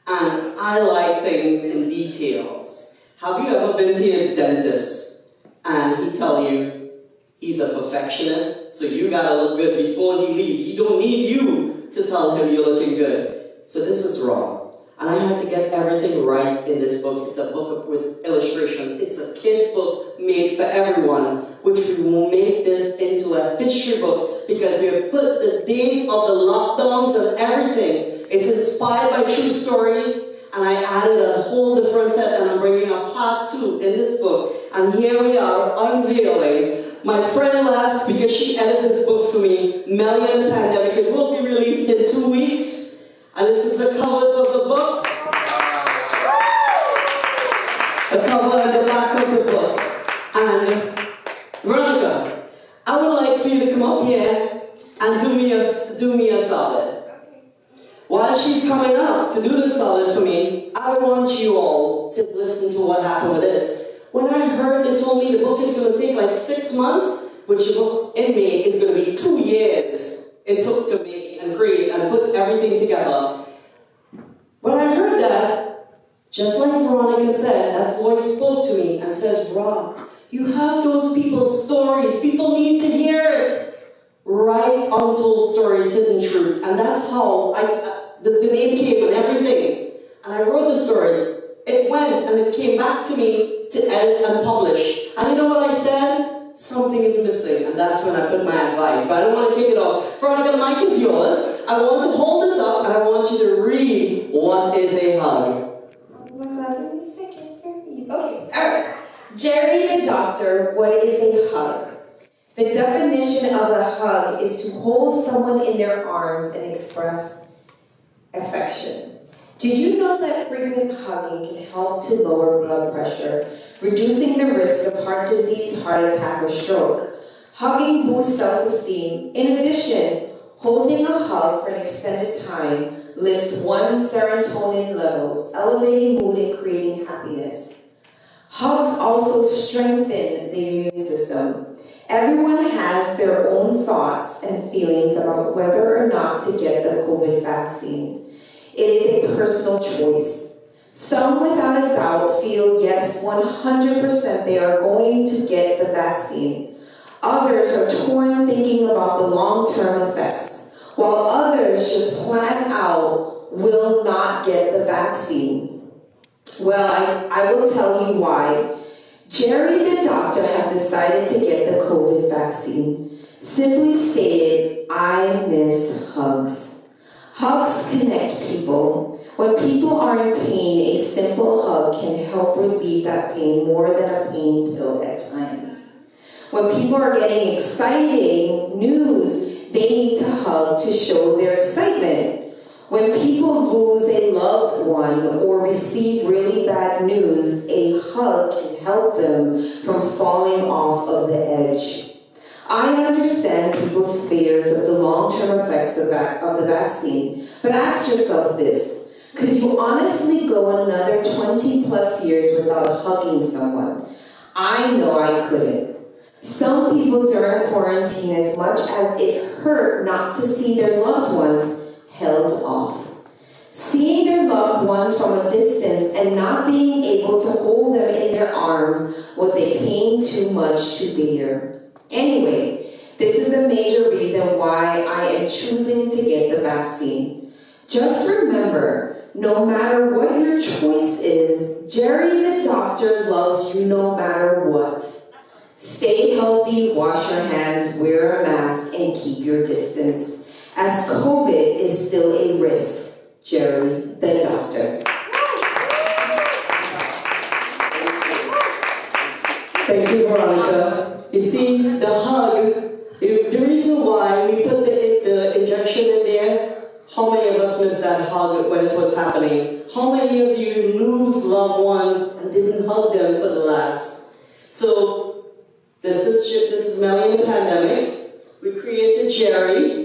And I like things in details. Have you ever been to your dentist and he tell you he's a perfectionist, so you gotta look good before he leaves? He don't need you to tell him you're looking good. So this was raw. And I had to get everything right in this book. It's a book with illustrations. It's a kid's book made for everyone, which we will make this into a history book because we have put the dates of the lockdowns and everything. It's inspired by true stories, and I Reverend said, and I'm bringing a part 2 in this book. And here we are unveiling. My friend left because she edited this book for me, Melly and the Pandemic. It will be released in 2 weeks. And this is the covers of the book. The cover and the back of the book. And Veronica, I would like for you to come up here and do me a solid. While she's coming up to do the solid for me, I want you all to listen to what happened with this. When I heard they told me the book is going to take like 6 months, which the book in me is going to be 2 years it took to make and create and put everything together. When I heard that, just like Veronica said, that voice spoke to me and says, Rob, you have those people's stories. People need to hear it. Write untold stories, hidden truths. And that's how the name came and everything. And I wrote the stories. It went and it came back to me to edit and publish. And you know what I said? Something is missing. And that's when I put my advice. But I don't want to kick it off. Veronica, the mic is yours. I want to hold this up and I want you to read what is a hug. Okay, all right. Jerry the doctor, what is a hug? The definition of a hug is to hold someone in their arms and express affection. Did you know that frequent hugging can help to lower blood pressure, reducing the risk of heart disease, heart attack, or stroke? Hugging boosts self-esteem. In addition, holding a hug for an extended time lifts one's serotonin levels, elevating mood and creating happiness. Hugs also strengthen the immune system. Everyone has their own thoughts and feelings about whether or not to get the COVID vaccine. It is a personal choice. Some without a doubt feel yes, 100% they are going to get the vaccine. Others are torn thinking about the long-term effects, while others just plan out will not get the vaccine. Well, I will tell you why. Jerry the doctor have decided to get the COVID vaccine. Simply stated, I miss hugs. Hugs connect people. When people are in pain, a simple hug can help relieve that pain more than a pain pill at times. When people are getting exciting news, they need to hug to show their excitement. When people lose a loved one or receive really bad news, a hug can help them from falling off of the edge. I understand people's fears of the long-term effects of the vaccine, but ask yourself this. Could you honestly go another 20 plus years without hugging someone? I know I couldn't. Some people during quarantine, as much as it hurt not to see their loved ones, held off. Seeing their loved ones from a distance and not being able to hold them in their arms was a pain too much to bear. Anyway, this is a major reason why I am choosing to get the vaccine. Just remember, no matter what your choice is, Jerry the doctor loves you no matter what. Stay healthy, wash your hands, wear a mask, and keep your distance, as COVID is still a risk. Jerry the doctor. Thank you, Veronica. You see, the hug, the reason why we put the injection in there, how many of us missed that hug when it was happening? How many of you lose loved ones and didn't hug them for the last? So, this is Melly and the Pandemic. We created Jerry.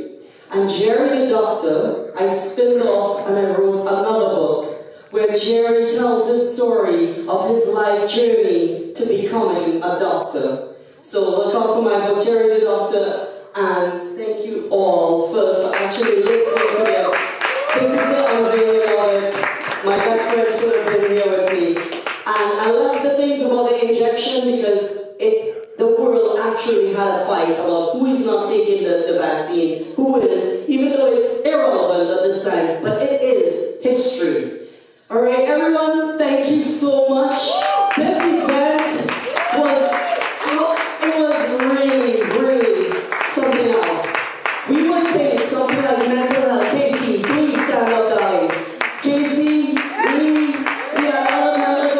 And Jerry the doctor, I spinned off and I wrote another book where Jerry tells his story of his life journey to becoming a doctor. So look out for my book, Jerry the Doctor, and thank you all for actually listening to this. This is the unveiling of it. My best friend should have been here with me. And I love the things about the injection because the world actually had a fight about who is not taking the vaccine, who is, even though it's irrelevant at this time, but it is history. All right, everyone, thank you so much. This event was really, really something else. We would take something like mental health. Casey, please stand up, darling. Casey, we are other members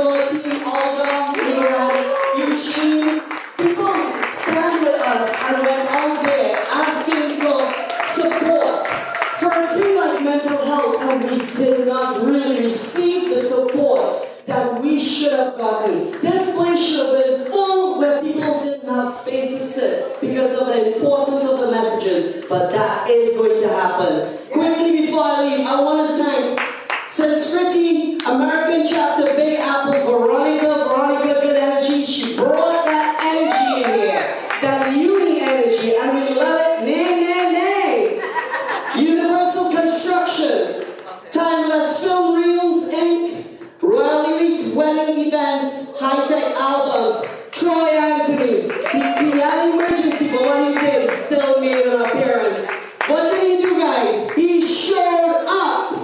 we should have gotten. This place should have been full where people didn't have space to sit because of the importance of the messages, but that is going to happen. Quickly before I leave, I want to thank Sanskriti, American chapter, Big Apple, Veronica, good energy. She brought that energy in here, that uni energy, and we love it. Nay. Universal Construction, Timeless Film Reels Inc., Royal Elite Wedding Events, High-Tech Albums, Troy Anthony. He had an emergency, but what he did, he still made an appearance. What did he do, guys? He showed up.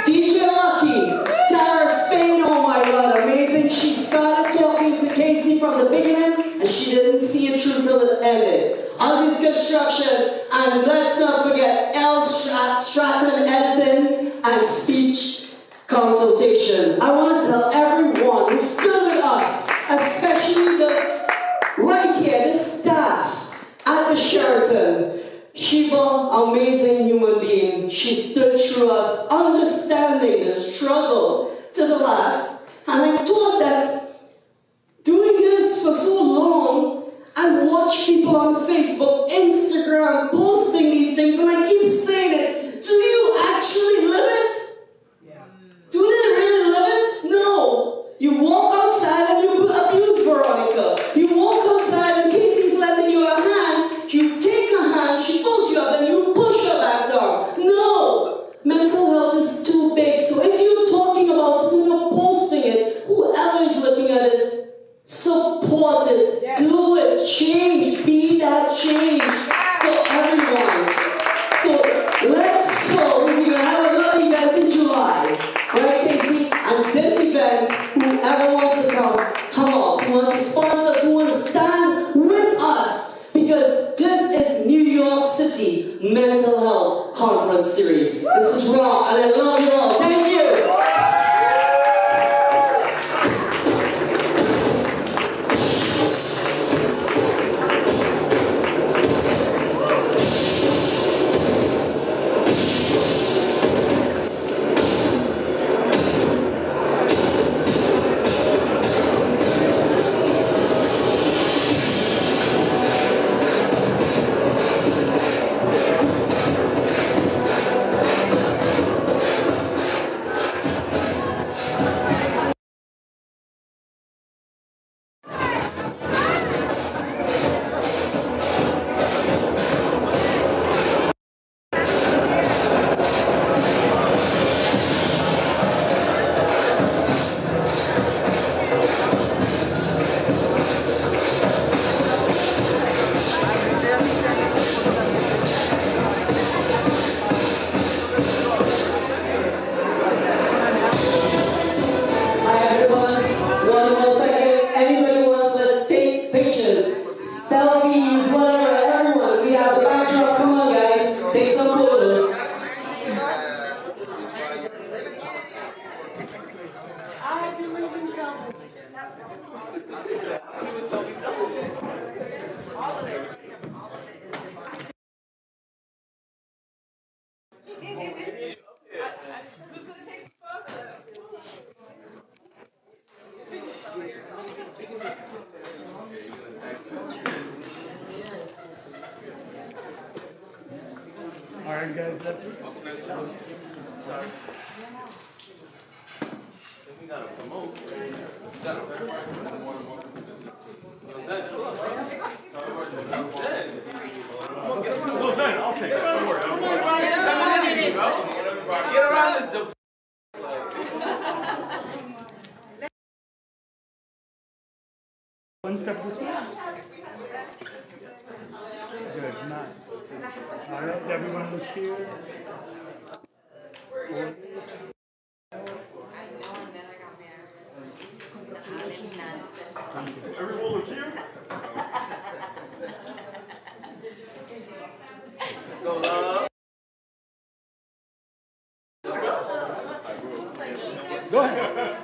DJ Lucky, Tara Spain, oh my God, amazing. She started talking to Casey from the beginning, and she didn't see it through till it ended. Ozzy's Construction, and let's not forget L. Stratton Editing and Speech Consultation. I want to tell everyone who's still with us, especially right here, the staff at the Sheraton. Sheba, amazing human being. She stood through us, understanding the struggle to the last. And I thought that doing this for so long and watch people on Facebook, Instagram, posting these things, and I keep saying it, do you actually live it? Do they really live it? No. You walk outside and you abuse Veronica. You walk outside and Casey's lending you a hand, you take her hand, she pulls you up and you push her back down. No. Mental health is too big. So if you're talking about it and you're posting it, whoever is looking at this, support it. Yeah. Do it. Change. Be that change for everyone. So let's go. We're going to have another event in July. Right, Casey? And this event, whoever wants to come out. Who wants to sponsor us, who wants to stand with us. Because this is New York City Mental Health Conference Series. This is Raw, and I love you all. Thank you. Alright guys, sorry. We gotta promote. Zen, I'll take it. Don't worry. Come on, Ronnie. Get around this device. One step this way. Good, nice. Alright, everyone look here. Everyone look here. Let's go, love. Go ahead.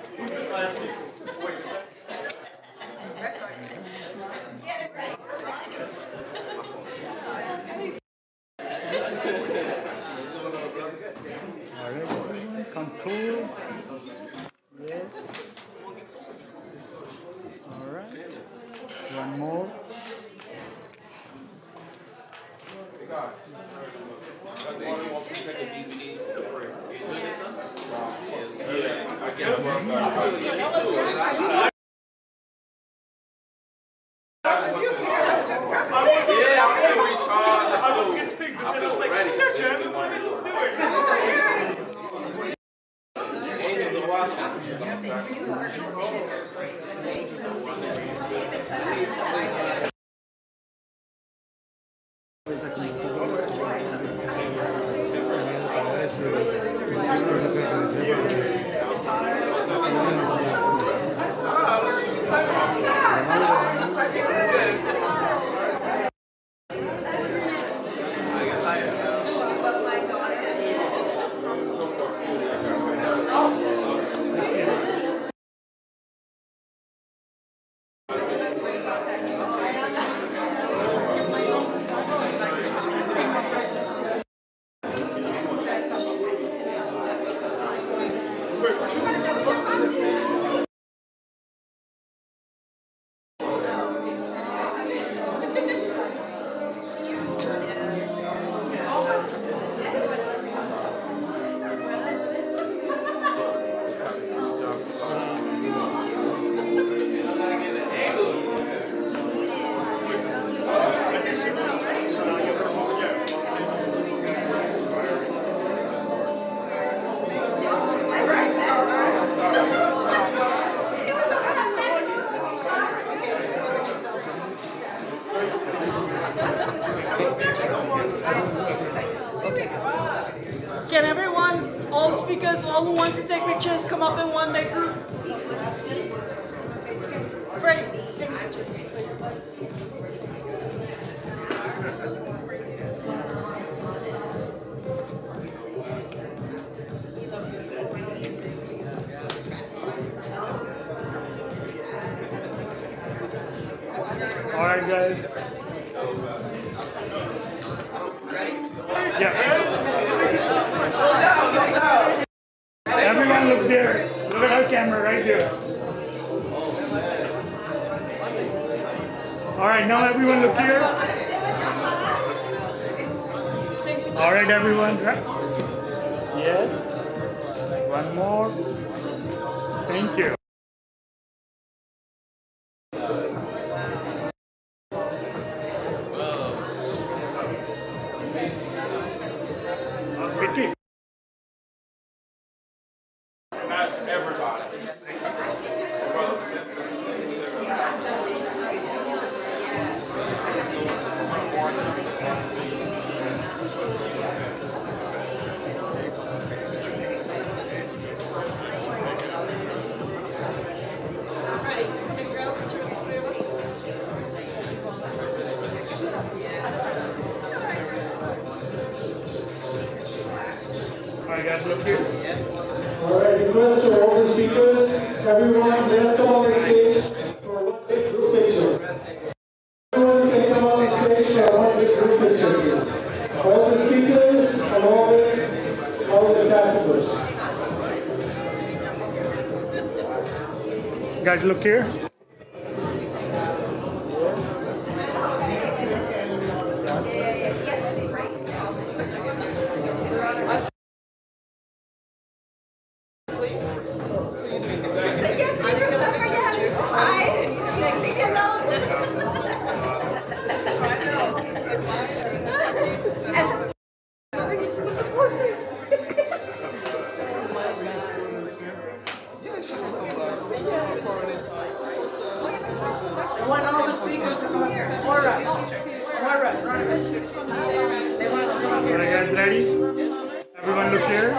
Alright, everyone, control. Yes. One more. Can everyone, all speakers, all who wants to take pictures, come up in one big group? Freddie, take pictures, please. All right, guys. Yeah. Everyone look there. Look at our camera right there. All right, now everyone look here. All right, everyone. Yes. One more. Thank you. Vicky. Not everybody. All right, guys, look here. All right, request to all the speakers, everyone, let's come on the stage for one big group picture. Everyone can come on the stage for one big group picture, please. All the speakers, along with all the staff members. Guys, look here. I want all the speakers to come up. Moira, run it. They want to come up Are here. you guys ready? Everyone look here.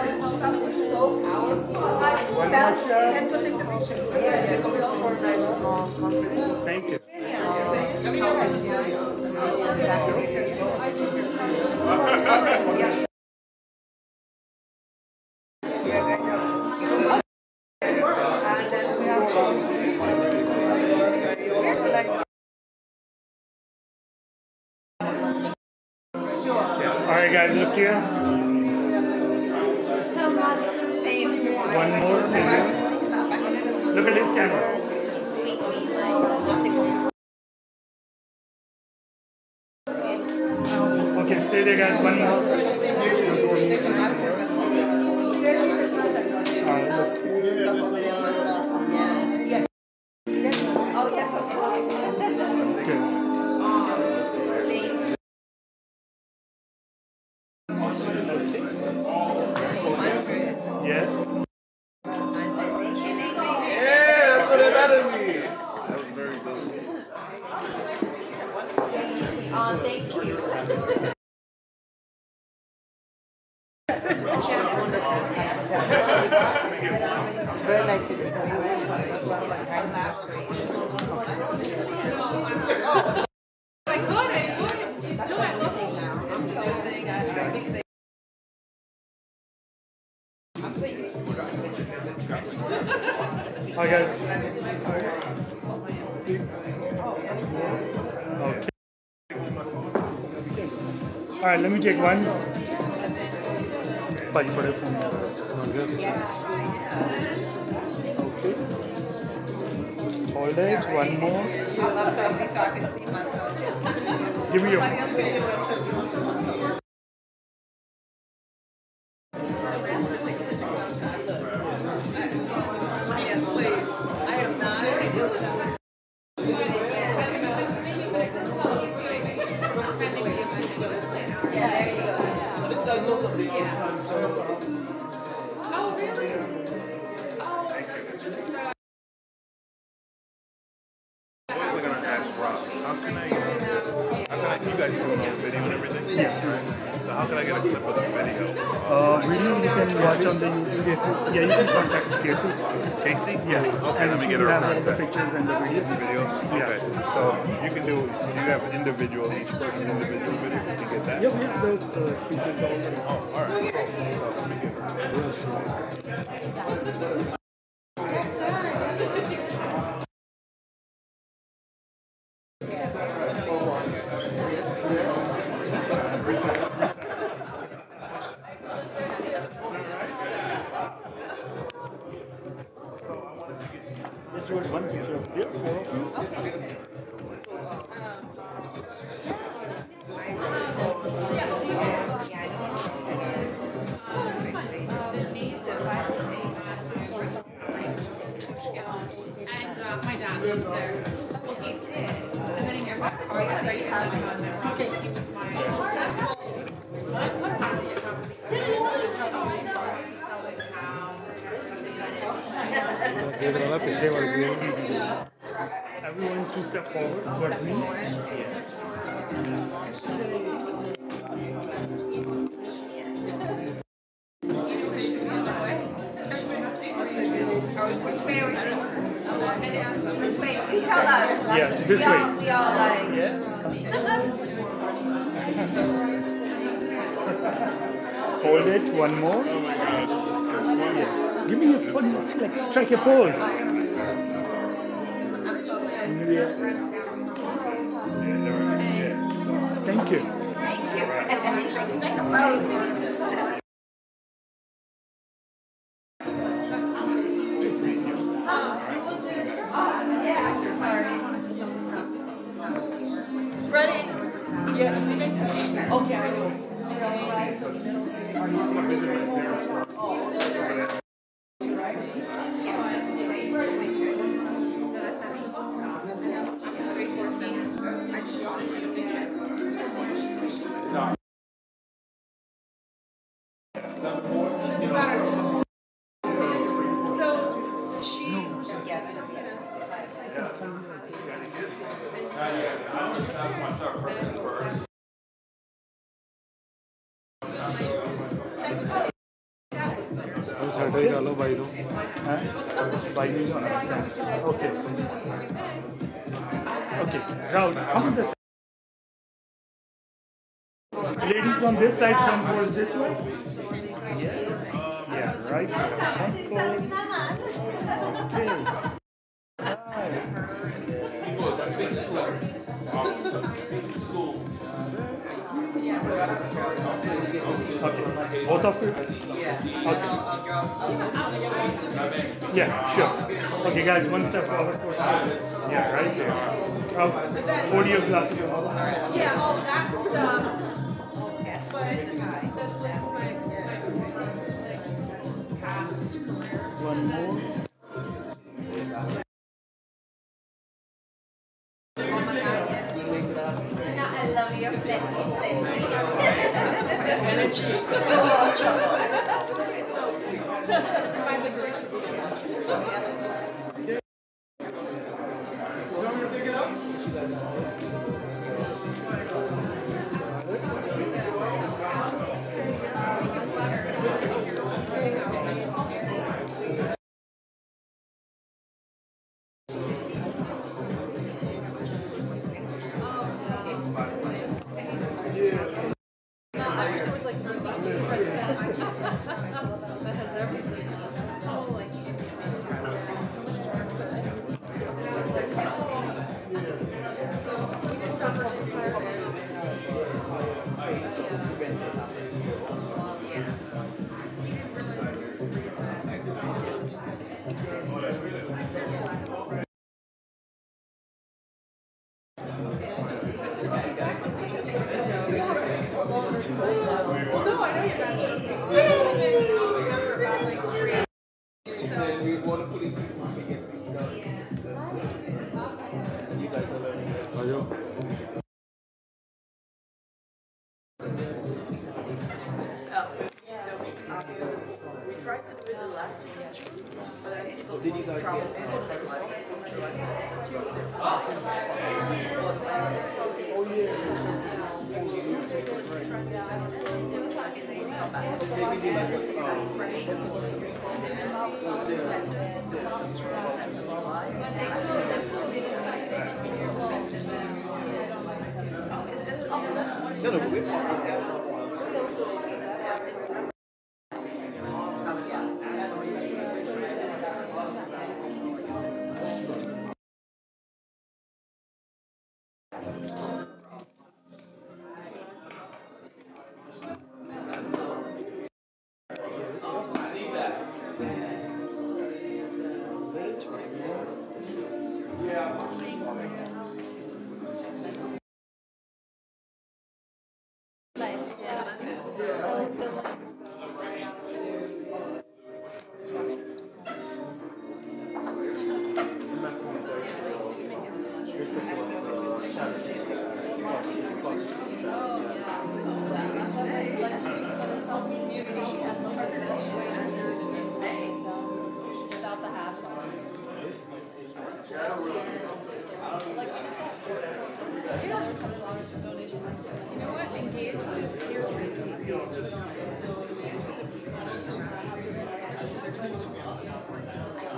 One more shot. Thank you. Alright guys, look here. One more. Look at this camera. Very nice city. Hi guys. Okay. All right, let me take one. Okay. Hold it. One more. I love selfies so I can see myself. Give me your. You guys do video and everything? Yes. Right. So how can I get a clip of the video? Video you can watch on the YouTube. Yeah, you can contact Casey. Casey? Yeah. Okay, And let me she get will her have all the contact. pictures and the videos. Videos? Yeah. Okay. So you can do have individual, each person individual video? You can get that? Yep, yep, the speeches all. Oh, all right. Cool. So let me get her. Let's do it one picture of here, 4 of you. And my dad was there. Well, he did. And then in your box, so you had him on there. Okay. He was Everyone to step forward towards me. Which way? You tell us. Yeah, this way. We all like. Hold it, one more. Yeah. Give me a fun, like strike a pose. Yeah. Thank you. Thank you. Strike a pose. Ready? Yeah. Okay, I know. डालो भाई दो भाई नहीं होना okay okay Rahul come this ladies on this side come towards this way yes yeah right okay both of you okay yeah sure okay guys one step forward yeah right there audio glasses Yeah, all that stuff. But that's like my past career. one more I love your energy. want to put it, people can get things done. You guys are learning this. We tried to do it the last week, but I think Did you guys travel get Without the half. You know, there's $100 for donations.